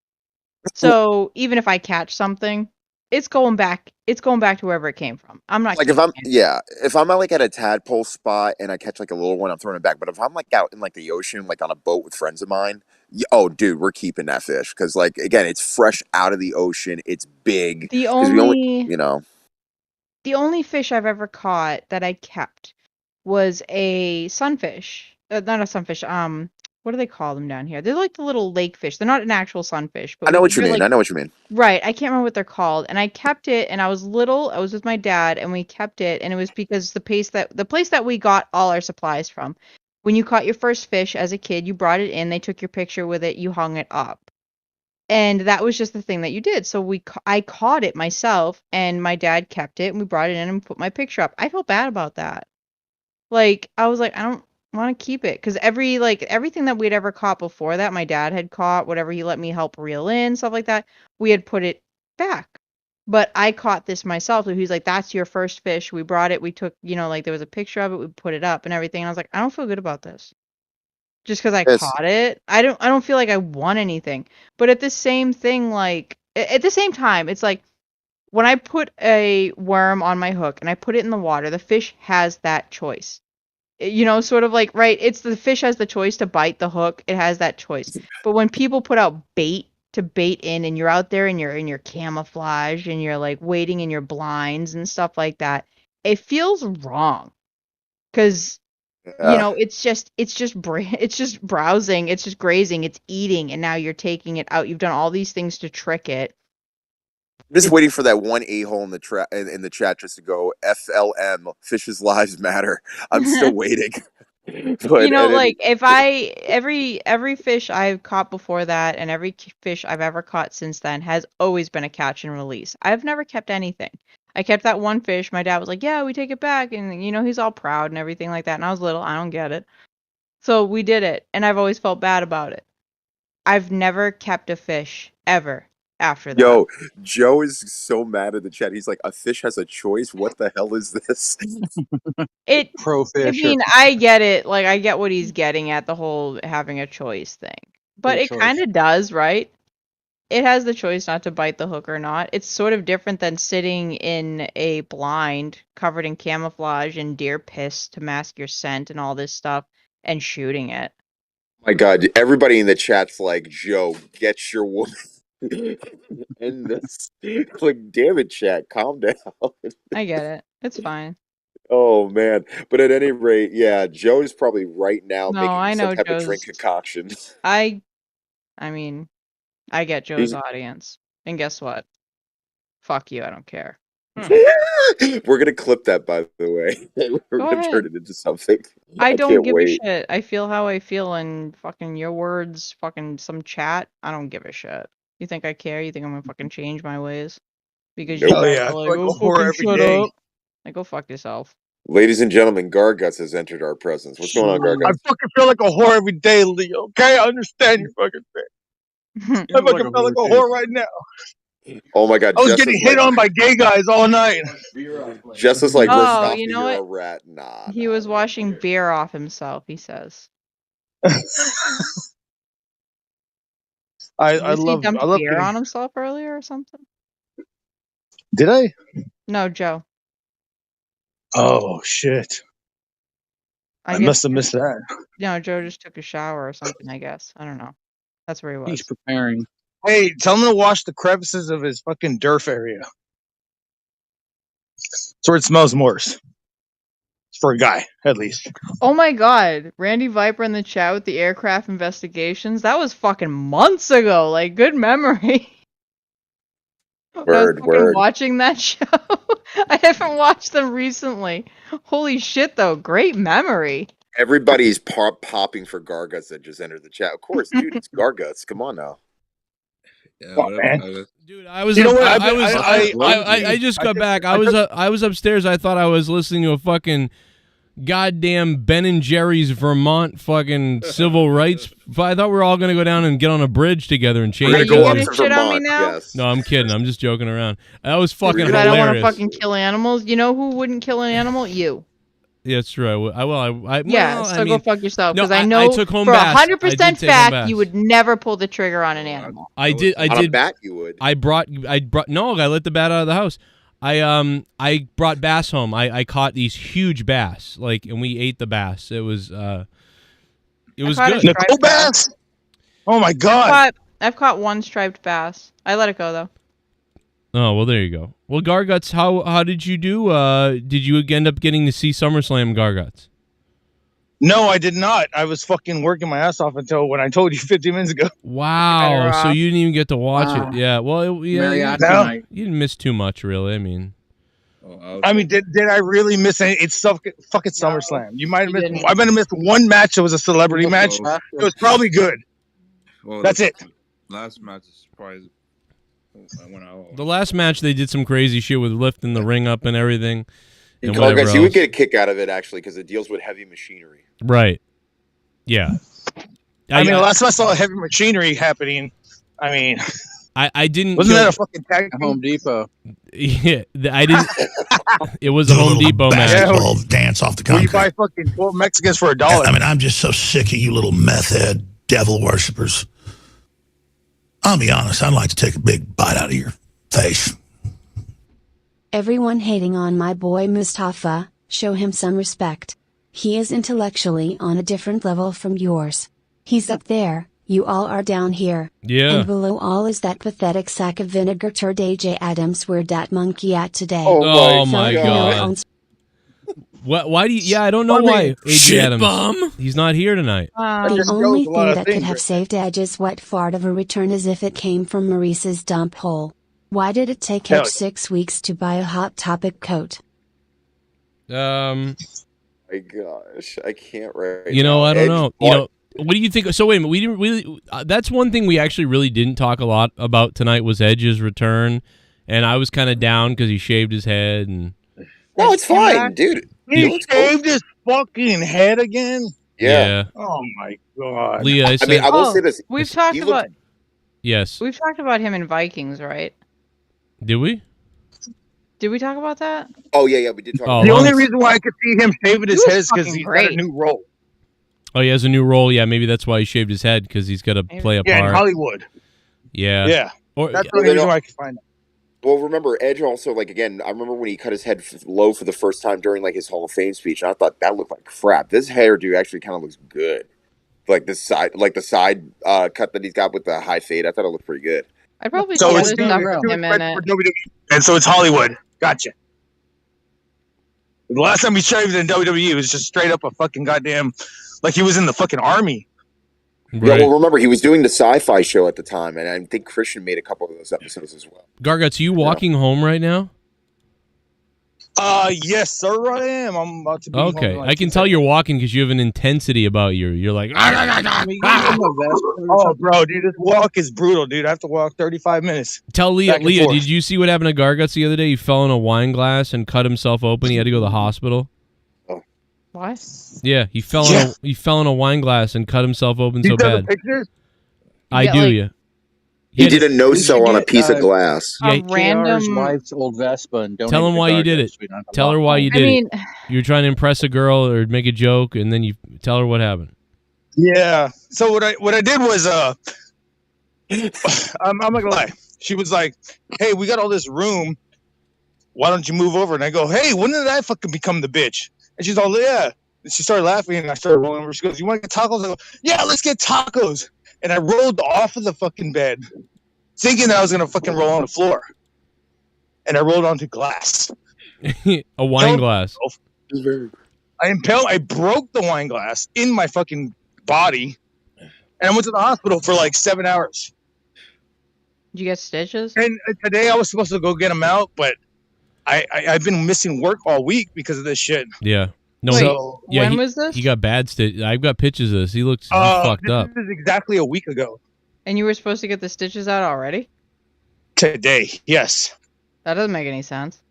So even if I catch something, it's going back to wherever it came from. I'm not Like keeping it. if I'm like at a tadpole spot and I catch like a little one, I'm throwing it back. But if I'm like out in like the ocean, like on a boat with friends of mine, oh dude, we're keeping that fish because like again, it's fresh out of the ocean. It's big The because we only, only you know, the only fish I've ever caught that I kept was a sunfish. Not a sunfish. What do they call them down here? They're like the little lake fish. They're not an actual sunfish, but I know what you they're mean. like, I know what you mean. right. I can't remember what they're called. And I kept it, and I was little. I was with my dad, and we kept it, and it was because the place that we got all our supplies from. When you caught your first fish as a kid, you brought it in. They took your picture with it. You hung it up. And that was just the thing that you did. So I caught it myself, and my dad kept it, and we brought it in and put my picture up. I felt bad about that. Like, I was like, I don't want to keep it, because everything that we'd ever caught before that, my dad had caught, whatever he let me help reel in, stuff like that, we had put it back. But I caught this myself. So he's like, that's your first fish. We brought it. We took, like there was a picture of it. We put it up and everything. And I was like, I don't feel good about this. Just because I Yes. caught it. I don't feel like I won anything. But at the same thing, like at the same time, it's like when I put a worm on my hook and I put it in the water, the fish has that choice. Sort of like, right, it's the fish has the choice to bite the hook. It has that choice. But when people put out bait to bait in, and you're out there and you're in your camouflage and you're like waiting in your blinds and stuff like that, it feels wrong. Because it's just it's just browsing, it's just grazing, it's eating, and now you're taking it out. You've done all these things to trick it. I'm just waiting for that one a-hole in the chat just to go FLM, Fishes Lives Matter. I'm still waiting. But Like if every fish I've caught before that and every fish I've ever caught since then has always been a catch and release. I've never kept anything. I kept that one fish. My dad was like, yeah, we take it back. And, he's all proud and everything like that. And I was little. I don't get it. So we did it. And I've always felt bad about it. I've never kept a fish, ever. after that. Yo, Joe is so mad at the chat. He's like, a fish has a choice? What the hell is this? It Pro I fish. mean, I get it. Like, I get what he's getting at, the whole having a choice thing. But Good it choice. kind of does, right? It has the choice not to bite the hook or not. It's sort of different than sitting in a blind covered in camouflage and deer piss to mask your scent and all this stuff and shooting it. My God, everybody in the chat's like, Joe, get your woman. And this, like, damn it, chat, calm down. I get it. It's fine. Oh man, but at any rate, yeah, Joe is probably right now No, making I some know type of drink Joe's. concoction. I mean, I get Joe's He's- audience. And guess what? Fuck you, I don't care. We're gonna clip that, by the way. We're Go gonna turn ahead. it into something. I don't can't give wait. a shit. I feel how I feel, and fucking your words, fucking some chat. I don't give a shit. You think I care? You think I'm gonna fucking change my ways? Because you Nope. guys Yeah, are I like, feel like oh, a whore fucking every shut day. up. Like, go fuck yourself. Ladies and gentlemen, Garguts has entered our presence. What's going on, I Garguts? fucking feel like a whore every day, Leo. Okay, I understand your fucking thing. I fucking feel like a whore right now. Oh my God, I was Jess getting is hit like, on by gay guys all night. Jess is like, Oh, Mustafa, you know you're what? a rat. Nah. He was washing beer off himself, he says. I Was he love dumped beer getting. on himself earlier or something? Did I? No, Joe. Oh shit! I guess must have missed that. No, Joe just took a shower or something, I guess. I don't know. That's where he was. He's preparing. Hey, tell him to wash the crevices of his fucking derf area. That's where it smells worse. For a guy, at least. Oh my god, Randy Viper in the chat with the aircraft investigations. That was fucking months ago. Like, good memory. I was Word, fucking word. watching that show. I haven't watched them recently. Holy shit, though. Great memory. Everybody's popping for Garguts that just entered the chat. Of course, dude, it's Garguts. Come on now. Yeah, What, man? Dude, I was. You know up- what? I just got back. I was upstairs. I thought I was listening to a fucking goddamn Ben and Jerry's Vermont fucking civil rights. I thought we were all gonna go down and get on a bridge together and change. We're gonna go up gonna to shit on me Vermont. now? Yes. No, I'm kidding. I'm just joking around. That was fucking Because I don't want to hilarious. fucking kill animals. You know who wouldn't kill an animal? You. Yeah, it's true. Yeah, well, so I go mean, fuck yourself. no, Because I I know took home for bass. I did 100% take home fact bass. you would never pull the trigger on an animal. I did. On a bat, you would. I brought. No, I let the bat out of the house. I brought bass home. I caught these huge bass, and we ate the bass. It was caught good. Nicole Bass. Oh my god! I've caught one striped bass. I let it go though. Oh well, there you go. Well, Garguts, how did you do? Did you end up getting to see SummerSlam, Garguts? No, I did not. I was fucking working my ass off until when I told you 50 minutes ago. Wow. So you didn't even get to watch Wow. it. Yeah. Well, Mariachi No. night. you didn't miss too much, really. I mean, I mean, did I really miss any? It's fucking SummerSlam. You might have missed. didn't. I might have missed one match that was a celebrity match. It was probably good. Well, That's it. Last match is surprising. I went out. the last match they did some crazy shit with lifting the ring up and everything. And whatever Garguts, you would else. get a kick out of it actually because it deals with heavy machinery. Right. Yeah. I mean, last time I saw heavy machinery happening, I mean, I didn't. wasn't kill- that a fucking tag team? Home Depot. Yeah, I didn't. It was a Do a Home little Depot match. basketball dance off the Where you concrete. buy fucking 12 Mexicans for $1. I mean, I'm just so sick of you little meth head devil worshippers. I'll be honest, I'd like to take a big bite out of your face. Everyone hating on my boy Mustafa, show him some respect. He is intellectually on a different level from yours. He's up there, you all are down here. Yeah. And below all is that pathetic sack of vinegar turd AJ Adams. Where dat monkey at today? Oh my Felt God. no on- Why do you? Yeah, I don't know why. AJ shit Adams. bum. He's not here tonight. The just only goes a lot thing of that could things, have right? saved Edge's wet fart of a return is if it came from Maurice's dump hole. Why did it take Hell Edge 6 weeks to buy a Hot Topic coat? My gosh, I can't right You know, now. I don't Edge know. You know, what do you think? So wait a minute. We didn't really. That's one thing we actually really didn't talk a lot about tonight was Edge's return, and I was kind of down because he shaved his head and. No, it's fine, dude. He shaved his fucking head again? Yeah. Oh my god. Leah, I mean, I will say this. We've talked He about. looked- Yes. We've talked about him in Vikings, right? Did we? Did we talk about that? Oh yeah, we did talk. Oh, about The long- only reason why I could see him shaving his was head is because fucking he's got a great. new role. Oh, he has a new role. Yeah, maybe that's why he shaved his head because he's got to play a Yeah, in part. Hollywood. Yeah. Yeah. Or That's the only reason why I could find it. Well, remember Edge also, like, again, I remember when he cut his head low for the first time during like his Hall of Fame speech, and I thought that looked like crap. This hairdo actually kind of looks good, like the side cut that he's got with the high fade. I thought it looked pretty good. I'd probably So see it's other too stuff with him in expensive it. for WWE, and so it's Hollywood. Gotcha. The last time he shaved in WWE, it was just straight up a fucking goddamn, like he was in the fucking army. Yeah, well, remember he was doing the sci-fi show at the time, and I think Christian made a couple of those episodes as well. Garguts, are you walking home right now? Yes, sir, I am. I'm about to be home Okay, in, like, I can 2 tell seconds. you're walking because you have an intensity about you. You're like, Oh, bro, dude, this walk is brutal, dude. I have to walk 35 minutes. Tell Leah. Back and Leah, forth. did you see what happened to Garguts the other day? He fell in a wine glass and cut himself open. He had to go to the hospital. What? Yeah, he fell in a wine glass and cut himself open You so got the bad. pictures? I Yeah, do, like- yeah. He Yeah, did a no-sell on a piece of glass. Yeah, KR's wife's old Vespa and donated Tell him to why you did Garguts. it. We don't have to Tell her walk why home. you did it. You were trying to impress a girl or make a joke, and then you tell her what happened. Yeah. So what I did was I'm not gonna lie. She was like, "Hey, we got all this room. Why don't you move over?" And I go, "Hey, when did I fucking become the bitch?" And she's all, "Yeah." And she started laughing, and I started rolling over. She goes, "You want to get tacos?" I go, "Yeah, let's get tacos." And I rolled off of the fucking bed, thinking that I was gonna fucking roll on the floor, and I rolled onto glass. A wine glass. I broke the wine glass in my fucking body, and I went to the hospital for like 7 hours. Did you get stitches? And today I was supposed to go get them out, but I've been missing work all week because of this shit. Yeah. No. Wait, yeah, when was this? He got bad stitch. I've got pictures of this. He looks fucked this up. is exactly a week ago. And you were supposed to get the stitches out already? Today, yes. That doesn't make any sense.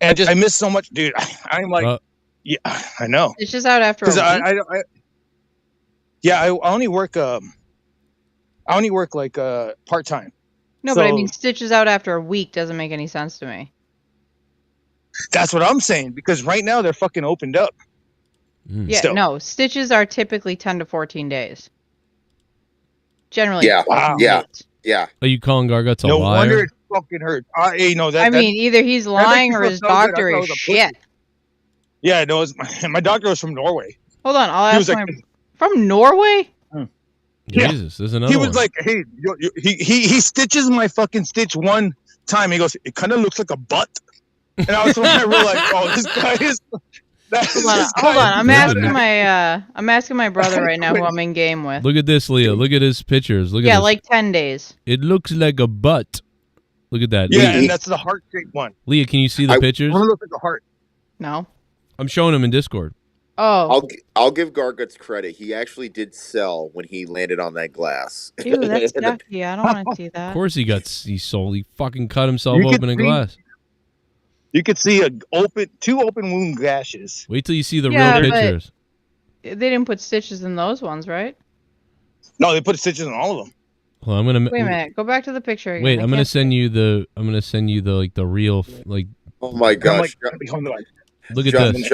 And I missed so much, dude. I'm like, yeah, I know. Stitches out after a week? I only work like part time. No, but I mean, stitches out after a week doesn't make any sense to me. That's what I'm saying, because right now they're fucking opened up. Yeah, Still. no, stitches are typically 10 to 14 days. Generally. Yeah, 14 yeah, days. yeah. Are you calling Garguts a No liar? wonder it fucking hurt. I mean, either he's lying or his doctor is shit. Yeah, no, my doctor was from Norway. Hold on, I'll He ask was my... like- From Norway? Jesus, there's another He was one. like, "Hey, he stitches my fucking stitch one time. He goes, it kind of looks like a butt." And I was when I realized, oh, this guy is. Hold on. I'm asking my brother right now who I'm in game with. Look at this, Leah. Look at his pictures. Look at Yeah, this. like 10 days. It looks like a butt. Look at that. Yeah, Leah, and that's the heart-shaped one. Leah, can you see the pictures? One looks like a heart. No. I'm showing them in Discord. Oh. I'll give Garguts credit. He actually did sell when he landed on that glass. Ew, that's yucky. I don't want to see Of that. course he sold. He fucking cut himself You could open in see- glass. You could see two open wound gashes. Wait till you see the Yeah, real but- pictures. They didn't put stitches in those ones, right? No, they put stitches on all of them. Well, I'm gonna Wait a minute. Go back to the picture again. Wait, I I'm gonna can't- send you the like the real like. Oh my gosh! Look at this.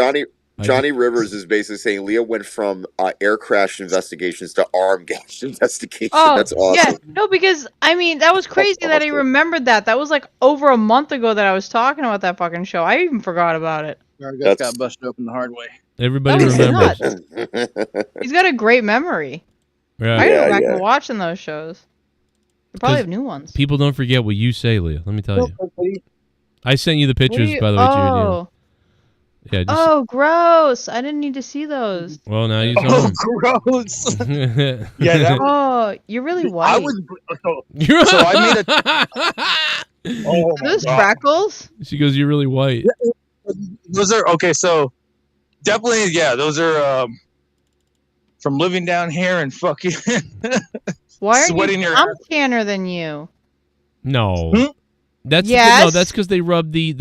Johnny Rivers is basically saying Leah went from air crash investigations to arm gash investigation. Oh, That's awesome. yeah. No, because, I mean, that was crazy that I remembered that. That was like over a month ago that I was talking about that fucking show. I even forgot about it. Garguts got busted open the hard way. Everybody That was remembers. He's got a great memory. Right. I gotta go back to watching those shows. They probably 'Cause have new ones. People don't forget what you say, Leah. Let me tell you. I sent you the pictures, you- by the way. to your oh. deal. Yeah. Just, Oh, gross. I didn't need to see those. Well, now you Oh, saw gross. them. Yeah, that Oh, you're really white. I was so I made a. Oh Are my those God. freckles? She goes, "You're really white." Those are okay. So definitely, yeah, those are from living down here and fucking. Why are Sweating you? your I'm ass. tanner than you. No. Hmm? That's Yes. no. That's because they rubbed the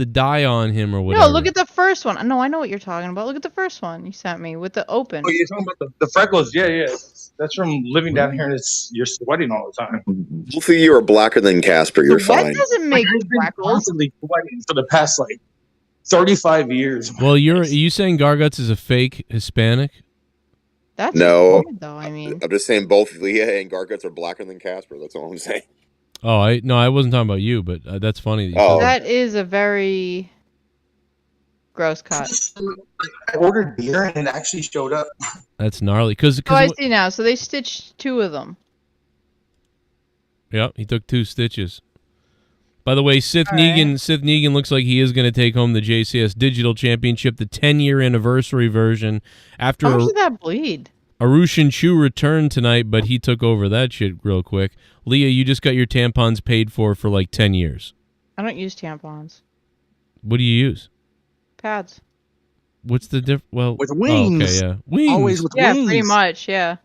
dye on him or whatever. No, look at the first one. No, I know what you're talking about. Look at the first one you sent me with the open. Oh, you're talking about the freckles? Yeah, yeah. That's from living down here and you're sweating all the time. Both of you are blacker than Casper. You're Sweat fine. doesn't make I've been freckles. constantly sweating for the past 35 years. Well, are you saying Garguts is a fake Hispanic? That's No, weird, though. I mean, I'm just saying both Leah and Garguts are blacker than Casper. That's all I'm saying. Oh, I wasn't talking about you, but that's funny. That you said that is a very gross cut. I ordered beer and it actually showed up. that's gnarly. Because Oh, I see now. So they stitched 2 of them. Yep, he took 2 stitches. By the way, Sith Negan looks like he is going to take home the JCS Digital Championship, the 10-year anniversary version. After How much did that bleed? Arushin Chu returned tonight, but he took over that shit real quick. Leah, you just got your tampons paid for 10 years. I don't use tampons. What do you use? Pads. What's the diff? Well, with wings. okay, yeah, wings. Always with Yeah, wings. pretty much. Yeah.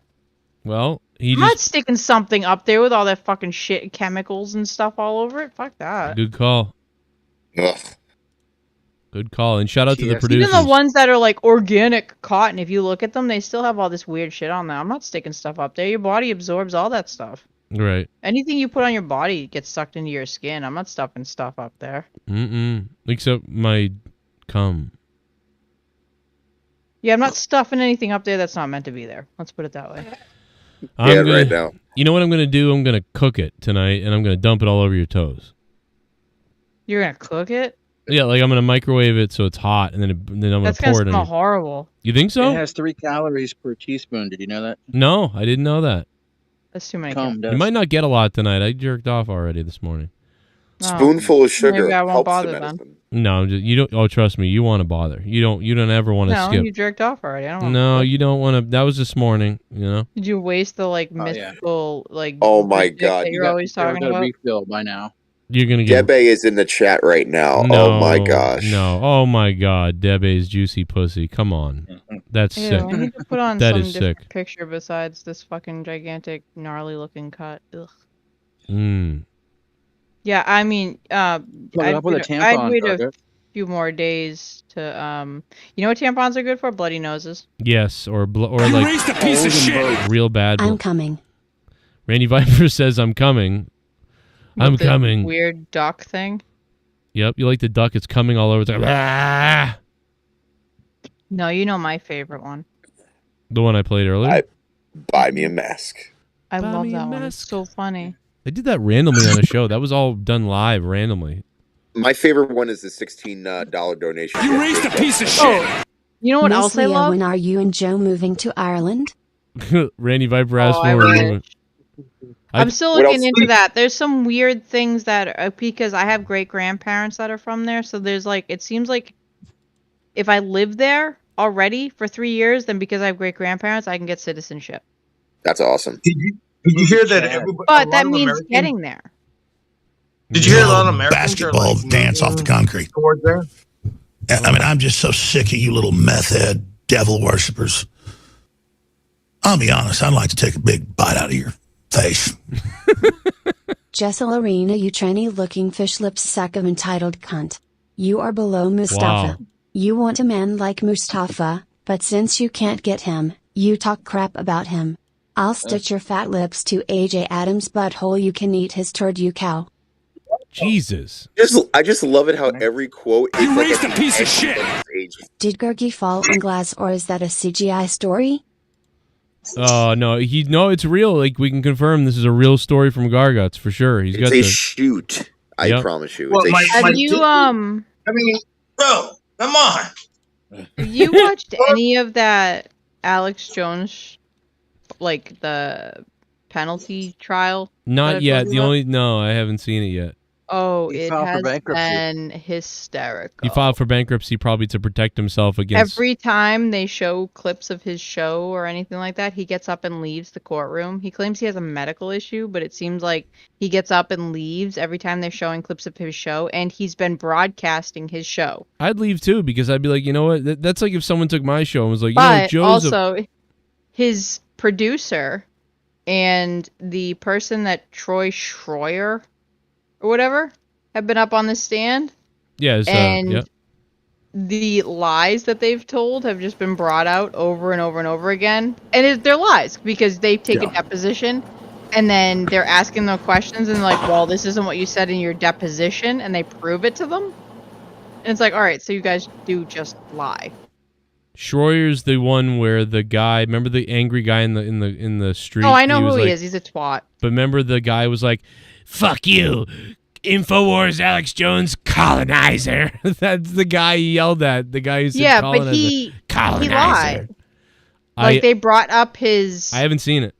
Well, he I'm not sticking something up there with all that fucking shit, chemicals and stuff all over it. Fuck that. Good call. Ugh. Good call. And shout out to the producers. Even the ones that are like organic cotton, if you look at them, they still have all this weird shit on them. I'm not sticking stuff up there. Your body absorbs all that stuff. Right. Anything you put on your body gets sucked into your skin. I'm not stuffing stuff up there. Except my cum. Yeah, I'm not stuffing anything up there that's not meant to be there. Let's put it that way. Right now. You know what I'm going to do? I'm going to cook it tonight, and I'm going to dump it all over your toes. You're gonna cook it? Yeah, like I'm going to microwave it so it's hot, and then I'm going That's to gonna pour it in. smell horrible. You think so? It has 3 calories per teaspoon. Did you know that? No, I didn't know that. That's too many. You might not get a lot tonight. I jerked off already this morning. Spoonful of sugar Maybe I won't helps bother the then. medicine. No, you don't. Oh, trust me, you want to bother. You don't ever want to No, skip. you jerked off already. I don't want No, you don't want to. That was this morning. You know. Did you waste the mystical Oh my dick God. that you're always talking got a about? refill by now. You're gonna get. Debe is in the chat right now. No, Oh my gosh. No. Oh my God. Debe's juicy pussy. Come on. That's Ew, sick. I need to put on That some is different sick. picture besides this fucking gigantic, gnarly looking cut. Ugh. Yeah, I mean, Plug it up with a tampon, I'd wait a Gargut. few more days to, you know what tampons are good for? Bloody noses. Yes, or like raised a piece of shit. real bad. I'm coming. Randy Viper says, "I'm coming. I'm With the coming." Weird duck thing. Yep, you like the duck? It's coming all over. It's like, "Ah!" No, you know my favorite one. The one I played earlier. Buy me a mask. I Buy love me a that one. It's so funny. I did that randomly on a show. That was all done live randomly. My favorite one is the $16 donation. You raised a piece of Oh, you know what Miss else I Leah, love? when are you and Joe moving to Ireland? Randy Viper asked I for wish. I- I'm still looking into that. There's some weird things that because I have great grandparents that are from there, so there's like it seems like if I live there already for 3 years, then because I have great grandparents, I can get citizenship. That's awesome. Did you hear that? But that means getting there. Did you hear a lot of Americans are Basketball dance off the concrete. towards there? I mean, I'm just so sick of you little meth head devil worshippers. I'll be honest, I'd like to take a big bite out of your face. Jessel Arena, you tranny looking fish lips sack of entitled cunt. You are below Mustafa. Wow. You want a man like Mustafa, but since you can't get him, you talk crap about him. I'll stitch your fat lips to AJ Adams' butthole. You can eat his turd, you cow. Jesus. I just love it how every quote is You like raised at a the piece of end shit. the page. Did Gergie fall in glass or is that a CGI story? No, it's real. Like we can confirm this is a real story from Garguts for sure. He's got It's a the shoot. I Yep. promise you. Well, It's a Have you I mean, bro, come on. have you watched any of that Alex Jones, like the penalty trial? that I Not told yet. you about? No, I haven't seen it yet. Oh, He it filed for has bankruptcy. been hysterical. He filed for bankruptcy probably to protect himself against. Every time they show clips of his show or anything like that, he gets up and leaves the courtroom. He claims he has a medical issue, but it seems like he gets up and leaves every time they're showing clips of his show, and he's been broadcasting his show. I'd leave too because I'd be like, you know what? That's like if someone took my show and was like, But Joe's also, his producer and the person that Troy Schroyer or whatever have been up on the stand. yeah, And yep. the lies that they've told have just been brought out over and over and over again. And they're lies because they take a deposition and then they're asking them questions and like, well, this isn't what you said in your deposition, and they prove it to them. And it's like, all right, so you guys do just lie. Schroyer's the one where the guy, remember the angry guy in the street? Oh, I know who he is. He's a twat. But remember the guy was like, "Fuck you, InfoWars Alex Jones colonizer." That's the guy he yelled at. The guy who said colonizer. But he colonizer. lied. Like they brought up his. I haven't seen it.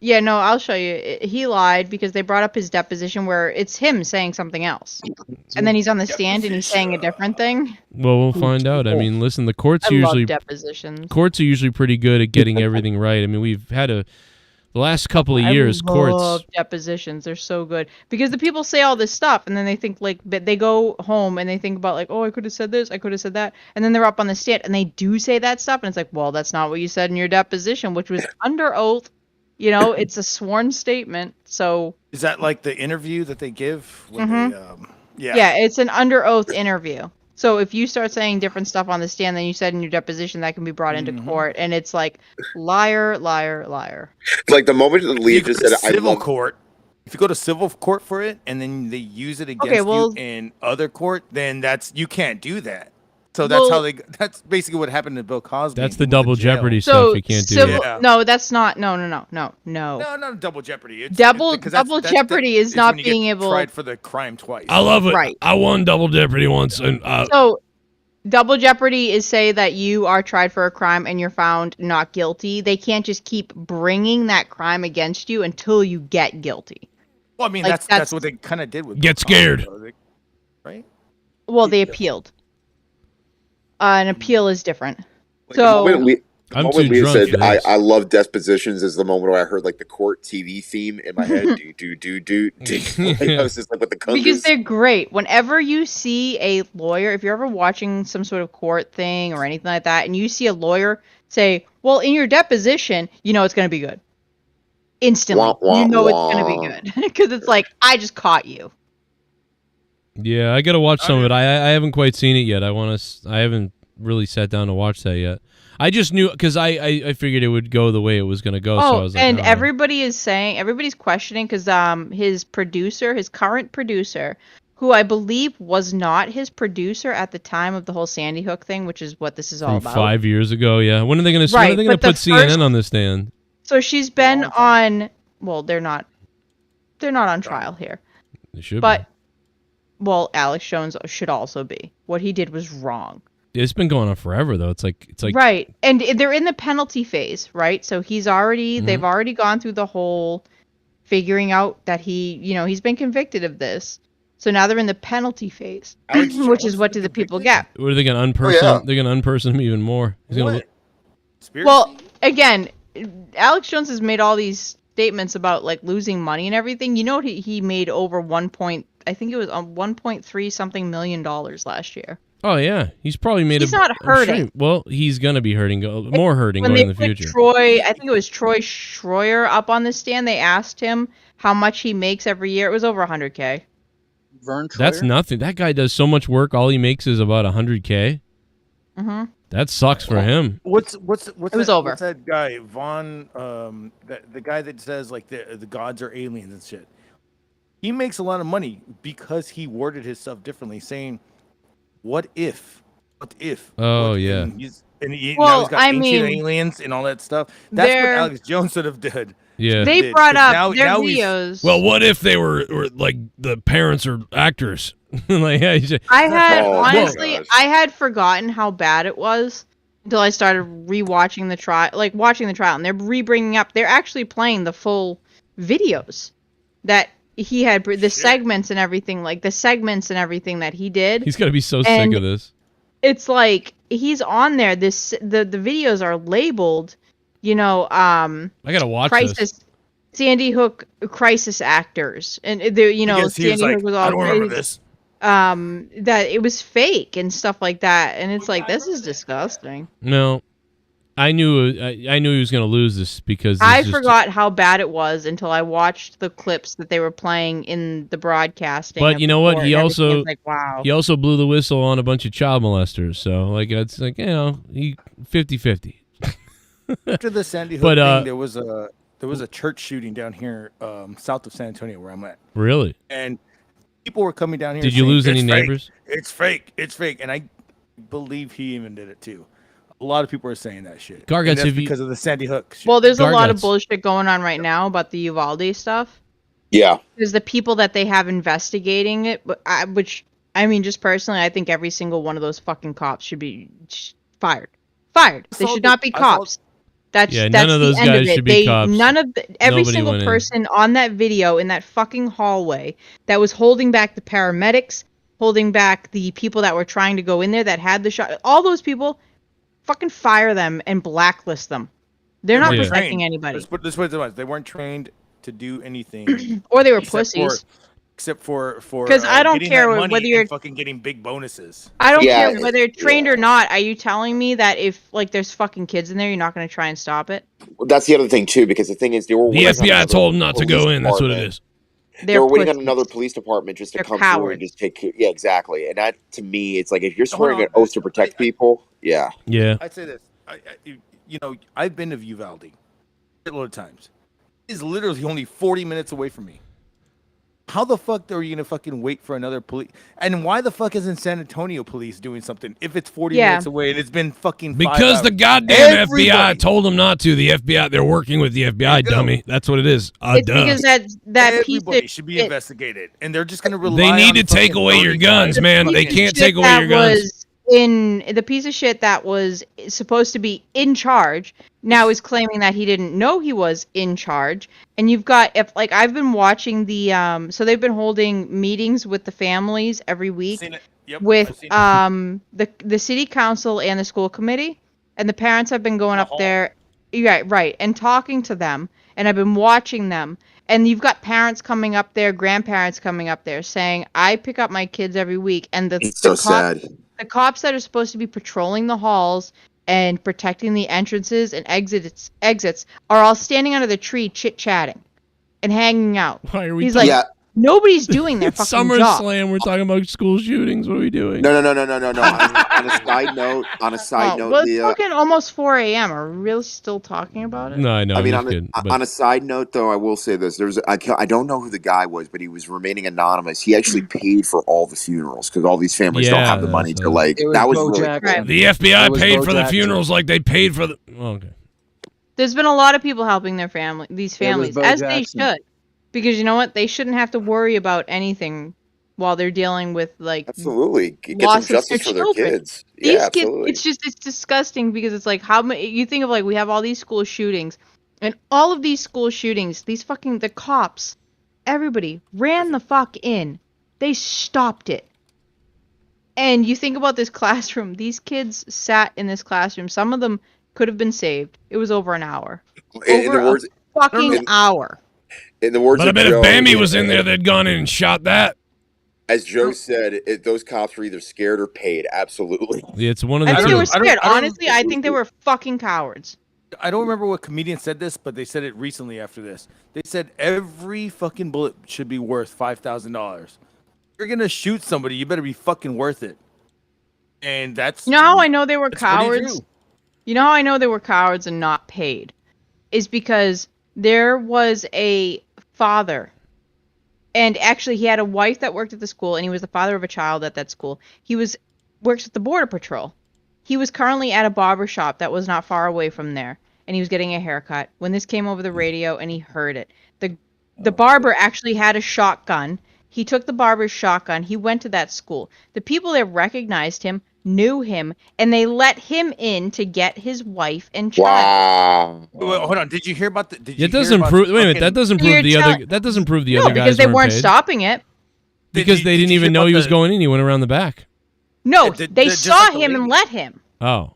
Yeah, no, I'll show you. He lied because they brought up his deposition where it's him saying something else. And then he's on the stand and he's saying a different thing. Well, we'll find out. I mean, listen, the courts I usually love depositions. Courts are usually pretty good at getting everything right. I mean, we've had the last couple of years, I courts. love depositions. They're so good because the people say all this stuff and then they think like they go home and they think about like, oh, I could have said this, I could have said that, and then they're up on the stand and they do say that stuff and it's like, well, that's not what you said in your deposition, which was under oath. You know, it's a sworn statement. So is that like the interview that they give? With yeah, it's an under oath interview. So if you start saying different stuff on the stand than you said in your deposition, that can be brought into court, and it's like liar, liar, liar. Like the moment that Leah just said, civil court. If you go to civil court for it, and then they use it against you in other court, then you can't do that. So that's basically what happened to Bill Cosby. That's the double jeopardy stuff you can't do. No, that's not. No. No, not double jeopardy. Double jeopardy is not being able. Tried for the crime twice. I love it. Right. I won double jeopardy once, and so double jeopardy is say that you are tried for a crime and you're found not guilty. They can't just keep bringing that crime against you until you get guilty. Well, I mean that's what they kind of did with. Get scared. Right. Well, they appealed. An appeal is different. Like so the moment Leah said, for this. I love depositions is the moment where I heard like the court TV theme in my head. do. I was just like with the congas. Because they're great. Whenever you see a lawyer, if you're ever watching some sort of court thing or anything like that, and you see a lawyer say, well, in your deposition, you know it's going to be good. Instantly. You know it's going to be good. Because it's like, I just caught you. Yeah, I gotta watch some of it. I haven't quite seen it yet. I haven't really sat down to watch that yet. I just knew because I figured it would go the way it was gonna go. So I was like, and everybody's questioning because his current producer, who I believe was not his producer at the time of the whole Sandy Hook thing, which is what this is all about. 5 years ago, yeah. When are they gonna put CNN on the stand? So she's been on. Well, they're not on trial here. They should, but. Well, Alex Jones should also be. What he did was wrong. It's been going on forever, though. It's like right, and they're in the penalty phase, right? So they've already gone through the whole figuring out that he's been convicted of this. So now they're in the penalty phase, which is what do the people get? What are they going to unperson? They're going to unperson him even more. Well, again, Alex Jones has made all these statements about like losing money and everything. You know, he made over I think it was $1.3 something million last year. Oh yeah, he's probably made. He's not hurting. Sure, well, he's gonna be hurting, more hurting going in the future. I think it was Troy Schroyer up on the stand. They asked him how much he makes every year. It was over 100K. Vern Troyer? That's nothing. That guy does so much work. All he makes is about 100K. Mm-hmm. That sucks for him. What's over. What's that guy Vaughn? The guy that says like the gods are aliens and shit. He makes a lot of money because he worded his stuff differently, saying, "What if? What if?" Oh yeah. Now he's got ancient aliens and all that stuff. That's what Alex Jones should have did. Yeah. They brought up their videos. Well, what if they were like the parents are actors? Like, I had forgotten how bad it was until I started rewatching the trial, watching the trial, and they're re-bringing up. They're actually playing the full videos that he had, the segments and everything that he did. He's got to be so sick of this. It's like he's on there. The videos are labeled, I gotta watch this. Sandy Hook crisis actors, and Sandy Hook was all. I don't remember this. That it was fake and stuff like that, and it's like this is disgusting. No, I knew he was going to lose this because I forgot how bad it was until I watched the clips that they were playing in the broadcasting. But you know what? He also like, wow. he also blew the whistle on a bunch of child molesters. So like it's like he 50-50. After the Sandy Hook But, thing, there was a church shooting down here south of San Antonio where I'm at. Really? And people were coming down here. Did you saying, lose any "It's fake. neighbors? It's fake. It's fake. And I believe he even did it too. A lot of people are saying that shit. Garguts, And that's have you- because of the Sandy Hook shit. Well, there's a lot of Garguts. bullshit going on right now about the Uvalde stuff. Yeah. There's the people that they have investigating it, which, I mean, just personally, I think every single one of those fucking cops should be fired. Fired. They should not be cops. That's none of those the end guys of it. should be cops. None of every Nobody single went in. person on that video in that fucking hallway that was holding back the paramedics, holding back the people that were trying to go in there that had the shot. All those people, fucking fire them and blacklist them. They're not protecting anybody. This way they weren't trained to do anything. Or they were except pussies. Except for 'Cause I don't getting care that money whether you're- and fucking getting big bonuses. I don't care whether you're trained or not. Are you telling me that if like there's fucking kids in there, you're not going to try and stop it? Well, that's the other thing too, because the thing is, they were The waiting on FBI another told him not to police go in. That's what it department. is. They were waiting on pussies. another police department just to They're come through cowards. and just take care. Yeah, exactly. And that, to me, it's like if you're Hold swearing on. an oath to protect people, yeah. Yeah. I'd say this. I've been to Uvalde a lot of times. It's literally only 40 minutes away from me. How the fuck are you gonna fucking wait for another police? And why the fuck isn't San Antonio police doing something if it's 40 minutes away and it's been fucking 5 Because the hours? goddamn FBI Everybody. told them not to. The FBI, they're working with the FBI, dummy. That's what it is. It's because that piece Everybody of should be shit- investigated, and they're just gonna rely. They need on to take fucking away your voting guns, guys. man. They Fucking can't shit take away that your guns. was in the piece of shit that was supposed to be in charge now is claiming that he didn't know he was in charge. And you've got, if like I've been watching the so they've been holding meetings with the families every week Seen it. Yep, with I've seen it. the city council and the school committee, and the parents have been going up there, right, and talking to them, and I've been watching them. And you've got parents coming up there, grandparents coming up there saying, I pick up my kids every week. And It's so sad. The cops that are supposed to be patrolling the halls and protecting the entrances and exits are all standing under the tree chit-chatting and hanging out. Why are we He's talking- like, nobody's doing their fucking job. SummerSlam, we're talking about school shootings. What are we doing? No. On a side note, Well, it's Leah. fucking almost 4 a.m. Are we really still talking about it? No, I know. I mean, I'm just on kidding, a, but- on a side note, though, I will say this: I don't know who the guy was, but he was remaining anonymous. He actually paid for all the funerals because all these families don't have the money to like. It was That was Bo really Jackson. The It FBI was paid Bo for the Jackson. funerals like they paid for the. Oh, okay. There's been a lot of people helping these families, Bo as Jackson. they should. Because you know what? They shouldn't have to worry about anything while they're dealing with, like, absolutely get some loss of justice for their children. kids. These Yeah, kids, absolutely. it's disgusting because it's like, how many, you think of like, we have all these school shootings, and all of these school shootings, the cops, everybody ran the fuck in. They stopped it. And you think about this classroom, these kids sat in this classroom, some of them could have been saved. It was over an hour. In Over the words, a fucking hour. in the words But I of bet Joe, if Bambi was in there, they'd gone in and shot that. as Joe said, those cops were either scared or paid. Absolutely. Yeah, it's one of I the think two. they were scared. I don't- Honestly, I think they were fucking cowards. I don't remember what comedian said this, but they said it recently after this. They said every fucking bullet should be worth $5,000. You're gonna shoot somebody, you better be fucking worth it. And that's You know how I know they were that's what he cowards? drew. You know how I know they were cowards and not paid? Is because there was a father, and actually he had a wife that worked at the school, and he was the father of a child at that school. He works at the Border Patrol. He was currently at a barber shop that was not far away from there, and he was getting a haircut when this came over the radio, and he heard it. The barber actually had a shotgun. He took the barber's shotgun. He went to that school. The people there recognized him, knew him, and they let him in to get his wife and child. Wow. Wait, hold on. Did you hear about the? Did you It hear doesn't about prove. the Wait a minute. fucking- That doesn't So you're prove the tell- other. That doesn't prove the No, other guys because they weren't paid. stopping it. Because they didn't you even hear know he about was the- going in. He went around the back. No, Yeah, they just saw like the him and lady. let him. Oh.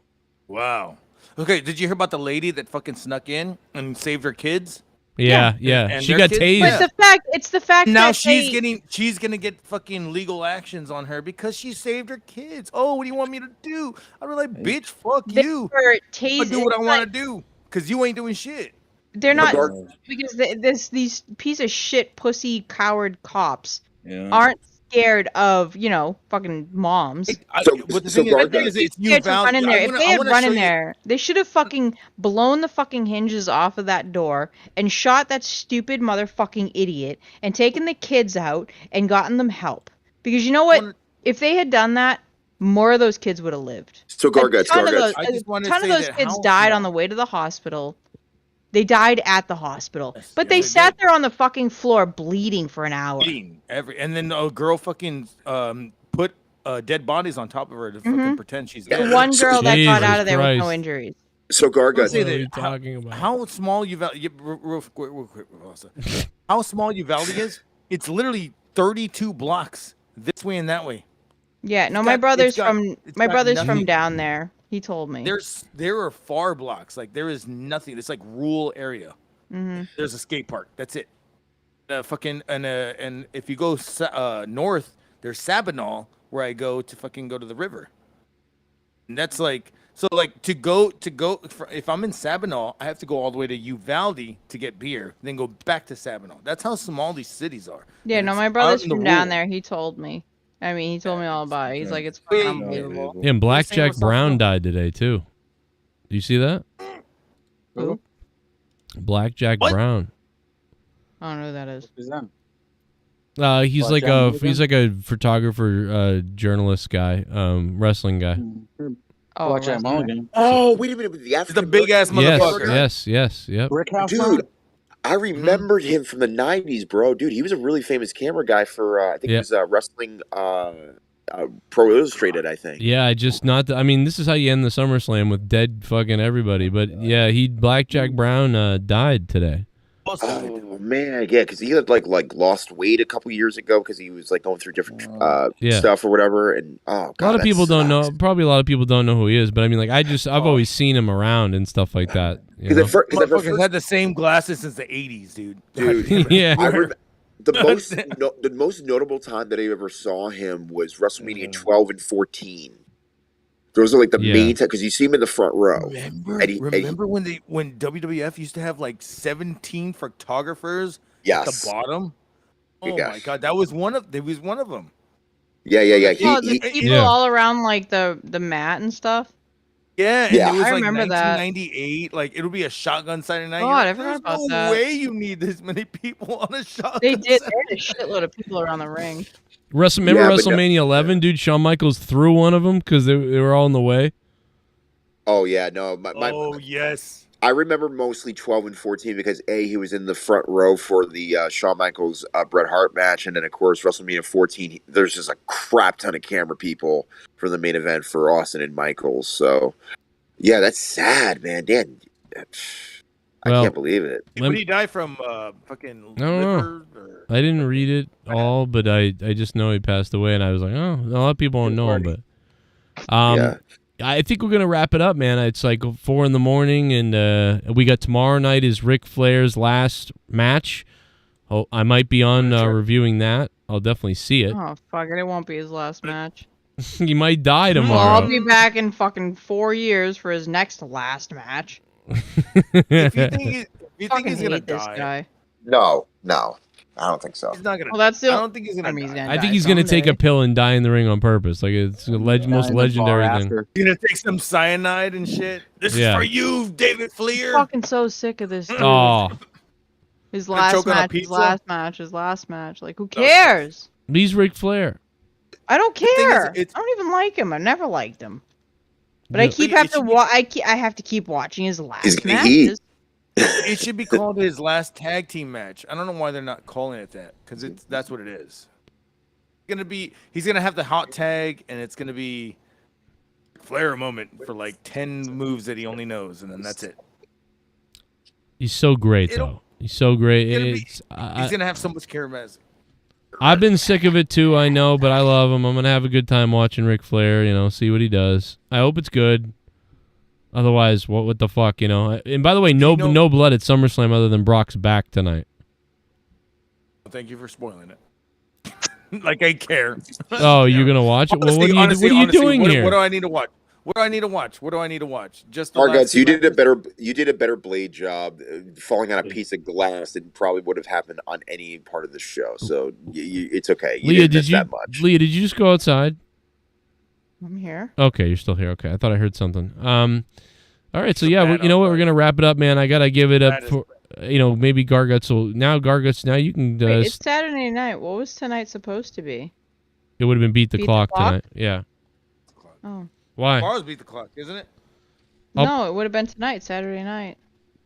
Wow. Okay. Did you hear about the lady that fucking snuck in and saved her kids? Yeah, yeah. And She their got kids- tased. But it's the fact Now that she's gonna get fucking legal actions on her because she saved her kids. Oh, what do you want me to do? I'd be like, bitch, fuck you. were I tased. do what I it's want like- to do because you ain't doing shit. They're not Regard- because these piece of shit pussy coward cops Yeah. aren't scared of fucking moms. But the thing is, it's Scared to run in there. If they had run in you- there, they should have fucking blown the fucking hinges off of that door and shot that stupid motherfucking idiot and taken the kids out and gotten them help. Because you know what? If they had done that, more of those kids would have lived. So Garguts, A ton Garguts. of those kids died on the way to the hospital. They died at the hospital, but they sat there on the fucking floor bleeding for an hour. And then a girl fucking put dead bodies on top of her to fucking pretend she's The dead. one girl that got out of there with no Christ. injuries. So Garguts. Say that how small real quick, how small Uvalde is? It's literally 32 blocks this way and that way. Yeah, no, It's my got- brother's it's got- from it's my got brother's nothing. from down there. He told me. There are far blocks. Like there is nothing. It's like rural area. Mhm. There's a skate park. That's it. And if you go north, there's Sabinal, where I go to fucking go to the river. And that's like to go if I'm in Sabinal, I have to go all the way to Uvalde to get beer, then go back to Sabinal. That's how small these cities are. Yeah, And no, it's my out brother's in the from down rural. there. He told me. I mean, he told me all about it. He's like, it's fucking unbelievable. Yeah, and Blackjack Brown died today too. Do you see that? Who? Blackjack Brown. I don't know who that is. Who's that? He's like a photographer, journalist guy, wrestling guy. Oh, Watch that Mulligan. Oh, wait a minute. The African big ass Yes, yep. Dude, I remembered him from the 90s, bro. Dude, he was a really famous camera guy for, I think he was wrestling Pro Illustrated, I think. Yeah, I mean, this is how you end the SummerSlam with dead fucking everybody. But yeah, Blackjack Brown died today. Oh man, yeah, because he had like lost weight a couple years ago because he was like going through different stuff or whatever, and God, A lot of people don't know. Probably a lot of people don't know who he is. But I mean, like I've always seen him around and stuff like that. You know? Motherfuckers had the same glasses since the 80s, dude. Yeah. The most notable time that I ever saw him was WrestleMania 12 and 14. Those are like the main time because you see him in the front row. Remember when WWF used to have like 17 photographers at the bottom? Oh my god, that was one of them. Yeah. Oh, the people all around like the mat and stuff. Yeah, and it was I like remember that. 1998. Like it'll be a shotgun Saturday night. God, You're I forgot about There's no that. way you need this many people on a shotgun. They did. Saturday They had a shitload of people around the ring. Remember WrestleMania 11, dude? Shawn Michaels threw one of them because they were all in the way. Oh yeah, no. Yes. I remember mostly 12 and 14 because he was in the front row for the Shawn Michaels Bret Hart match, and then of course WrestleMania 14. There's just a crap ton of camera people for the main event for Austin and Michaels. So yeah, that's sad, man. Dan, I can't believe it. What did he die from? Fucking I don't liver? know. I didn't read it all, but I just know he passed away, and I was like, oh, a lot of people don't know him, but I think we're gonna wrap it up, man. It's like 4 a.m, and we got tomorrow night is Ric Flair's last match. Oh, I might be on reviewing that. I'll definitely see it. Oh fuck it! It won't be his last match. He might die Well, tomorrow. I'll be back in fucking 4 years for his next last match. If you think he's gonna hate this die, guy. No, I don't think so. he's not gonna. Well, that's the. I don't think he's gonna. I think he's gonna take a pill and die in the ring on purpose. Like it's the most legendary thing. He's gonna take some cyanide and shit. This is for you, David Fleer. Fucking so sick of this dude. Oh, His Gonna last choke on a match. His pizza? last match. Like who cares? he's Ric Flair. I don't thing is, care. it's- I don't even like him. I never liked him. But Yeah. I keep have to I have to keep watching his last matches. It should be called his last tag team match. I don't know why they're not calling it that because that's what it is. He's gonna have the hot tag, and it's gonna be Flair moment for like 10 moves that he only knows, and then that's it. He's so great, though. He's so great. He's gonna have so much charisma. I've been sick of it too, I know, but I love him. I'm gonna have a good time watching Ric Flair. See what he does. I hope it's good. Otherwise, what the fuck, you know? And by the way, no blood at SummerSlam other than Brock's back tonight. Thank you for spoiling it. Like I care. Oh, you're gonna watch it? Honestly, Well, what are you doing here? What do I need to watch? What do I need to watch? What do I need to watch? Just the Arguts, you did a better blade job falling on a piece of glass than probably would have happened on any part of the show. So it's okay. Leah, didn't miss that much. Leah, did you just go outside? I'm here. Okay, you're still here. Okay, I thought I heard something. All right, so yeah, you know what? We're gonna wrap it up, man. I gotta give it up for maybe Garguts will now. Garguts, now you can. Wait, it's Saturday night. What was tonight supposed to be? It would have been beat the clock tonight. Yeah. Oh. Why? Tomorrow's beat the clock, isn't it? No, it would have been tonight, Saturday night.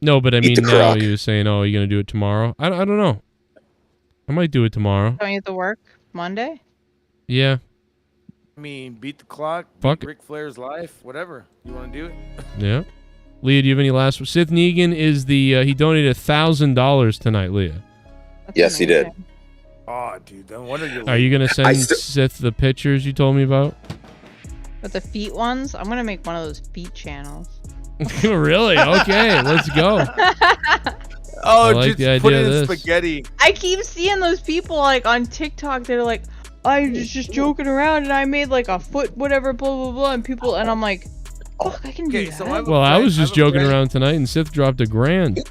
No, but I mean now you were saying, oh, you're gonna do it tomorrow. I don't know. I might do it tomorrow. Don't you have to work Monday? Yeah. I mean, beat the clock. Fuck Ric Flair's life. Whatever. You want to do it? Yeah. Leah, do you have any last? Sith Negan is the he donated $1,000 tonight, Leah. Yes, he did. Oh, dude, no wonder you're. Are you gonna send Sith the pictures you told me about? But the feet ones, I'm gonna make one of those feet channels. Really? Okay, let's go. Oh, like just put it in spaghetti. I keep seeing those people like on TikTok. They're like, I was just joking around and I made like a foot, whatever, blah blah blah, and people, and I'm like, fuck, I can do that. So Well, I was just joking around tonight, and Sith dropped $1,000.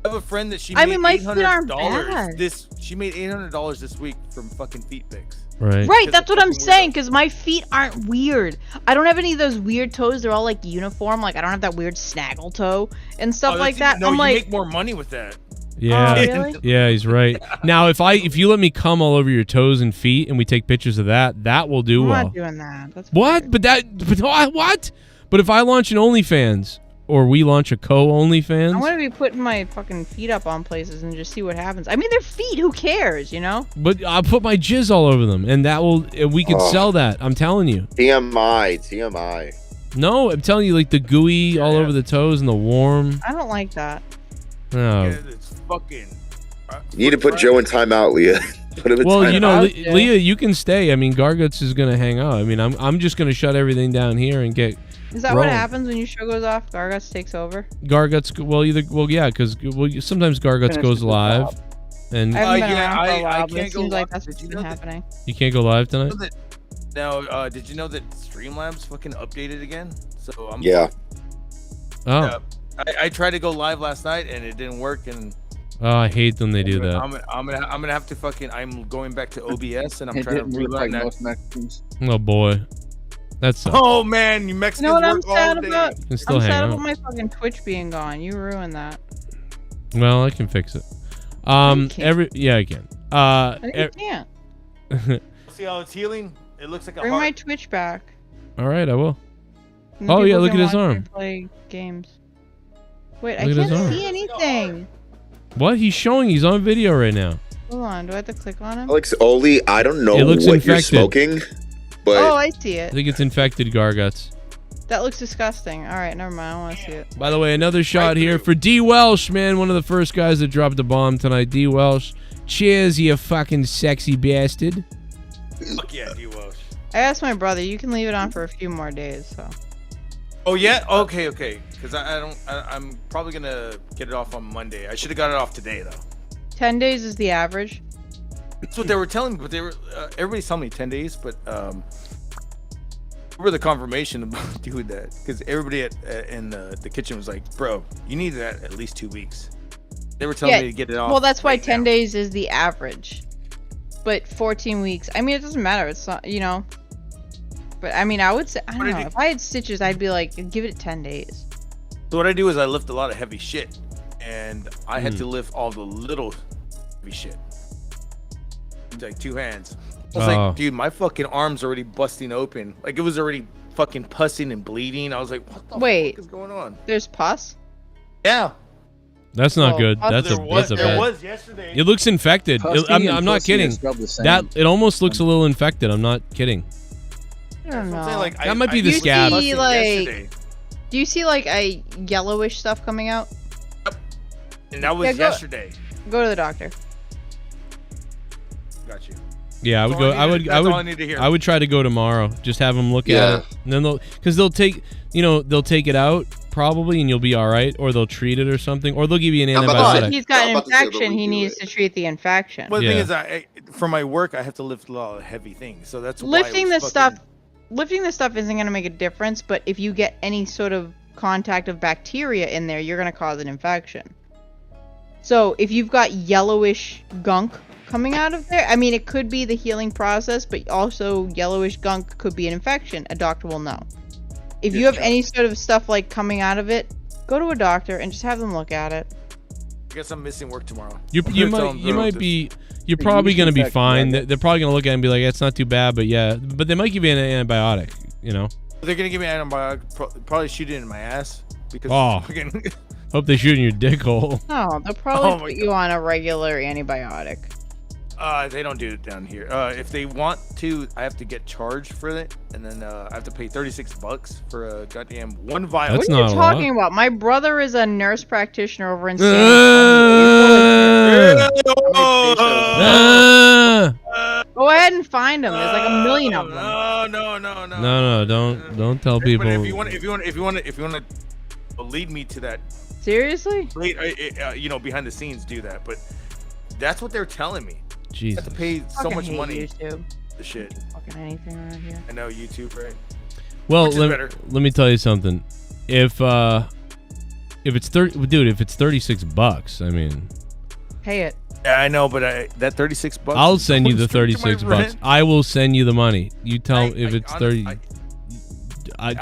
I have a friend that she I made mean, my feet aren't $800 bad. She made $800 this week from fucking feet pics. Right. Right, that's what I'm saying, because my feet aren't weird. I don't have any of those weird toes. They're all like uniform. Like I don't have that weird snaggle toe and stuff like that. No, I'm you like, make more money with that. Yeah. really? Yeah, he's right. Now, if you let me come all over your toes and feet, and we take pictures of that, that will do I'm well. not doing that. That's What? What? But if I launch an OnlyFans, or we launch a I'm co-OnlyFans, gonna be putting my fucking feet up on places and just see what happens. I mean, they're feet. Who cares? You know? but I'll put my jizz all over them, and that will we could sell that. I'm telling you. TMI. No, I'm telling you, like the gooey all over the toes and the warm. I don't like that. No. It's fucking. You need to put Joe in timeout, Leah. Put him in Well, you know, timeout. Leah, you can stay. I mean, Garguts is gonna hang out. I mean, I'm just gonna shut everything down here and get. Is that what happens when your show goes off? Garguts takes over. Garguts, yeah, because sometimes Garguts goes live, and I haven't been yeah, around for a while, I but it can't go seems like live. that's what's been happening. you can't go live tonight. Now, did you know that Streamlabs fucking updated again? So I'm. Yeah. Oh. I tried to go live last night and it didn't work, and Oh, I hate when they do that. I'm gonna have to fucking. I'm going back to OBS and I'm It trying to didn't work like relearn that. most Mexicans. Oh boy, that's. Oh man, you Mexicans You know what I'm work all sad day. about? can still I'm hang sad out. about my fucking Twitch being gone. You ruined that. Well, I can fix it. can't. Yeah, I can. You can't. See how it's healing? It looks like a Bring heart. my Twitch back. All right, I will. And Oh yeah, people look at can his watch me arm. Play games. Wait, Look at I his can't arm. see anything. What? He's showing. He's on video right now. Hold on, do I have to click on him? Alex Oli, I don't know It looks what you're infected. smoking, but Oh, I see I it. think it's infected Garguts. That looks disgusting. All right, never mind. I don't want to see it. By the way, another shot here for DWELSH, man. One of the first guys that dropped the bomb tonight. DWELSH. Cheers, you fucking sexy bastard. Fuck yeah, DWELSH. I asked my brother. You can leave it on for a few more days. So. Oh yeah, okay. Because I'm probably gonna get it off on Monday. I should have got it off today though. 10 days is the average. That's what they were telling me, but they were everybody's telling me 10 days, but for the confirmation about doing that, because everybody in the kitchen was like, bro, you need that at least 2 weeks. They were telling me to get it off. Well, that's why 10 days is the average. But 14 weeks. I mean, it doesn't matter. It's not, you know. But I mean, I would say, I don't know. If I had stitches, I'd be like, give it 10 days. So what I do is I lift a lot of heavy shit, and I had to lift all the little heavy shit. Like 2 hands. I was like, dude, my fucking arm's already busting open. Like it was already fucking pussing and bleeding. I was like, what the fuck is going on? There's pus? Yeah. That's not good. That's there a there bad. was yesterday. It looks infected. Pussy I'm and not pussy kidding. is spelled the same. That it almost looks a little infected. I'm not kidding. I don't know. Like, That might be the scab. Do you see like a yellowish stuff coming out? And that was yesterday. Go to the doctor. Got you. Yeah, I would That's go. all I needed- that's all I need to hear. I would try to go tomorrow. Just have them look Yeah. at it, and then they'll take it out probably, and you'll be all right, or they'll treat it or something, or they'll give you an I'm about to antibiotic. say- If he's got I'm an about to say, but infection, we he do needs it. to treat the infection. Well, the Yeah. thing is, for my work, I have to lift a lot of heavy things, so that's why Lifting it was this fucking- stuff, lifting this stuff isn't going to make a difference. But if you get any sort of contact of bacteria in there, you're going to cause an infection. So if you've got yellowish gunk coming out of there, I mean, it could be the healing process, but also yellowish gunk could be an infection. A doctor will know. If you have any sort of stuff like coming out of it, go to a doctor and just have them look at it. I guess I'm missing work tomorrow. You I'm gonna tell them, you bro, might this- be. You're probably going to be fine. They're probably going to look at it and be like, "It's not too bad," but yeah, but they might give you an antibiotic. You know. They're gonna give me an antibiotic. Probably shoot it in my ass because. Oh. Fucking Hope they shoot in your dick hole. No, they'll probably Oh my put you on a regular antibiotic. They don't do it down here. If they want to, I have to get charged for it, and then I have to pay $36 for a goddamn one vial. That's What are not you a lot. talking about? My brother is a nurse practitioner over in San Go ahead and find them. There's like a million of them. No. Don't tell people. But if you want to lead me to that, seriously, behind the scenes, do that. But that's what they're telling me. Jesus. I have to pay so Fucking much hate money. YouTube. The shit. Fucking anything around here. I know YouTube, right? Well, Which is better. let me tell you something. If it's $36, I mean, Pay it. Yeah, I know, but that $36. I'll send you the goes straight to my $36. rent. I will send you the money. You tell if it's 30.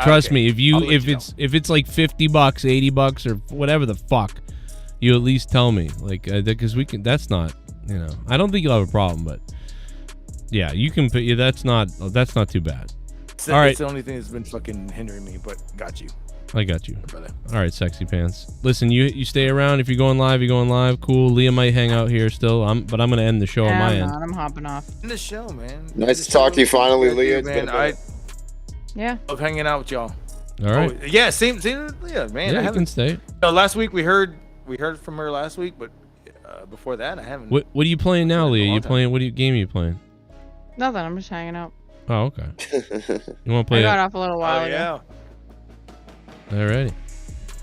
Trust Okay. me. If I'll let you if it's like $50, $80, or whatever the fuck, you at least tell me. Like, because we can. That's not. I don't think you'll have a problem, but yeah, you can. That's not too bad. All right. It's the only thing that's been fucking hindering me, but got you. I got you. Brother. All right, sexy pants. Listen, you stay around. If you're going live, you're going live. Cool. Leah might hang out here still. But I'm gonna end the show on my end. I'm hopping off. In the show, man. Nice to talk to you finally, Leah. It's been a minute. Yeah. Love hanging out with y'all. All right. Oh, yeah, same with Leah, man. Yeah, I you can stay. Last week we heard from her last week, but before that I haven't. What are you playing now, Leah? You playing? What game are you playing? Nothing. I'm just hanging out. Oh, okay. You want to play? I got off a little while ago. Yeah. Alrighty.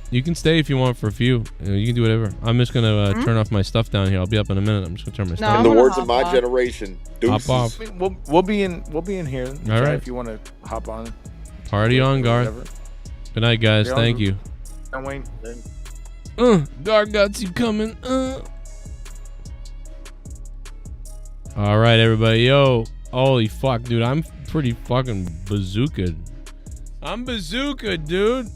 You can stay if you want for a few. You can do whatever. I'm just gonna turn off my stuff down here. I'll be up in a minute. I'm just gonna turn my stuff. In the words of my generation, deuces. Hop off. We'll be in here. All right. If you want to hop on. Party on, Garth. Whatever. Good night, guys. Yeah, Thank you. I'm Wayne. Garth got you coming. All right, everybody. Yo, holy fuck, dude. I'm pretty fucking bazookaed. I'm bazookaed, dude.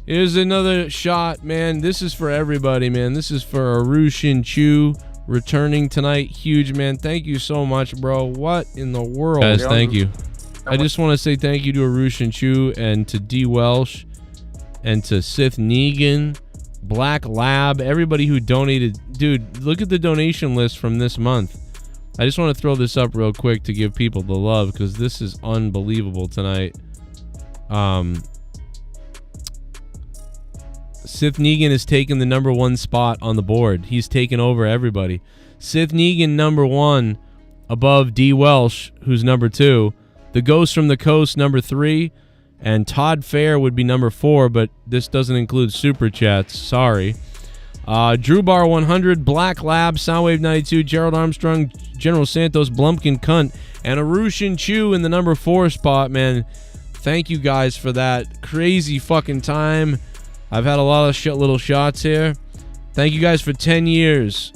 Here's another shot, man. This is for everybody, man. This is for Arushin Chu returning tonight. Huge, man. Thank you so much, bro. What in the world? Guys, thank you. I just want to say thank you to Arushin Chu and to DWELSH and to SITH NEGAN, Black Lab, everybody who donated. Dude, look at the donation list from this month. I just want to throw this up real quick to give people the love because this is unbelievable tonight. SITH NEGAN has taken the #1 spot on the board. He's taken over everybody. SITH NEGAN #1 above DWELSH, who's #2. The Ghost from the Coast #3. And Todd Fair would be #4, but this doesn't include Super Chats. Sorry. Drew Bar 100, Black Lab, Soundwave 92, Gerald Armstrong, General Santos, Blumpkin Cunt, and Arushin Chu in the #4 spot, man. Thank you guys for that crazy fucking time. I've had a lot of little shots here. Thank you guys for 10 years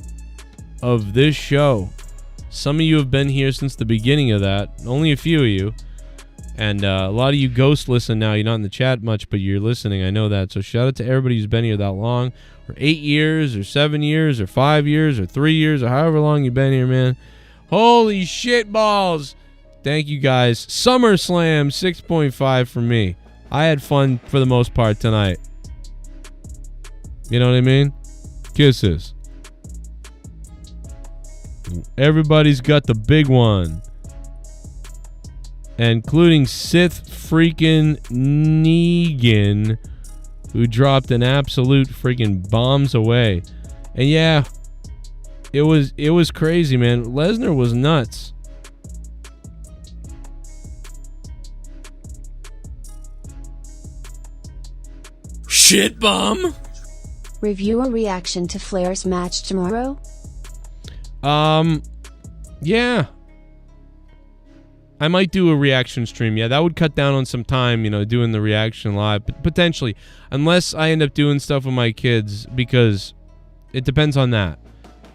of this show. Some of you have been here since the beginning of that. Only a few of you. And a lot of you ghost listen now. You're not in the chat much, but you're listening. I know that. So shout out to everybody who's been here that long. For 8 years, or 7 years, or 5 years, or 3 years, or however long you've been here, man. Holy shit balls. Thank you guys. SummerSlam 6.5 for me. I had fun for the most part tonight. You know what I mean? Kisses. Everybody's got the big one. Including SITH freaking NEGAN, who dropped an absolute freaking bombs away. And yeah, it was crazy, man. Lesnar was nuts. shit bum. Review a reaction to Flair's match tomorrow? Yeah. I might do a reaction stream. Yeah, that would cut down on some time, doing the reaction live. But potentially. Unless I end up doing stuff with my kids, because it depends on that.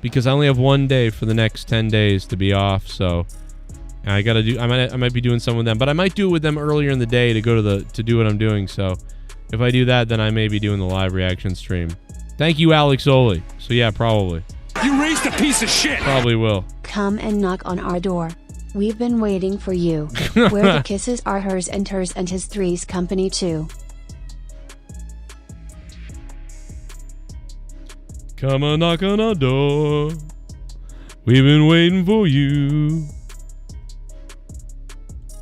Because I only have one day for the next 10 days to be off, so I might be doing some with them. But I might do it with them earlier in the day to do what I'm doing. So if I do that, then I may be doing the live reaction stream. Thank you, Alex Oli. So yeah, probably. You raised a piece of shit. Probably will. Come and knock on our door. We've been waiting for you. Where the kisses are hers and his Three's Company too. Come and knock on our door. We've been waiting for you.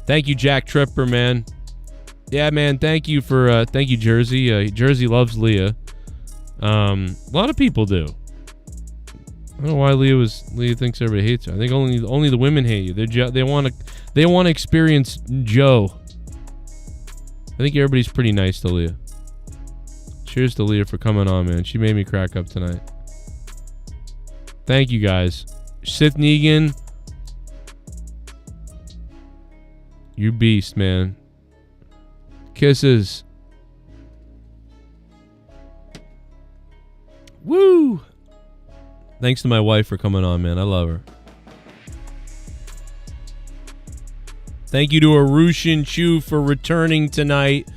Thank you, Jack Tripper, man. Yeah, man. Thank you, Jersey. Jersey loves Leah. A lot of people do. I don't know why Leah thinks everybody hates her. I think only the women hate you. They want to experience Joe. I think everybody's pretty nice to Leah. Cheers to Leah for coming on, man. She made me crack up tonight. Thank you, guys. SITH NEGAN, you beast, man. Kisses. Woo! Thanks to my wife for coming on, man. I love her. Thank you to Arushin Chu for returning tonight.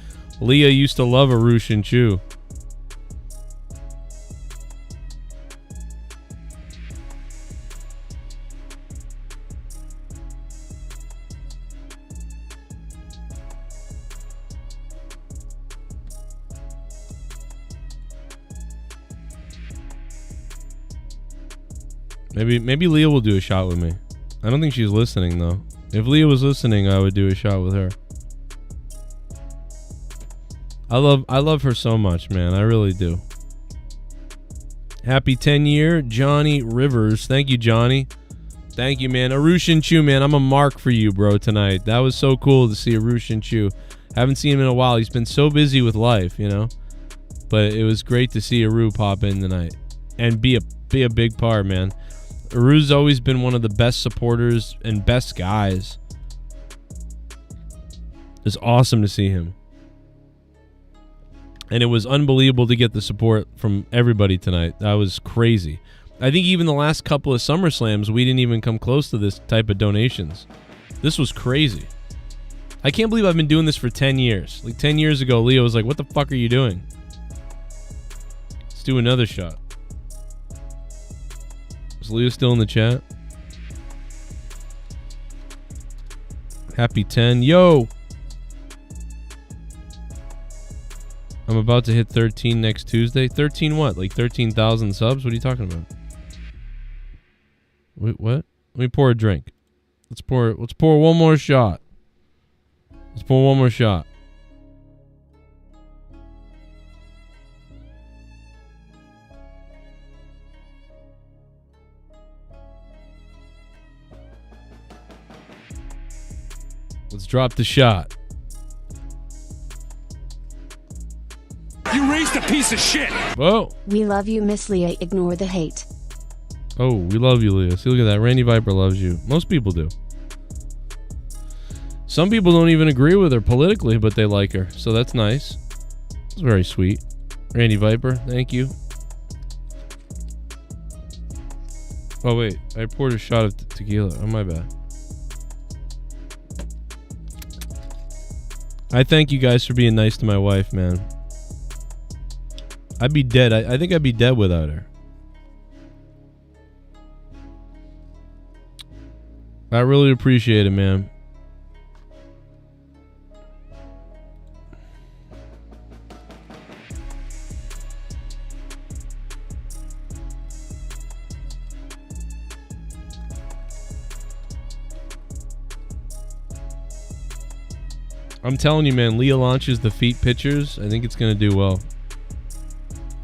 Leah used to love Arushin Chu. Maybe Leah will do a shot with me. I don't think she's listening though. If Leah was listening, I would do a shot with her. I love her so much, man. I really do. Happy 10-year, Johnny Rivers. Thank you, Johnny. Thank you, man. Arushin Chu, man. I'm a mark for you, bro, tonight. That was so cool to see Arushin Chu. Haven't seen him in a while. He's been so busy with life, But it was great to see Aru pop in tonight and be a big part, man. Aru's always been one of the best supporters and best guys. It's awesome to see him. And it was unbelievable to get the support from everybody tonight. That was crazy. I think even the last couple of SummerSlams, we didn't even come close to this type of donations. This was crazy. I can't believe I've been doing this for 10 years. Like 10 years ago, Leo was like, what the fuck are you doing? Let's do another shot. Is Leo still in the chat? Happy 10. Yo! I'm about to hit 13 next Tuesday. 13 what? Like 13,000 subs? What are you talking about? Wait, what? Let me pour a drink. Let's pour one more shot. Let's pour one more shot. Let's drop the shot. You raised a piece of shit. Whoa. We love you, Miss Leah. Ignore the hate. Oh, we love you, Leah. See, look at that. Randy Viper loves you. Most people do. Some people don't even agree with her politically, but they like her. So that's nice. It's very sweet. Randy Viper, thank you. Oh, wait. I poured a shot of tequila. Oh, my bad. I thank you guys for being nice to my wife, man. I'd be dead. I think I'd be dead without her. I really appreciate it, man. I'm telling you, man, Leah launches the feet pictures. I think it's going to do well.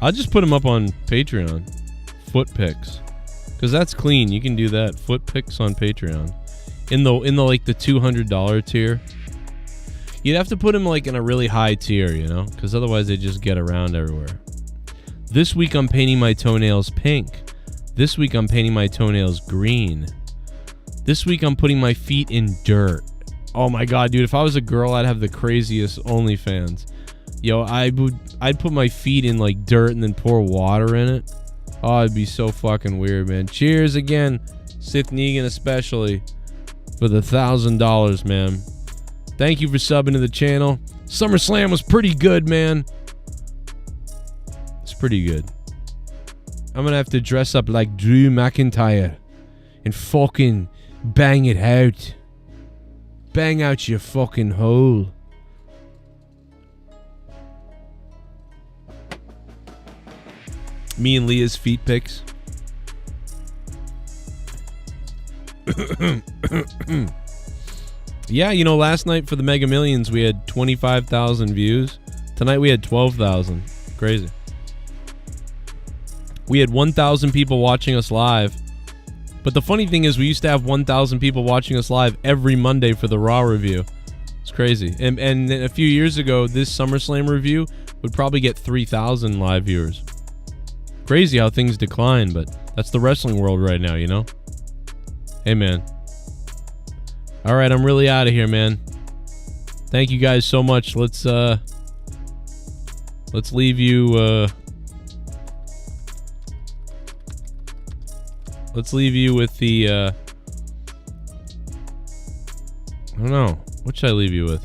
I'll just put them up on Patreon. Foot pics. Because that's clean. You can do that. Foot pics on Patreon. In the like the $200 tier. You'd have to put him like in a really high tier, you know, because otherwise they just get around everywhere. This week I'm painting my toenails pink. This week I'm painting my toenails green. This week I'm putting my feet in dirt. Oh my god, dude, if I was a girl, I'd have the craziest OnlyFans. Yo, I'd put my feet in like dirt and then pour water in it. Oh, it'd be so fucking weird, man. Cheers again, SITH NEGAN especially, for the $1,000, man. Thank you for subbing to the channel. SummerSlam was pretty good, man. It's pretty good. I'm gonna have to dress up like Drew McIntyre and fucking bang it out. Bang out your fucking hole. Me and Leah's feet pics. Yeah, you know, last night for the Mega Millions we had 25,000 views. Tonight we had 12,000. Crazy. We had 1,000 people watching us live. But the funny thing is we used to have 1,000 people watching us live every Monday for the Raw review. It's crazy. And a few years ago, this SummerSlam review would probably get 3,000 live viewers. Crazy how things decline, but that's the wrestling world right now, you know? Hey, man. All right, I'm really out of here, man. Thank you guys so much. Let's leave you with the I don't know. What should I leave you with?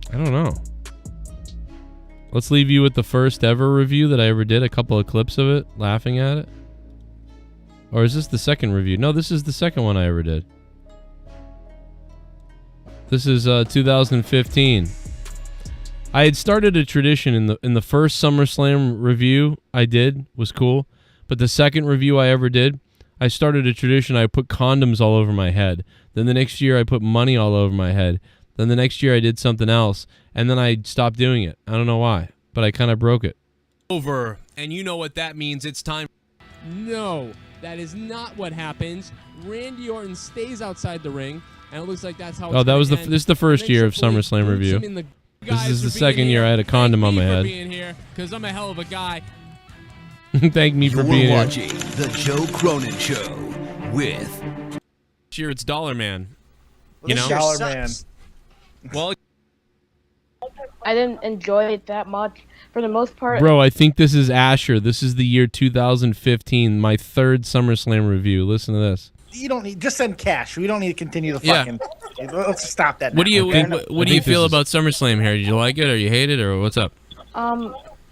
I don't know. Let's leave you with the first ever review that I ever did. A couple of clips of it, laughing at it. Or is this the second review? No, this is the second one I ever did. This is 2015. I had started a tradition in the first SummerSlam review I did was cool, but the second review I ever did, I started a tradition. I put condoms all over my head. Then the next year I put money all over my head. Then the next year I did something else, and then I stopped doing it. I don't know why, but I kind of broke it. Over, and you know what that means. It's time. No, that is not what happens. Randy Orton stays outside the ring, and it looks like that's how. Oh, that was this is the first year of SummerSlam review. This is the second year I had a condom on my head. Because I'm a hell of a guy. Thank me for being You're here. watching the Joe Cronin Show with. Cheer, it's Dollar Man. You know, Dollar Man. Well, I didn't enjoy it that much. For the most part, bro, I think this is Asher. This is the year 2015, my third SummerSlam review. Listen to this. You don't need just send cash. We don't need to continue the fucking. Let's stop that. What do you now, what do you feel about SummerSlam here? Did you like it or you hate it or what's up?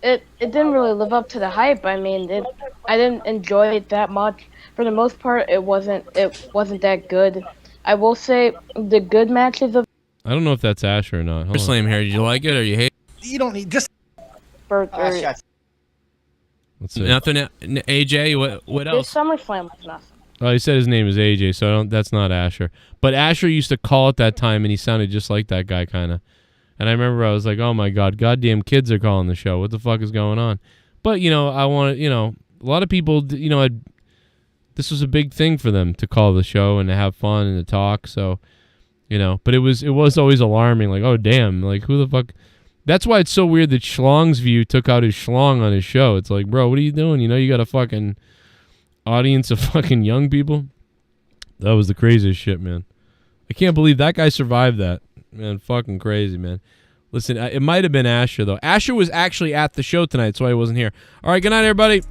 it didn't really live up to the hype. I mean, I didn't enjoy it that much. For the most part, it wasn't that good. I will say the good matches of. I don't know if that's Asher or not. SummerSlam here. Did you like it or you hate it? You don't need just. Let's see. Nothing. AJ. What else? This SummerSlam was nothing. Oh, he said his name is AJ, so that's not Asher. But Asher used to call it that time, and he sounded just like that guy, kind of. And I remember I was like, oh, my God, goddamn kids are calling the show. What the fuck is going on? But, you know, I want to, you know, a lot of people, you know, this was a big thing for them to call the show and to have fun and to talk. So, you know, but it was always alarming. Like, oh, damn, like, who the fuck? That's why it's so weird that Schlong's View took out his schlong on his show. It's like, bro, what are you doing? You know, you got a fucking audience of fucking young people. That was the craziest shit, man. I can't believe that guy survived that. Man, fucking crazy, man. Listen, it might have been Asher, though. Asher was actually at the show tonight, so he wasn't here. All right, good night, everybody.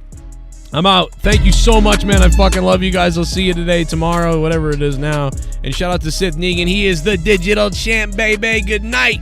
I'm out. Thank you so much, man. I fucking love you guys. I'll see you today, tomorrow, whatever it is now. And shout out to SITH NEGAN. He is the digital champ, baby. Good night.